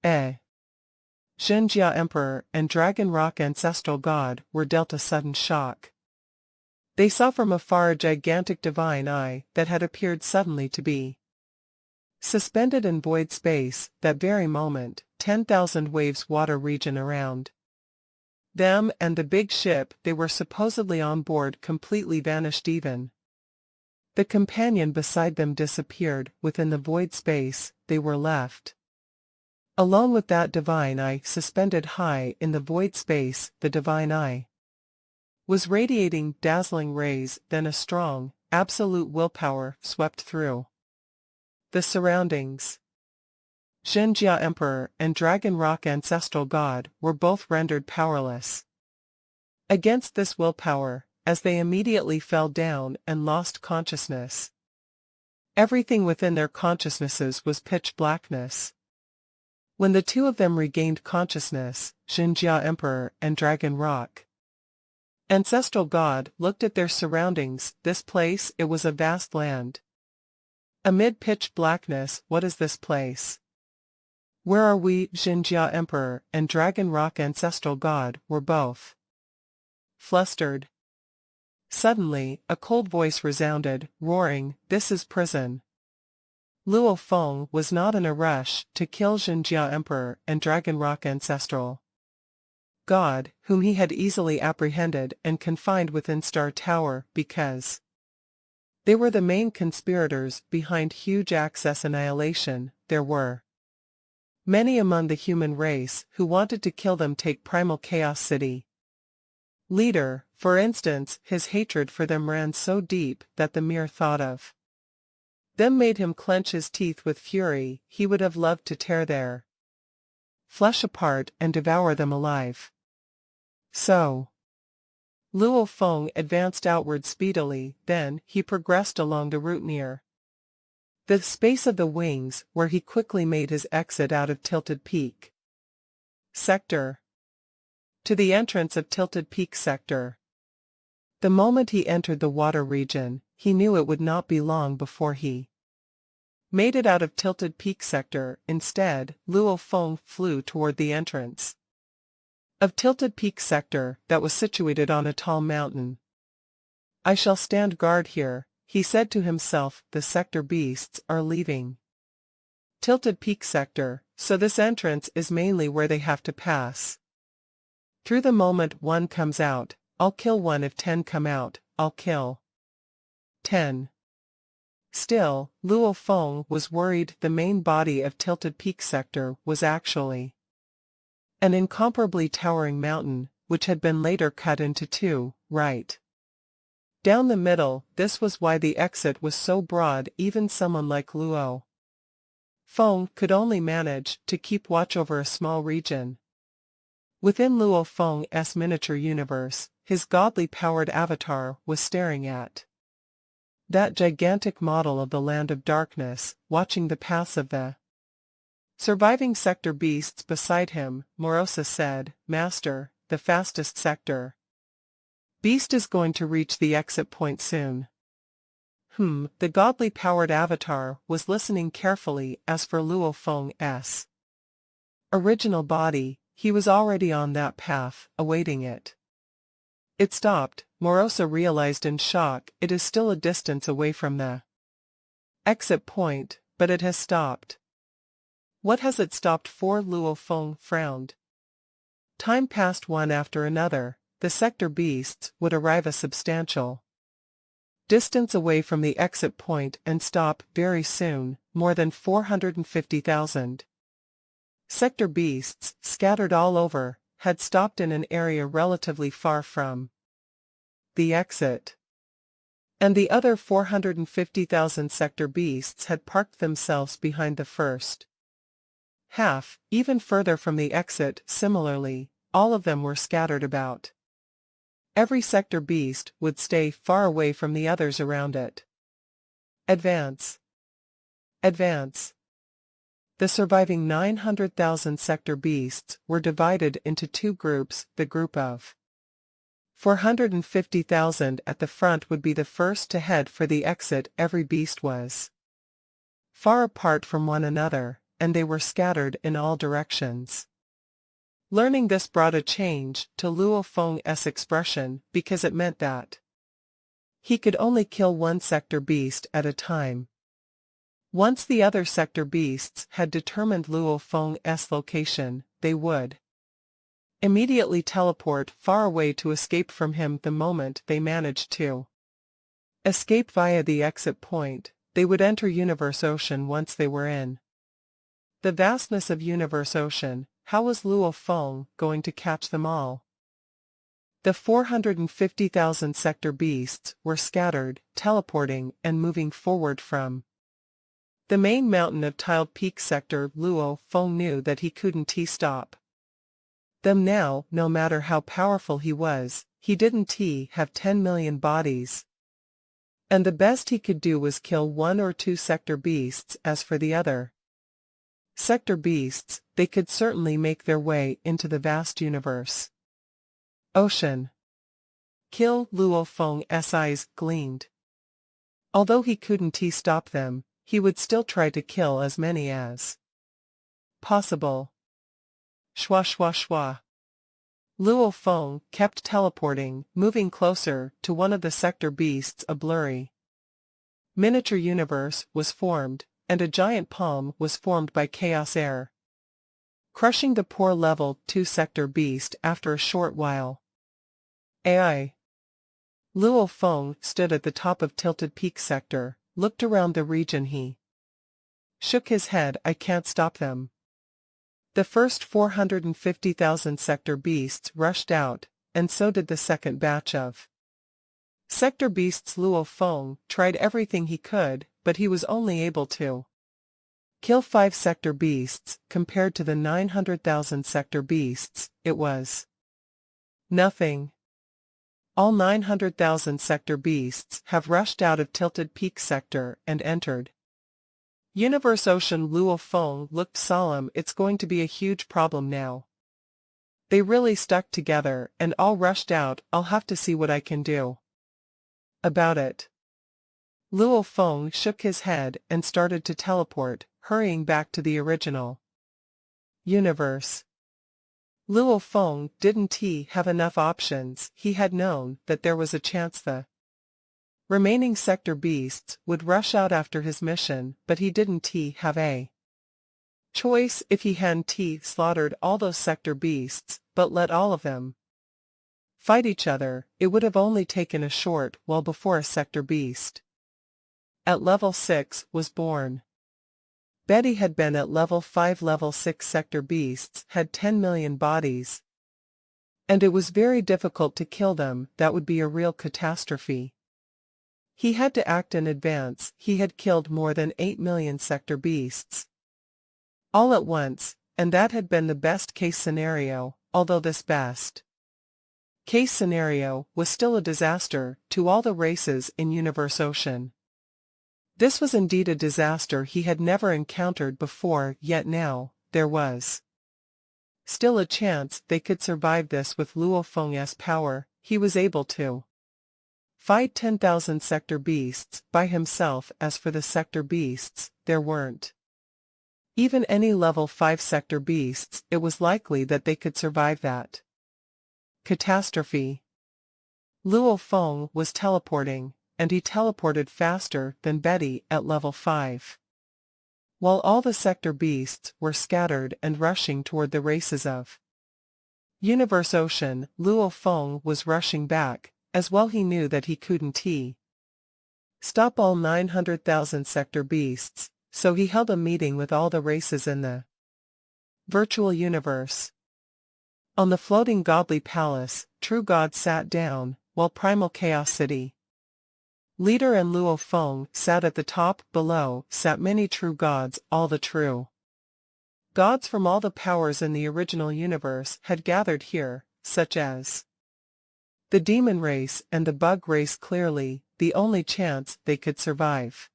Xinjia Emperor and Dragon Rock ancestral god were dealt a sudden shock. They saw from afar a gigantic divine eye that had appeared suddenly to be suspended in void space. That very moment, 10,000 waves water region around them and the big ship they were supposedly on board completely vanished. Even the companion beside them disappeared within the void space. They were left alone with that divine eye suspended high in the void space. The divine eye was radiating dazzling rays. Then a strong, absolute willpower swept through the surroundings. Xinjia Emperor and Dragon Rock ancestral god were both rendered powerless against this willpower, as they immediately fell down and lost consciousness. Everything within their consciousnesses was pitch blackness. When the two of them regained consciousness, Xinjia Emperor and Dragon Rock ancestral god looked at their surroundings. This place, it was a vast land amid pitch blackness. What is this place? Where are we? Xinjia Emperor and Dragon Rock ancestral god were both flustered. Suddenly, a cold voice resounded, roaring, "This is prison." Luo Feng was not in a rush to kill Xinjia Emperor and Dragon Rock Ancestral God, whom he had easily apprehended and confined within Star Tower because they were the main conspirators behind huge Access annihilation. There were many among the human race who wanted to kill them. Take Primal Chaos City leader, for instance. His hatred for them ran so deep that the mere thought of them made him clench his teeth with fury. He would have loved to tear their flesh apart and devour them alive. So Luo Feng advanced outward speedily, then he progressed along the route near the space of the wings, where he quickly made his exit out of Tilted Peak Sector to the entrance of Tilted Peak Sector. The moment he entered the water region, he knew it would not be long before he made it out of Tilted Peak Sector. Instead, Luo Feng flew toward the entrance of Tilted Peak Sector that was situated on a tall mountain. "I shall stand guard here," he said to himself. The sector beasts are leaving Tilted Peak Sector, so this entrance is mainly where they have to pass through. The moment one comes out, I'll kill one. If 10 come out, I'll kill 10. Still, Luo Feng was worried. The main body of Tilted Peak Sector was actually an incomparably towering mountain, which had been later cut into two, right down the middle. This was why the exit was so broad. Even someone like Luo Feng could only manage to keep watch over a small region. Within Luo Feng's miniature universe, his godly powered avatar was staring at that gigantic model of the Land of Darkness, watching the paths of the surviving sector beasts beside him. Morosa said, "Master, the fastest sector beast is going to reach the exit point soon." The godly powered avatar was listening carefully. As for Luo Feng's original body, he was already on that path, awaiting it. It stopped, Morosa realized in shock. It is still a distance away from the exit point, but it has stopped. What has it stopped for? Luo Feng frowned. Time passed. One after another, the sector beasts would arrive a substantial distance away from the exit point and stop very soon. More than 450,000 sector beasts, scattered all over, had stopped in an area relatively far from the exit. And the other 450,000 sector beasts had parked themselves behind the first half, even further from the exit. Similarly, all of them were scattered about. Every sector beast would stay far away from the others around it. Advance. Advance. The surviving 900,000 sector beasts were divided into two groups. The group of 450,000 at the front would be the first to head for the exit. Every beast was far apart from one another, and they were scattered in all directions. Learning this brought a change to Luo Feng's expression, because it meant that he could only kill one sector beast at a time. Once the other sector beasts had determined Luo Feng's location, they would immediately teleport far away to escape from him. The moment they managed to escape via the exit point, they would enter Universe Ocean. Once they were in the vastness of Universe Ocean, how was Luo Feng going to catch them all? The 450,000 sector beasts were scattered, teleporting and moving forward from the main mountain of Tiled Peak Sector. Luo Feng knew that he couldn't stop them now. No matter how powerful he was, he didn't have 10 million bodies. And the best he could do was kill one or two sector beasts. As for the other sector beasts, they could certainly make their way into the vast universe ocean. Kill. Luo Feng's eyes gleamed. Although he couldn't stop them, he would still try to kill as many as possible. Shwa shwa shwa. Luo Feng kept teleporting, moving closer to one of the sector beasts. A blurry miniature universe was formed, and a giant palm was formed by chaos air, crushing the poor level 2 sector beast after a short while. AI. Luo Feng stood at the top of Tilted Peak sector, looked around the region. He shook his head. I can't stop them. The first 450,000 sector beasts rushed out, and so did the second batch of sector beasts. Luo Feng tried everything he could, but he was only able to kill 5 sector beasts. Compared to the 900,000 sector beasts, it was nothing. All 900,000 sector beasts have rushed out of Tilted Peak sector and entered Universe Ocean. Luo Feng looked solemn. It's going to be a huge problem now. They really stuck together and all rushed out. I'll have to see what I can do about it. Luo Feng shook his head and started to teleport, hurrying back to the original universe. Luo Feng didn't have enough options. He had known that there was a chance the remaining sector beasts would rush out after his mission, but he didn't have a choice. If he hadn't slaughtered all those sector beasts, but let all of them fight each other, it would have only taken a short while before a sector beast at level 6 was born. Betty had been at level 5. Level 6 sector beasts had 10 million bodies, and it was very difficult to kill them. That would be a real catastrophe. He had to act in advance. He had killed more than 8 million sector beasts all at once, and that had been the best case scenario, although this best case scenario was still a disaster to all the races in Universe Ocean. This was indeed a disaster he had never encountered before, yet now, there was still a chance they could survive this. With Luo Feng's power, he was able to fight 10,000 sector beasts by himself. As for the sector beasts, there weren't even any level 5 sector beasts. It was likely that they could survive that catastrophe. Luo Feng was teleporting, and he teleported faster than Betty at level 5. While all the sector beasts were scattered and rushing toward the races of Universe Ocean, Luo Feng was rushing back. As well, he knew that he couldn't stop all 900,000 sector beasts, so he held a meeting with all the races in the virtual universe. On the floating godly palace, True God sat down, while Primal Chaos City leader and Luo Feng sat at the top. Below sat many true gods. All the true gods from all the powers in the original universe had gathered here, such as the demon race and the bug race. Clearly, the only chance they could survive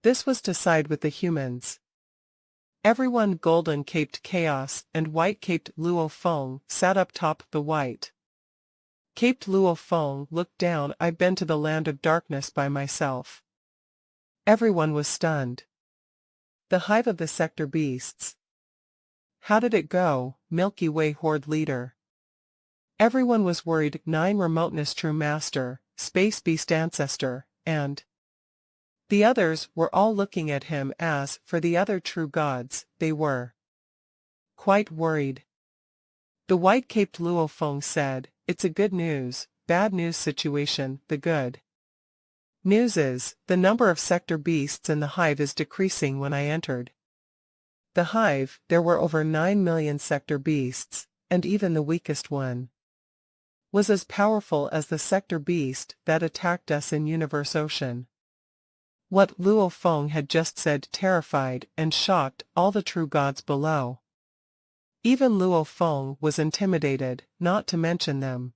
this was to side with the humans. Everyone golden-caped Chaos and white-caped Luo Feng sat up top. The white-caped Luo Feng looked down. I've been to the land of darkness by myself. Everyone was stunned. The hive of the sector beasts. How did it go, Milky Way Horde leader? Everyone was worried. 9 Remoteness True Master, Space Beast Ancestor, and the others were all looking at him. As for the other true gods, they were quite worried. The white-caped Luo Feng said, "It's a good news, bad news situation. The good news is, the number of sector beasts in the hive is decreasing. When I entered the hive, there were over 9 million sector beasts, and even the weakest one was as powerful as the sector beast that attacked us in Universe Ocean." What Luo Feng had just said terrified and shocked all the true gods below. Even Luo Feng was intimidated, not to mention them.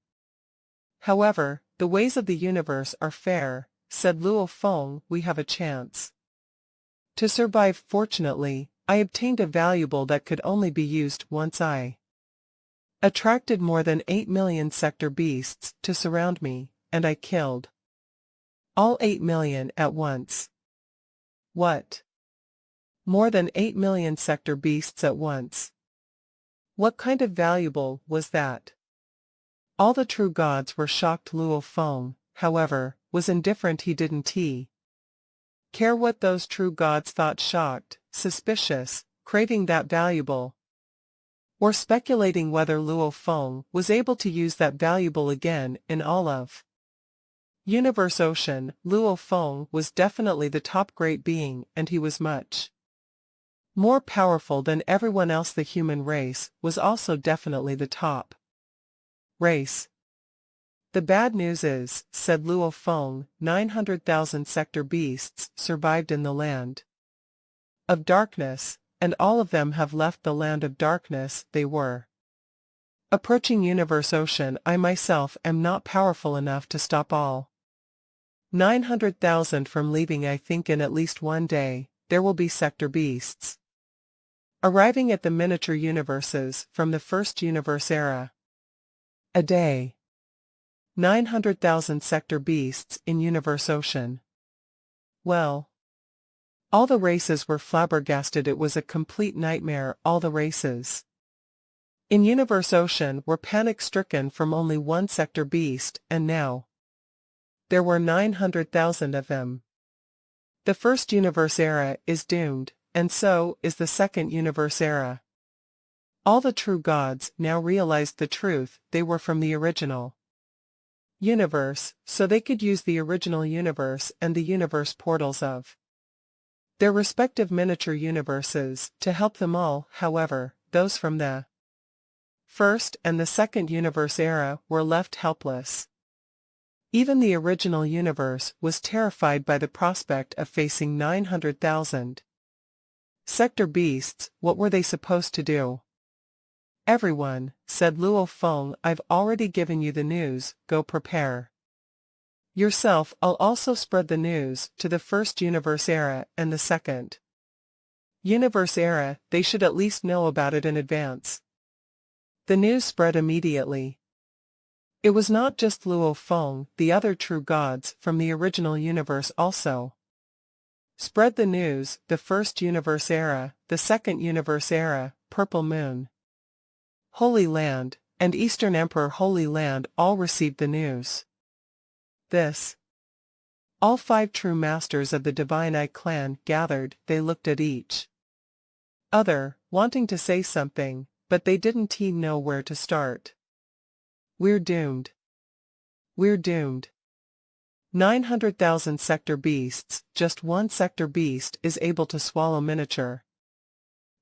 However, the ways of the universe are fair, said Luo Feng. We have a chance to survive. Fortunately, I obtained a valuable that could only be used once. I attracted more than 8 million sector beasts to surround me, and I killed all 8 million at once. What? More than 8 million sector beasts at once? What kind of valuable was that? All the true gods were shocked. Luo Feng, however, was indifferent. He didn't care what those true gods thought, shocked, suspicious, craving that valuable, or speculating whether Luo Feng was able to use that valuable again in all of Universe Ocean. Luo Feng was definitely the top great being, and he was much more powerful than everyone else. The human race was also definitely the top race. The bad news is, said Luo Feng, 900,000 sector beasts survived in the land of darkness, and all of them have left the land of darkness they were approaching Universe Ocean. I myself am not powerful enough to stop all 900,000 from leaving. I think in at least one day, there will be sector beasts arriving at the miniature universes from the first universe era. A day. 900,000 sector beasts in Universe Ocean. Well, all the races were flabbergasted. It was a complete nightmare. All the races in Universe Ocean were panic-stricken from only one sector beast, and now there were 900,000 of them. The first universe era is doomed, and so is the second universe era. All the true gods now realized the truth. They were from the original universe, so they could use the original universe and the universe portals of their respective miniature universes to help them all. However, those from the first and the second universe era were left helpless. Even the original universe was terrified by the prospect of facing 900,000 sector beasts. What were they supposed to do? Everyone, said Luo Feng, I've already given you the news. Go prepare yourself. I'll also spread the news to the first universe era and the second universe era. They should at least know about it in advance. The news spread immediately. It was not just Luo Feng. The other true gods from the original universe also spread the news. The first universe era, the second universe era, Purple Moon, Holy Land, and Eastern Emperor Holy Land all received the news. This. All 5 true masters of the Divine Eye clan gathered. They looked at each other, wanting to say something, but they didn't know where to start. We're doomed. We're doomed. 900,000 sector beasts. Just one sector beast is able to swallow miniature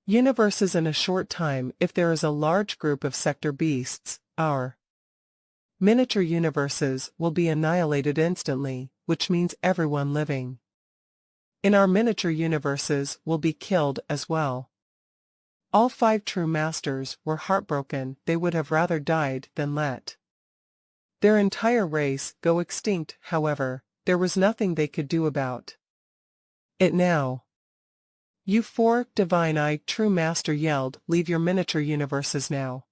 universes in a short time. If there is a large group of sector beasts, our miniature universes will be annihilated instantly, which means everyone living in our miniature universes will be killed as well. All 5 true masters were heartbroken. They would have rather died than let their entire race go extinct. However, there was nothing they could do about it now. You 4, Divine Eye True Master yelled, leave your miniature universes now.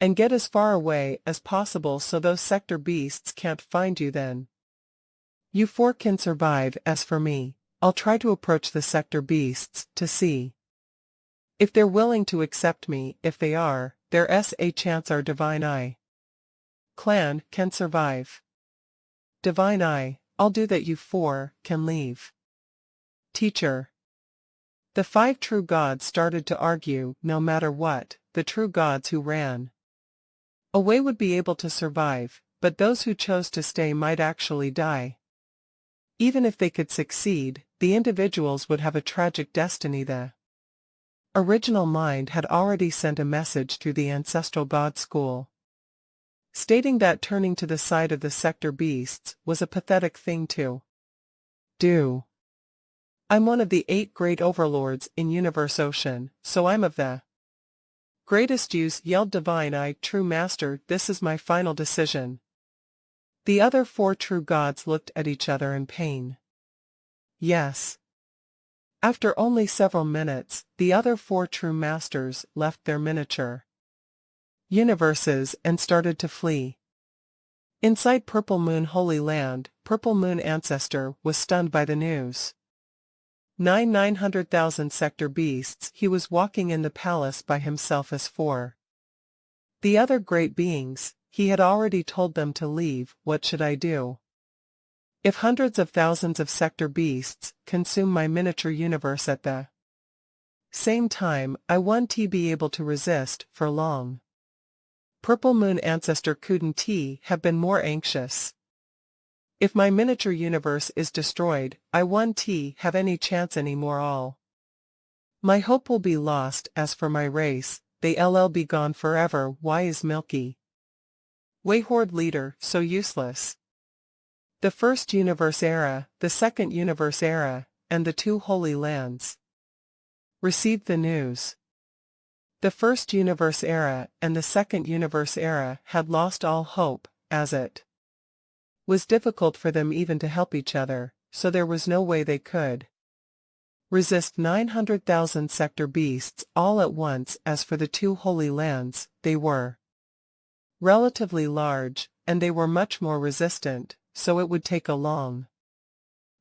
And get as far away as possible so those sector beasts can't find you. Then you 4 can survive. As for me, I'll try to approach the sector beasts to see if they're willing to accept me. If they are, there's a chance our Divine Eye clan can survive. Divine Eye, I'll do that. You 4 can leave. Teacher. The 5 true gods started to argue. No matter what, the true gods who ran away would be able to survive, but those who chose to stay might actually die. Even if they could succeed, the individuals would have a tragic destiny. The original mind had already sent a message through the ancestral god school, stating that turning to the side of the sector beasts was a pathetic thing to do. I'm one of the 8 great overlords in Universe Ocean, so I'm of the greatest use, yelled Divine Eye True Master. This is my final decision. The other 4 true gods looked at each other in pain. Yes. After only several minutes, the other 4 true masters left their miniature universes and started to flee. Inside Purple Moon Holy Land, Purple Moon Ancestor was stunned by the news. 900,000 sector beasts. He was walking in the palace by himself as 4 the other great beings. He had already told them to leave. What should I do? If hundreds of thousands of sector beasts consume my miniature universe at the same time, I won't be able to resist for long. Purple Moon Ancestor couldn't have been more anxious. If my miniature universe is destroyed, I won't have any chance anymore. All my hope will be lost. As for my race, they'll be gone forever. Why is Milky Way Horde leader so useless? The First Universe Era, the Second Universe Era, and the two Holy Lands received the news. The First Universe Era and the Second Universe Era had lost all hope, as it was difficult for them even to help each other, so there was no way they could resist 900,000 sector beasts all at once. As for the two Holy Lands, they were relatively large, and they were much more resistant, so it would take a long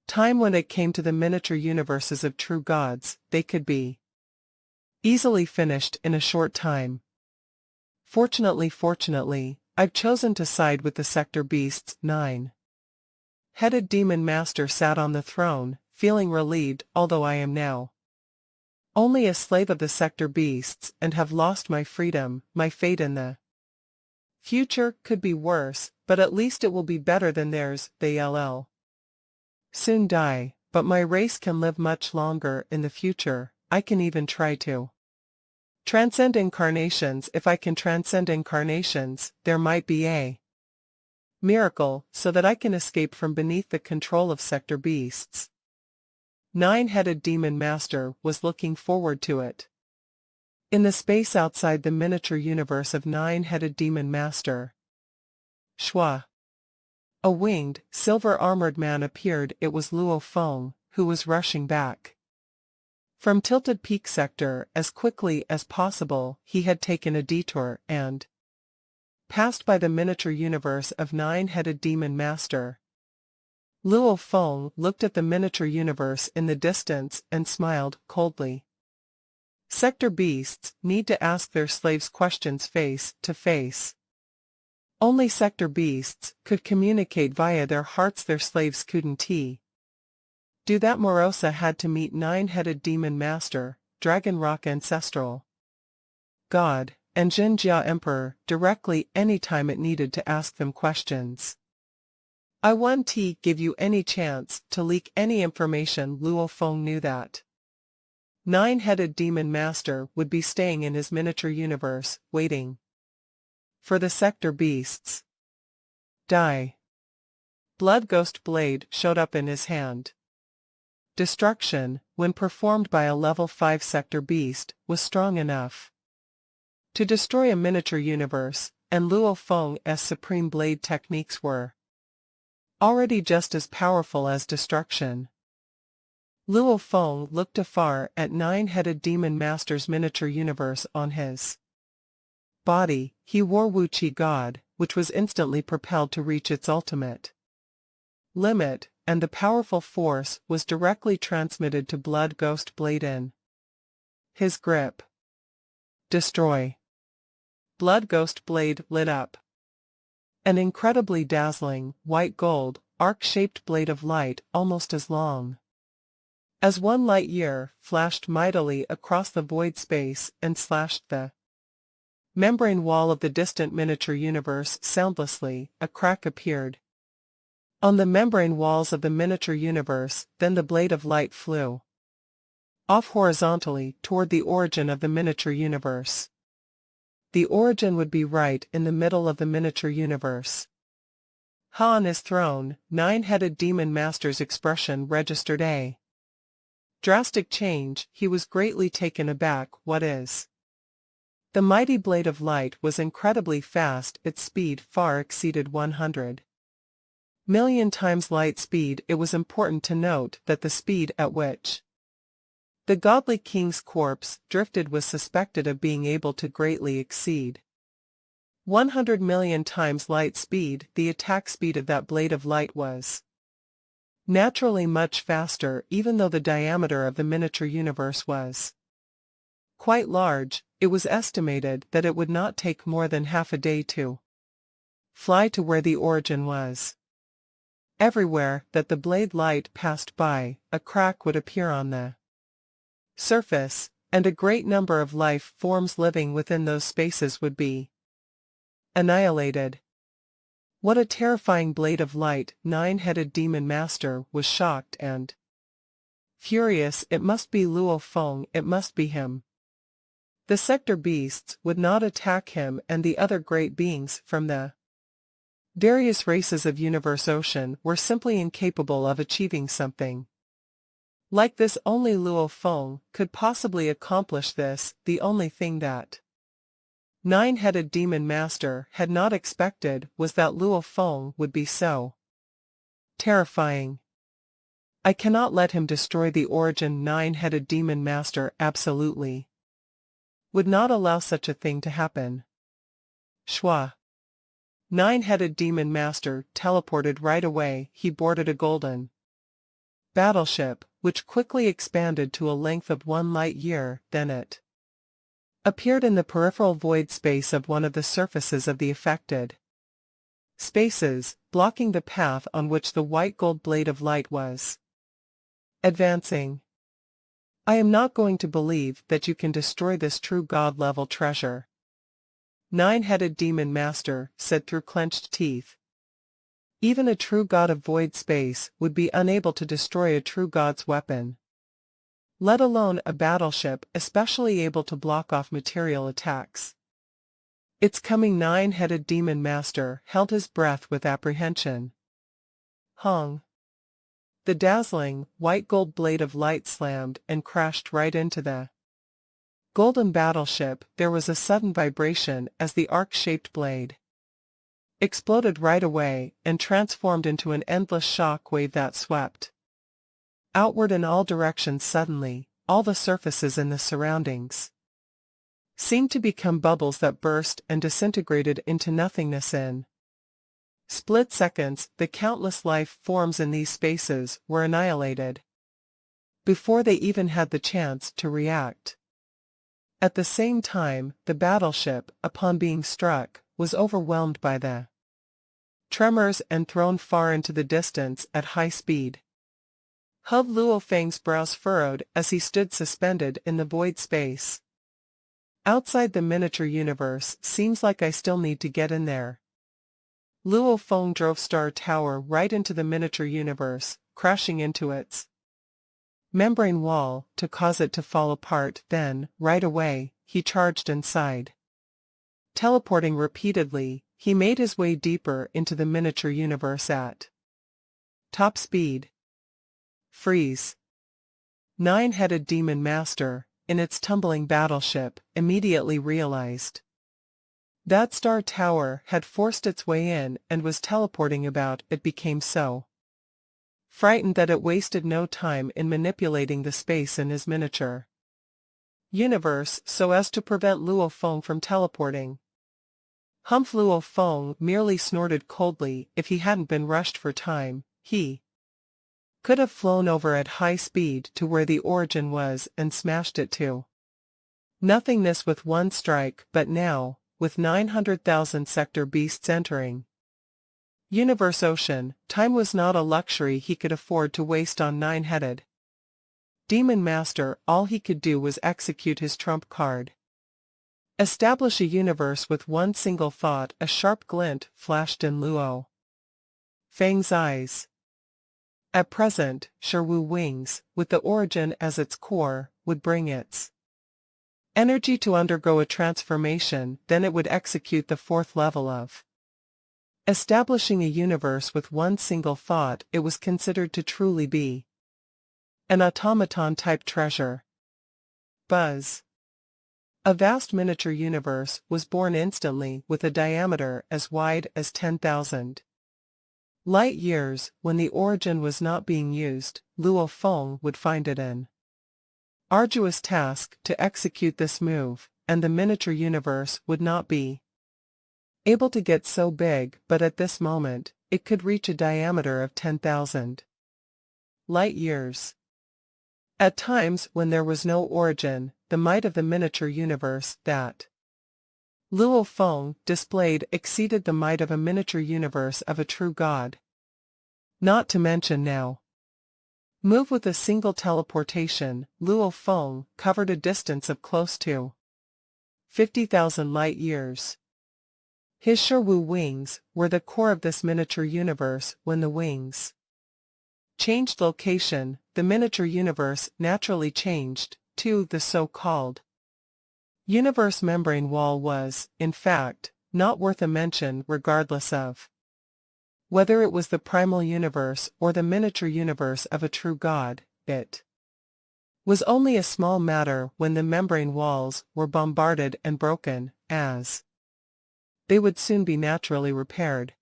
time. When it came to the miniature universes of true gods, they could be easily finished in a short time. Fortunately, I've chosen to side with the sector beasts. 9-headed demon master sat on the throne, feeling relieved. Although I am now only a slave of the sector beasts and have lost my freedom, my fate in the future could be worse, but at least it will be better than theirs. They'll soon die, but my race can live much longer in the future. I can even try to transcend incarnations. If I can transcend incarnations, there might be a miracle, so that I can escape from beneath the control of sector beasts. 9-headed demon master was looking forward to it. In the space outside the miniature universe of 9-headed demon master, Shua, a winged, silver-armored man appeared. It was Luo Feng, who was rushing back from Tilted Peak sector as quickly as possible. He had taken a detour and passed by the miniature universe of 9-headed demon master. Luo Feng looked at the miniature universe in the distance and smiled coldly. Sector beasts need to ask their slaves questions face to face. Only sector beasts could communicate via their hearts. Their slaves couldn't do that. Morosa had to meet 9-headed demon master, Dragon Rock ancestral god, and Jinjia emperor directly anytime it needed to ask them questions. I won't give you any chance to leak any information. Luo Feng knew that 9-headed demon master would be staying in his miniature universe, waiting for the sector beasts die. Blood Ghost Blade showed up in his hand. Destruction, when performed by a level 5 sector beast, was strong enough to destroy a miniature universe, and Luo Feng's supreme blade techniques were already just as powerful as destruction. Luo Feng looked afar at 9-headed demon master's miniature universe. On his body, he wore Wu Qi God, which was instantly propelled to reach its ultimate limit, and the powerful force was directly transmitted to Blood Ghost Blade in his grip. Destroy. Blood Ghost Blade lit up. An incredibly dazzling, white gold, arc-shaped blade of light almost as long as 1 light year flashed mightily across the void space and slashed the membrane wall of the distant miniature universe soundlessly. A crack appeared on the membrane walls of the miniature universe, then the blade of light flew off horizontally toward the origin of the miniature universe. The origin would be right in the middle of the miniature universe. On his throne, 9-headed demon master's expression registered a drastic change. He was greatly taken aback. What is? The mighty blade of light was incredibly fast. Its speed far exceeded 100 million times light speed. It was important to note that the speed at which the godly king's corpse drifted was suspected of being able to greatly exceed 100 million times light speed. The attack speed of that blade of light was naturally much faster. Even though the diameter of the miniature universe was quite large, it was estimated that it would not take more than half a day to fly to where the origin was. Everywhere that the blade light passed by, a crack would appear on the surface, and a great number of life forms living within those spaces would be annihilated. What a terrifying blade of light! Nine-headed demon master was shocked and furious. It must be Luo Feng, it must be him. The sector beasts would not attack him and the other great beings from the various races of Universe Ocean were simply incapable of achieving something like this. Only Luo Feng could possibly accomplish this, the only thing that Nine-headed demon master had not expected was that Luo Feng would be so terrifying. I cannot let him destroy the origin. Nine-headed demon master absolutely would not allow such a thing to happen. Shwa. Nine-headed demon master teleported right away. He boarded a golden battleship, which quickly expanded to a length of 1 light year, then it appeared in the peripheral void space of one of the surfaces of the affected spaces, blocking the path on which the white gold blade of light was advancing. I am not going to believe that you can destroy this true god-level treasure, Nine-headed demon master said through clenched teeth. Even a true god of void space would be unable to destroy a true god's weapon, let alone a battleship especially able to block off material attacks. It's coming. Nine-headed demon master held his breath with apprehension. Hong. The dazzling, white gold blade of light slammed and crashed right into the golden battleship. There was a sudden vibration as the arc-shaped blade exploded right away and transformed into an endless shock wave that swept outward in all directions. Suddenly, all the surfaces in the surroundings seemed to become bubbles that burst and disintegrated into nothingness in split seconds. The countless life forms in these spaces were annihilated before they even had the chance to react. At the same time, the battleship, upon being struck, was overwhelmed by the tremors and thrown far into the distance at high speed. Hub Luo Feng's brows furrowed as he stood suspended in the void space. Outside the miniature universe, seems like I still need to get in there. Luo Feng drove Star Tower right into the miniature universe, crashing into its membrane wall to cause it to fall apart. Then, right away, he charged inside. Teleporting repeatedly, he made his way deeper into the miniature universe at top speed. Freeze. Nine-headed demon master, in its tumbling battleship, immediately realized that Star Tower had forced its way in and was teleporting about. It became so frightened that it wasted no time in manipulating the space in his miniature universe so as to prevent Luo Feng from teleporting. Humph! Luo Feng merely snorted coldly. If he hadn't been rushed for time, he could have flown over at high speed to where the origin was and smashed it to nothingness with one strike. But now, with 900,000 sector beasts entering Universe Ocean, time was not a luxury he could afford to waste on nine-headed demon master. All he could do was execute his trump card. Establish a universe with one single thought. A sharp glint flashed in Luo Feng's eyes. At present, Sherwu Wings, with the origin as its core, would bring its energy to undergo a transformation. Then it would execute the fourth level of establishing a universe with one single thought. It was considered to truly be an automaton-type treasure. Buzz. A vast miniature universe was born instantly with a diameter as wide as 10,000 light years. When the origin was not being used, Luo Feng would find it an arduous task to execute this move, and the miniature universe would not be able to get so big. But at this moment, it could reach a diameter of 10,000 light years. At times when there was no origin, the might of the miniature universe, that Luo Feng displayed exceeded the might of a miniature universe of a true god. Not to mention now. Move with a single teleportation, Luo Feng covered a distance of close to 50,000 light-years. His Shiwu wings were the core of this miniature universe. When the wings changed location, the miniature universe naturally changed, too. The so-called universe membrane wall was, in fact, not worth a mention regardless of whether it was the primal universe or the miniature universe of a true god. It was only a small matter when the membrane walls were bombarded and broken, as they would soon be naturally repaired.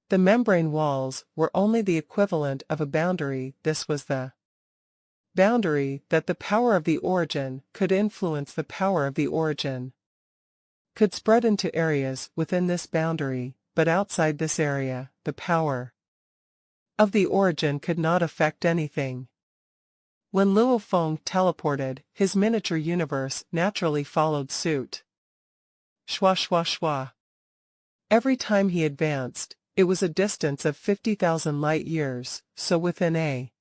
The membrane walls were only the equivalent of a boundary. This was the boundary that the power of the origin could influence. The power of the origin could spread into areas within this boundary, but outside this area, the power of the origin could not affect anything. When Luo Feng teleported, his miniature universe naturally followed suit. Shwa shwa shwa. Every time he advanced, it was a distance of 50,000 light-years, so within a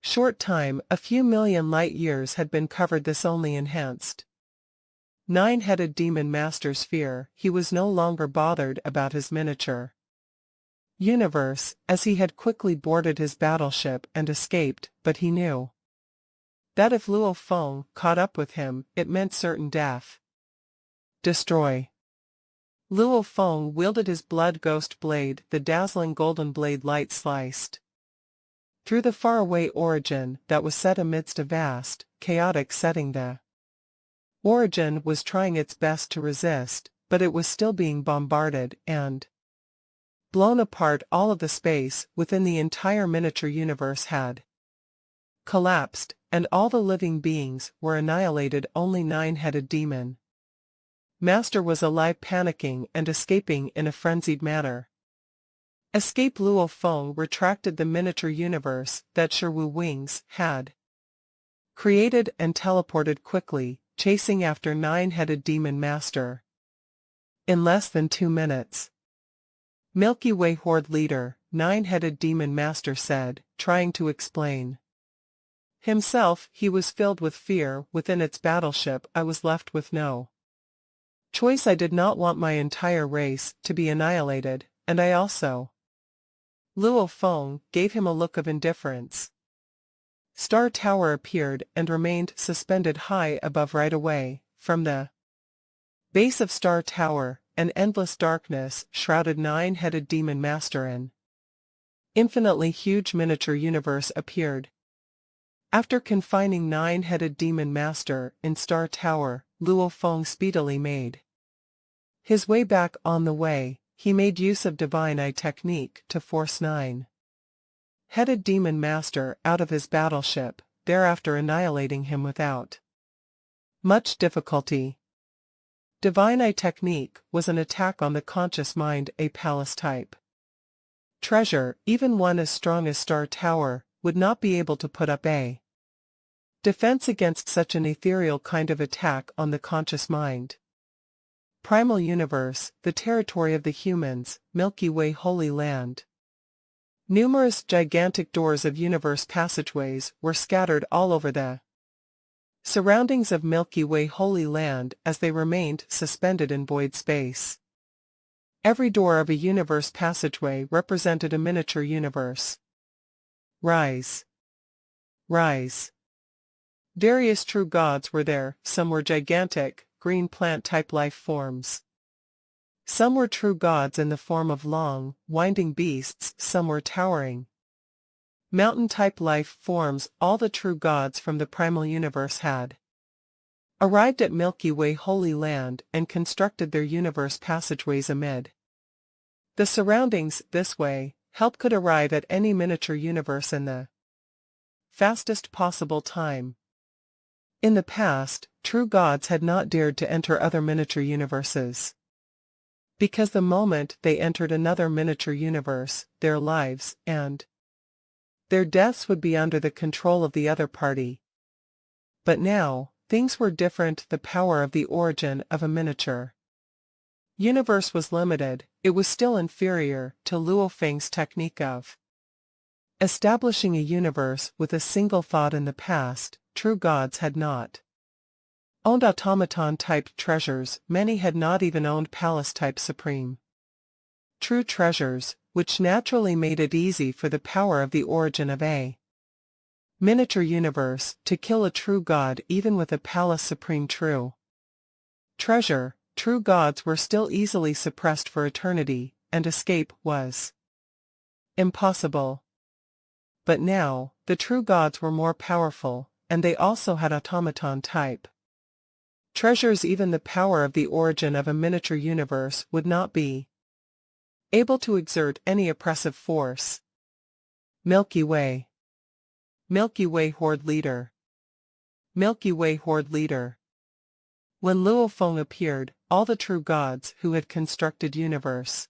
short time a few million light-years had been covered. This only enhanced Nine-Headed Demon Master's fear. He was no longer bothered about his miniature universe, as he had quickly boarded his battleship and escaped, but he knew that if Luo Feng caught up with him, it meant certain death. Destroy. Luo Feng wielded his blood ghost blade. The dazzling golden blade light sliced through the faraway origin that was set amidst a vast, chaotic setting. The origin was trying its best to resist, but it was still being bombarded and blown apart. All of the space within the entire miniature universe had collapsed, and all the living beings were annihilated. Only Nine-Headed Demon Master was alive, panicking and escaping in a frenzied manner. Escape. Luo Feng retracted the miniature universe that Shiwu Wings had created and teleported quickly, chasing after Nine-Headed Demon Master. In less than 2 minutes. Milky Way Horde Leader, Nine-Headed Demon Master said, trying to explain himself. He was filled with fear within its battleship. I was left with no choice. I did not want my entire race to be annihilated, and I also. Luo Feng gave him a look of indifference. Star Tower appeared and remained suspended high above. Right away, from the base of Star Tower, an endless darkness shrouded Nine-Headed Demon Master. An infinitely huge miniature universe appeared. After confining Nine-Headed Demon Master in Star Tower, Luo Feng speedily made his way back. On the way, he made use of Divine Eye technique to force Nine-Headed Demon Master out of his battleship, thereafter annihilating him without much difficulty. Divine Eye technique was an attack on the conscious mind, a palace type treasure. Even one as strong as Star Tower would not be able to put up a defense against such an ethereal kind of attack on the conscious mind. Primal Universe, the territory of the humans, Milky Way Holy Land. Numerous gigantic doors of universe passageways were scattered all over the surroundings of Milky Way Holy Land as they remained suspended in void space. Every door of a universe passageway represented a miniature universe. Rise. Rise. Various true gods were there. Some were gigantic, green plant-type life forms. Some were true gods in the form of long, winding beasts. Some were towering mountain-type life forms. All the true gods from the primal universe had arrived at Milky Way Holy Land and constructed their universe passageways amid the surroundings. This way, help could arrive at any miniature universe in the fastest possible time. In the past, true gods had not dared to enter other miniature universes, because the moment they entered another miniature universe, their lives and their deaths would be under the control of the other party. But now, things were different. The power of the origin of a miniature Universe was limited, it was still inferior to Luo Feng's technique of establishing a universe with a single thought in the past. True gods had not owned automaton-type treasures, many had not even owned palace-type supreme true treasures, which naturally made it easy for the power of the origin of a miniature universe to kill a true god even with a palace supreme true treasure. True gods were still easily suppressed for eternity, and escape was impossible. But now, the true gods were more powerful, and they also had automaton-type treasures. Even the power of the origin of a miniature universe would not be able to exert any oppressive force. Milky Way. Milky Way Horde Leader. Milky Way Horde Leader. When Luo Feng appeared, all the true gods who had constructed universe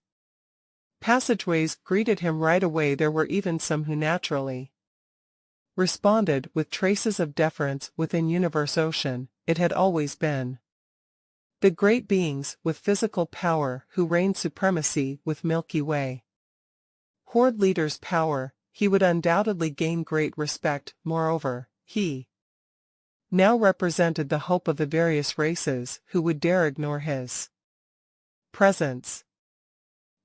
passageways greeted him right away. There were even some who naturally responded with traces of deference. Within Universe Ocean, it had always been the great beings with physical power who reigned supremacy. With Milky Way Horde Leader's power, he would undoubtedly gain great respect. Moreover, he now represented the hope of the various races who would dare ignore his presence.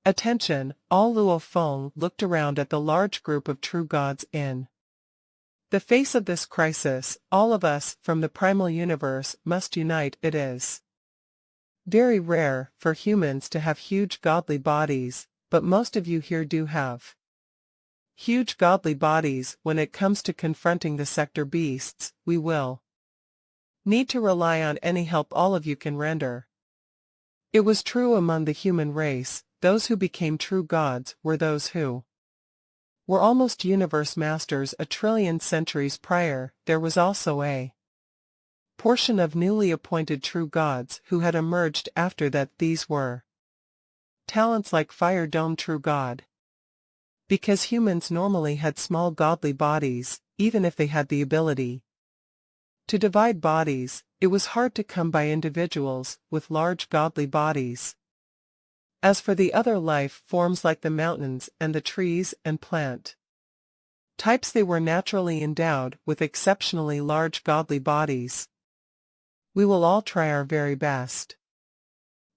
Attention, all Luo Feng looked around at the large group of true gods in the face of this crisis. All of us from the primal universe must unite. It is very rare for humans to have huge godly bodies, but most of you here do have huge godly bodies. When it comes to confronting the sector beasts, we will need to rely on any help all of you can render. It was true among the human race. Those who became true gods were those who were almost universe masters a trillion centuries prior. There was also a portion of newly appointed true gods who had emerged after that. These were talents like Fire Dome True God. Because humans normally had small godly bodies, even if they had the ability to divide bodies, it was hard to come by individuals with large godly bodies. As for the other life forms like the mountains and the trees and plant types, they were naturally endowed with exceptionally large godly bodies. We will all try our very best.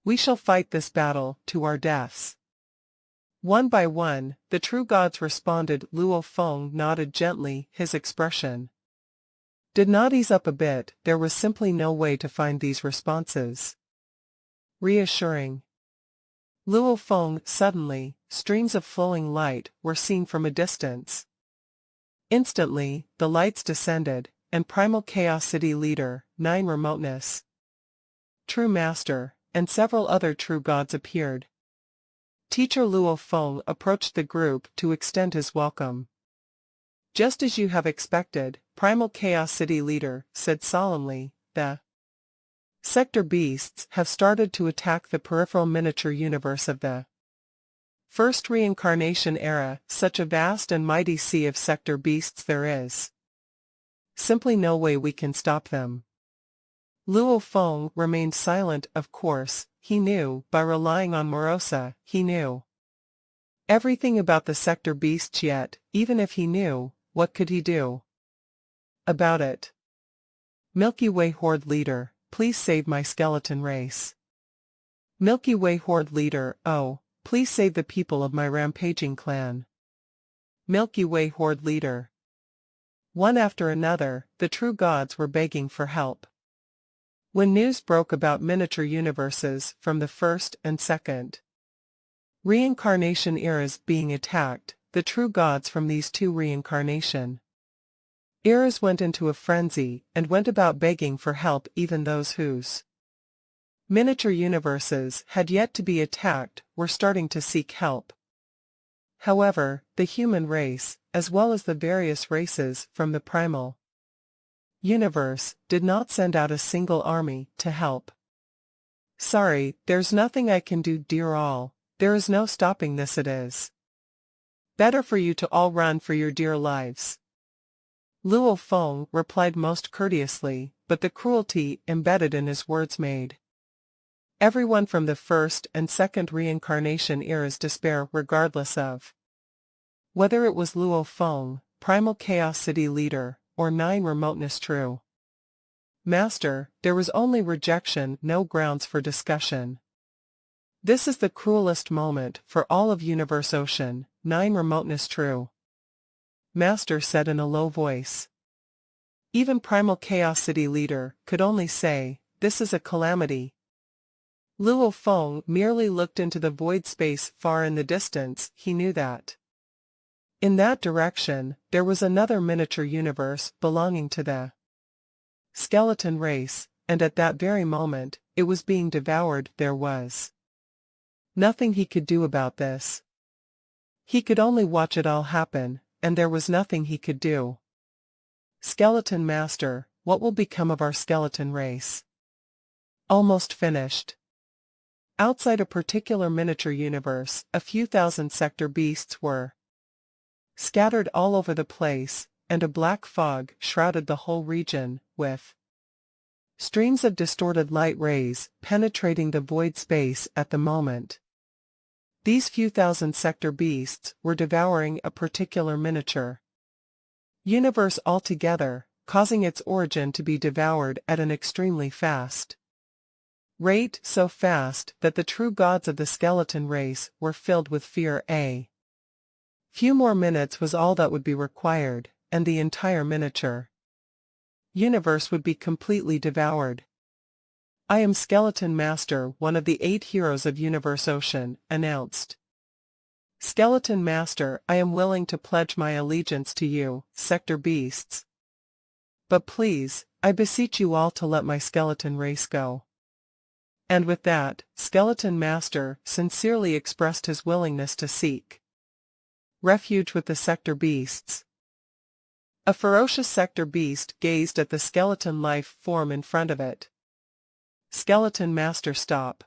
We shall fight this battle to our deaths. One by one, the true gods responded. Luo Feng nodded gently. His expression did not ease up a bit. There was simply no way to find these responses reassuring. Luo Feng. Suddenly, streams of flowing light were seen from a distance. Instantly, the lights descended, and Primal Chaos City Leader, 9 Remoteness, True Master, and several other true gods appeared. Teacher Luo Feng approached the group to extend his welcome. Just as you have expected, Primal Chaos City Leader said solemnly, the sector beasts have started to attack the peripheral miniature universe of the first reincarnation era. Such a vast and mighty sea of sector beasts, there is simply no way we can stop them. Luo Feng remained silent. Of course, he knew, by relying on Morosa, he knew everything about the sector beasts. Yet, even if he knew, what could he do about it? Milky Way Horde Leader, please save my skeleton race. Milky Way Horde Leader, oh, please save the people of my rampaging clan. Milky Way Horde Leader. One after another, the true gods were begging for help. When news broke about miniature universes from the first and second reincarnation eras being attacked, the true gods from these two reincarnation eras went into a frenzy and went about begging for help. Even those whose miniature universes had yet to be attacked were starting to seek help. However, the human race, as well as the various races from the primal universe, did not send out a single army to help. Sorry, there's nothing I can do, dear all. There is no stopping this. It is better for you to all run for your dear lives. Luo Feng replied most courteously, but the cruelty embedded in his words made Everyone from the first and second reincarnation eras despair regardless of whether it was Luo Feng, Primal Chaos City leader, or 9 remoteness true Master, there was only rejection, no grounds for discussion. This is the cruelest moment for all of Universe Ocean, 9 remoteness true Master said in a low voice. Even Primal Chaos City leader could only say, this is a calamity. Luo Feng merely looked into the void space far in the distance. He knew that in that direction, there was another miniature universe belonging to the skeleton race, and at that very moment, it was being devoured. There was nothing he could do about this. He could only watch it all happen, and there was nothing he could do. Skeleton Master, what will become of our skeleton race? Almost finished. Outside a particular miniature universe, a few thousand sector beasts were scattered all over the place, and a black fog shrouded the whole region, with streams of distorted light rays penetrating the void space at the moment. These few thousand sector beasts were devouring a particular miniature universe altogether, causing its origin to be devoured at an extremely fast rate, so fast that the true gods of the skeleton race were filled with fear. A few more minutes was all that would be required, and the entire miniature universe would be completely devoured. I am Skeleton Master, one of the 8 heroes of Universe Ocean, announced. Skeleton Master, I am willing to pledge my allegiance to you, Sector Beasts. But please, I beseech you all to let my skeleton race go. And with that, Skeleton Master sincerely expressed his willingness to seek refuge with the sector beasts. A ferocious sector beast gazed at the skeleton life form in front of it. Skeleton Master, stop.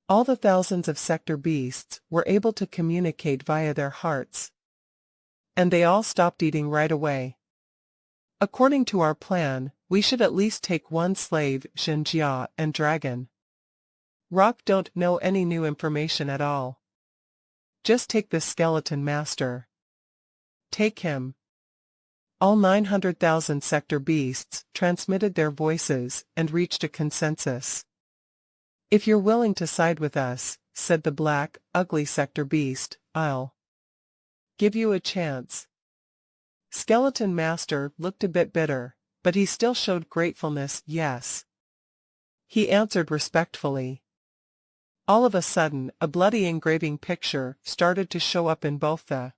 All the thousands of sector beasts were able to communicate via their hearts. And they all stopped eating right away. According to our plan, we should at least take one slave, Xinjia and Dragon Rock don't know any new information at all. Just take this Skeleton Master. Take him. All 900,000 sector beasts transmitted their voices and reached a consensus. If you're willing to side with us, said the black, ugly sector beast, I'll give you a chance. Skeleton Master looked a bit bitter, but he still showed gratefulness. Yes. He answered respectfully. All of a sudden, a bloody engraving picture started to show up in both the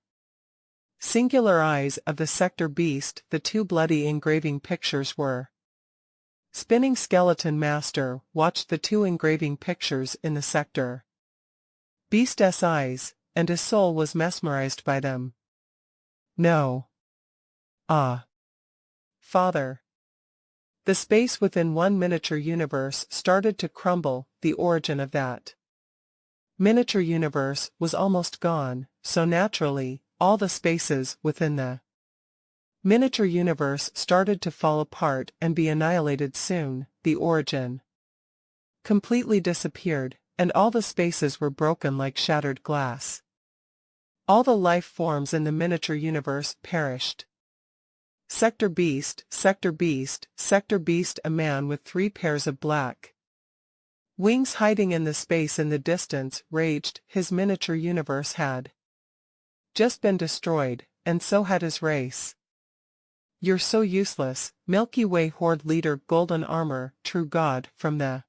singular eyes of the sector beast. The 2 bloody engraving pictures were spinning. Skeleton Master watched the 2 engraving pictures in the sector beast's eyes, and his soul was mesmerized by them. No. Ah. Father. The space within one miniature universe started to crumble. The origin of that miniature universe was almost gone, so naturally, all the spaces within the miniature universe started to fall apart and be annihilated soon. The origin completely disappeared, and all the spaces were broken like shattered glass. All the life forms in the miniature universe perished. Sector Beast, Sector Beast, Sector Beast. A man with 3 pairs of black wings hiding in the space in the distance raged. His miniature universe had just been destroyed, and so had his race. You're so useless, Milky Way Horde leader Golden Armor, true god from the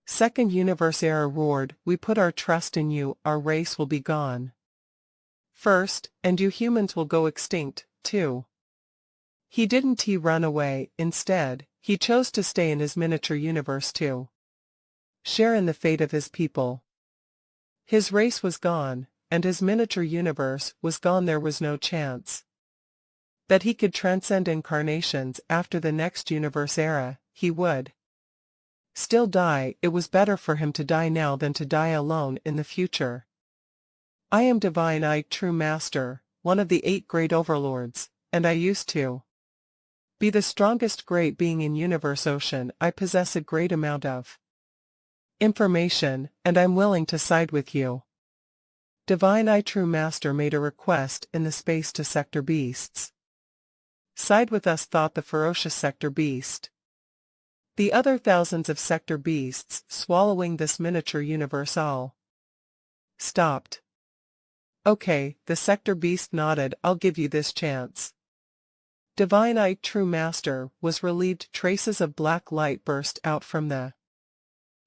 second universe era roared. We put our trust in you. Our race will be gone first, and you humans will go extinct, too. He didn't run away. Instead, he chose to stay in his miniature universe to share in the fate of his people. His race was gone, and his miniature universe was gone. There was no chance that he could transcend incarnations after the next universe era. He would still die. It was better for him to die now than to die alone in the future. I am Divine I, True Master, one of the 8 great overlords, and I used to be the strongest great being in Universe Ocean. I possess a great amount of information, and I'm willing to side with you. Divine I True Master made a request in the space to sector beasts. Side with us, thought the ferocious sector beast. The other thousands of sector beasts swallowing this miniature universe all stopped. Okay, the sector beast nodded, I'll give you this chance. Divine I True Master was relieved. Traces of black light burst out from the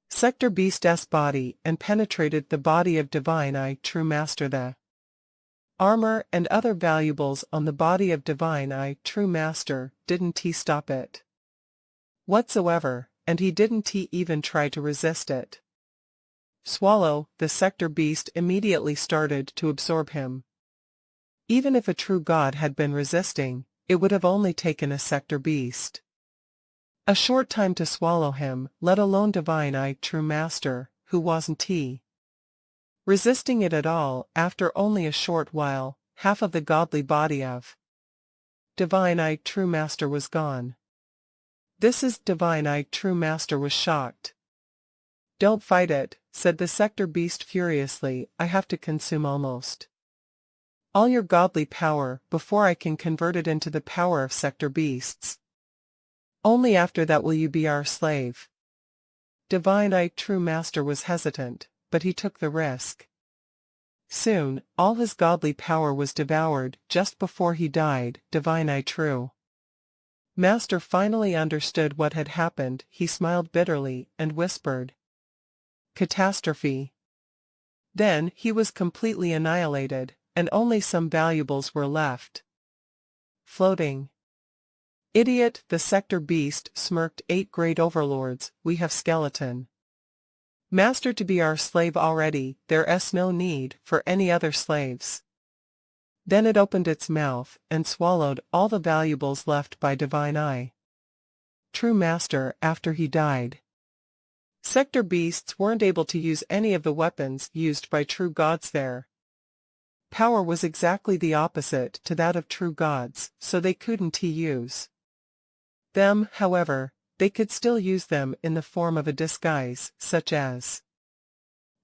sector beast's body and penetrated the body of Divine I True Master. The armor and other valuables on the body of Divine I True Master didn't stop it whatsoever, and he didn't even try to resist it. Swallow, the sector beast immediately started to absorb him. Even if a true god had been resisting, it would have only taken a sector beast a short time to swallow him, let alone Divine I True Master, who wasn't resisting it at all. After only a short while, half of the godly body of Divine I True Master was gone. This is Divine I True Master was shocked. Don't fight it, said the sector beast furiously, I have to consume almost all your godly power before I can convert it into the power of sector beasts. Only after that will you be our slave. Divine I True Master was hesitant, but he took the risk. Soon, all his godly power was devoured. Just before he died, Divine I True Master finally understood what had happened. He smiled bitterly and whispered, catastrophe. Then he was completely annihilated, and only some valuables were left floating. Idiot, the sector beast smirked. 8 great overlords, we have skeleton master to be our slave already, there's no need for any other slaves. Then it opened its mouth and swallowed all the valuables left by Divine I True Master after he died. Sector beasts weren't able to use any of the weapons used by true gods. Their power was exactly the opposite to that of true gods, so they couldn't use them. However, they could still use them in the form of a disguise, such as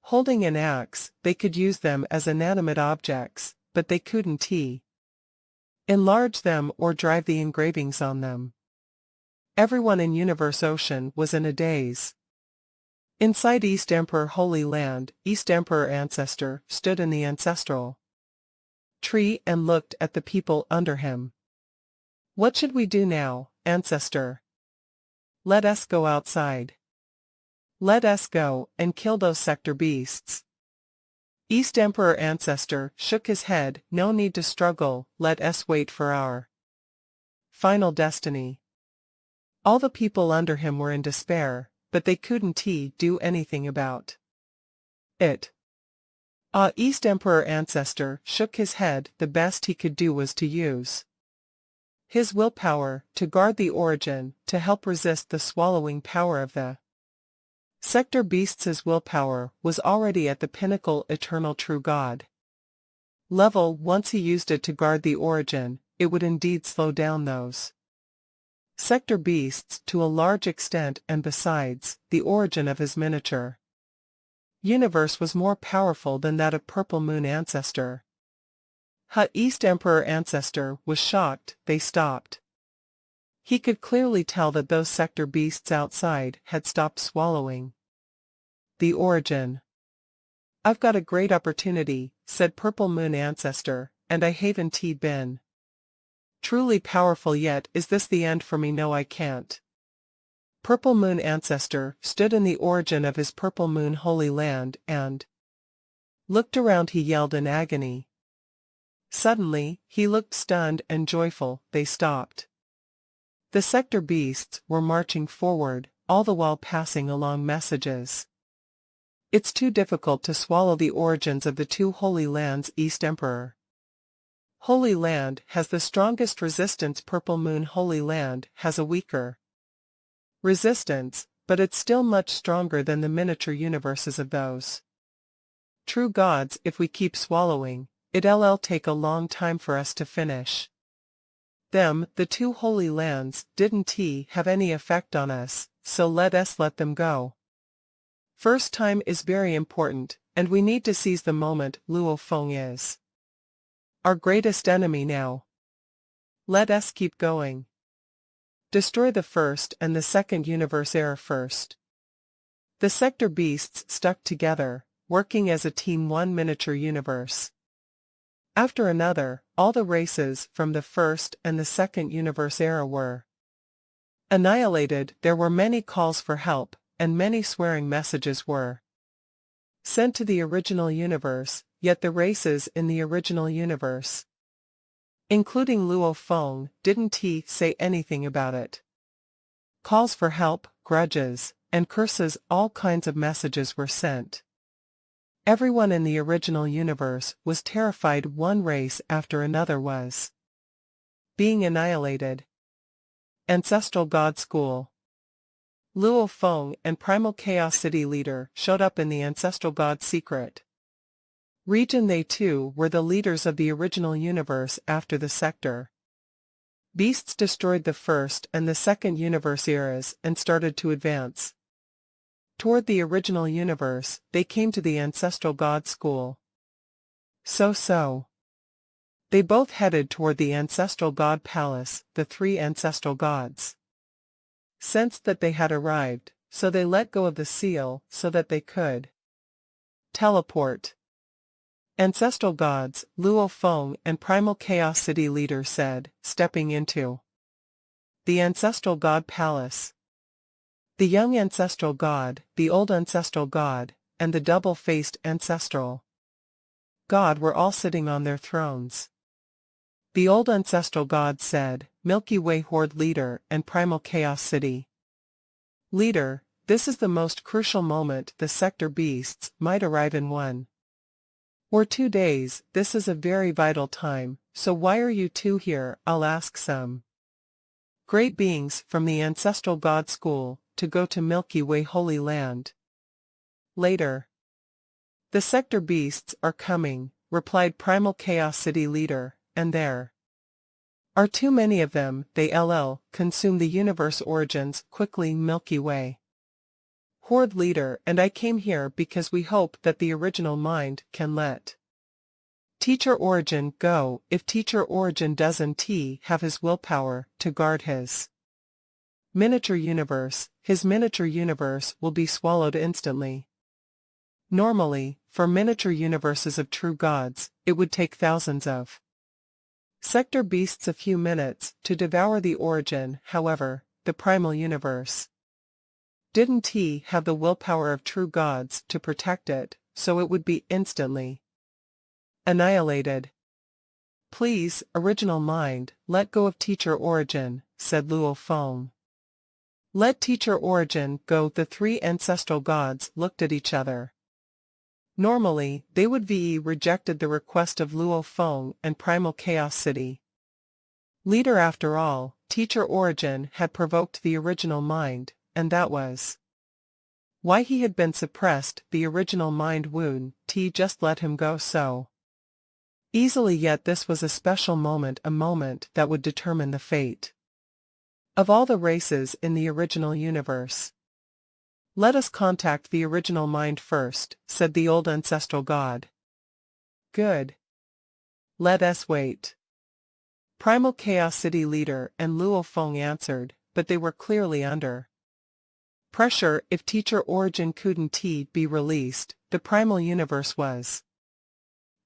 holding an axe. They could use them as inanimate objects, but they couldn't enlarge them or drive the engravings on them. Everyone in Universe Ocean was in a daze. Inside East Emperor Holy Land, East Emperor Ancestor stood in the ancestral tree and looked at the people under him. What should we do now, Ancestor? Let us go outside. Let us go and kill those sector beasts. East Emperor Ancestor shook his head. No need to struggle, let us wait for our final destiny. All the people under him were in despair, but they couldn't do anything about it. East Emperor Ancestor shook his head. The best he could do was to use his willpower to guard the origin, to help resist the swallowing power of the sector beasts. His willpower was already at the pinnacle eternal true god level. Once he used it to guard the origin, it would indeed slow down those sector beasts to a large extent, and besides, the origin of his miniature universe was more powerful than that of Purple Moon Ancestor. East Emperor Ancestor was shocked. They stopped. He could clearly tell that those sector beasts outside had stopped swallowing the origin. I've got a great opportunity, said Purple Moon Ancestor, and I haven't been truly powerful yet. Is this the end for me? No, I can't. Purple Moon Ancestor stood in the origin of his Purple Moon Holy Land and looked around. He yelled in agony. Suddenly, he looked stunned and joyful. They stopped. The sector beasts were marching forward, all the while passing along messages. It's too difficult to swallow the origins of the 2 holy lands. East Emperor Holy Land has the strongest resistance. Purple Moon Holy Land has a weaker resistance, but it's still much stronger than the miniature universes of those true gods. If we keep swallowing, it'll take a long time for us to finish them. The 2 holy lands didn't have any effect on us, so let us let them go. First time is very important, and we need to seize the moment. Luo Feng is our greatest enemy now. Let us keep going. Destroy the first and the second universe era first. The sector beasts stuck together, working as a team, one miniature universe after another. All the races from the first and the second universe era were annihilated. There were many calls for help, and many swearing messages were sent to the original universe, yet the races in the original universe, including Luo Feng, didn't say anything about it. Calls for help, grudges, and curses, all kinds of messages were sent. Everyone in the original universe was terrified. One race after another was being annihilated. Ancestral God School. Luo Feng and Primal Chaos City Leader showed up in the Ancestral God secret region. They too were the leaders of the original universe after the sector beasts destroyed the first and the second universe eras and started to advance toward the original universe. They came to the Ancestral God School. So. They both headed toward the Ancestral God Palace. The three ancestral gods sensed that they had arrived, so they let go of the seal so that they could teleport. Ancestral gods, Luo Feng and Primal Chaos City Leader said, stepping into the Ancestral God Palace. The young ancestral god, the old ancestral god, and the double-faced ancestral god were all sitting on their thrones. The old ancestral god said, Milky Way Horde Leader and Primal Chaos City Leader, this is the most crucial moment. The sector beasts might arrive in 1 or 2 days. This is a very vital time, so why are you two here? I'll ask some great beings from the Ancestral God School to go to Milky Way Holy Land later. The sector beasts are coming, replied Primal Chaos City Leader, and there are too many of them. They consume the universe origins quickly. Milky Way Horde Leader, and I came here because we hope that the original mind can let Teacher Origin go. If Teacher Origin doesn't have his willpower to guard his miniature universe, his miniature universe will be swallowed instantly. Normally, for miniature universes of true gods, it would take thousands of sector beasts a few minutes to devour the origin. However, the primal universe didn't have the willpower of true gods to protect it, so it would be instantly annihilated. Please, original mind, let go of Teacher Origin, said Luo Feng. Let Teacher Origin go. The three ancestral gods looked at each other. Normally, they would have rejected the request of Luo Feng and Primal Chaos City Leader. After all, Teacher Origin had provoked the original mind, and that was why he had been suppressed. The original mind wound just let him go so easily. Yet this was a special moment, a moment that would determine the fate of all the races in the original universe. Let us contact the original mind first, said the old ancestral god. Good. Let us wait. Primal Chaos City Leader and Luo Feng answered, but they were clearly under pressure. If Teacher Origin couldn't be released, the primal universe was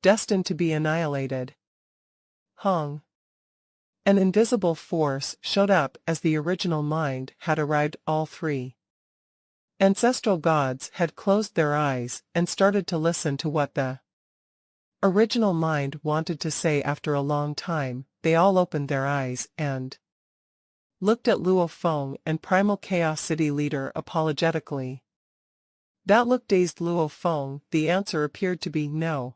destined to be annihilated. Hong. An invisible force showed up as the original mind had arrived. All three ancestral gods had closed their eyes and started to listen to what the original mind wanted to say. After a long time, they all opened their eyes and looked at Luo Feng and Primal Chaos City Leader apologetically. That look dazed Luo Feng. The answer appeared to be no.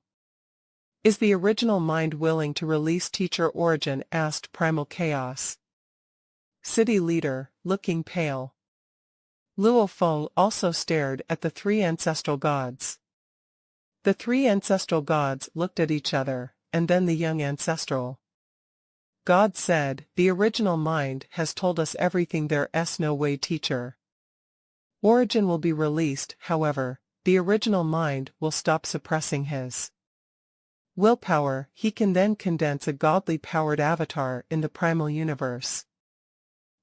Is the original mind willing to release Teacher Origin? Asked Primal Chaos City Leader, looking pale. Luo Feng also stared at the three ancestral gods. The three ancestral gods looked at each other, and then the young ancestral god said, the original mind has told us everything. There's no way Teacher Origin will be released, however, the original mind will stop suppressing his willpower. He can then condense a godly-powered avatar in the primal universe,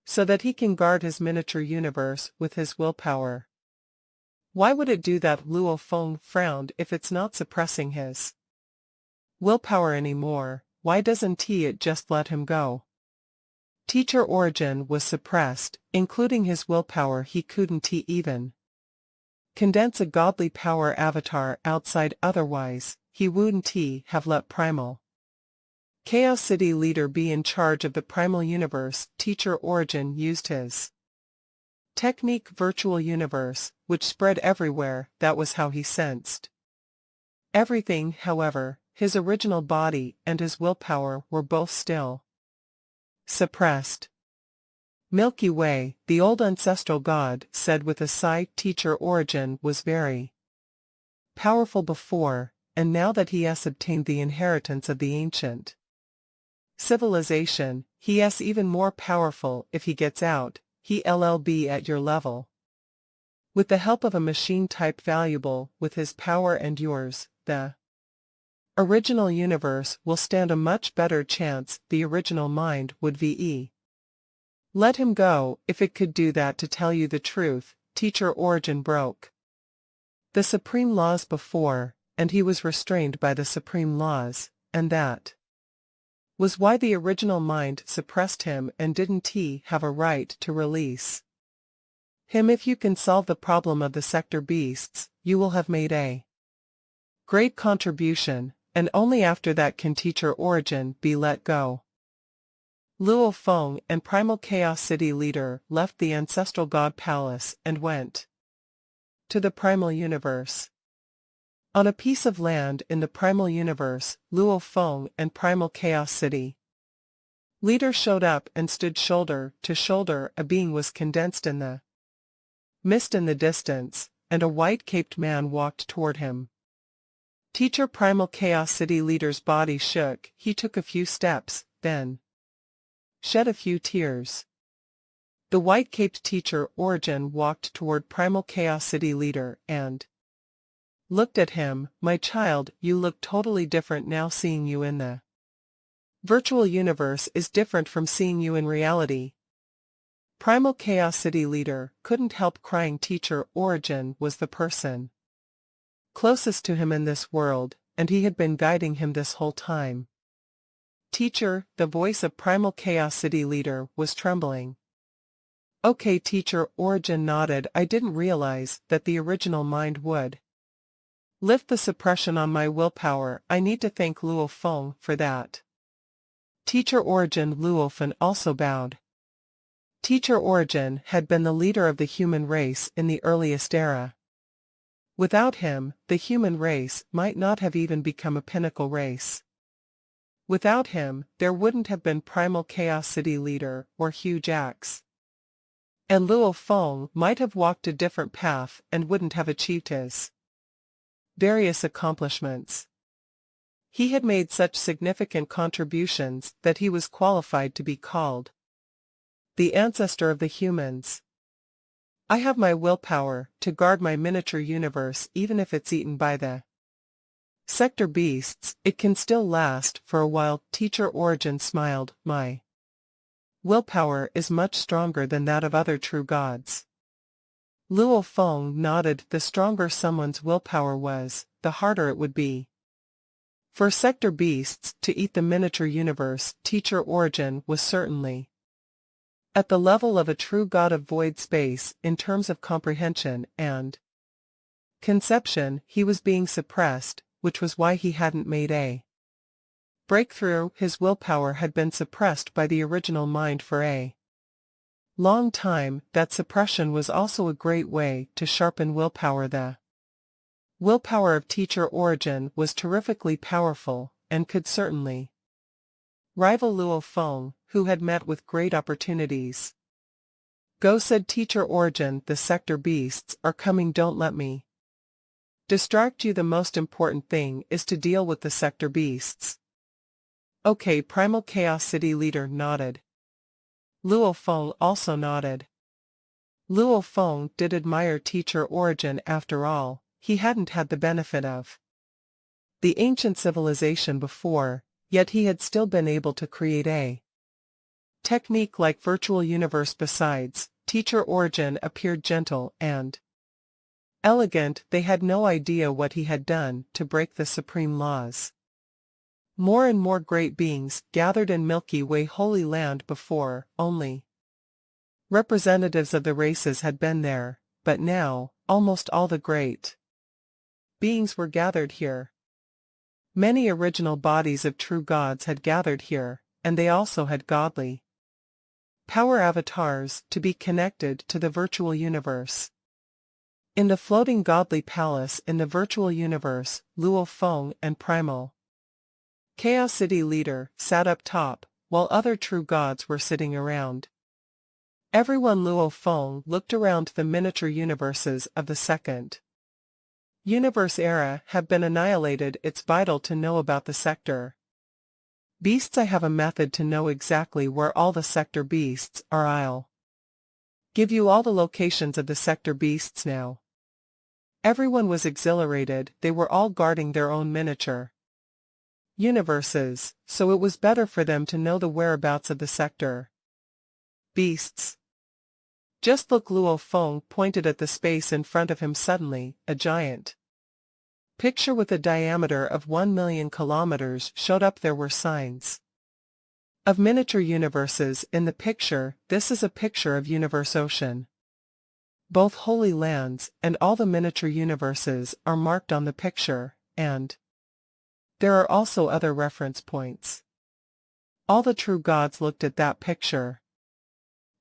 so that he can guard his miniature universe with his willpower. Why would it do that? Luo Feng frowned. If it's not suppressing his willpower anymore, why doesn't it just let him go? Teacher Origin was suppressed, including his willpower. He couldn't even condense a godly power avatar outside, otherwise, he wouldn't have let Primal Chaos City Leader be in charge of the primal universe. Teacher Origin used his technique Virtual Universe, which spread everywhere. That was how he sensed everything. However, his original body and his willpower were both still suppressed. Milky Way, the old ancestral god, said with a sigh. Teacher Origin was very powerful before, and now that he has obtained the inheritance of the ancient civilization, he is even more powerful. If he gets out, he'll be at your level. With the help of a machine type valuable with his power and yours, the original universe will stand a much better chance. The original mind would let him go if it could do that. To tell you the truth, Teacher Origin broke the supreme laws before, and he was restrained by the supreme laws, and that was why the original mind suppressed him and didn't have a right to release him. If you can solve the problem of the sector beasts, you will have made a great contribution, and only after that can Teacher Origin be let go. Luo Feng and Primal Chaos City Leader left the Ancestral God Palace and went to the Primal Universe. On a piece of land in the Primal Universe, Luo Feng and Primal Chaos City Leader showed up and stood shoulder to shoulder. A being was condensed in the mist in the distance, and a white-caped man walked toward him. Teacher Primal Chaos City Leader's body shook. He took a few steps, then shed a few tears. The white-caped Teacher Origin walked toward Primal Chaos City Leader and looked at him. My child, you look totally different now. Seeing you in the virtual universe is different from seeing you in reality. Primal Chaos City Leader couldn't help crying. Teacher Origin was the person closest to him in this world, and he had been guiding him this whole time. Teacher, the voice of Primal Chaos City Leader was trembling. Okay. Teacher Origin nodded. I didn't realize that the original mind would lift the suppression on my willpower. I need to thank Luo Feng for that. Teacher Origin. Luo Feng also bowed. Teacher Origin had been the leader of the human race in the earliest era. Without him, the human race might not have even become a pinnacle race. Without him, there wouldn't have been Primal Chaos City Leader or Huge Axe. And Luo Feng might have walked a different path and wouldn't have achieved his various accomplishments. He had made such significant contributions that he was qualified to be called the ancestor of the humans. I have my willpower to guard my miniature universe. Even if it's eaten by the sector beasts, it can still last for a while. Teacher Origin smiled. My willpower is much stronger than that of other true gods. Luo Feng nodded. The stronger someone's willpower was, the harder it would be for sector beasts to eat the miniature universe. Teacher Origin was certainly at the level of a true god of void space in terms of comprehension and conception. He was being suppressed, which was why he hadn't made a breakthrough. His willpower had been suppressed by the original mind for a long time. That suppression was also a great way to sharpen willpower. The willpower of Teacher Origin was terrifically powerful, and could certainly rival Luo Feng, who had met with great opportunities. Go, said Teacher Origin. The sector beasts are coming. Don't let me distract you. The most important thing is to deal with the sector beasts. Okay. Primal Chaos City Leader nodded. Luo Feng also nodded. Luo Feng did admire teacher Origin after all, he hadn't had the benefit of the ancient civilization before, yet he had still been able to create a technique like virtual universe. Besides, teacher Origin appeared gentle and elegant. They had no idea what he had done to break the supreme laws. More and more great beings gathered in Milky Way Holy Land before, only representatives of the races had been there, but now, almost all the great beings were gathered here. Many original bodies of true gods had gathered here, and they also had godly power avatars to be connected to the virtual universe. In the floating godly palace in the virtual universe, Luo Feng and Primal Chaos City leader sat up top, while other true gods were sitting around. Everyone. Luo Feng looked around the miniature universes of the second universe era have been annihilated. It's vital to know about the sector beasts. I have a method to know exactly where all the sector beasts are. I'll give you all the locations of the sector beasts now. Everyone was exhilarated. They were all guarding their own miniature universes, so it was better for them to know the whereabouts of the sector beasts. Just look. Luo Feng pointed at the space in front of him. Suddenly, a giant picture with a diameter of 1,000,000 kilometers showed up. There were signs of miniature universes in the picture. This is a picture of Universe Ocean. Both Holy Lands and all the miniature universes are marked on the picture, and there are also other reference points. All the true gods looked at that picture.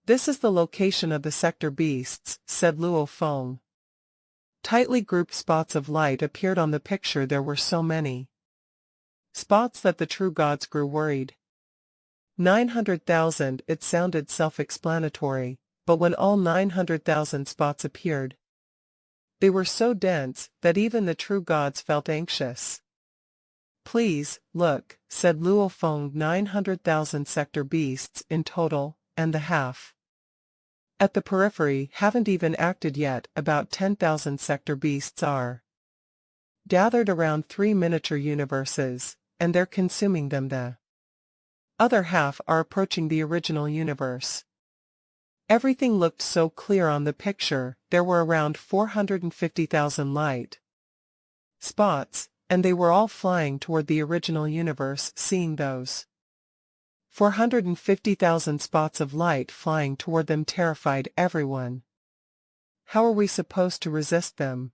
This is the location of the sector beasts, said Luo Feng. Tightly grouped spots of light appeared on the picture. There were so many spots that the true gods grew worried. 900,000. It sounded self-explanatory, but when all 900,000 spots appeared, they were so dense that even the true gods felt anxious. Please, look, said Luo Feng. 900,000 sector beasts in total, and the half at the periphery haven't even acted yet. About 10,000 sector beasts are gathered around 3 miniature universes, and they're consuming them. The other half are approaching the original universe. Everything looked so clear on the picture. There were around 450,000 light spots, and they were all flying toward the original universe. Seeing those 450,000 spots of light flying toward them terrified everyone. How are we supposed to resist them?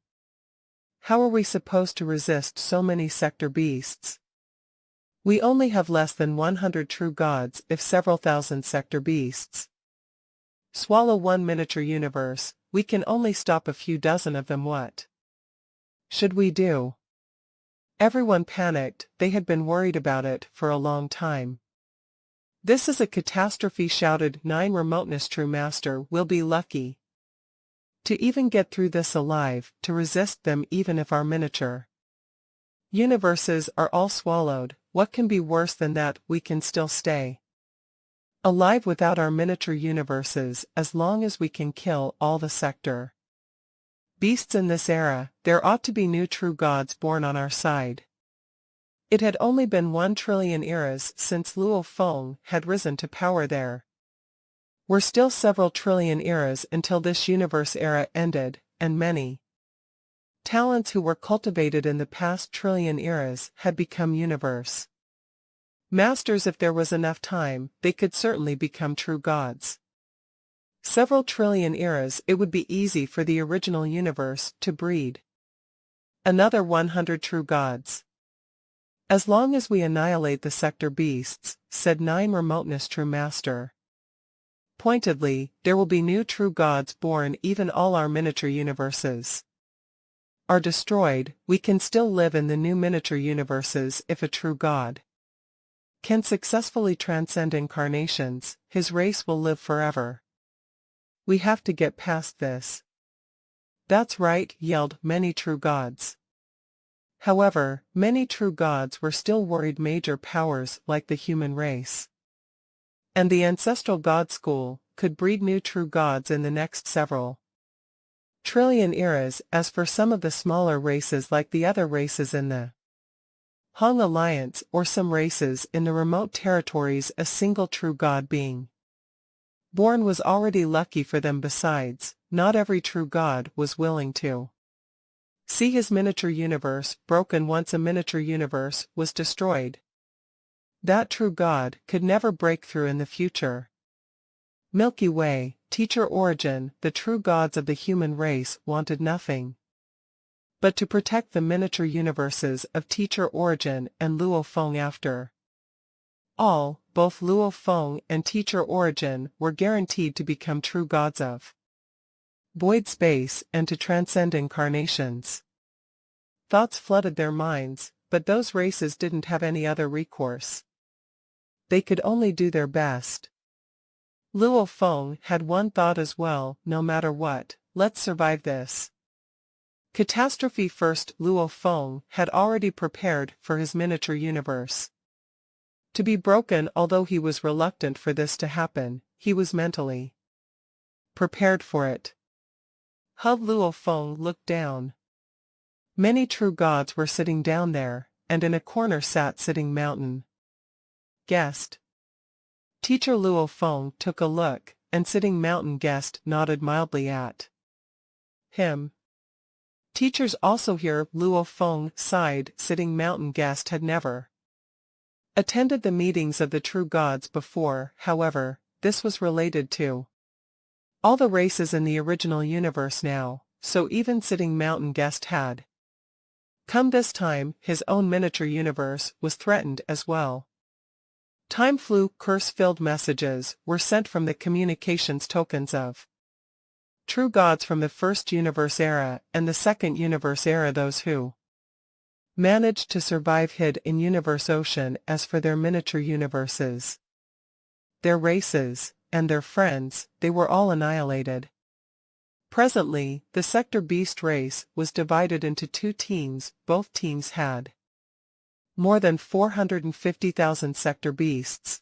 How are we supposed to resist so many sector beasts? We only have less than 100 true gods. If several thousand sector beasts swallow one miniature universe, we can only stop a few dozen of them. What should we do? Everyone panicked. They had been worried about it for a long time. This is a catastrophe, shouted 9 Remoteness. True Master, we'll be lucky to even get through this alive, to resist them even if our miniature universes are all swallowed. What can be worse than that? We can still stay alive without our miniature universes as long as we can kill all the sector beasts in this era. There ought to be new true gods born on our side. It had only been 1 trillion eras since Luo Feng had risen to power. There were still several trillion eras until this universe era ended, and many talents who were cultivated in the past trillion eras had become universe masters. If there was enough time, they could certainly become true gods. Several trillion eras, it would be easy for the original universe to breed another 100 true gods. As long as we annihilate the sector beasts, said 9 Remoteness. True Master, pointedly, there will be new true gods born. Even all our miniature universes are destroyed. We can still live in the new miniature universes. If a true god can successfully transcend incarnations, his race will live forever. We have to get past this. That's right, yelled many true gods. However, many true gods were still worried. Major powers like the human race and the ancestral god school, could breed new true gods in the next several trillion eras. As for some of the smaller races like the other races in the Hong Alliance or some races in the remote territories, a single true god being born was already lucky for them. Besides, not every true god was willing to see his miniature universe broken once a miniature universe was destroyed. That true god could never break through in the future. Milky Way, Teacher Origin, the true gods of the human race wanted nothing but to protect the miniature universes of Teacher Origin and Luo Feng. After all, both Luo Feng and Teacher Origin were guaranteed to become true gods of void space and to transcend incarnations. Thoughts flooded their minds, but those races didn't have any other recourse. They could only do their best. Luo Feng had one thought as well: no matter what, let's survive this catastrophe first. Luo Feng had already prepared for his miniature universe to be broken. Although he was reluctant for this to happen, he was mentally prepared for it. Luo Feng looked down. Many true gods were sitting down there, and in a corner sat Sitting Mountain Guest. Teacher Luo Feng took a look, and Sitting Mountain Guest nodded mildly at him. Teachers also here, Luo Feng sighed. Sitting Mountain Guest had never attended the meetings of the true gods before. However, this was related to all the races in the original universe now, so even Sitting Mountain Guest had come. This time, his own miniature universe was threatened as well. Time flew. Curse-filled messages were sent from the communications tokens of true gods from the first universe era and the second universe era. Those who managed to survive hid in Universe Ocean. As for their miniature universes, their races, and their friends, they were all annihilated. Presently, the Sector Beast race was divided into two teams. Both teams had more than 450,000 Sector Beasts.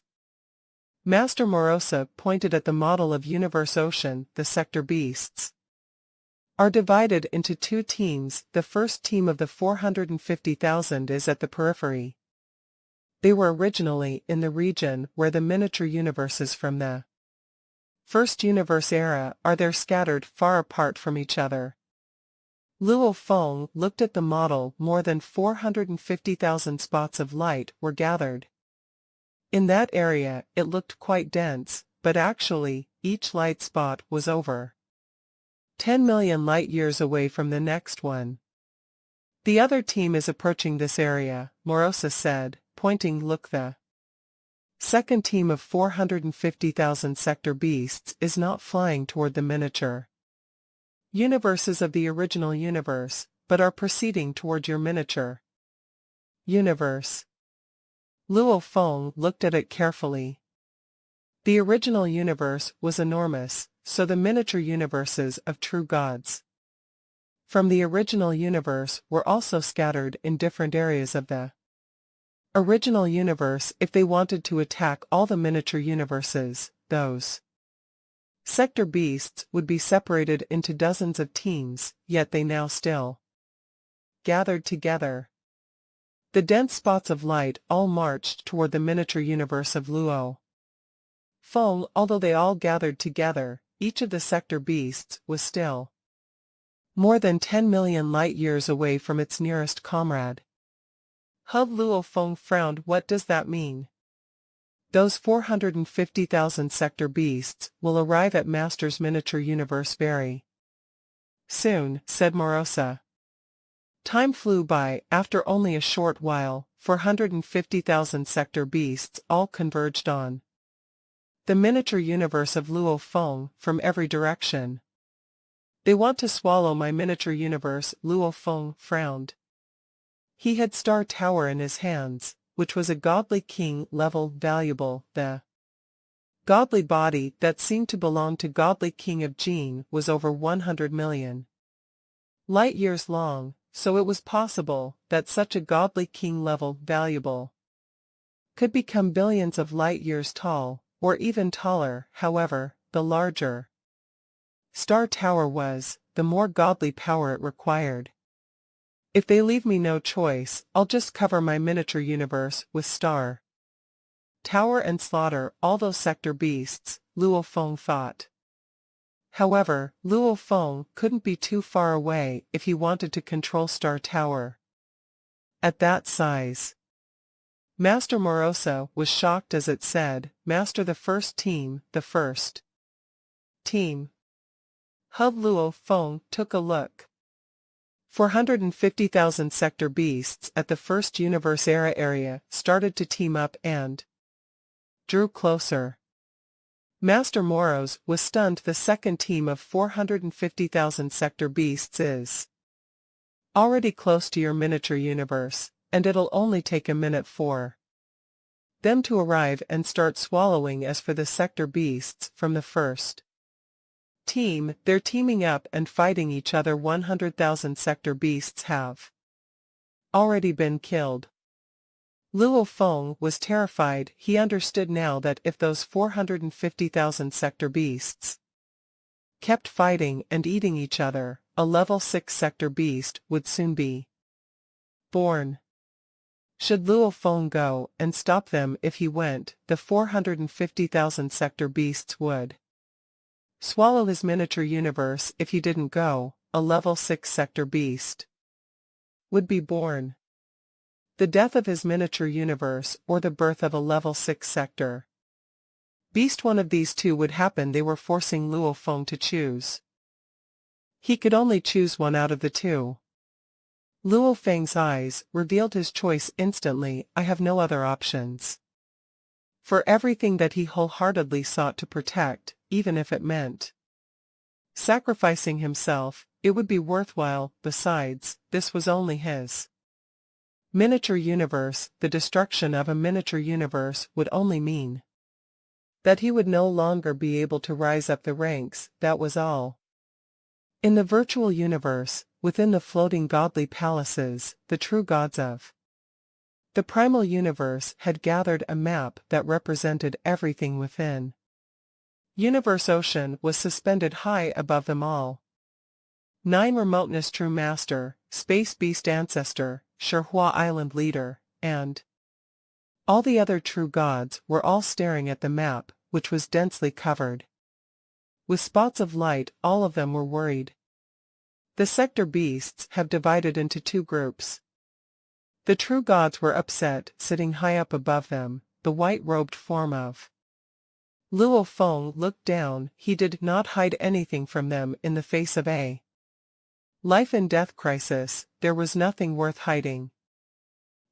Master Morosa pointed at the model of Universe Ocean. The Sector Beasts are divided into two teams. The first team of the 450,000 is at the periphery. They were originally in the region where the miniature universes from the first universe era are. They're scattered far apart from each other. Luo Feng looked at the model. More than 450,000 spots of light were gathered in that area. It looked quite dense, but actually, each light spot was over 10 million light-years away from the next one. The other team is approaching this area, Morosa said, pointing. Look, the second team of 450,000 Sector Beasts is not flying toward the miniature universes of the original universe, but are proceeding toward your miniature universe. Luo Feng looked at it carefully. The original universe was enormous, so the miniature universes of true gods from the original universe were also scattered in different areas of the original universe. If they wanted to attack all the miniature universes, those Sector Beasts would be separated into dozens of teams, yet they now still gathered together. The dense spots of light all marched toward the miniature universe of Luo Feng. Although they all gathered together, each of the Sector Beasts was still more than 10 million light-years away from its nearest comrade. Luo Feng frowned. What does that mean? Those 450,000 Sector Beasts will arrive at Master's miniature universe very soon, said Morosa. Time flew by. After only a short while, 450,000 Sector Beasts all converged on the miniature universe of Luo Feng from every direction. They want to swallow my miniature universe. Luo Feng frowned. He had Star Tower in his hands, which was a godly king-level valuable. The godly body that seemed to belong to godly king of Jin was over 100 million light-years long, so it was possible that such a godly king-level valuable could become billions of light-years tall, or even taller. However, the larger Star Tower was, the more godly power it required. If they leave me no choice, I'll just cover my miniature universe with Star Tower and slaughter all those sector beasts, Luo Feng thought. However, Luo Feng couldn't be too far away if he wanted to control Star Tower at that size. Master Morosa was shocked as it said, "Master, the first team." Hub Luo Feng took a look. 450,000 sector beasts at the first universe era area started to team up and drew closer. Master Moros was stunned. The second team of 450,000 sector beasts is already close to your miniature universe, and it'll only take a minute for them to arrive and start swallowing. As for the sector beasts from the first team, they're teaming up and fighting each other. 100,000 sector beasts have already been killed. Luo Feng was terrified. He understood now that if those 450,000 sector beasts kept fighting and eating each other, a level 6 sector beast would soon be born. Should Luo Feng go and stop them? If he went, the 450,000 sector beasts would swallow his miniature universe. If he didn't go, a level 6 sector beast would be born. The death of his miniature universe or the birth of a level 6 sector beast, one of these two would happen. They were forcing Luo Feng to choose. He could only choose one out of the two. Luo Feng's eyes revealed his choice instantly. I have no other options. For everything that he wholeheartedly sought to protect, even if it meant sacrificing himself, it would be worthwhile. Besides, this was only his miniature universe. The destruction of a miniature universe would only mean that he would no longer be able to rise up the ranks. That was all. In the virtual universe, within the floating godly palaces, the true gods of the primal universe had gathered a map that represented everything within. Universe Ocean was suspended high above them all. 9 Remoteness True Master, Space Beast Ancestor, Shihua Island Leader, and all the other true gods were all staring at the map, which was densely covered with spots of light. All of them were worried. The sector beasts have divided into 2 groups. The true gods were upset. Sitting high up above them, the white-robed form of Luo Feng looked down. He did not hide anything from them. In the face of a life and death crisis, there was nothing worth hiding.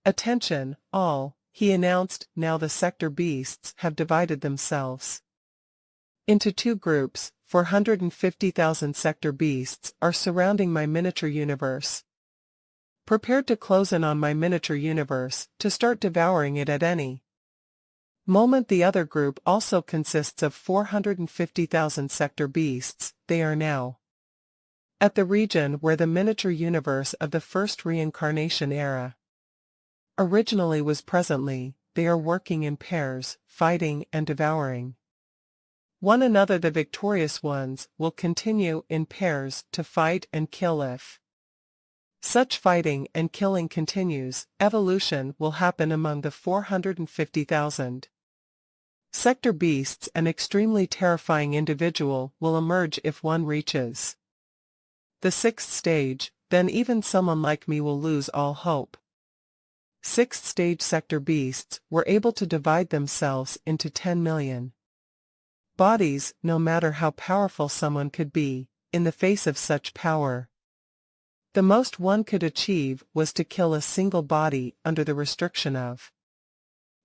"Attention, all," he announced. "Now the sector beasts have divided themselves into 2 groups. 450,000 sector beasts are surrounding my miniature universe, prepared to close in on my miniature universe, to start devouring it at any moment. The other group also consists of 450,000 sector beasts. They are now at the region where the miniature universe of the first reincarnation era originally was. Presently, they are working in pairs, fighting and devouring one another. The victorious ones will continue in pairs to fight and kill. If such fighting and killing continues, evolution will happen among the 450,000 sector beasts. An extremely terrifying individual will emerge if one reaches the 6th stage. Then even someone like me will lose all hope. 6th stage sector beasts were able to divide themselves into 10 million bodies. No matter how powerful someone could be, in the face of such power, the most one could achieve was to kill a single body. Under the restriction of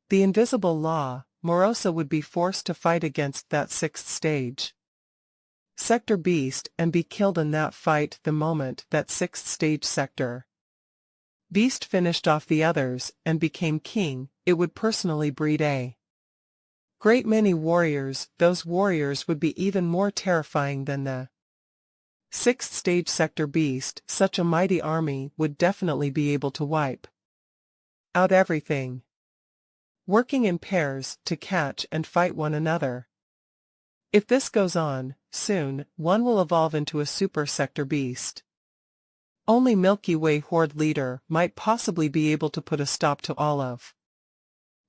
the invisible law, Morosa would be forced to fight against that 6th stage sector beast and be killed in that fight. The moment that 6th stage sector beast finished off the others and became king, it would personally breed a great many warriors. Those warriors would be even more terrifying than the 6th stage sector beast. Such a mighty army would definitely be able to wipe out everything, working in pairs to catch and fight one another. If this goes on, soon, one will evolve into a super sector beast. Only Milky Way Horde leader might possibly be able to put a stop to all of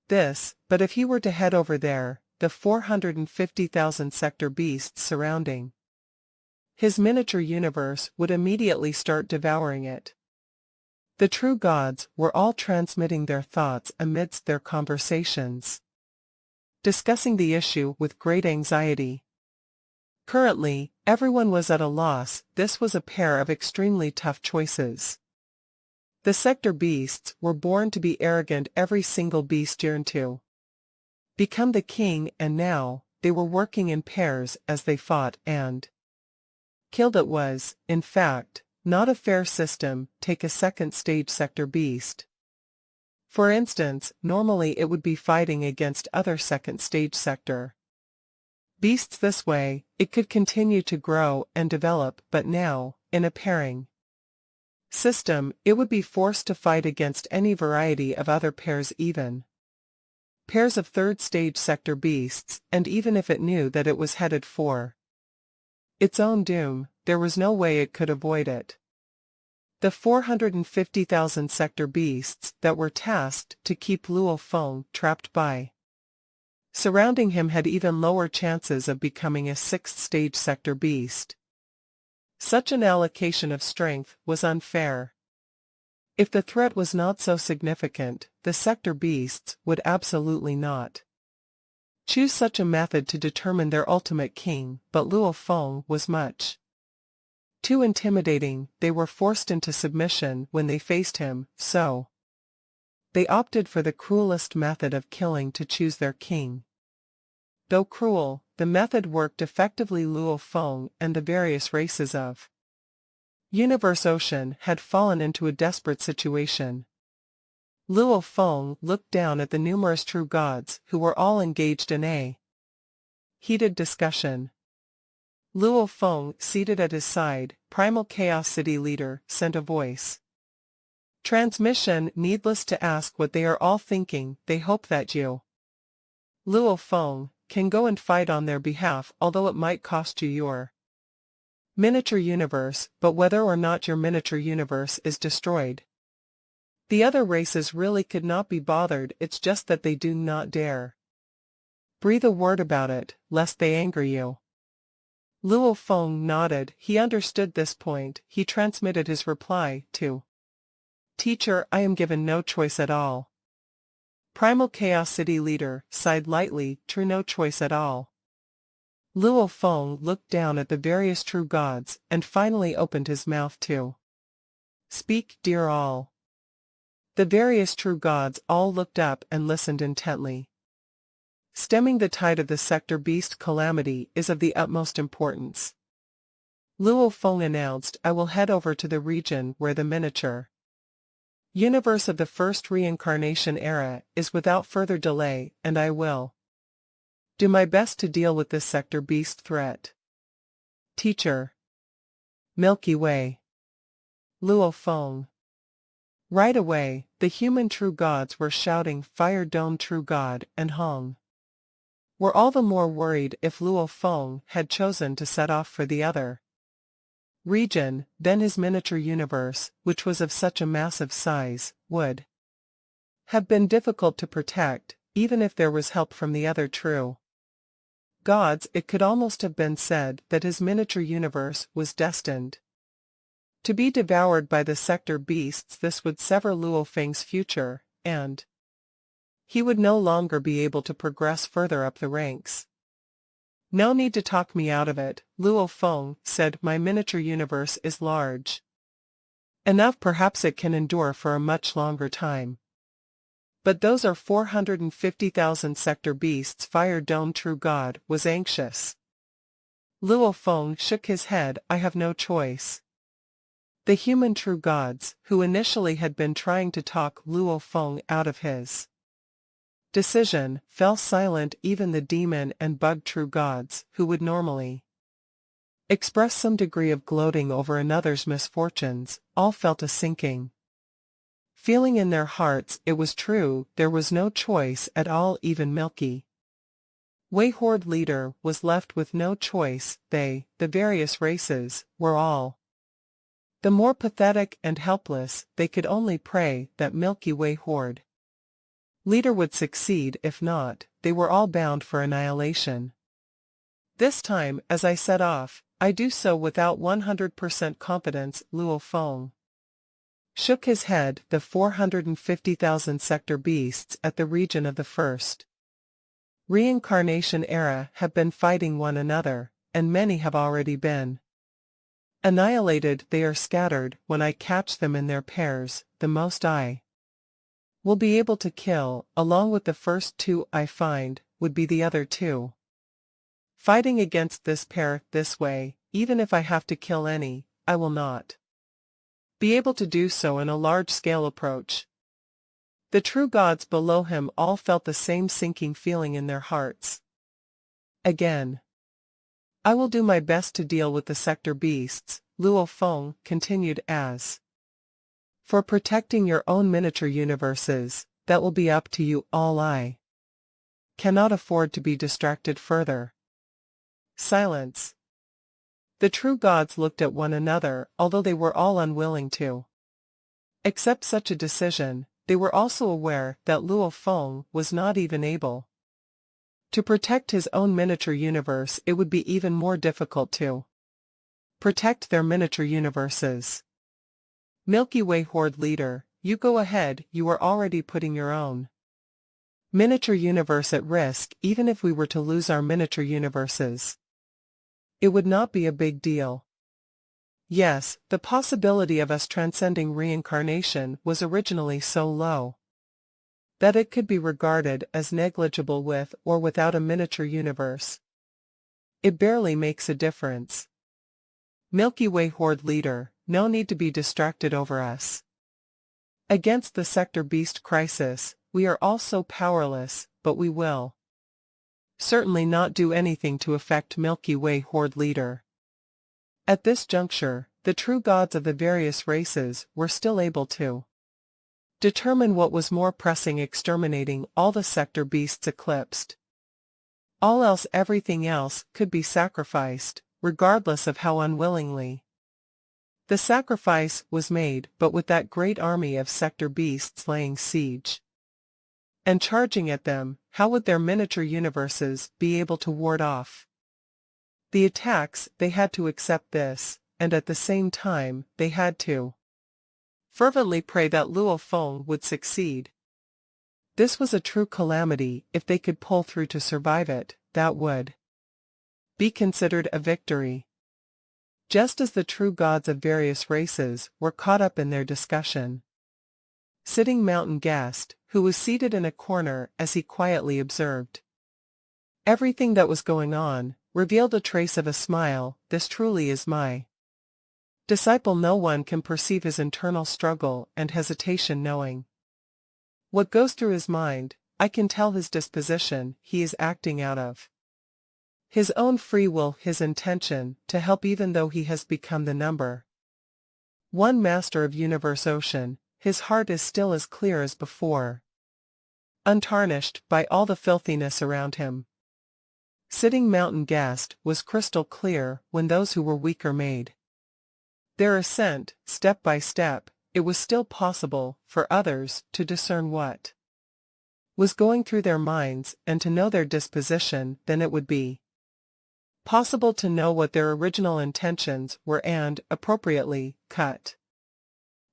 this, but if he were to head over there, the 450,000 sector beasts surrounding his miniature universe would immediately start devouring it. The true gods were all transmitting their thoughts amidst their conversations, discussing the issue with great anxiety. Currently, everyone was at a loss. This was a pair of extremely tough choices. The sector beasts were born to be arrogant. Every single beast yearned to become the king, and now, they were working in pairs as they fought and killed. It was, in fact, not a fair system. Take a second stage sector beast, for instance. Normally it would be fighting against other second stage sector beasts. This way, it could continue to grow and develop, but now, in a pairing system, it would be forced to fight against any variety of other pairs, even pairs of third stage sector beasts, and even if it knew that it was headed for its own doom, there was no way it could avoid it. The 450,000 sector beasts that were tasked to keep Luo Feng trapped by surrounding him had even lower chances of becoming a sixth stage sector beast. Such an allocation of strength was unfair. If the threat was not so significant, the sector beasts would absolutely not choose such a method to determine their ultimate king, but Luo Feng was much too intimidating. They were forced into submission when they faced him, so they opted for the cruelest method of killing to choose their king. Though cruel, the method worked effectively. Luo Feng and the various races of Universe Ocean had fallen into a desperate situation. Luo Feng looked down at the numerous true gods who were all engaged in a heated discussion. Luo Feng, seated at his side, Primal Chaos City leader, sent a voice transmission. Needless to ask what they are all thinking. They hope that you, Luo Feng, can go and fight on their behalf, although it might cost you your miniature universe. But whether or not your miniature universe is destroyed, the other races really could not be bothered. It's just that they do not dare breathe a word about it, lest they anger you. Luo Feng nodded. He understood this point. He transmitted his reply to Teacher. I am given no choice at all. Primal Chaos City leader sighed lightly. True, no choice at all. Luo Feng looked down at the various true gods and finally opened his mouth to speak. Dear all. The various true gods all looked up and listened intently. Stemming the tide of the sector beast calamity is of the utmost importance. Luo Feng announced. I will head over to the region where the miniature universe of the first reincarnation era is without further delay, and I will do my best to deal with this sector beast threat. Teacher. Milky Way. Luo Feng. Right away, the human true gods were shouting. Fire Dome True God and Hong were all the more worried. If Luo Feng had chosen to set off for the other region, then his miniature universe, which was of such a massive size, would have been difficult to protect, even if there was help from the other true gods. It could almost have been said that his miniature universe was destined to be devoured by the sector beasts. This would sever Luo Feng's future, and he would no longer be able to progress further up the ranks. No need to talk me out of it, Luo Feng said. My miniature universe is large enough. Perhaps it can endure for a much longer time. But those are 450,000 sector beasts. Fire Dome True God was anxious. Luo Feng shook his head. I have no choice. The human true gods, who initially had been trying to talk Luo Feng out of his decision, fell silent. Even the demon and bug true gods, who would normally express some degree of gloating over another's misfortunes, all felt a sinking feeling in their hearts. It was true, there was no choice at all. Even Milky Wei Horde leader was left with no choice. They, the various races, were all the more pathetic and helpless. They could only pray that Milky Way Horde leader would succeed. If not, they were all bound for annihilation. This time, as I set off, I do so without 100% confidence. Luo Feng shook his head. The 450,000 sector beasts at the region of the first reincarnation era have been fighting one another, and many have already been annihilated. They are scattered. When I catch them in their pairs, the most I will be able to kill, along with the first two I find, would be the other two. Fighting against this pair this way, even if I have to kill any, I will not be able to do so in a large-scale approach. The true gods below him all felt the same sinking feeling in their hearts. Again, I will do my best to deal with the sector beasts, Luo Feng continued. As for protecting your own miniature universes, that will be up to you all. I cannot afford to be distracted further. Silence. The true gods looked at one another. Although they were all unwilling to accept such a decision, they were also aware that Luo Feng was not even able to protect his own miniature universe. It would be even more difficult to protect their miniature universes. Milky Way Horde leader, you go ahead. You are already putting your own miniature universe at risk. Even if we were to lose our miniature universes, it would not be a big deal. Yes, the possibility of us transcending reincarnation was originally so low that it could be regarded as negligible with or without a miniature universe. It barely makes a difference. Milky Way Horde leader, no need to be distracted over us. Against the sector beast crisis, we are all so powerless, but we will certainly not do anything to affect Milky Way Horde leader. At this juncture, the true gods of the various races were still able to determine what was more pressing: exterminating all the sector beasts eclipsed. All else, everything else, could be sacrificed, regardless of how unwillingly the sacrifice was made. But with that great army of sector beasts laying siege and charging at them, how would their miniature universes be able to ward off the attacks? They had to accept this, and at the same time, they had to fervently pray that Luo Feng would succeed. This was a true calamity. If they could pull through to survive it, that would be considered a victory. Just as the true gods of various races were caught up in their discussion, Sitting Mountain gasped, who was seated in a corner as he quietly observed everything that was going on, revealed a trace of a smile. This truly is my disciple. No one can perceive his internal struggle and hesitation, knowing what goes through his mind. I can tell his disposition. He is acting out of his own free will, his intention to help, even though he has become the number one master of Universe Ocean. His heart is still as clear as before, untarnished by all the filthiness around him. Sitting Mountain gasped was crystal clear when those who were weaker made their ascent, step by step. It was still possible for others to discern what was going through their minds and to know their disposition. Then it would be possible to know what their original intentions were and, appropriately, cut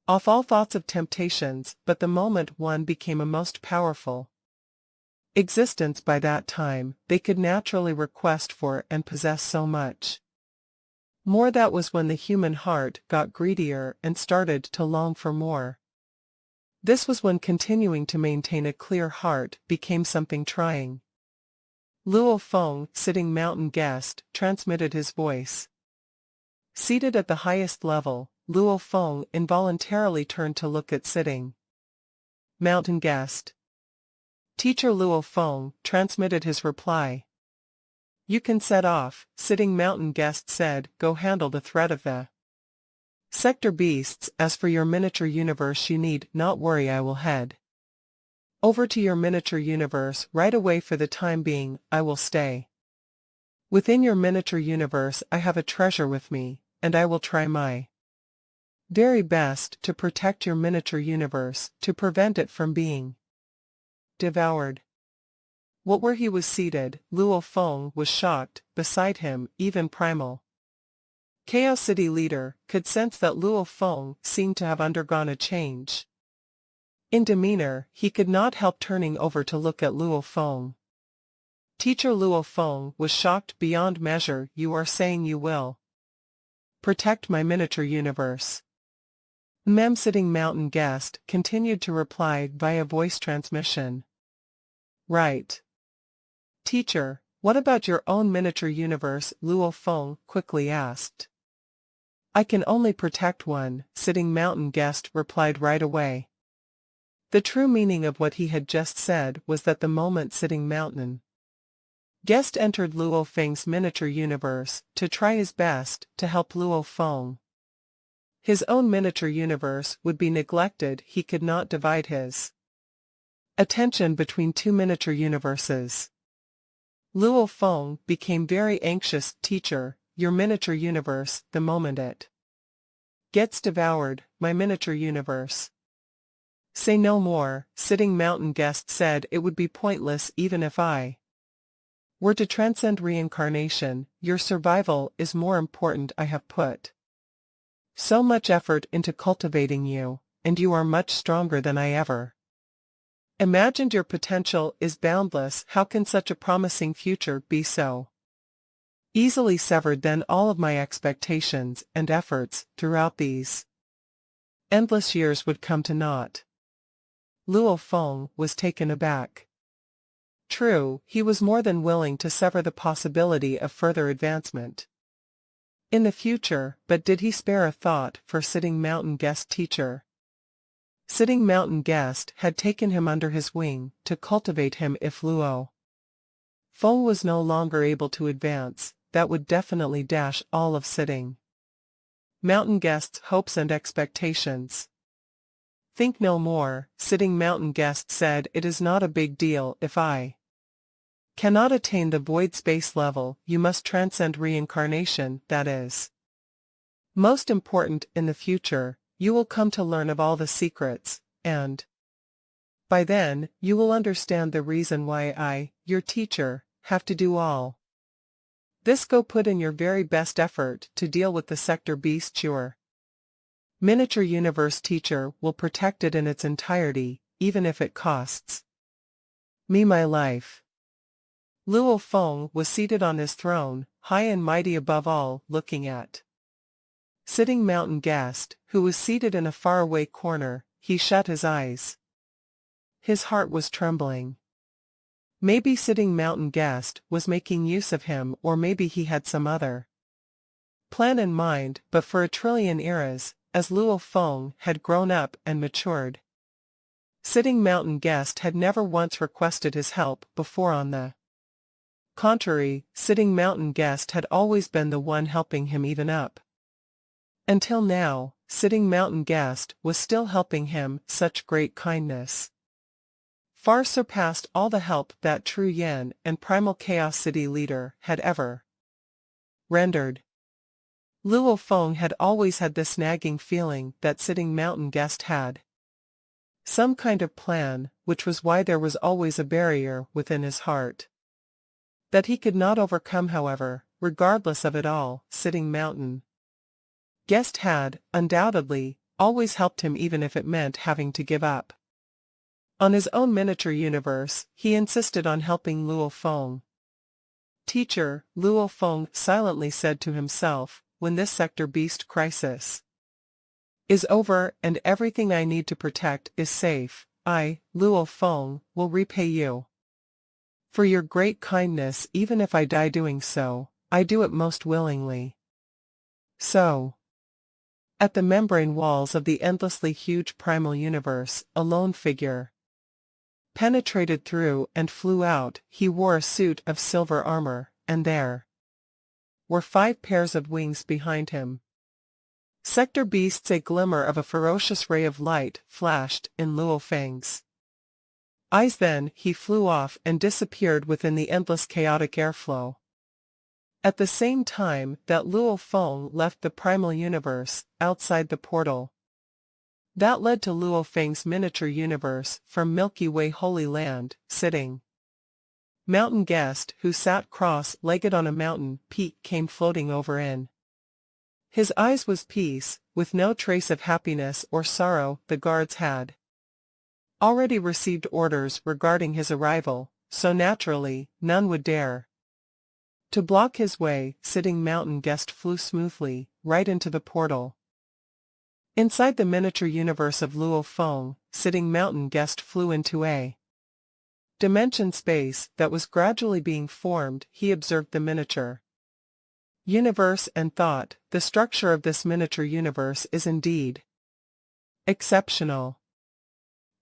off all thoughts of temptations. But the moment one became a most powerful existence, by that time, they could naturally request for and possess so much more. That was when the human heart got greedier and started to long for more. This was when continuing to maintain a clear heart became something trying. Luo Feng, Sitting Mountain guest, transmitted his voice. Seated at the highest level, Luo Feng involuntarily turned to look at Sitting Mountain guest. Teacher Luo Feng transmitted his reply. You can set off, Sitting Mountain guest said. Go handle the threat of the sector beasts. As for your miniature universe, you need not worry. I will head Over to your miniature universe right away. For the time being, I will stay. Within your miniature universe I have a treasure with me, and I will try my very best to protect your miniature universe, to prevent it from being devoured. What where he was seated, Luo Feng was shocked. Beside him, even Primal Chaos City leader could sense that Luo Feng seemed to have undergone a change in demeanor. He could not help turning over to look at Luo Feng. Teacher Luo Feng was shocked beyond measure. You are saying you will protect my miniature universe? Mem Sitting Mountain Guest continued to reply via voice transmission. Right. Teacher, what about your own miniature universe? Luo Feng quickly asked. I can only protect one, Sitting Mountain Guest replied right away. The true meaning of what he had just said was that the moment Sitting Mountain Guest entered Luo Feng's miniature universe to try his best to help Luo Feng, his own miniature universe would be neglected. He could not divide his attention between two miniature universes. Luo Feng became very anxious. Teacher, your miniature universe, the moment it gets devoured, my miniature universe. Say no more, Sitting Mountain Guest said. It would be pointless even if I were to transcend reincarnation. Your survival is more important. I have put so much effort into cultivating you, and you are much stronger than I ever imagined. Your potential is boundless. How can such a promising future be so easily severed? Then all of my expectations and efforts throughout these endless years would come to naught. Luo Feng was taken aback. True, he was more than willing to sever the possibility of further advancement in the future, but did he spare a thought for Sitting Mountain Guest? Teacher, Sitting Mountain Guest had taken him under his wing to cultivate him. If Luo Feng was no longer able to advance, that would definitely dash all of Sitting Mountain Guest's hopes and expectations. Think no more, Sitting Mountain Guest said. It is not a big deal if I cannot attain the void space level. You must transcend reincarnation. That is most important. In the future, you will come to learn of all the secrets, and by then, you will understand the reason why I, your teacher, have to do all this. Go put in your very best effort to deal with the sector beast. Your miniature universe. Teacher will protect it in its entirety, even if it costs me my life. Luo Feng was seated on his throne, high and mighty above all, looking at Sitting Mountain Guest, who was seated in a faraway corner. He shut his eyes. His heart was trembling. Maybe Sitting Mountain Guest was making use of him, or maybe he had some other plan in mind. But for a trillion eras, as Luo Feng had grown up and matured, Sitting Mountain Guest had never once requested his help before. On the contrary, Sitting Mountain Guest had always been the one helping him, even up until now. Sitting Mountain Guest was still helping him. Such great kindness far surpassed all the help that True Yen and Primal Chaos City leader had ever rendered. Luo Feng had always had this nagging feeling that Sitting Mountain Guest had some kind of plan, which was why there was always a barrier within his heart that he could not overcome. However, regardless of it all, Sitting Mountain Guest had, undoubtedly, always helped him, even if it meant having to give up on his own miniature universe. He insisted on helping Luo Feng. Teacher, Luo Feng silently said to himself, when this sector beast crisis is over and everything I need to protect is safe, I, Luo Feng, will repay you for your great kindness. Even if I die doing so, I do it most willingly. So, at the membrane walls of the endlessly huge primal universe, a lone figure penetrated through and flew out. He wore a suit of silver armor, and there were 5 pairs of wings behind him. Sector beasts. A glimmer of a ferocious ray of light flashed in Luo Feng's Eyes then, he flew off and disappeared within the endless chaotic airflow. At the same time that Luo Feng left the primal universe, outside the portal. That led to Luo Feng's miniature universe from Milky Way Holy Land, sitting. Mountain guest who sat cross-legged on a mountain peak came floating over in. His eyes was peace, with no trace of happiness or sorrow. The guards had already received orders regarding his arrival, so naturally, none would dare to block his way. Sitting mountain guest flew smoothly, right into the portal. Inside the miniature universe of Luo Feng, sitting mountain guest flew into a dimension space that was gradually being formed. He observed the miniature universe and thought, the structure of this miniature universe is indeed exceptional.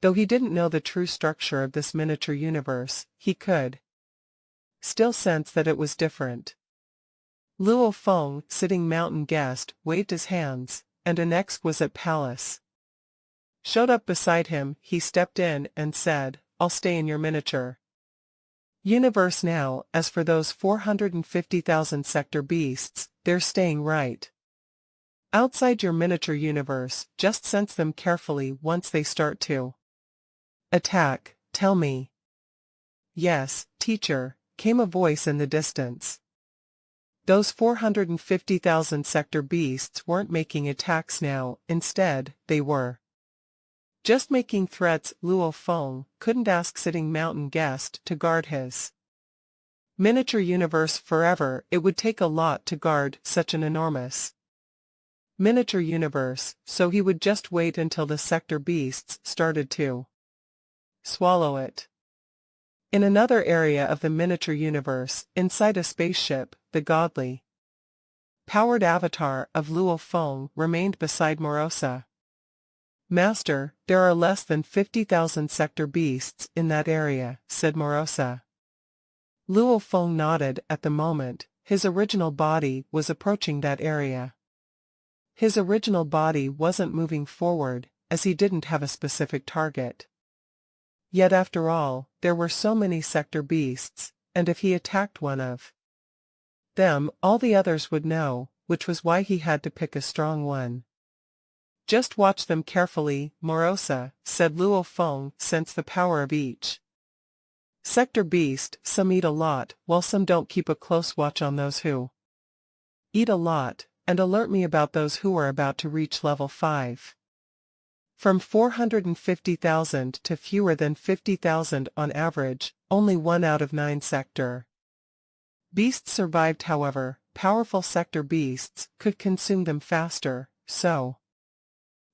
Though he didn't know the true structure of this miniature universe, he could still sense that it was different. Luo Feng, sitting mountain guest, waved his hands, and an exquisite palace showed up beside him. He stepped in and said, "I'll stay in your miniature universe now. As for those 450,000 sector beasts, they're staying right outside your miniature universe. Just sense them carefully. Once they start to attack, tell me." "Yes, teacher," came a voice in the distance. Those 450,000 sector beasts weren't making attacks now. Instead, they were just making threats. Luo Feng couldn't ask sitting mountain guest to guard his miniature universe forever. It would take a lot to guard such an enormous miniature universe, so he would just wait until the sector beasts started to swallow it. In another area of the miniature universe, inside a spaceship, the godly powered avatar of Luo Feng remained beside Morosa. "Master, there are less than 50,000 sector beasts in that area," said Morosa. Luo Feng nodded. At the moment, his original body was approaching that area. His original body wasn't moving forward, as he didn't have a specific target. Yet after all, there were so many sector beasts, and if he attacked one of them, all the others would know, which was why he had to pick a strong one. "Just watch them carefully, Morosa," said Luo Feng. "Sense the power of each sector beast. Some eat a lot, while some don't. Keep a close watch on those who eat a lot, and alert me about those who are about to reach level 5. From 450,000 to fewer than 50,000 on average, only 1 out of 9 sector beasts survived. However, powerful sector beasts could consume them faster, so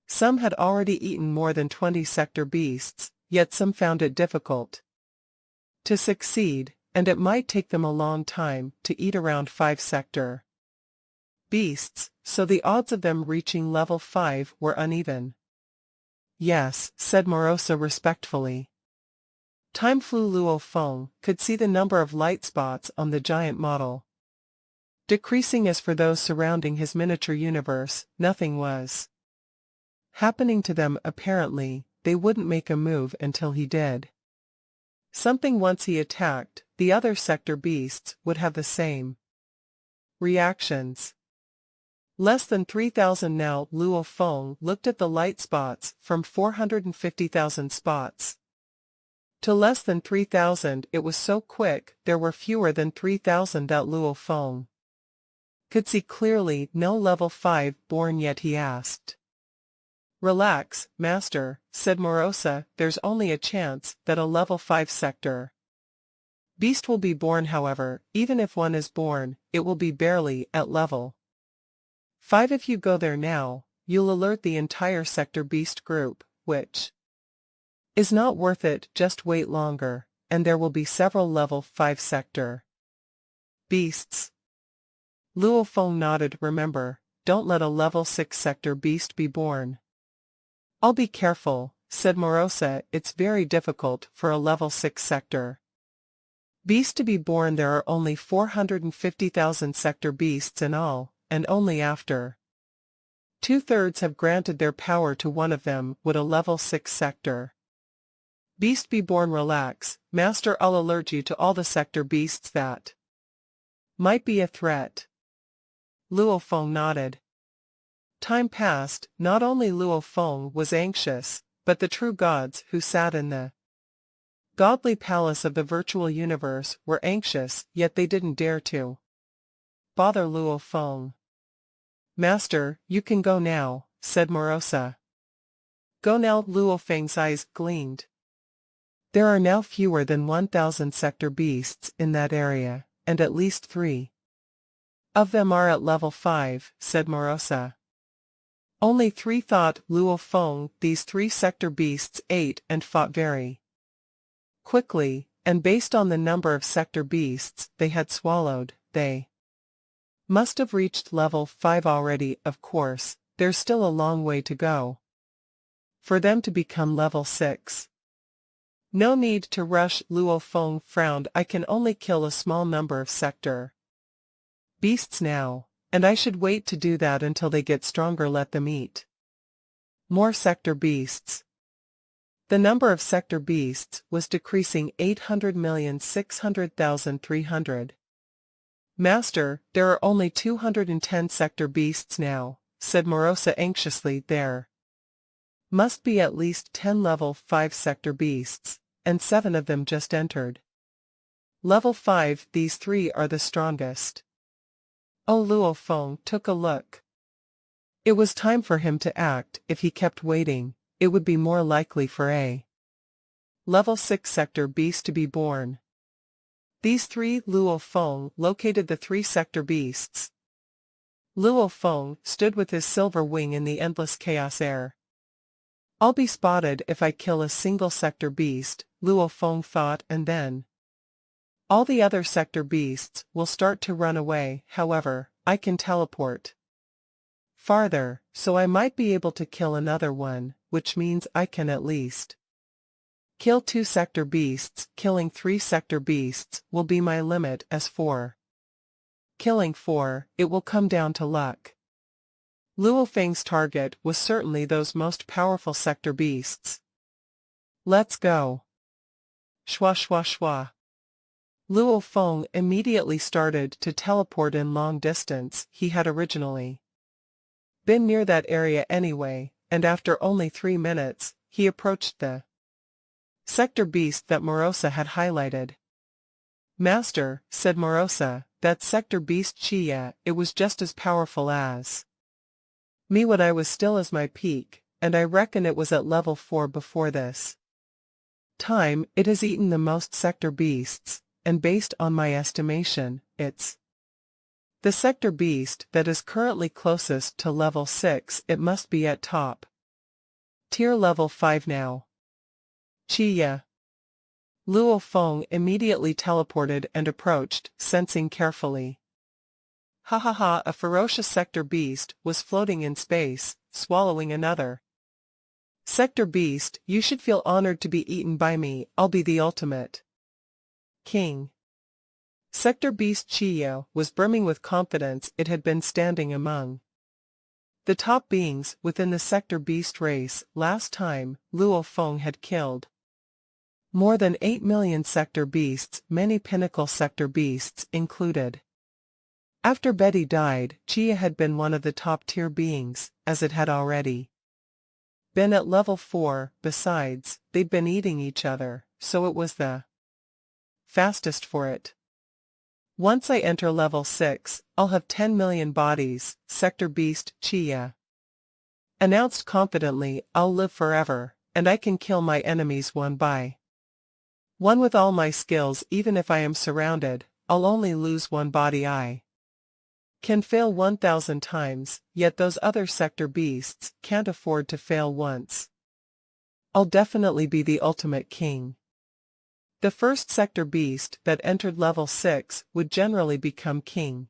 some had already eaten more than 20 sector beasts, yet some found it difficult to succeed, and it might take them a long time to eat around 5 sector beasts, so the odds of them reaching level 5 were uneven." "Yes," said Morosa respectfully. Time flew. Luo Feng could see the number of light spots on the giant model decreasing. As for those surrounding his miniature universe, nothing was happening to them. Apparently, they wouldn't make a move until he did something. Once he attacked, the other sector beasts would have the same reactions. Less than 3,000 now. Luo Feng looked at the light spots from 450,000 spots to less than 3,000. It was so quick. There were fewer than 3,000 that Luo Feng could see clearly. "No level 5 born yet?" he asked. "Relax, Master," said Morosa. "There's only a chance that a level 5 sector beast will be born. However, even if one is born, it will be barely at level 5. If you go there now, you'll alert the entire sector beast group, which is not worth it. Just wait longer, and there will be several level 5 sector beasts." Luo Feng nodded. "Remember, don't let a level 6 sector beast be born." "I'll be careful," said Morosa. "It's very difficult for a level 6 sector beast to be born. There are only 450,000 sector beasts in all, and only after 2/3 have granted their power to one of them would a level 6 sector Beast be born, relax, Master, I'll alert you to all the sector beasts that might be a threat. Luo Feng nodded. Time passed, not only Luo Feng was anxious, but the true gods who sat in the godly palace of the virtual universe were anxious, yet they didn't dare to bother Luo Feng. Master, you can go now, said Morosa. Go now, Luo Feng's eyes gleamed. There are now fewer than 1,000 sector beasts in that area, and at least 3 of them are at level 5, said Morosa. Only 3, thought Luo Feng. These 3 sector beasts ate and fought very quickly, and based on the number of sector beasts they had swallowed, they must have reached level 5 already. Of course, there's still a long way to go for them to become level 6. No need to rush, Luo Feng frowned. I can only kill a small number of sector beasts now, and I should wait to do that until they get stronger. Let them eat more sector beasts. The number of sector beasts was decreasing. 800,600,300. Master, there are only 210 sector beasts now, said Morosa anxiously. There must be at least 10 level 5 sector beasts, and 7 of them just entered level 5. These 3 are the strongest. Oh, Luo Feng took a look. It was time for him to act. If he kept waiting, it would be more likely for a level 6 sector beast to be born. These 3, Luo Feng located the 3 sector beasts. Luo Feng stood with his silver wing in the endless chaos air. I'll be spotted if I kill a single sector beast, Luo Feng thought, and then all the other sector beasts will start to run away. However, I can teleport farther, so I might be able to kill another one, which means I can at least kill 2 sector beasts. Killing 3 sector beasts will be my limit. As for killing 4, it will come down to luck. Luo Feng's target was certainly those most powerful sector beasts. Let's go. Shwa shwa shwa. Luo Feng immediately started to teleport in long distance. He had originally been near that area anyway, and after only 3 minutes, he approached the sector beast that Morosa had highlighted. Master, said Morosa, that sector beast Chia, it was just as powerful as me when I was still as my peak, and I reckon it was at level 4 before this time. It has eaten the most sector beasts, and based on my estimation, it's the sector beast that is currently closest to level 6. It must be at top tier level 5 now. Chia. Luo Feng immediately teleported and approached, sensing carefully. Ha ha ha! A ferocious sector beast was floating in space, swallowing another sector beast. You should feel honored to be eaten by me. I'll be the ultimate king. Sector beast Chia was brimming with confidence. It had been standing among the top beings within the sector beast race. Last time, Luo Feng had killed more than 8 million sector beasts, many pinnacle sector beasts included. After Betty died, Chia had been one of the top-tier beings, as it had already been at level 4. Besides, they'd been eating each other, so it was the fastest for it. Once I enter level 6, I'll have 10 million bodies, sector beast Chia announced confidently. I'll live forever, and I can kill my enemies one by one with all my skills. Even if I am surrounded, I'll only lose one body. I can fail 1,000 times, yet those other sector beasts can't afford to fail once. I'll definitely be the ultimate king. The first sector beast that entered level 6 would generally become king.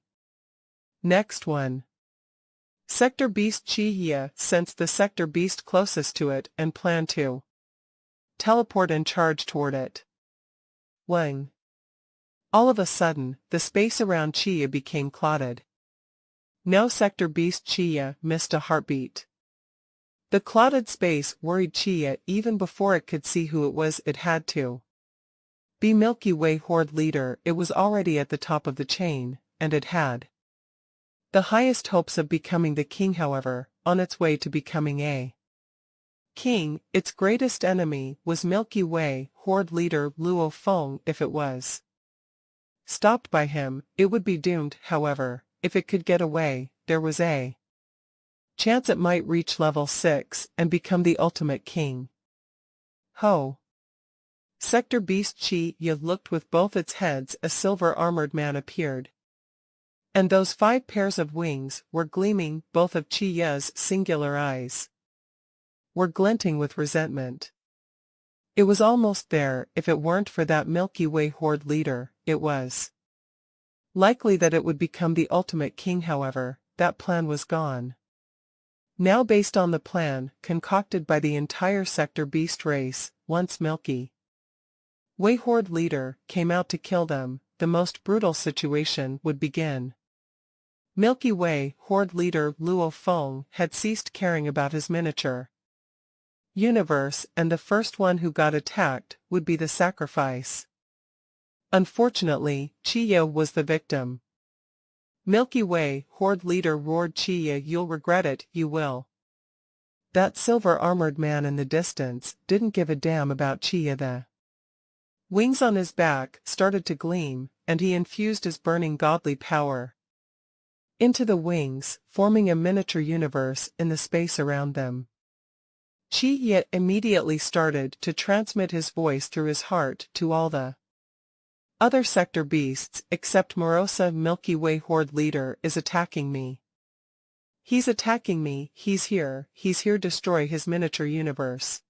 Next one. Sector beast Chia sensed the sector beast closest to it and planned to teleport and charge toward it. Wang. All of a sudden, the space around Chia became clotted. No sector beast Chia missed a heartbeat. The clouded space worried Chia even before it could see who it was it had to be. Milky Way horde leader, it was already at the top of the chain, and it had the highest hopes of becoming the king. However, on its way to becoming a king, its greatest enemy was Milky Way horde leader Luo Feng. If it was stopped by him, it would be doomed. However, if it could get away, there was a chance it might reach level 6 and become the ultimate king. Ho! Sector Beast Chi Ya looked with both its heads. A silver-armored man appeared, and those 5 pairs of wings were gleaming. Both of Chi Ya's singular eyes were glinting with resentment. It was almost there. If it weren't for that Milky Way horde leader, it was likely that it would become the ultimate king. However, that plan was gone. Now, based on the plan concocted by the entire Sector Beast race, once Milky Way horde leader came out to kill them, the most brutal situation would begin. Milky Way horde leader Luo Feng had ceased caring about his miniature universe, and the first one who got attacked would be the sacrifice. Unfortunately, Chi Ya was the victim. Milky Way horde leader roared, Chi Ya, you'll regret it, you will. That silver-armored man in the distance didn't give a damn about Chi Ya. The wings on his back started to gleam, and he infused his burning godly power into the wings, forming a miniature universe in the space around them. Chi Ya immediately started to transmit his voice through his heart to all the other sector beasts except Morosa. Milky Way horde leader is attacking me. He's attacking me, he's here, destroy his miniature universe.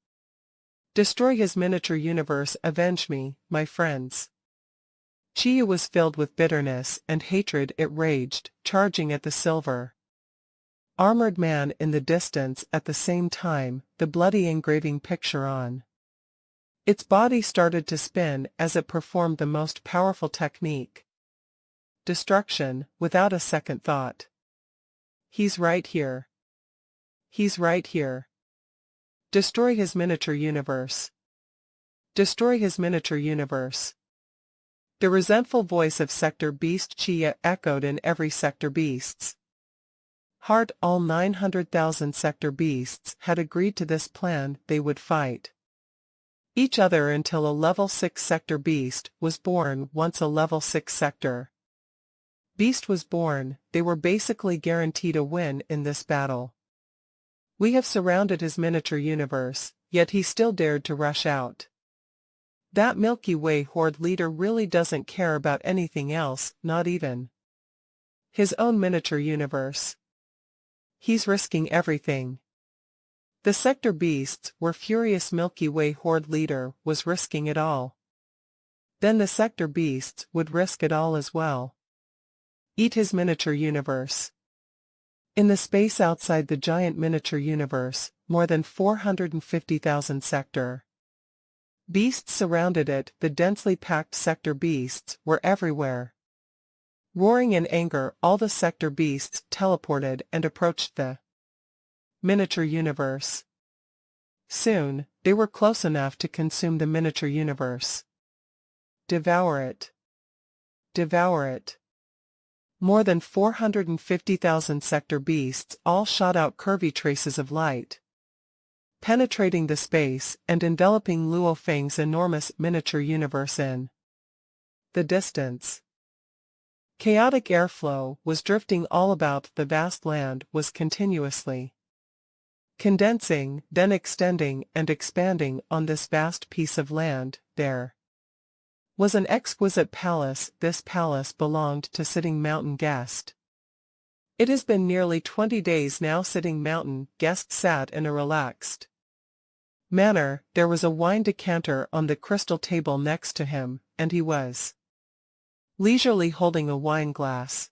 Destroy his miniature universe, avenge me, my friends. Chi Ya was filled with bitterness and hatred. It raged, charging at the silver-armored man in the distance. At the same time, the bloody engraving picture on its body started to spin as it performed the most powerful technique. Destruction, without a second thought. He's right here. He's right here. Destroy his miniature universe. Destroy his miniature universe. The resentful voice of Sector Beast Chi Ya echoed in every Sector Beast's heart. All 900,000 Sector Beasts had agreed to this plan. They would fight each other until a level 6 Sector Beast was born. Once a level 6 Sector Beast was born, they were basically guaranteed a win in this battle. We have surrounded his miniature universe, yet he still dared to rush out. That Milky Way horde leader really doesn't care about anything else, not even his own miniature universe. He's risking everything. The Sector Beasts were furious. Milky Way horde leader was risking it all. Then the Sector Beasts would risk it all as well. Eat his miniature universe. In the space outside the giant miniature universe, more than 450,000 Sector Beasts surrounded it. The densely packed Sector Beasts were everywhere. Roaring in anger, all the Sector Beasts teleported and approached the miniature universe. Soon, they were close enough to consume the miniature universe. Devour it. Devour it. More than 450,000 Sector Beasts all shot out curvy traces of light, penetrating the space and enveloping Luo Feng's enormous miniature universe in the distance. Chaotic airflow was drifting all about. The vast land was continuously condensing, then extending and expanding. On this vast piece of land, there was an exquisite palace. This palace belonged to Sitting Mountain Guest. It has been nearly 20 days now. Sitting Mountain Guest sat in a relaxed manner. There was a wine decanter on the crystal table next to him, and he was leisurely holding a wine glass.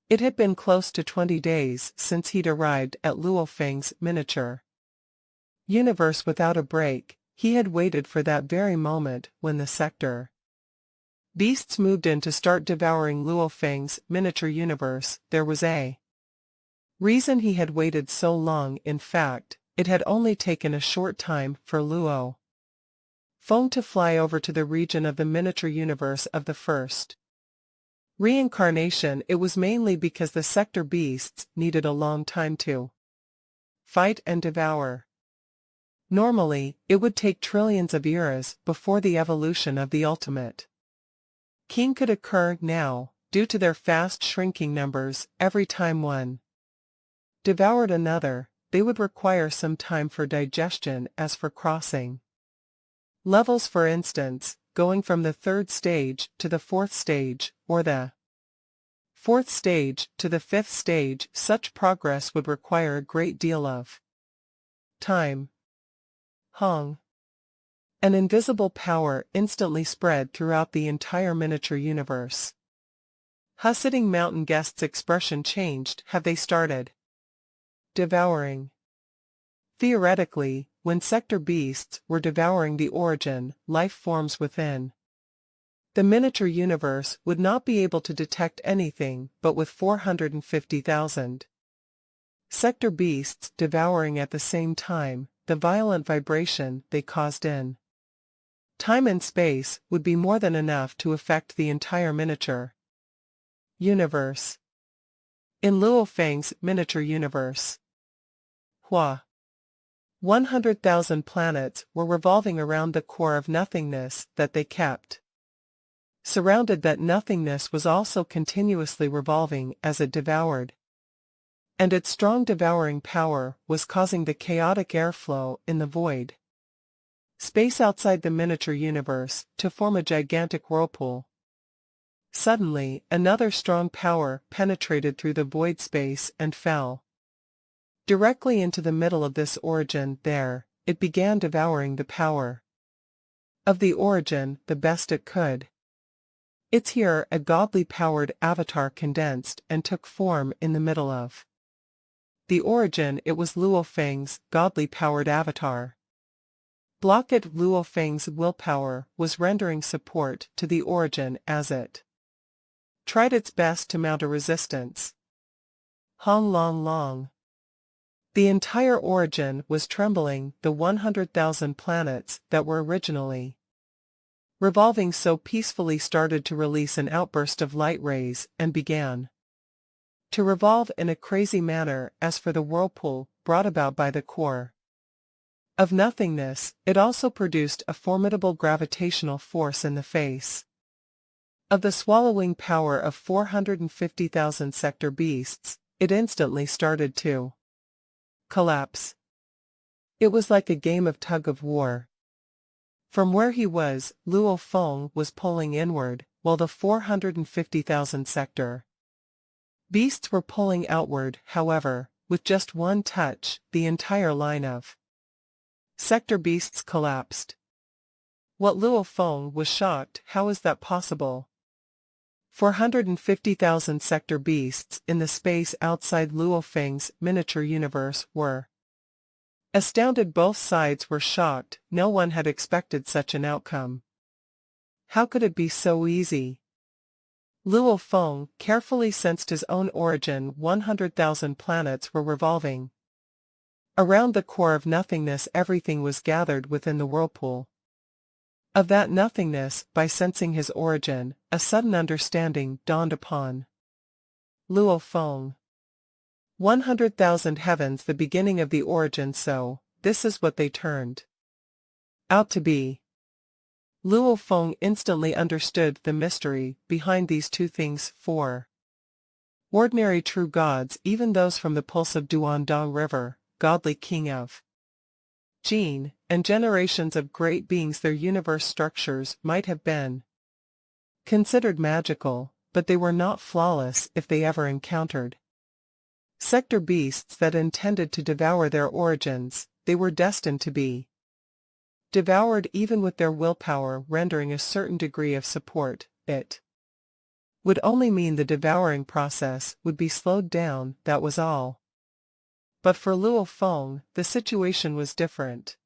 It had been close to 20 days since he'd arrived at Luo Feng's miniature universe. Without a break, he had waited for that very moment when the Sector Beasts moved in to start devouring Luo Feng's miniature universe. There was a reason he had waited so long. In fact, it had only taken a short time for Luo Feng to fly over to the region of the miniature universe of the first reincarnation. It was mainly because the sector beasts needed a long time to fight and devour. Normally, it would take trillions of eras before the evolution of the ultimate king could occur. Now, due to their fast shrinking numbers, every time one devoured another, they would require some time for digestion. As for crossing levels, for instance, going from the third stage to the fourth stage, or the fourth stage to the fifth stage, such progress would require a great deal of time. Hong. An invisible power instantly spread throughout the entire miniature universe. Sitting mountain guest's expression changed. Have they started devouring? Theoretically, when sector beasts were devouring the origin life forms within the miniature universe would not be able to detect anything, but with 450,000 sector beasts devouring at the same time, the violent vibration they caused in time and space would be more than enough to affect the entire miniature universe. In Luo Feng's miniature universe, 100,000 planets were revolving around the core of nothingness that they kept surrounded. That nothingness was also continuously revolving as it devoured, and its strong devouring power was causing the chaotic airflow in the void space outside the miniature universe to form a gigantic whirlpool. Suddenly, another strong power penetrated through the void space and fell directly into the middle of this origin. There, it began devouring the power of the origin the best it could. It's here a godly powered avatar condensed and took form in the middle of the origin. It was Luo Feng's godly powered avatar. Blocked. Luo Feng's willpower was rendering support to the origin as it tried its best to mount a resistance. Hong Long Long. The entire origin was trembling. The 100,000 planets that were originally revolving so peacefully started to release an outburst of light rays and began to revolve in a crazy manner. As for the whirlpool brought about by the core of nothingness, it also produced a formidable gravitational force in the face of the swallowing power of 450,000 sector beasts. It instantly started to collapse. It was like a game of tug-of-war. From where he was, Luo Feng was pulling inward, while the 450,000 sector beasts were pulling outward. However, with just one touch, the entire line of sector beasts collapsed. What? Luo Feng was shocked. How is that possible? 450,000 sector beasts in the space outside Luo Feng's miniature universe were astounded. Both sides were shocked. No one had expected such an outcome. How could it be so easy? Luo Feng carefully sensed his own origin. 100,000 planets were revolving around the core of nothingness. Everything was gathered within the whirlpool of that nothingness. By sensing his origin, a sudden understanding dawned upon Luo Feng. 100,000 heavens, the beginning of the origin. So, this is what they turned out to be. Luo Feng instantly understood the mystery behind these two things. For ordinary true gods, even those from the pulse of Duandong River, godly king of Jin, and generations of great beings, their universe structures might have been considered magical, but they were not flawless. If they ever encountered sector beasts that intended to devour their origins, they were destined to be devoured. Even with their willpower rendering a certain degree of support, it would only mean the devouring process would be slowed down. That was all. But for Luo Feng, the situation was different.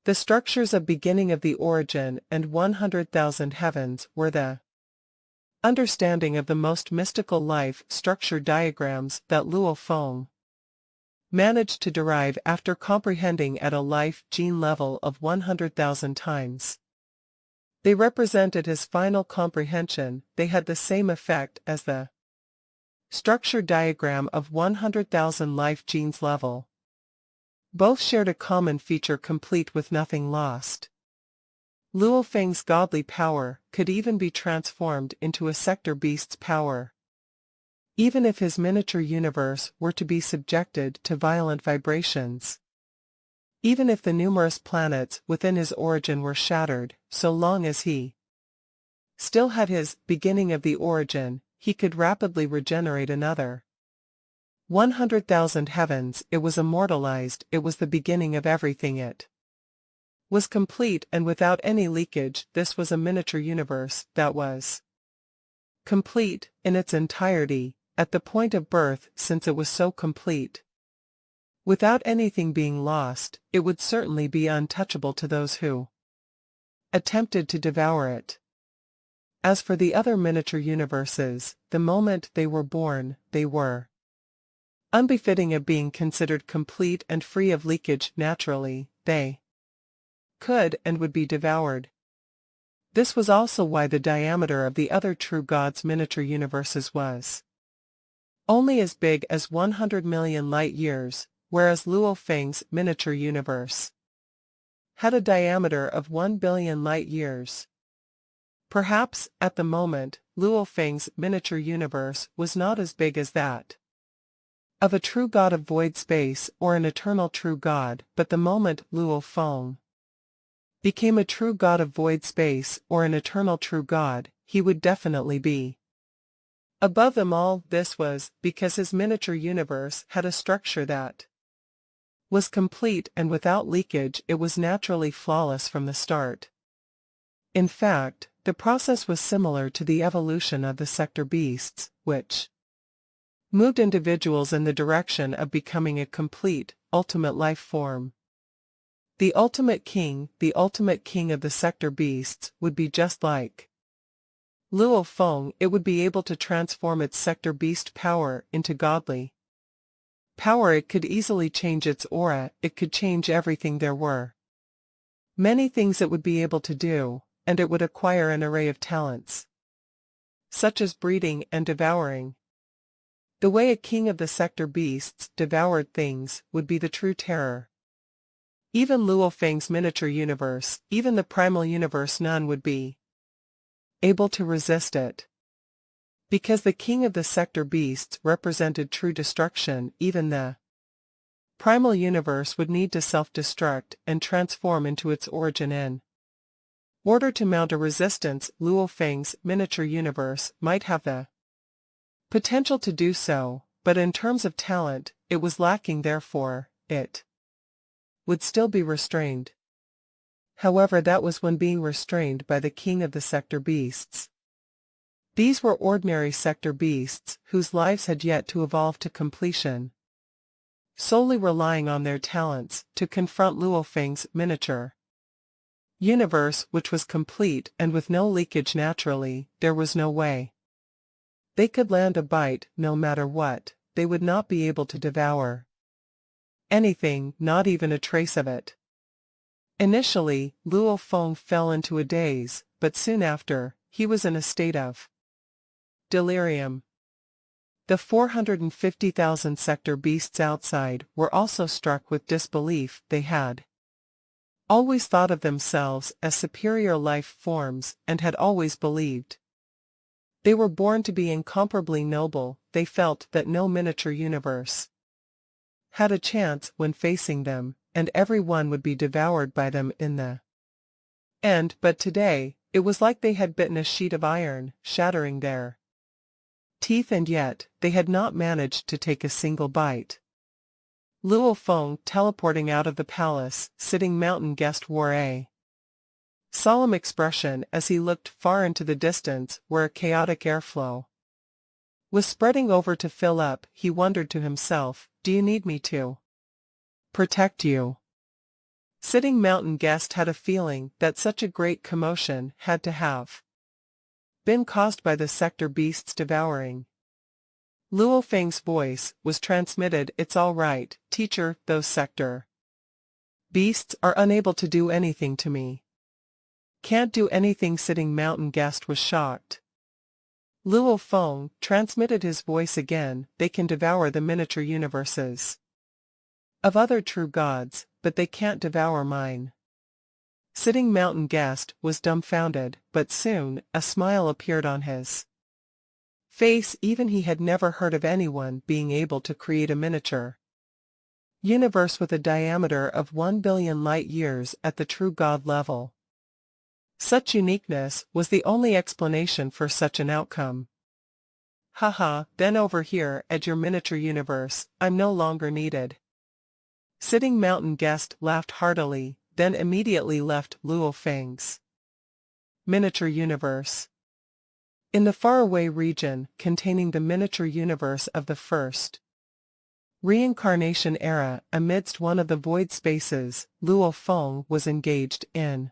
The structures of beginning of the origin and 100,000 heavens were the understanding of the most mystical life structure diagrams that Luo Feng managed to derive after comprehending at a life gene level of 100,000 times. They represented his final comprehension. They had the same effect as the structure diagram of 100,000 life genes level. Both shared a common feature, complete with nothing lost. Luo Feng's godly power could even be transformed into a sector beast's power. Even if his miniature universe were to be subjected to violent vibrations. Even if the numerous planets within his origin were shattered, so long as he still had his beginning of the origin, he could rapidly regenerate another. 100,000 heavens, it was immortalized, it was the beginning of everything, it was complete and without any leakage. This was a miniature universe that was complete in its entirety, at the point of birth, since it was so complete. Without anything being lost, it would certainly be untouchable to those who attempted to devour it. As for the other miniature universes, the moment they were born, they were unbefitting of being considered complete and free of leakage. Naturally, they could and would be devoured. This was also why the diameter of the other true gods' miniature universes was only as big as 100 million light-years, whereas Luo Feng's miniature universe had a diameter of 1 billion light-years. Perhaps, at the moment, Luo Feng's miniature universe was not as big as that of a true god of void space or an eternal true god, but the moment Luo Feng became a true god of void space or an eternal true god, he would definitely be above them all. This was because his miniature universe had a structure that was complete and without leakage. It was naturally flawless from the start. In fact, the process was similar to the evolution of the sector beasts, which moved individuals in the direction of becoming a complete, ultimate life form. The ultimate king of the sector beasts, would be just like Luo Feng. It would be able to transform its sector beast power into godly power. It could easily change its aura, it could change everything. There were many things it would be able to do, and it would acquire an array of talents, such as breeding and devouring. The way a king of the sector beasts devoured things would be the true terror. Even Luo Feng's miniature universe, even the primal universe, none would be able to resist it. Because the king of the sector beasts represented true destruction, even the primal universe would need to self-destruct and transform into its origin in order to mount a resistance. Luo Feng's miniature universe might have the potential to do so, but in terms of talent, it was lacking. Therefore, it would still be restrained. However, that was when being restrained by the king of the sector beasts. These were ordinary sector beasts whose lives had yet to evolve to completion, solely relying on their talents to confront Luo Feng's miniature universe, which was complete and with no leakage. Naturally, there was no way they could land a bite. No matter what, they would not be able to devour anything, not even a trace of it. Initially, Luo Feng fell into a daze, but soon after, he was in a state of delirium. The 450,000 sector beasts outside were also struck with disbelief. They had always thought of themselves as superior life forms and had always believed they were born to be incomparably noble. They felt that no miniature universe had a chance when facing them, and everyone would be devoured by them in the end. But today, it was like they had bitten a sheet of iron, shattering their teeth, and yet, they had not managed to take a single bite. Luo Feng, teleporting out of the palace, sitting mountain guest, wore a solemn expression as he looked far into the distance where a chaotic airflow was spreading over to fill up. He wondered to himself, "Do you need me to protect you?" Sitting mountain guest had a feeling that such a great commotion had to have been caused by the sector beasts devouring Luo Feng's voice was transmitted. It's all right, teacher, those sector beasts are unable to do anything to me. Can't do anything. Sitting mountain guest was shocked. Luo Feng transmitted his voice again. They can devour the miniature universes of other true gods, but they can't devour mine. Sitting mountain guest was dumbfounded, but soon a smile appeared on his face. Even he had never heard of anyone being able to create a miniature universe with a diameter of 1 billion light-years at the true god level. Such uniqueness was the only explanation for such an outcome. Haha, then over here at your miniature universe, I'm no longer needed. Sitting mountain guest laughed heartily, then immediately left Luo Feng's miniature universe. In the faraway region containing the miniature universe of the first reincarnation era, amidst one of the void spaces, Luo Feng was engaged in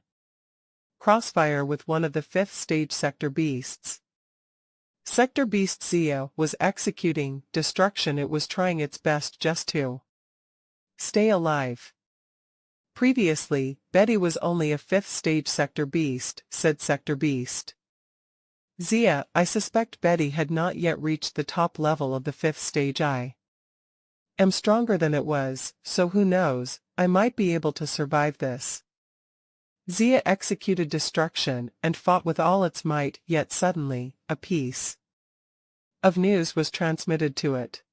crossfire with one of the fifth stage sector beasts. Sector beast Zia was executing destruction. It was trying its best just to stay alive. Previously, Betty was only a fifth stage sector beast, said sector beast Zia. I suspect Betty had not yet reached the top level of the fifth stage. I am stronger than it was, so who knows, I might be able to survive this. Zia executed destruction and fought with all its might, yet suddenly, a piece of news was transmitted to it.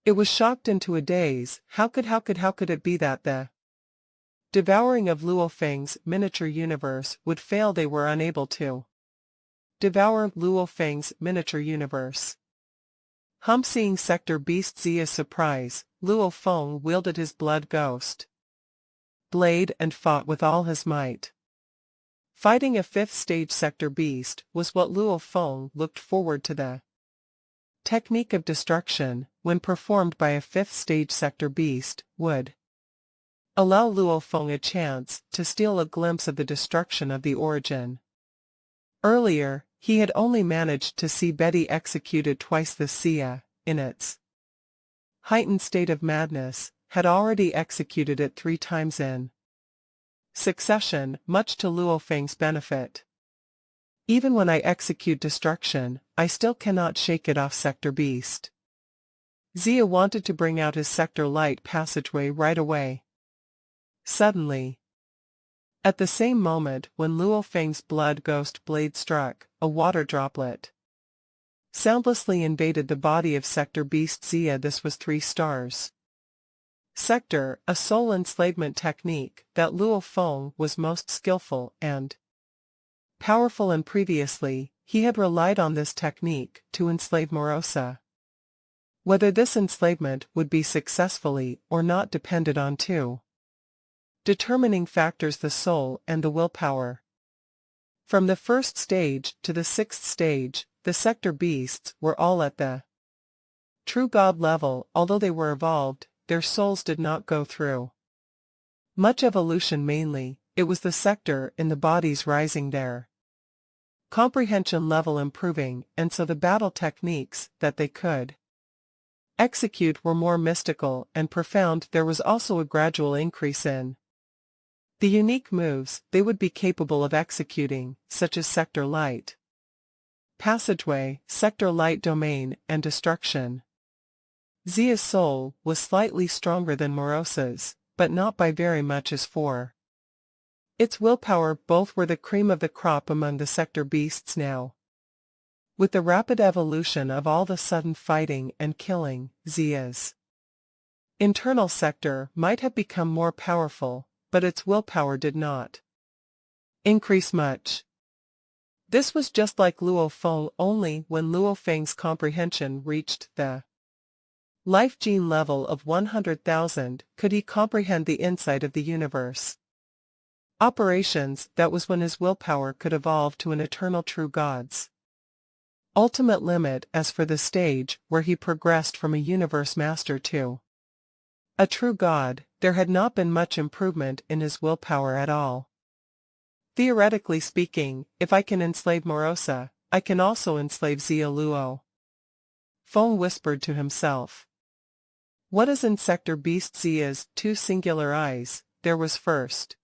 It was shocked into a daze. How could it be that the devouring of Luo Feng's miniature universe would fail? They were unable to devour Luo Feng's miniature universe. Seeing sector beast Zia's surprise, Luo Feng wielded his blood ghost blade and fought with all his might. Fighting a fifth stage sector beast was what Luo Feng looked forward to. The technique of destruction, when performed by a fifth stage sector beast, would allow Luo Feng a chance to steal a glimpse of the destruction of the origin. Earlier, he had only managed to see Betty executed twice. The Sia, in its heightened state of madness, had already executed it 3 times in succession, much to Luo Feng's benefit. Even when I execute destruction, I still cannot shake it off. Sector beast Zia wanted to bring out his sector light passageway right away. Suddenly, at the same moment when Luo Feng's blood ghost blade struck, a water droplet soundlessly invaded the body of sector beast Zia. This was 3 stars. Sector, a soul enslavement technique that Luo Feng was most skillful and powerful in. Previously, he had relied on this technique to enslave Morosa. Whether this enslavement would be successfully or not depended on 2 determining factors: the soul and the willpower. From the first stage to the 6th stage, the sector beasts were all at the true god level. Although they were evolved, their souls did not go through much evolution. Mainly, it was the sector in the bodies rising their comprehension level improving, and so the battle techniques that they could execute were more mystical and profound. There was also a gradual increase in the unique moves they would be capable of executing, such as sector light passageway, sector light domain, and destruction. Zia's soul was slightly stronger than Morosa's, but not by very much. As for its willpower, both were the cream of the crop among the sector beasts now. With the rapid evolution of all the sudden fighting and killing, Zia's internal sector might have become more powerful, but its willpower did not increase much. This was just like Luo Feng, only when Luo Feng's comprehension reached the life gene level of 100,000 could he comprehend the insight of the universe operations. That was when his willpower could evolve to an eternal true god's ultimate limit. As for the stage where he progressed from a universe master to a true god, there had not been much improvement in his willpower at all. Theoretically speaking, if I can enslave Morosa, I can also enslave Zia Luo Feng whispered to himself. What is in Sector Beast Zia's two singular eyes? There was first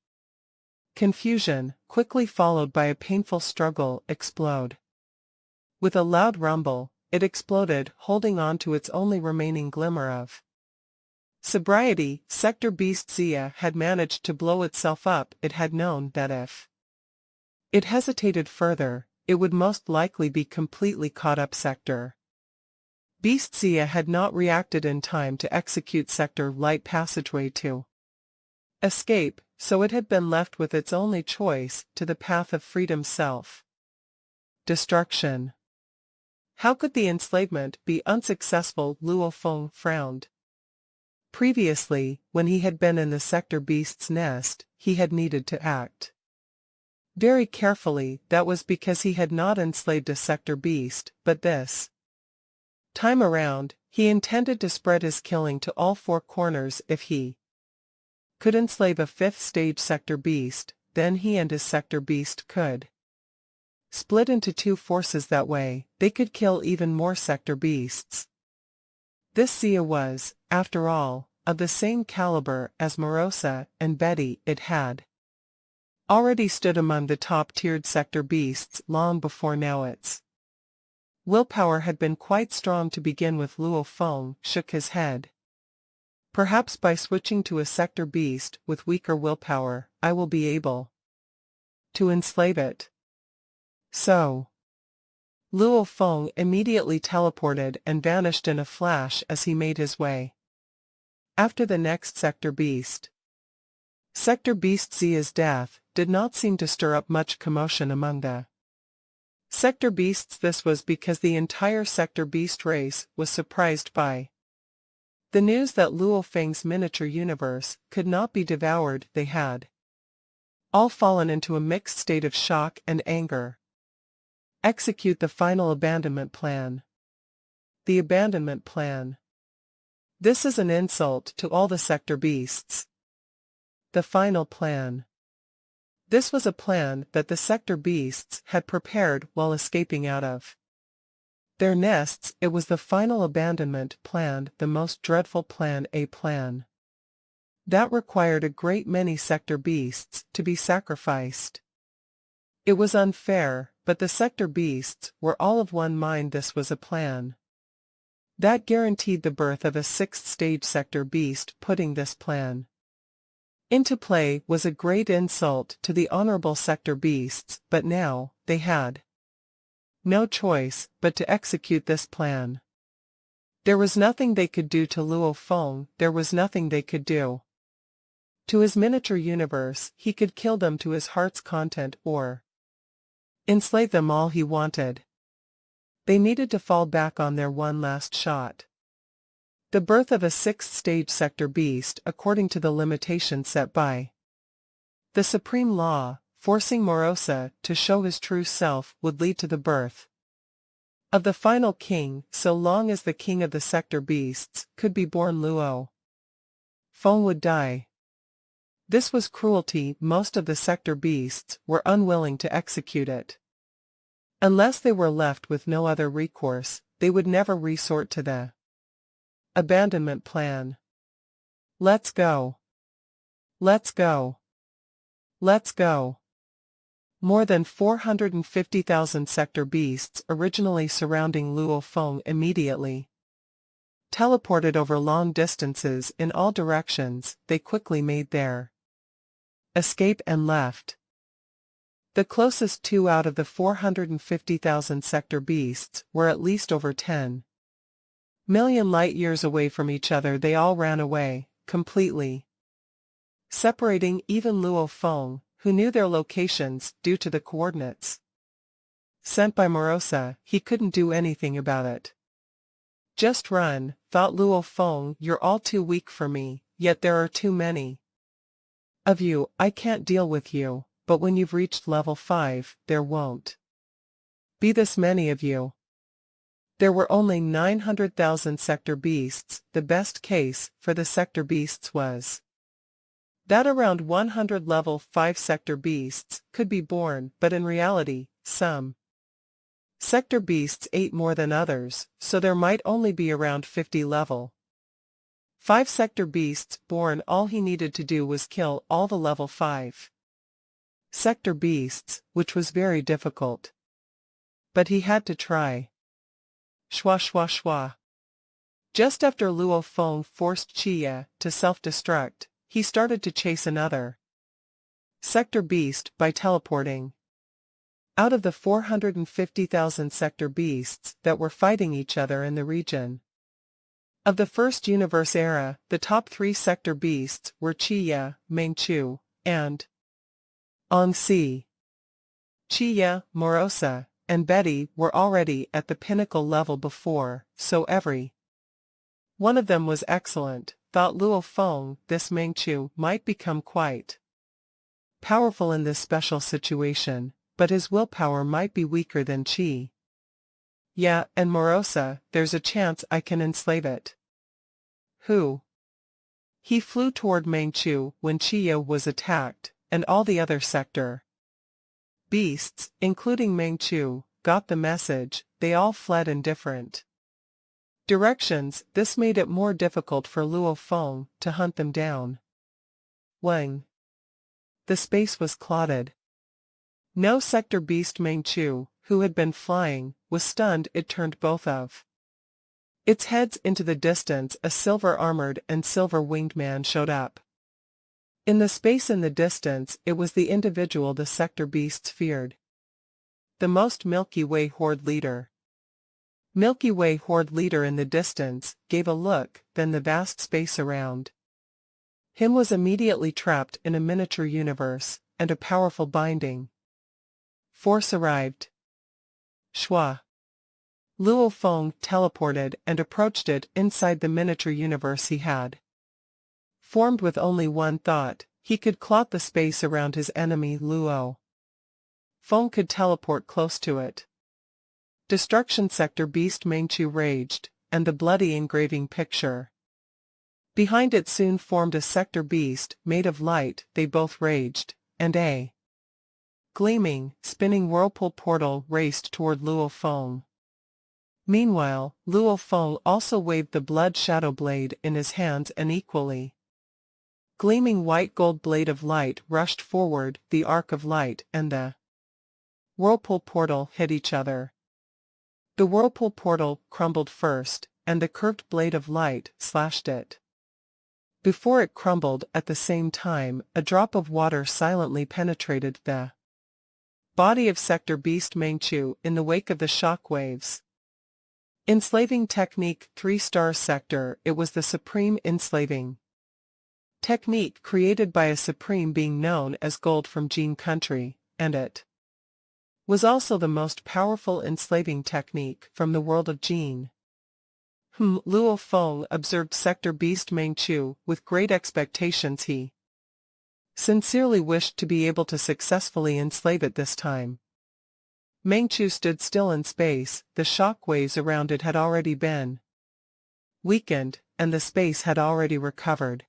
confusion, quickly followed by a painful struggle, explode. With a loud rumble, it exploded, holding on to its only remaining glimmer of sobriety. Sector Beast Zia had managed to blow itself up. It had known that if it hesitated further, it would most likely be completely caught up. Sector Beast Zia had not reacted in time to execute Sector Light Passageway to escape, so it had been left with its only choice, to the path of freedom self-destruction. How could the enslavement be unsuccessful? Luo Feng frowned. Previously, when he had been in the Sector Beast's nest, he had needed to act very carefully. That was because he had not enslaved a Sector Beast, but this time around, he intended to spread his killing to all four corners. If he could enslave a fifth-stage Sector Beast, then he and his Sector Beast could split into two forces. That way, they could kill even more Sector Beasts. This Zia was, after all, of the same caliber as Morosa and Betty. It had already stood among the top-tiered Sector Beasts long before now. Its willpower had been quite strong to begin with. Luo Feng shook his head. Perhaps by switching to a Sector Beast with weaker willpower, I will be able to enslave it. So Luo Feng immediately teleported and vanished in a flash as he made his way after the next Sector Beast. Sector Beast Zia's death did not seem to stir up much commotion among the Sector Beasts. This was because the entire Sector Beast race was surprised by the news that Luo Feng's miniature universe could not be devoured. They had all fallen into a mixed state of shock and anger. Execute the final abandonment plan. The abandonment plan. This is an insult to all the Sector Beasts. The final plan. This was a plan that the Sector Beasts had prepared while escaping out of their nests. It was the final abandonment plan, the most dreadful plan, a plan that required a great many Sector Beasts to be sacrificed. It was unfair, but the Sector Beasts were all of one mind. This was a plan that guaranteed the birth of a sixth-stage Sector Beast. Putting this plan into play was a great insult to the honorable Sector Beasts, but now, they had no choice but to execute this plan. There was nothing they could do to Luo Feng. There was nothing they could do to his miniature universe. He could kill them to his heart's content or enslave them all he wanted. They needed to fall back on their one last shot. The birth of a sixth-stage Sector Beast, according to the limitation set by the Supreme Law, forcing Morosa to show his true self, would lead to the birth of the final king. So long as the king of the Sector Beasts could be born, Luo Feng would die. This was cruelty. Most of the Sector Beasts were unwilling to execute it. Unless they were left with no other recourse, they would never resort to the abandonment plan. Let's go. Let's go. Let's go. More than 450,000 Sector Beasts originally surrounding Luo Feng immediately teleported over long distances in all directions. They quickly made their escape and left. The closest two out of the 450,000 Sector Beasts were at least over 10 million light-years away from each other. They all ran away, completely separating even Luo Feng, who knew their locations due to the coordinates sent by Morosa. He couldn't do anything about it. Just run, thought Luo Feng. You're all too weak for me, yet there are too many of you. I can't deal with you. But when you've reached level 5, there won't be this many of you. There were only 900,000 Sector Beasts. The best case for the Sector Beasts was that around 100 level 5 Sector Beasts could be born, but in reality, some Sector beasts ate more than others, so there might only be around 50 level 5 sector beasts born. All he needed to do was kill all the level 5 sector beasts, which was very difficult. But he had to try. Shwa shwa shwa. Just after Luo Feng forced Qia to self-destruct, he started to chase another sector beast by teleporting. Out of the 450,000 sector beasts that were fighting each other in the region of the first universe era, the top 3 sector beasts were Qia, Mengqiu, and Angxi. Qia, Morosa, and Betty were already at the pinnacle level before, so every one of them was excellent, thought Luo Feng. This Mengqiu might become quite powerful in this special situation, but his willpower might be weaker than Qi. Yeah, and Morosa, there's a chance I can enslave it. Who? He flew toward Mengqiu when Qia was attacked, and all the other sector beasts, including Mengqiu, got the message. They all fled in different directions. This made it more difficult for Luo Feng to hunt them down. Wang. The space was clotted. No sector beast. Mengqiu, who had been flying, was stunned. It turned both of its heads into the distance. A silver-armored and silver-winged man showed up. In the space in the distance, it was the individual the sector beasts feared. The most Milky Way Horde leader. Milky Way Horde leader in the distance gave a look, then the vast space around him was immediately trapped in a miniature universe, and a powerful binding force arrived. Shwa. Luo Feng teleported and approached it. Inside the miniature universe he had formed with only one thought. He could clot the space around his enemy. Luo Feng could teleport close to it. Destruction sector beast Mengqiu raged, and the bloody engraving picture behind it soon formed a sector beast made of light. They both raged, and a gleaming, spinning whirlpool portal raced toward Luo Feng. Meanwhile, Luo Feng also waved the blood shadow blade in his hands. An equally gleaming white gold blade of light rushed forward. The arc of light and the whirlpool portal hit each other. The whirlpool portal crumbled first, and the curved blade of light slashed it. Before it crumbled at the same time, a drop of water silently penetrated the body of sector beast Mengqiu in the wake of the shock waves. Enslaving technique 3-star sector. It was the supreme enslaving technique created by a supreme being known as Gold from Gene Country, and it was also the most powerful enslaving technique from the world of Gene. Luo Feng observed sector beast Mengqiu with great expectations. He sincerely wished to be able to successfully enslave it this time. Mengqiu stood still in space. The shock waves around it had already been weakened, and the space had already recovered.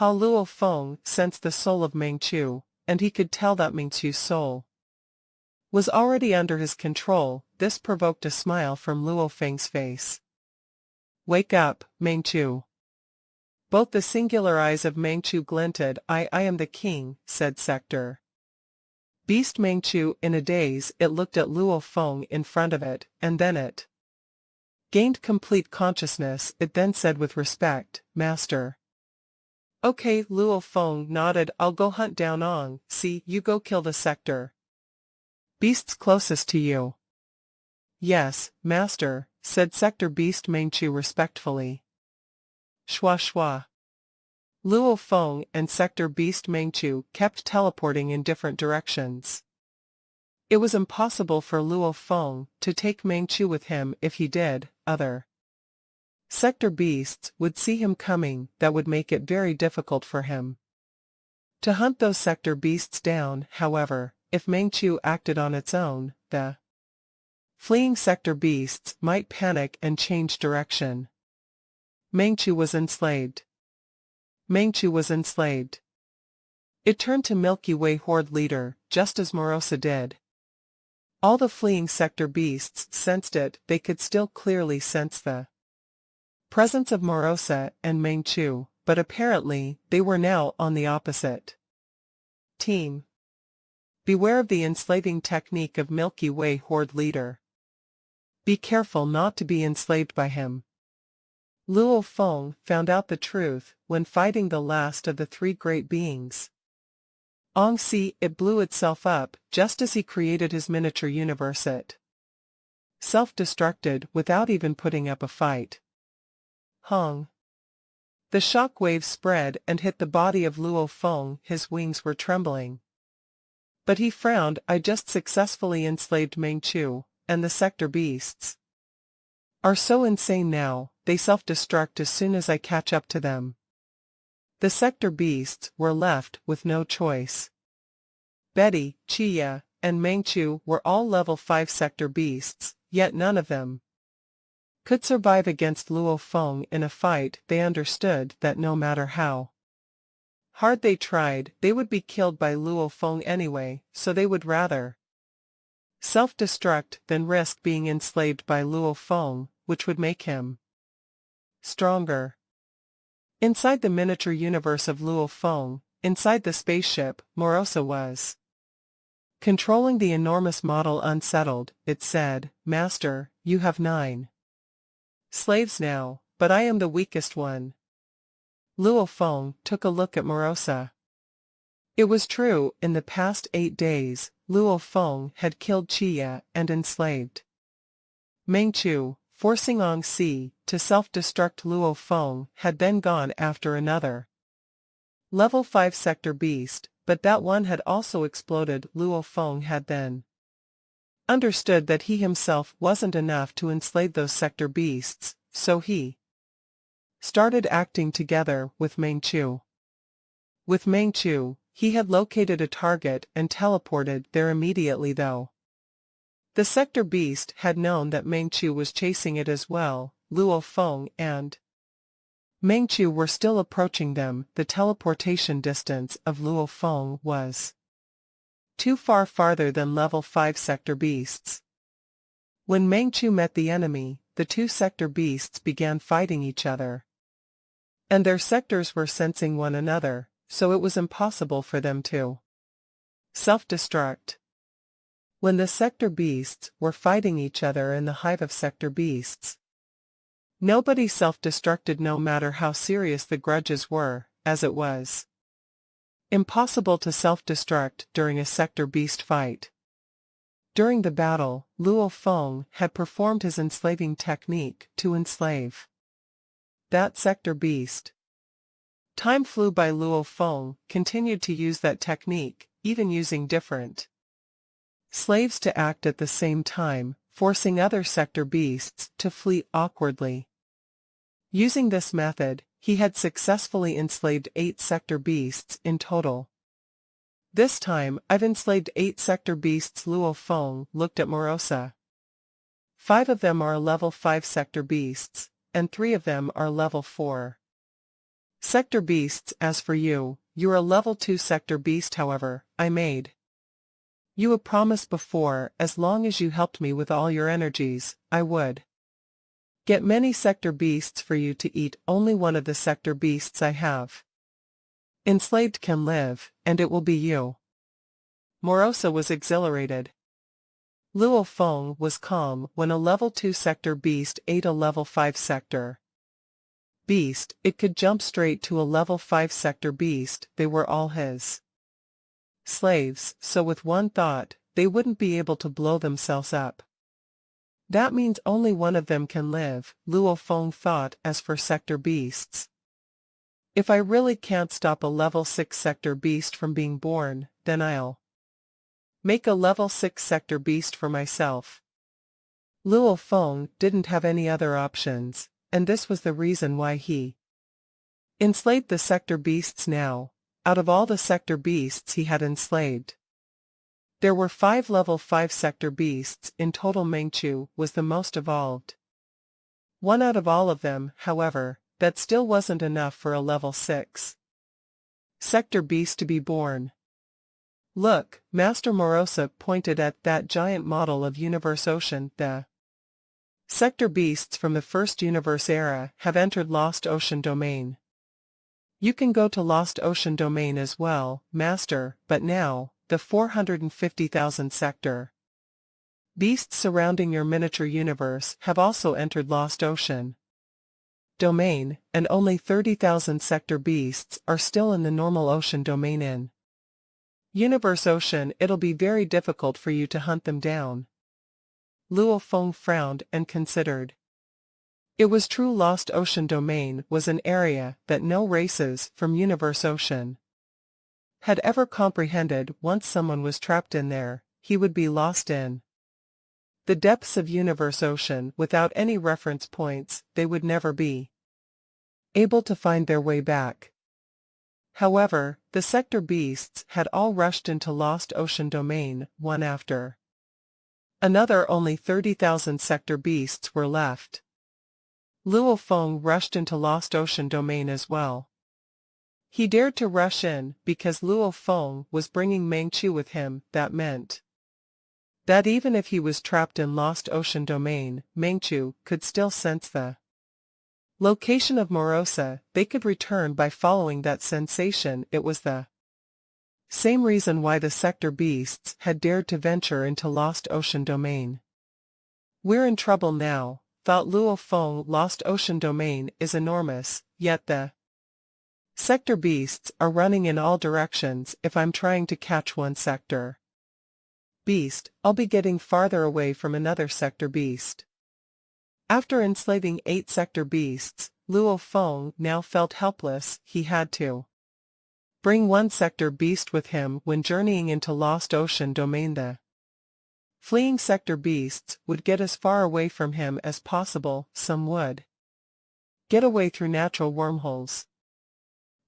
Luo Feng sensed the soul of Mengqiu, and he could tell that Mengqiu's soul was already under his control. This provoked a smile from Luo Feng's face. Wake up, Mengqiu. Both the singular eyes of Mengqiu glinted. I am the king, said sector beast Mengqiu in a daze. It looked at Luo Feng in front of it, and then it gained complete consciousness. It then said with respect, Master. Okay, Luo Feng nodded. I'll go hunt down Angxi. You go kill the sector beasts closest to you. Yes, Master, said sector beast Mengqiu respectfully. Shwa shwa. Luo Feng and sector beast Mengqiu kept teleporting in different directions. It was impossible for Luo Feng to take Mengqiu with him. If he did, other sector beasts would see him coming. That would make it very difficult for him to hunt those sector beasts down. However, if Mengqiu acted on its own, the fleeing sector beasts might panic and change direction. Mengqiu was enslaved. Mengqiu was enslaved. It turned to Milky Way Horde leader, just as Morosa did. All the fleeing sector beasts sensed it. They could still clearly sense the presence of Morosa and Mengchu, but apparently they were now on the opposite team. Beware of the enslaving technique of Milky Way Horde leader. Be careful not to be enslaved by him. Luo Feng found out the truth when fighting the last of the three great beings. It blew itself up just as he created his miniature universe. It self-destructed without even putting up a fight. Hong. The shock wave spread and hit the body of Luo Feng. His wings were trembling. But he frowned. I just successfully enslaved Mengchu, and the sector beasts are so insane now, they self-destruct as soon as I catch up to them. The sector beasts were left with no choice. Betty, Chia, and Mengchu were all level 5 sector beasts, yet none of them could survive against Luo Feng in a fight. They understood that no matter how hard they tried, they would be killed by Luo Feng anyway, so they would rather self-destruct than risk being enslaved by Luo Feng, which would make him stronger. Inside the miniature universe of Luo Feng, inside the spaceship, Morosa was controlling the enormous model. Unsettled, it said, "Master, you have 9 slaves now, but I am the weakest one." Luo Feng took a look at Morosa. It was true. In the past 8 days, Luo Feng had killed Chia and enslaved Mengchu, forcing Si to self-destruct. Luo Feng had then gone after another level 5 sector beast, but that one had also exploded. Luo Feng had then understood that he himself wasn't enough to enslave those sector beasts, so he started acting together with Mengchu. With Mengchu, he had located a target and teleported there immediately. Though the sector beast had known that Mengchu was chasing it as well, Luo Feng and Mengchu were still approaching them. The teleportation distance of Luo Feng was too farther than level 5 sector beasts. When Mengchu met the enemy, the 2 sector beasts began fighting each other. And their sectors were sensing one another, so it was impossible for them to self-destruct. When the sector beasts were fighting each other in the hive of sector beasts, nobody self-destructed no matter how serious the grudges were, as it was impossible to self-destruct during a sector beast fight. During the battle, Luo Feng had performed his enslaving technique to enslave that sector beast. Time flew by. Luo Feng continued to use that technique, even using different slaves to act at the same time, forcing other sector beasts to flee awkwardly. Using this method, he had successfully enslaved 8 sector beasts in total. "This time, I've enslaved 8 sector beasts." Luo Feng looked at Morosa. 5 of them are level 5 sector beasts, and 3 of them are level 4 sector beasts. As for you, you're a level 2 sector beast. However, I made you a promise before. As long as you helped me with all your energies, I would get many sector beasts for you to eat. Only one of the sector beasts I have enslaved can live, and it will be you. Morosa was exhilarated. Luo Feng was calm. When a level 2 sector beast ate a level 5 sector beast, it could jump straight to a level 5 sector beast. They were all his slaves, so with one thought, they wouldn't be able to blow themselves up. That means only one of them can live, Luo Feng thought. As for sector beasts, if I really can't stop a level 6 sector beast from being born, then I'll make a level 6 sector beast for myself. Luo Feng didn't have any other options, and this was the reason why he enslaved the sector beasts now. Out of all the sector beasts he had enslaved, there were 5 level 5 sector beasts in total. Mengchu was the most evolved one out of all of them. However, that still wasn't enough for a level 6 sector beast to be born. Look, Master Morosa pointed at that giant model of Universe Ocean. The sector beasts from the first Universe era have entered Lost Ocean Domain. You can go to Lost Ocean Domain as well, Master, but now, the 450,000 sector beasts surrounding your miniature universe have also entered Lost Ocean Domain, and only 30,000 sector beasts are still in the normal ocean domain in Universe Ocean. It'll be very difficult for you to hunt them down. Luo Feng frowned and considered. It was true Lost Ocean Domain was an area that no races from Universe Ocean had ever comprehended. Once someone was trapped in there, he would be lost in the depths of Universe Ocean. Without any reference points, they would never be able to find their way back. However, the sector beasts had all rushed into Lost Ocean Domain, one after another. Only 30,000 sector beasts were left. Luo Feng rushed into Lost Ocean Domain as well. He dared to rush in because Luo Feng was bringing Mengchu with him. That meant that even if he was trapped in Lost Ocean Domain, Mengchu could still sense the location of Morosa. They could return by following that sensation. It was the same reason why the sector beasts had dared to venture into Lost Ocean Domain. We're in trouble now, thought Luo Feng. Lost Ocean Domain is enormous, yet the sector beasts are running in all directions. If I'm trying to catch one sector beast, I'll be getting farther away from another sector beast. After enslaving 8 sector beasts, Luo Feng now felt helpless. He had to bring one sector beast with him when journeying into Lost Ocean Domain. The fleeing sector beasts would get as far away from him as possible. Some would get away through natural wormholes.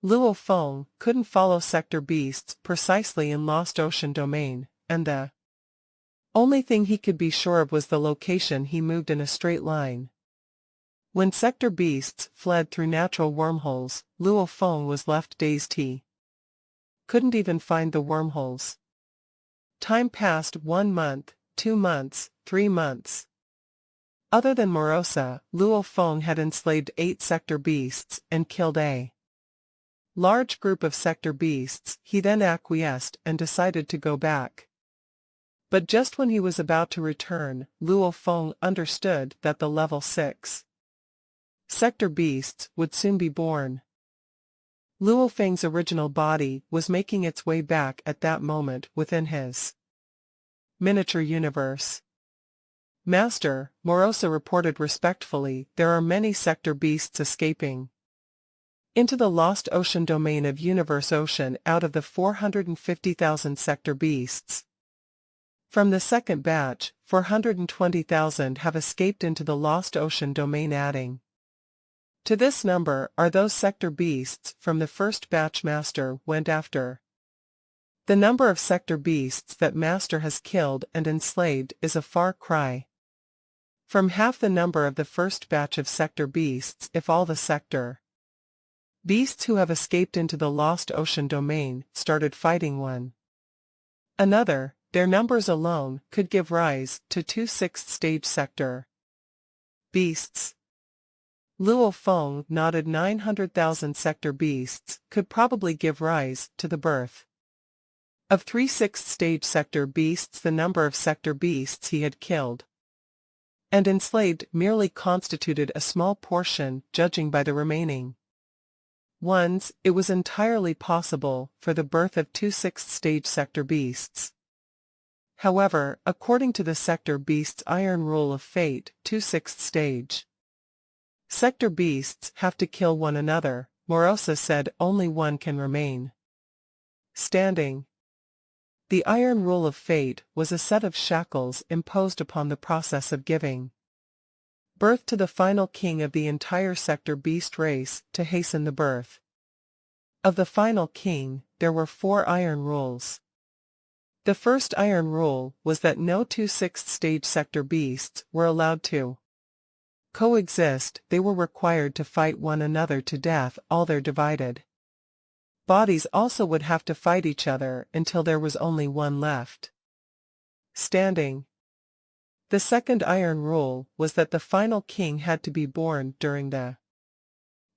Luo Feng couldn't follow sector beasts precisely in Lost Ocean Domain, and the only thing he could be sure of was the location. He moved in a straight line. When sector beasts fled through natural wormholes, Luo Feng was left dazed. He couldn't even find the wormholes. Time passed. 1 month, 2 months, 3 months. Other than Morosa, Luo Feng had enslaved 8 sector beasts and killed a large group of sector beasts. He then acquiesced and decided to go back. But just when he was about to return, Luo Feng understood that the level 6 sector beasts would soon be born. Luo Feng's original body was making its way back at that moment within his miniature universe. Master, Morosa reported respectfully, there are many sector beasts escaping into the Lost Ocean Domain of Universe Ocean. Out of the 450,000 sector beasts from the second batch, 420,000 have escaped into the Lost Ocean Domain. Adding to this number are those sector beasts from the first batch Master went after. The number of sector beasts that Master has killed and enslaved is a far cry from half the number of the first batch of sector beasts. If all the sector beasts who have escaped into the Lost Ocean Domain started fighting one another, their numbers alone could give rise to 2 6th-stage sector beasts. Luo Feng nodded. 900,000 sector beasts could probably give rise to the birth of 3 6th-stage sector beasts. The number of sector beasts he had killed and enslaved merely constituted a small portion. Judging by the remaining ones, it was entirely possible for the birth of 2 6th-stage sector beasts. However, according to the sector beast's iron rule of fate, 2 6th-stage sector beasts have to kill one another. Morosa said only one can remain standing. The iron rule of fate was a set of shackles imposed upon the process of giving birth to the final king of the entire sector beast race. To hasten the birth of the final king, there were 4 iron rules. The first iron rule was that no 2 6th-stage sector beasts were allowed to coexist. They were required to fight one another to death. All their divided bodies also would have to fight each other until there was only one left standing. The second iron rule was that the final king had to be born during the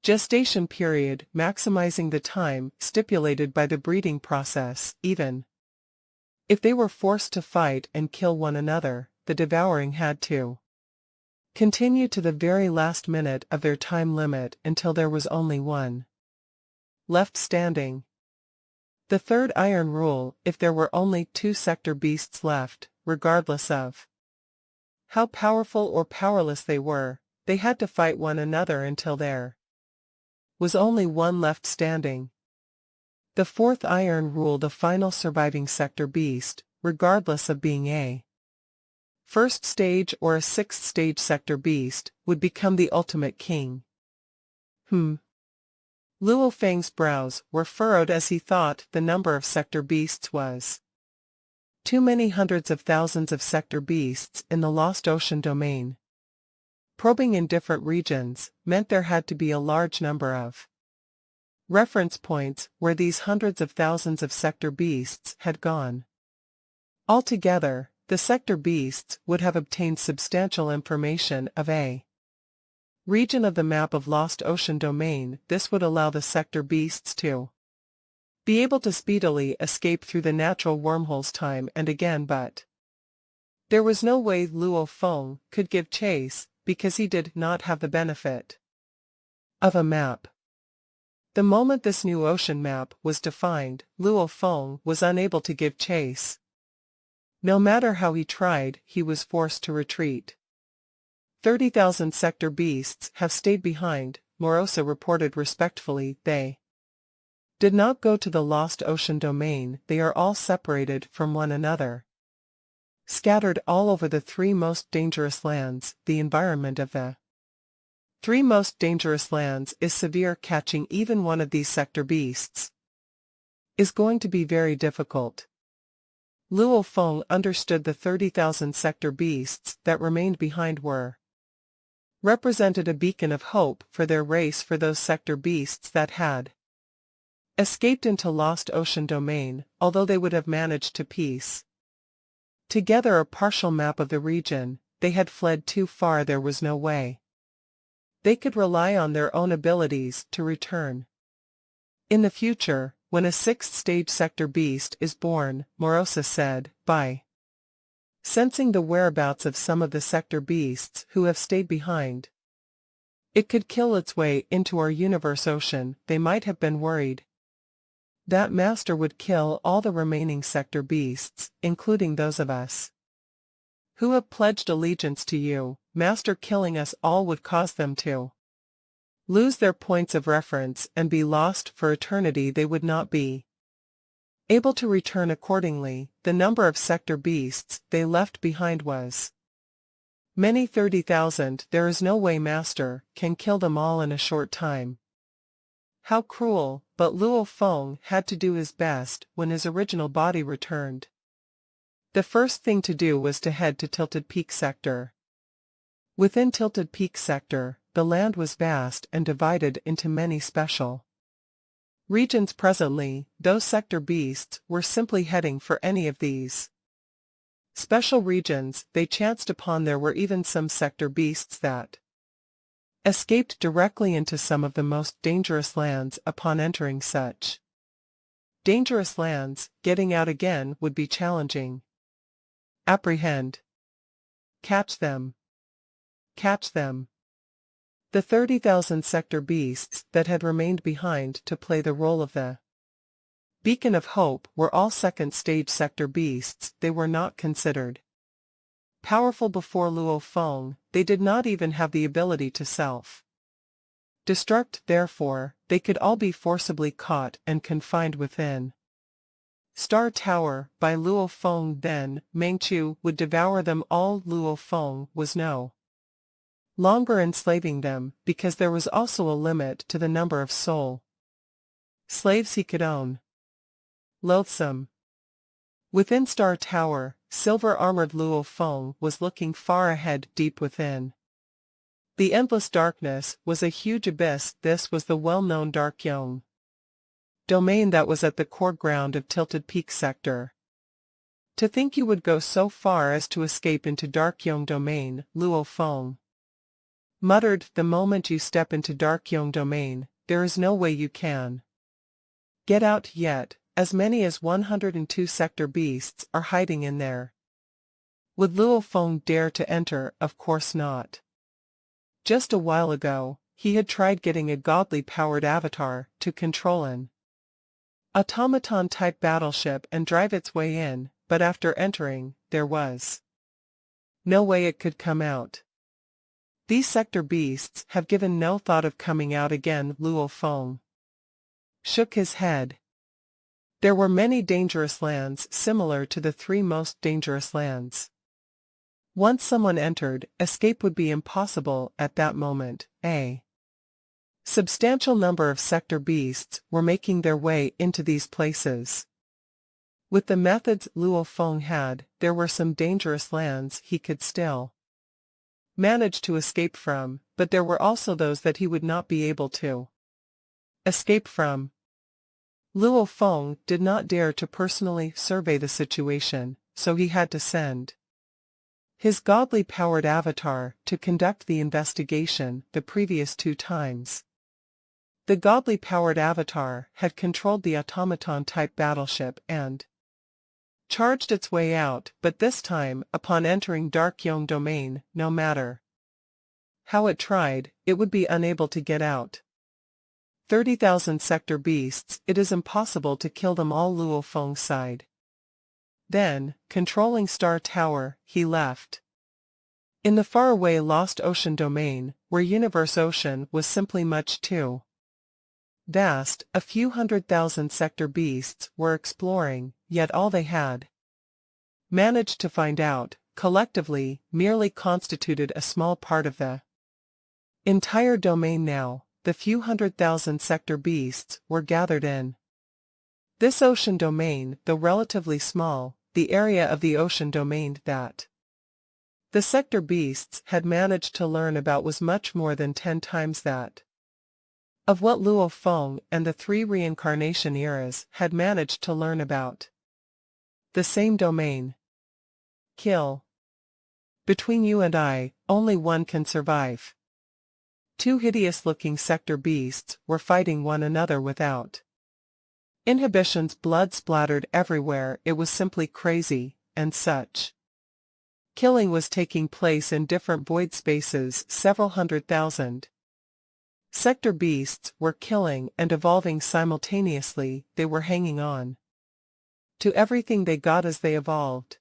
gestation period, maximizing the time stipulated by the breeding process. Even if they were forced to fight and kill one another, the devouring had to continue to the very last minute of their time limit until there was only one left standing. The third iron rule: if there were only two sector beasts left, regardless of how powerful or powerless they were, they had to fight one another until there was only one left standing. The fourth iron rule: the final surviving sector beast, regardless of being a first stage or a sixth stage sector beast, would become the ultimate king. Luo Feng's brows were furrowed as he thought the number of sector beasts was too many. Hundreds of thousands of sector beasts in the Lost Ocean domain. Probing in different regions meant there had to be a large number of reference points where these hundreds of thousands of sector beasts had gone. Altogether, the sector beasts would have obtained substantial information of a region of the map of Lost Ocean domain. This would allow the sector beasts to be able to speedily escape through the natural wormholes time and again, but there was no way Luo Feng could give chase, because he did not have the benefit of a map. The moment this new ocean map was defined, Luo Feng was unable to give chase. No matter how he tried, he was forced to retreat. 30,000 sector beasts have stayed behind, Morosa reported respectfully. They did not go to the Lost Ocean domain. They are all separated from one another, scattered all over the three most dangerous lands. The environment of the three most dangerous lands is severe. Catching even one of these sector beasts is going to be very difficult. Luo Feng understood the 30,000 sector beasts that remained behind represented a beacon of hope for their race. For those sector beasts that had escaped into Lost Ocean domain, although they would have managed to piece together a partial map of the region, they had fled too far. There was no way they could rely on their own abilities to return. In the future, when a sixth stage sector beast is born, Morosa said, by sensing the whereabouts of some of the sector beasts who have stayed behind, it could kill its way into our universe ocean. They might have been worried that Master would kill all the remaining sector beasts, including those of us who have pledged allegiance to you. Master killing us all would cause them to lose their points of reference and be lost for eternity. They would not be able to return accordingly. The number of sector beasts they left behind was many 30,000. There is no way Master can kill them all in a short time. How cruel! But Luo Feng had to do his best. When his original body returned, the first thing to do was to head to Tilted Peak Sector. Within Tilted Peak Sector, the land was vast and divided into many special regions. Presently, those sector beasts were simply heading for any of these special regions they chanced upon. There were even some sector beasts that escaped directly into some of the most dangerous lands. Upon entering such dangerous lands, getting out again would be challenging. Apprehend. Catch them. Catch them. The 30,000 sector beasts that had remained behind to play the role of the beacon of hope were all second-stage sector beasts. They were not considered powerful before Luo Feng. They did not even have the ability to self-destruct. Therefore, they could all be forcibly caught and confined within Star Tower by Luo Feng. Then, Mengchu would devour them all. Luo Feng was no longer enslaving them, because there was also a limit to the number of soul slaves he could own. Loathsome. Within Star Tower, silver-armored Luo Feng was looking far ahead. Deep within the endless darkness was a huge abyss. This was the well-known Dark Yong. domain that was at the core ground of Tilted Peak sector. To think you would go so far as to escape into Darkyong domain, Luo Feng muttered. The moment you step into Darkyong domain, there is no way you can get out yet, as many as 102 sector beasts are hiding in there. Would Luo Feng dare to enter? Of course not. Just a while ago, he had tried getting a godly-powered avatar to control an automaton-type battleship and drive its way in, but after entering, there was no way it could come out. These sector beasts have given no thought of coming out again. Luo Feng shook his head. There were many dangerous lands similar to the 3 most dangerous lands. Once someone entered, escape would be impossible at that moment. A substantial number of sector beasts were making their way into these places. With the methods Luo Feng had, there were some dangerous lands he could still manage to escape from, but there were also those that he would not be able to escape from. Luo Feng did not dare to personally survey the situation, so he had to send his godly-powered avatar to conduct the investigation the previous 2 times. The godly-powered avatar had controlled the automaton-type battleship and charged its way out, but this time, upon entering Darkyong domain, no matter how it tried, it would be unable to get out. 30,000 sector beasts, it is impossible to kill them all. Luo Feng sighed. Then, controlling Star Tower, he left. In the faraway Lost Ocean domain, where Universe Ocean was simply much too vast, a few 100,000 sector beasts were exploring, yet all they had managed to find out, collectively, merely constituted a small part of the entire domain. Now, the few 100,000 sector beasts were gathered in this ocean domain, though relatively small, the area of the ocean domain that the sector beasts had managed to learn about was much more than 10 times that of what Luo Feng and the 3 reincarnation eras had managed to learn about the same domain. Kill. Between you and I, only one can survive. 2 hideous-looking sector beasts were fighting one another without inhibitions. Blood splattered everywhere. It was simply crazy, and such killing was taking place in different void spaces. Several 100,000 sector beasts were killing and evolving simultaneously. They were hanging on to everything they got as they evolved.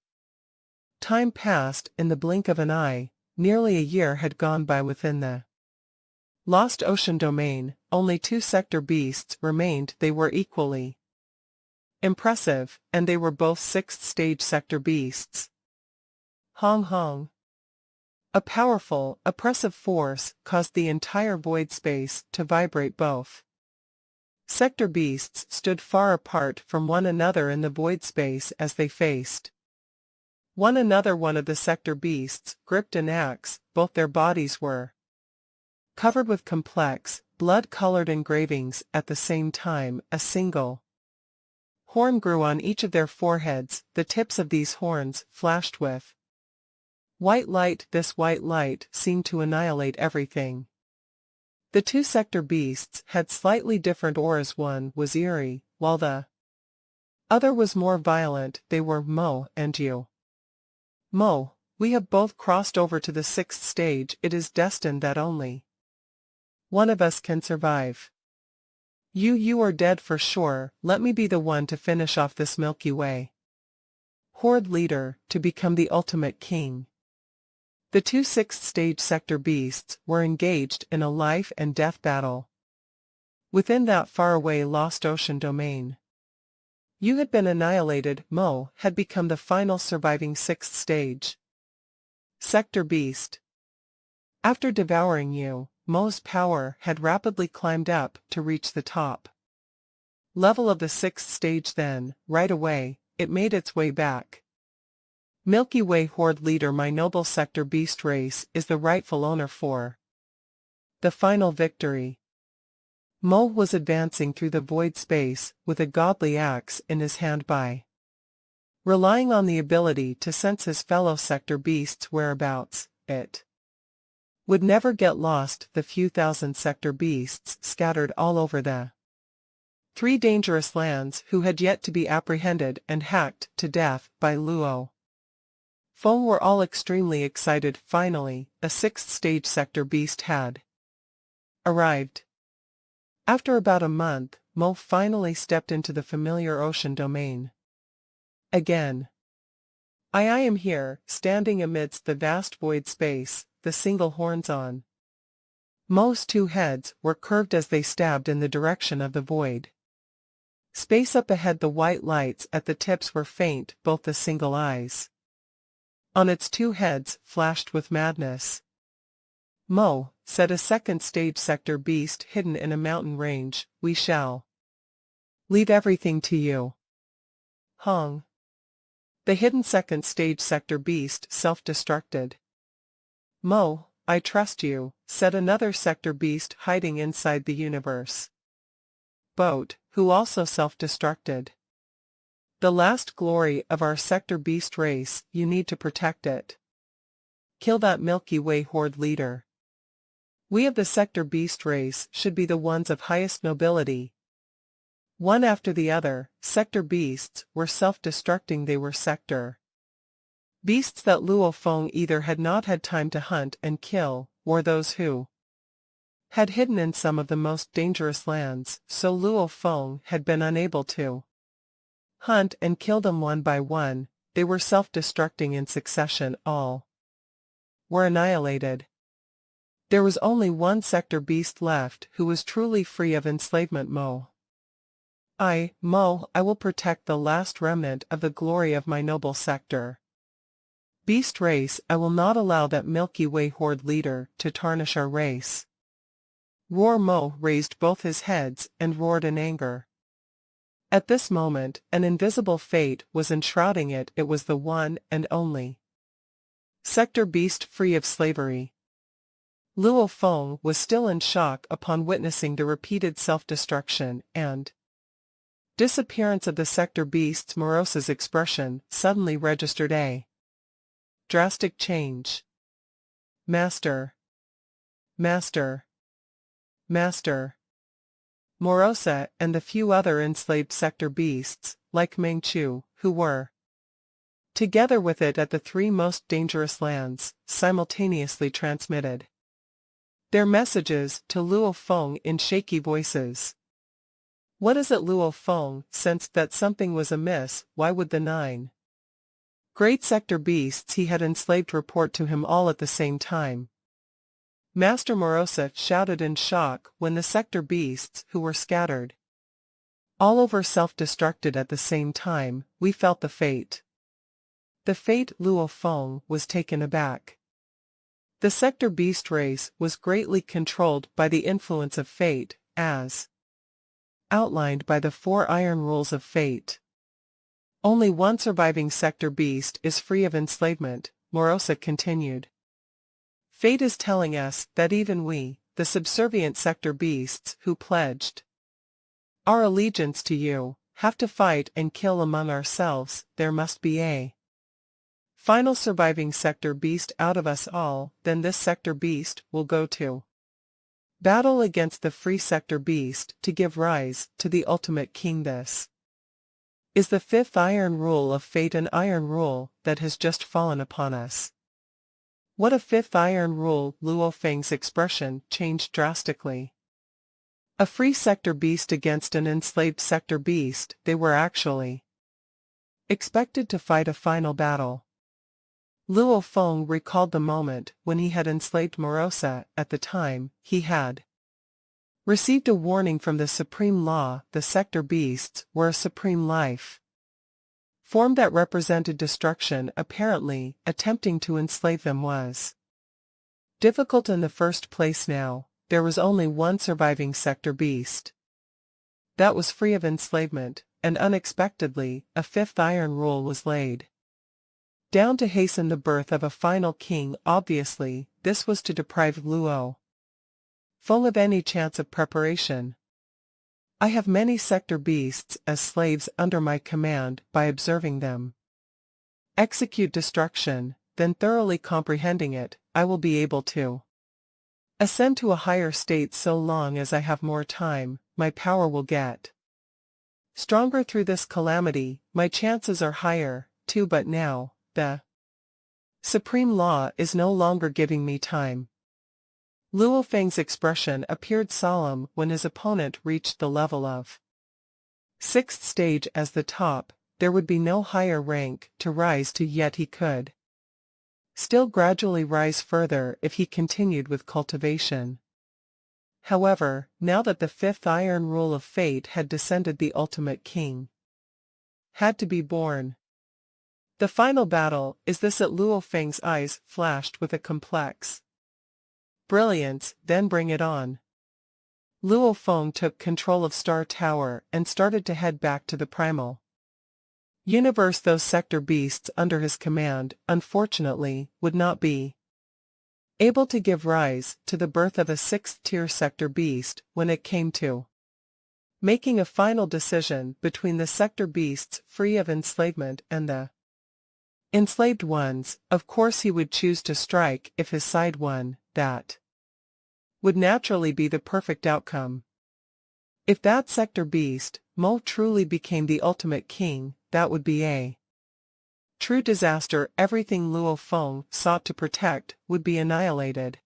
Time passed in the blink of an eye. Nearly a year had gone by within the Lost Ocean domain. Only 2 sector beasts remained. They were equally impressive, and they were both 6th stage sector beasts. Hong Hong. A powerful, oppressive force caused the entire void space to vibrate. Both sector beasts stood far apart from one another in the void space as they faced one another. One of the sector beasts gripped an axe. Both their bodies were covered with complex, blood-colored engravings. At the same time, a single horn grew on each of their foreheads. The tips of these horns flashed with white light. This white light seemed to annihilate everything. The 2 sector beasts had slightly different auras. One was eerie, while the other was more violent. They were Mo and you. Mo, we have both crossed over to the 6th stage. It is destined that only one of us can survive. You are dead for sure. Let me be the one to finish off this Milky Way horde leader, to become the ultimate king. The 2 6th stage sector beasts were engaged in a life and death battle within that faraway Lost Ocean domain. You had been annihilated. Mo had become the final surviving 6th stage sector beast. After devouring you, Mo's power had rapidly climbed up to reach the top level of the 6th stage. Then, right away, it made its way back. Milky Way horde leader, my noble sector beast race is the rightful owner for the final victory. Mo was advancing through the void space with a godly axe in his hand relying on the ability to sense his fellow sector beasts' whereabouts. It would never get lost, the few thousand sector beasts scattered all over the 3 dangerous lands who had yet to be apprehended and hacked to death by Luo Feng were all extremely excited. Finally, a 6th stage sector beast had arrived. After about a month, Mo finally stepped into the familiar ocean domain. Again. I am here, standing amidst the vast void space, the single horns on Mo's 2 heads were curved as they stabbed in the direction of the void space. Up ahead, the white lights at the tips were faint, both the single eyes on its 2 heads flashed with madness. Mo, said a 2nd stage sector beast hidden in a mountain range, we shall leave everything to you. Hong. The hidden 2nd stage sector beast self-destructed. Mo, I trust you, said another sector beast hiding inside the universe boat, who also self-destructed. The last glory of our sector beast race, you need to protect it. Kill that Milky Way horde leader. We of the sector beast race should be the ones of highest nobility. One after the other, sector beasts were self-destructing. They were sector beasts that Luo Feng either had not had time to hunt and kill, or those who had hidden in some of the most dangerous lands, so Luo Feng had been unable to hunt and kill them one by one. They were self-destructing in succession. All were annihilated. There was only one sector beast left who was truly free of enslavement. Mo, I will protect the last remnant of the glory of my noble sector beast race. I will not allow that Milky Way horde leader to tarnish our race. Roar. Mo raised both his heads and roared in anger. At this moment, an invisible fate was enshrouding it. It was the one and only sector beast free of slavery. Luo Feng was still in shock upon witnessing the repeated self-destruction and disappearance of the sector beasts. Morosa's expression suddenly registered a drastic change. Master. Master. Master. Morosa and the few other enslaved sector beasts, like Meng Chu, who were together with it at the 3 most dangerous lands, simultaneously transmitted their messages to Luo Feng in shaky voices. What is it? Luo Feng sensed that something was amiss. Why would the 9 great sector beasts he had enslaved report to him all at the same time? Master Morosa shouted in shock when the sector beasts who were scattered all over self-destructed at the same time. We felt the fate. The fate. Luo Feng was taken aback. The sector beast race was greatly controlled by the influence of fate, as outlined by the 4 iron rules of fate. Only one surviving sector beast is free of enslavement, Morosa continued. Fate is telling us that even we, the subservient sector beasts who pledged our allegiance to you, have to fight and kill among ourselves. There must be a final surviving sector beast out of us all, then this sector beast will go to battle against the free sector beast to give rise to the ultimate king. This is the 5th iron rule of fate, an iron rule that has just fallen upon us. What a 5th iron rule! Luo Feng's expression changed drastically. A free sector beast against an enslaved sector beast. They were actually expected to fight a final battle. Luo Feng recalled the moment when he had enslaved Morosa. At the time, he had received a warning from the supreme law. The sector beasts were a supreme life form that represented destruction. Apparently, attempting to enslave them was difficult in the first place. Now, there was only one surviving sector beast that was free of enslavement, and unexpectedly, a 5th iron rule was laid down to hasten the birth of a final king. Obviously, this was to deprive Luo Feng of any chance of preparation. I have many sector beasts as slaves under my command. By observing them execute destruction, then thoroughly comprehending it, I will be able to ascend to a higher state. So long as I have more time, my power will get stronger. Through this calamity, my chances are higher, too. But now, the supreme law is no longer giving me time. Luo Feng's expression appeared solemn when his opponent reached the level of sixth stage as the top. There would be no higher rank to rise to, yet he could still gradually rise further if he continued with cultivation. However, now that the fifth iron rule of fate had descended, the ultimate king had to be born. The final battle is this. At Luo Feng's eyes flashed with a complex brilliance. Then bring it on. Luo Feng took control of Star Tower and started to head back to the primal universe. Those sector beasts under his command, unfortunately, would not be able to give rise to the birth of a sixth-tier sector beast. When it came to making a final decision between the sector beasts free of enslavement and the enslaved ones, of course he would choose to strike if his side won. That would naturally be the perfect outcome. If that sector beast, Mo, truly became the ultimate king, that would be a true disaster. Everything Luo Feng sought to protect would be annihilated.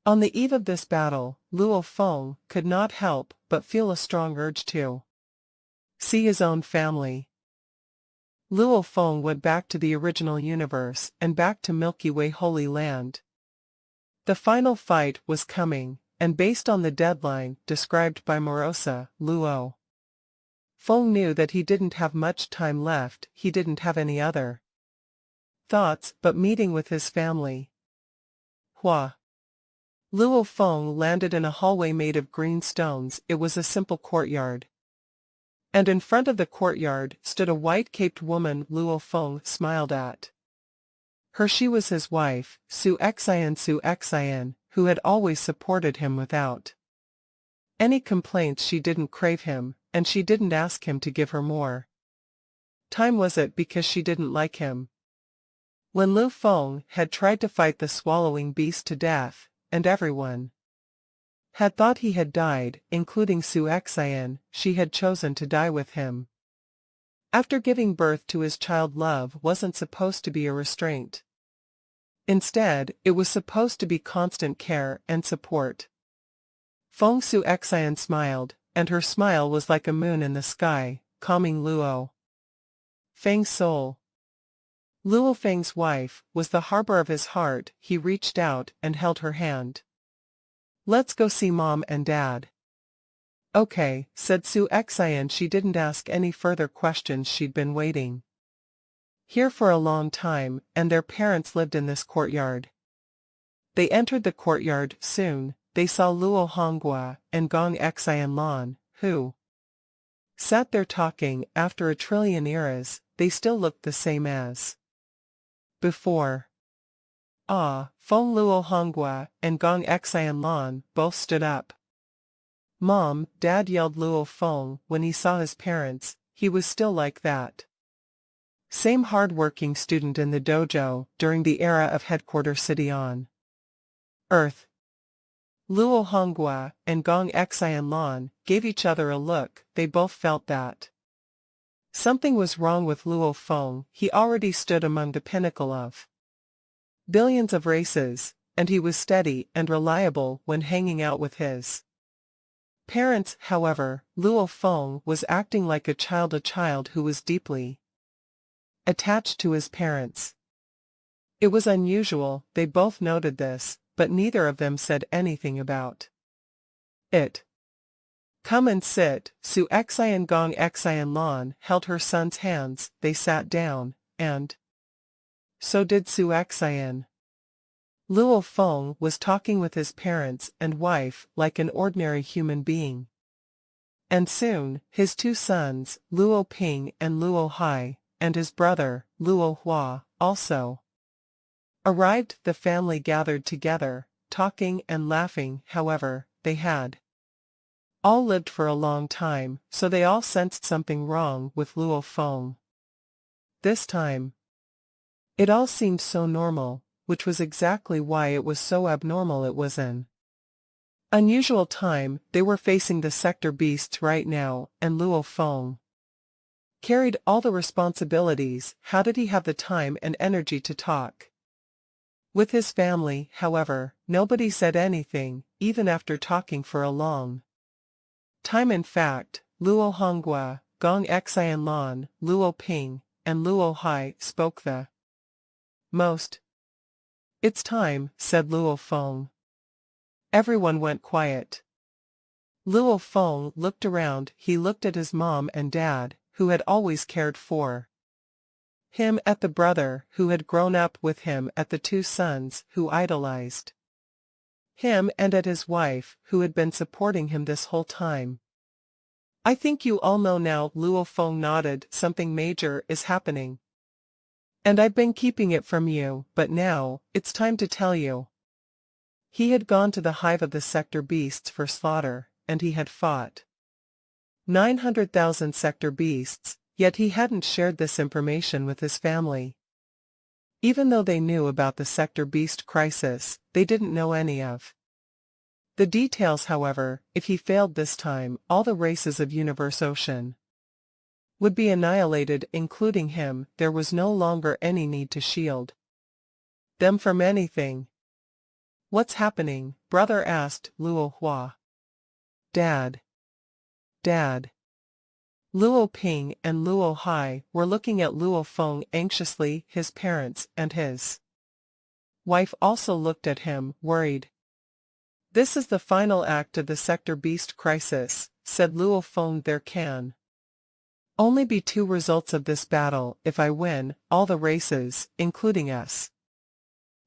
On the eve of this battle, Luo Feng could not help but feel a strong urge to see his own family. Luo Feng went back to the original universe and back to Milky Way Holy Land. The final fight was coming, and based on the deadline described by Morosa, Luo Feng knew that he didn't have much time left. He didn't have any other thoughts but meeting with his family. Hua. Luo Feng landed in a hallway made of green stones. It was a simple courtyard, and in front of the courtyard stood a white-caped woman. Luo Feng smiled at her. She was his wife, Su Xian, who had always supported him without any complaints. She didn't crave him, and she didn't ask him to give her more time. Was it because she didn't like him? When Luo Feng had tried to fight the swallowing beast to death, and everyone had thought he had died, including Su Xian, she had chosen to die with him. After giving birth to his child, love wasn't supposed to be a restraint. Instead, it was supposed to be constant care and support. Feng Su Xian smiled, and her smile was like a moon in the sky, calming Luo Feng's soul. Luo Feng's wife was the harbor of his heart. He reached out and held her hand. "Let's go see Mom and Dad." "Okay," said Su Xian. She didn't ask any further questions. She'd been waiting here for a long time, and their parents lived in this courtyard. They entered the courtyard. Soon, they saw Luo Honghua and Gong Xian Lan, who sat there talking. After a trillion eras, they still looked the same as before. Feng. Luo Honghua and Gong Xian Lan both stood up. "Mom, Dad," yelled Luo Feng when he saw his parents. He was still like that same hard-working student in the dojo during the era of Headquarter City on Earth. Luo Honghua and Gong Xian Lan gave each other a look. They both felt that something was wrong with Luo Feng. He already stood among the pinnacle of billions of races, and he was steady and reliable when hanging out with his parents. However, Luo Feng was acting like a child who was deeply attached to his parents. It was unusual. They both noted this, but neither of them said anything about it. "Come and sit." Su Xian. Gong Xian Lan held her son's hands. They sat down, and so did Su Xian. Luo Feng was talking with his parents and wife like an ordinary human being. And soon, his two sons, Luo Ping and Luo Hai, and his brother, Luo Hua, also arrived. The family gathered together, talking and laughing. However, they had all lived for a long time, so they all sensed something wrong with Luo Feng. This time, it all seemed so normal, which was exactly why it was so abnormal. It was an unusual time. They were facing the sector beasts right now, and Luo Feng carried all the responsibilities. How did he have the time and energy to talk with his family? However, nobody said anything, even after talking for a long time. In fact, Luo Honghua, Gong Xianlan, Luo Ping, and Luo Hai spoke the most. "It's time," said Luo Feng. Everyone went quiet. Luo Feng looked around. He looked at his mom and dad, who had always cared for him, at the brother who had grown up with him, at the two sons who idolized him, and at his wife who had been supporting him this whole time. "I think you all know now," Luo Feng nodded. "Something major is happening. And I've been keeping it from you, but now, it's time to tell you." He had gone to the hive of the sector beasts for slaughter, and he had fought 900,000 sector beasts, yet he hadn't shared this information with his family. Even though they knew about the sector beast crisis, they didn't know any of the details. However, if he failed this time, all the races of Universe Ocean would be annihilated, including him. There was no longer any need to shield them from anything. "What's happening?" brother asked Luo Hua. Dad. Luo Ping and Luo Hai were looking at Luo Feng anxiously. His parents and his wife also looked at him, worried. "This is the final act of the sector beast crisis," said Luo Feng. "There can only be two results of this battle. If I win, all the races, including us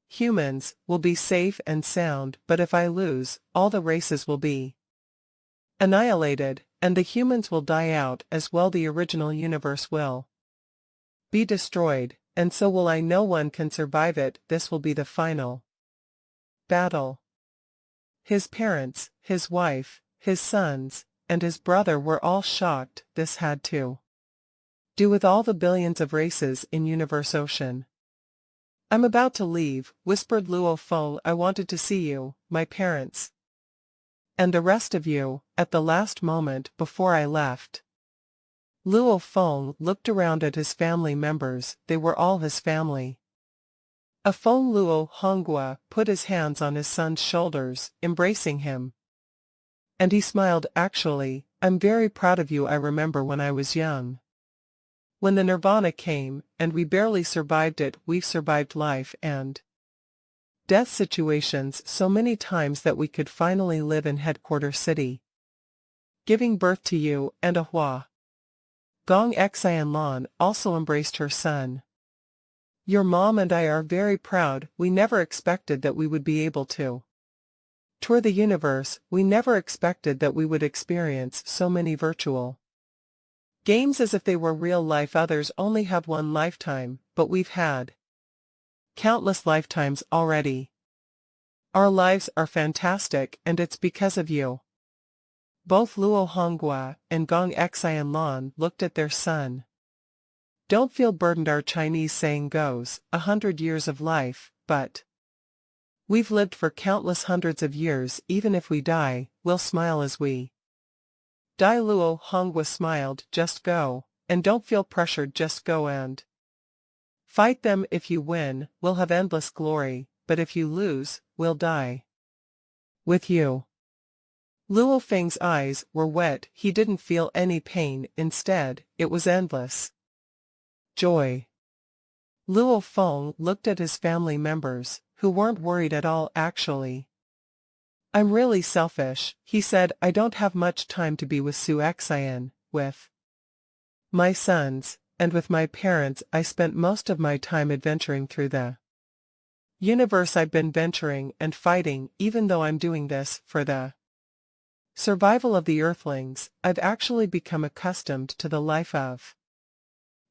humans, will be safe and sound, but if I lose, all the races will be annihilated, and the humans will die out as well. The original universe will be destroyed, and so will I. No one can survive it. This will be the final battle." His parents, his wife, his sons, and his brother were all shocked. This had to do with all the billions of races in Universe Ocean. "I'm about to leave," whispered Luo Feng. "I wanted to see you, my parents, and the rest of you, at the last moment before I left." Luo Feng looked around at his family members. They were all his family. A Feng Luo Honghua put his hands on his son's shoulders, embracing him. And he smiled. "Actually, I'm very proud of you. I remember when I was young, when the Nirvana came, and we barely survived it. We've survived life and death situations so many times that we could finally live in Headquarter City. Giving birth to you and Ahua." Gong Xianlan also embraced her son. "Your mom and I are very proud. We never expected that we would be able to tour the universe. We never expected that we would experience so many virtual games as if they were real life. Others only have one lifetime, but we've had countless lifetimes already. Our lives are fantastic, and it's because of you." Both Luo Honghua and Gong Xianlan looked at their son. "Don't feel burdened. Our Chinese saying goes, 100 years of life, but we've lived for countless hundreds of years. Even if we die, we'll smile as we die." Luo Honghua smiled. "Just go, and don't feel pressured. Just go and fight them. If you win, we'll have endless glory, but if you lose, we'll die with you." Luo Feng's eyes were wet. He didn't feel any pain. Instead, it was endless joy. Luo Feng looked at his family members, who weren't worried at all. "Actually, I'm really selfish," he said. "I don't have much time to be with Su Xian, with my sons, and with my parents. I spent most of my time adventuring through the universe. I've been venturing and fighting. Even though I'm doing this for the survival of the Earthlings, I've actually become accustomed to the life of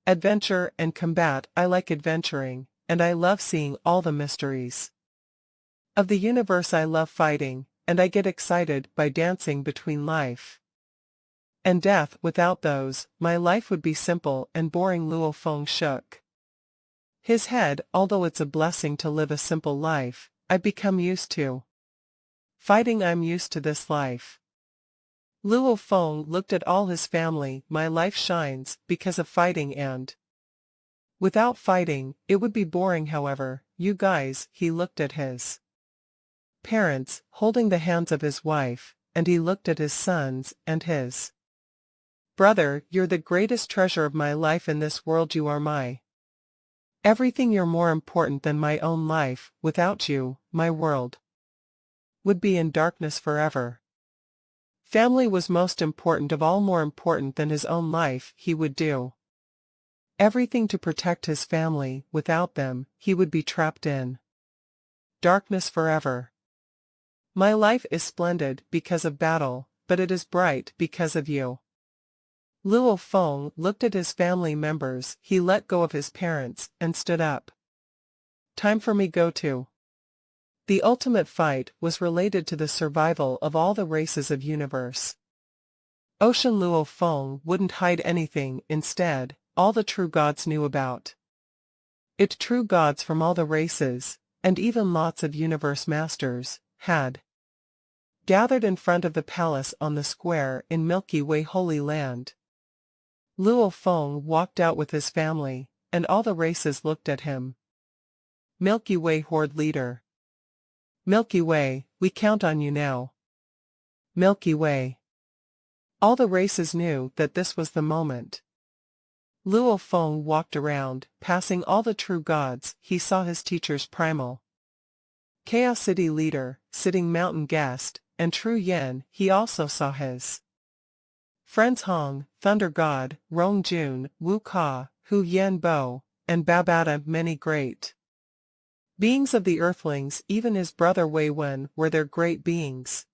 adventure and combat. I like adventuring, and I love seeing all the mysteries of the universe. I love fighting, and I get excited by dancing between life and death. Without those, my life would be simple and boring. Luo Feng shook his head. Although it's a blessing to live a simple life, I've become used to fighting. I'm used to this life. Luo Feng looked at all his family. My life shines because of fighting, and without fighting, it would be boring. However, you guys, he looked at his parents, holding the hands of his wife, and he looked at his sons and his brother. You're the greatest treasure of my life in this world. You are my everything. You're more important than my own life. Without you, my world would be in darkness forever. Family was most important of all, more important than his own life. He would do everything to protect his family. Without them, he would be trapped in darkness forever. My life is splendid because of battle, but it is bright because of you. Luo Feng looked at his family members. He let go of his parents and stood up. Time for me go to. The ultimate fight was related to the survival of all the races of universe. Ocean. Luo Feng wouldn't hide anything. Instead, all the true gods knew about it. True gods from all the races, and even lots of universe masters, had gathered in front of the palace on the square in Milky Way Holy Land. Luo Feng walked out with his family, and all the races looked at him. Milky Way Horde leader. Milky Way, we count on you now. Milky Way. All the races knew that this was the moment. Luo Feng walked around, passing all the true gods. He saw his teacher's primal Chaos City leader, Sitting Mountain guest, and True Yen. He also saw his friends Hong, Thunder God, Rong Jun, Wu Ka, Hu Yen Bo, and Babata. Many great beings of the Earthlings. Even his brother Wei Wen were their great beings.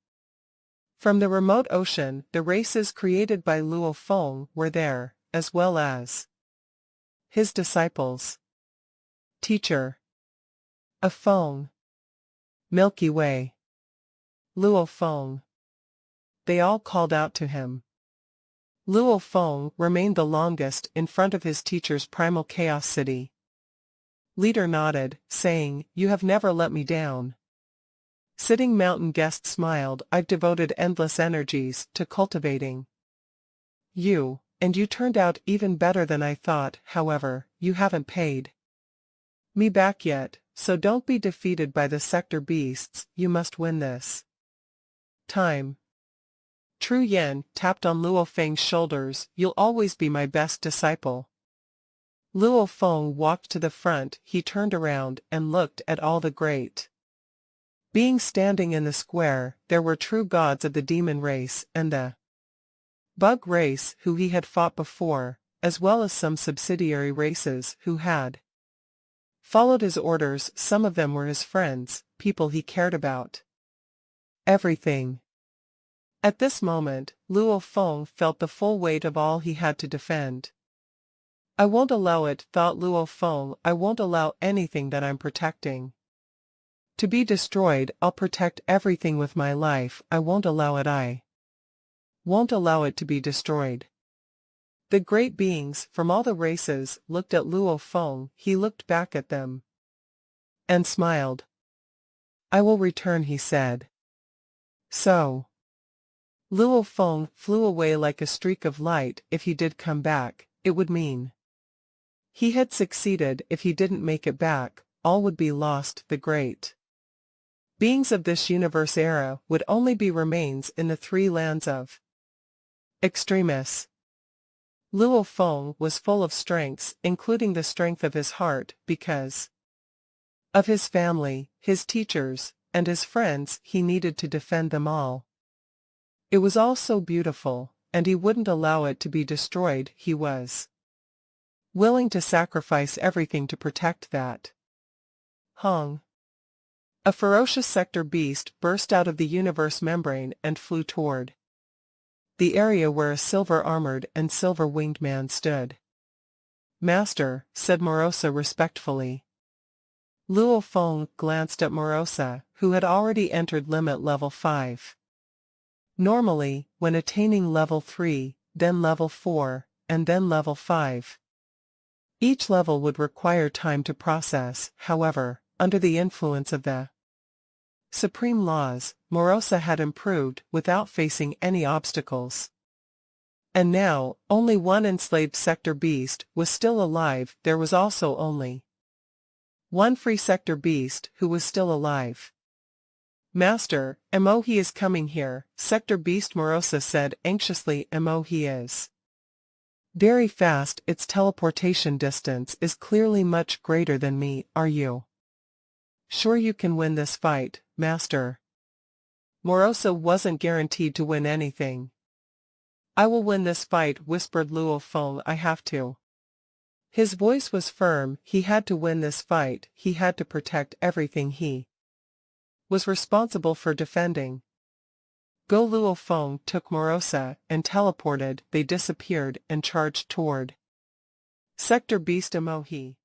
From the remote ocean, the races created by Luo Feng were there, as well as his disciples. Teacher. A Feng. Milky Way. Luo Feng. They all called out to him. Luo Feng remained the longest in front of his teacher's primal Chaos City leader nodded, saying, "You have never let me down." Sitting Mountain guest smiled. "I've devoted endless energies to cultivating you, and you turned out even better than I thought. However, you haven't paid me back yet, so don't be defeated by the sector beasts. You must win this time." True Yen tapped on Luo Feng's shoulders. "You'll always be my best disciple." Luo Feng walked to the front. He turned around and looked at all the great beings standing in the square. There were true gods of the demon race and the bug race who he had fought before, as well as some subsidiary races who had followed his orders. Some of them were his friends, people he cared about. Everything. At this moment, Luo Feng felt the full weight of all he had to defend. "I won't allow it," thought Luo Feng. "I won't allow anything that I'm protecting to be destroyed. I'll protect everything with my life. I won't allow it. I won't allow it to be destroyed." The great beings from all the races looked at Luo Feng. He looked back at them and smiled. "I will return," he said. So Luo Feng flew away like a streak of light. If he did come back, it would mean he had succeeded. If he didn't make it back, all would be lost. The great beings of this universe era would only be remains in the three lands of extremis. Luo Feng was full of strengths, including the strength of his heart. Because of his family, his teachers, and his friends, he needed to defend them all. It was all so beautiful, and he wouldn't allow it to be destroyed. He was willing to sacrifice everything to protect that. Hong. A ferocious sector beast burst out of the universe membrane and flew toward the area where a silver-armored and silver-winged man stood. "Master," said Morosa respectfully. Luo Feng glanced at Morosa, who had already entered limit level 5. Normally, when attaining level 3, then level 4, and then level 5, each level would require time to process. However, under the influence of the supreme laws, Morosa had improved without facing any obstacles. And now, only one enslaved sector beast was still alive. There was also only one free sector beast who was still alive. Master, Emohi is coming here, Sector Beast Morosa said anxiously. Emohi is very fast. Its teleportation distance is clearly much greater than me. Are you sure you can win this fight, Master? Morosa wasn't guaranteed to win anything. I will win this fight, whispered Luo Feng. I have to. His voice was firm. He had to win this fight. He had to protect everything he was responsible for defending. Go. Luo Feng took Morosa and teleported. They disappeared and charged toward Sector Beast Emohi.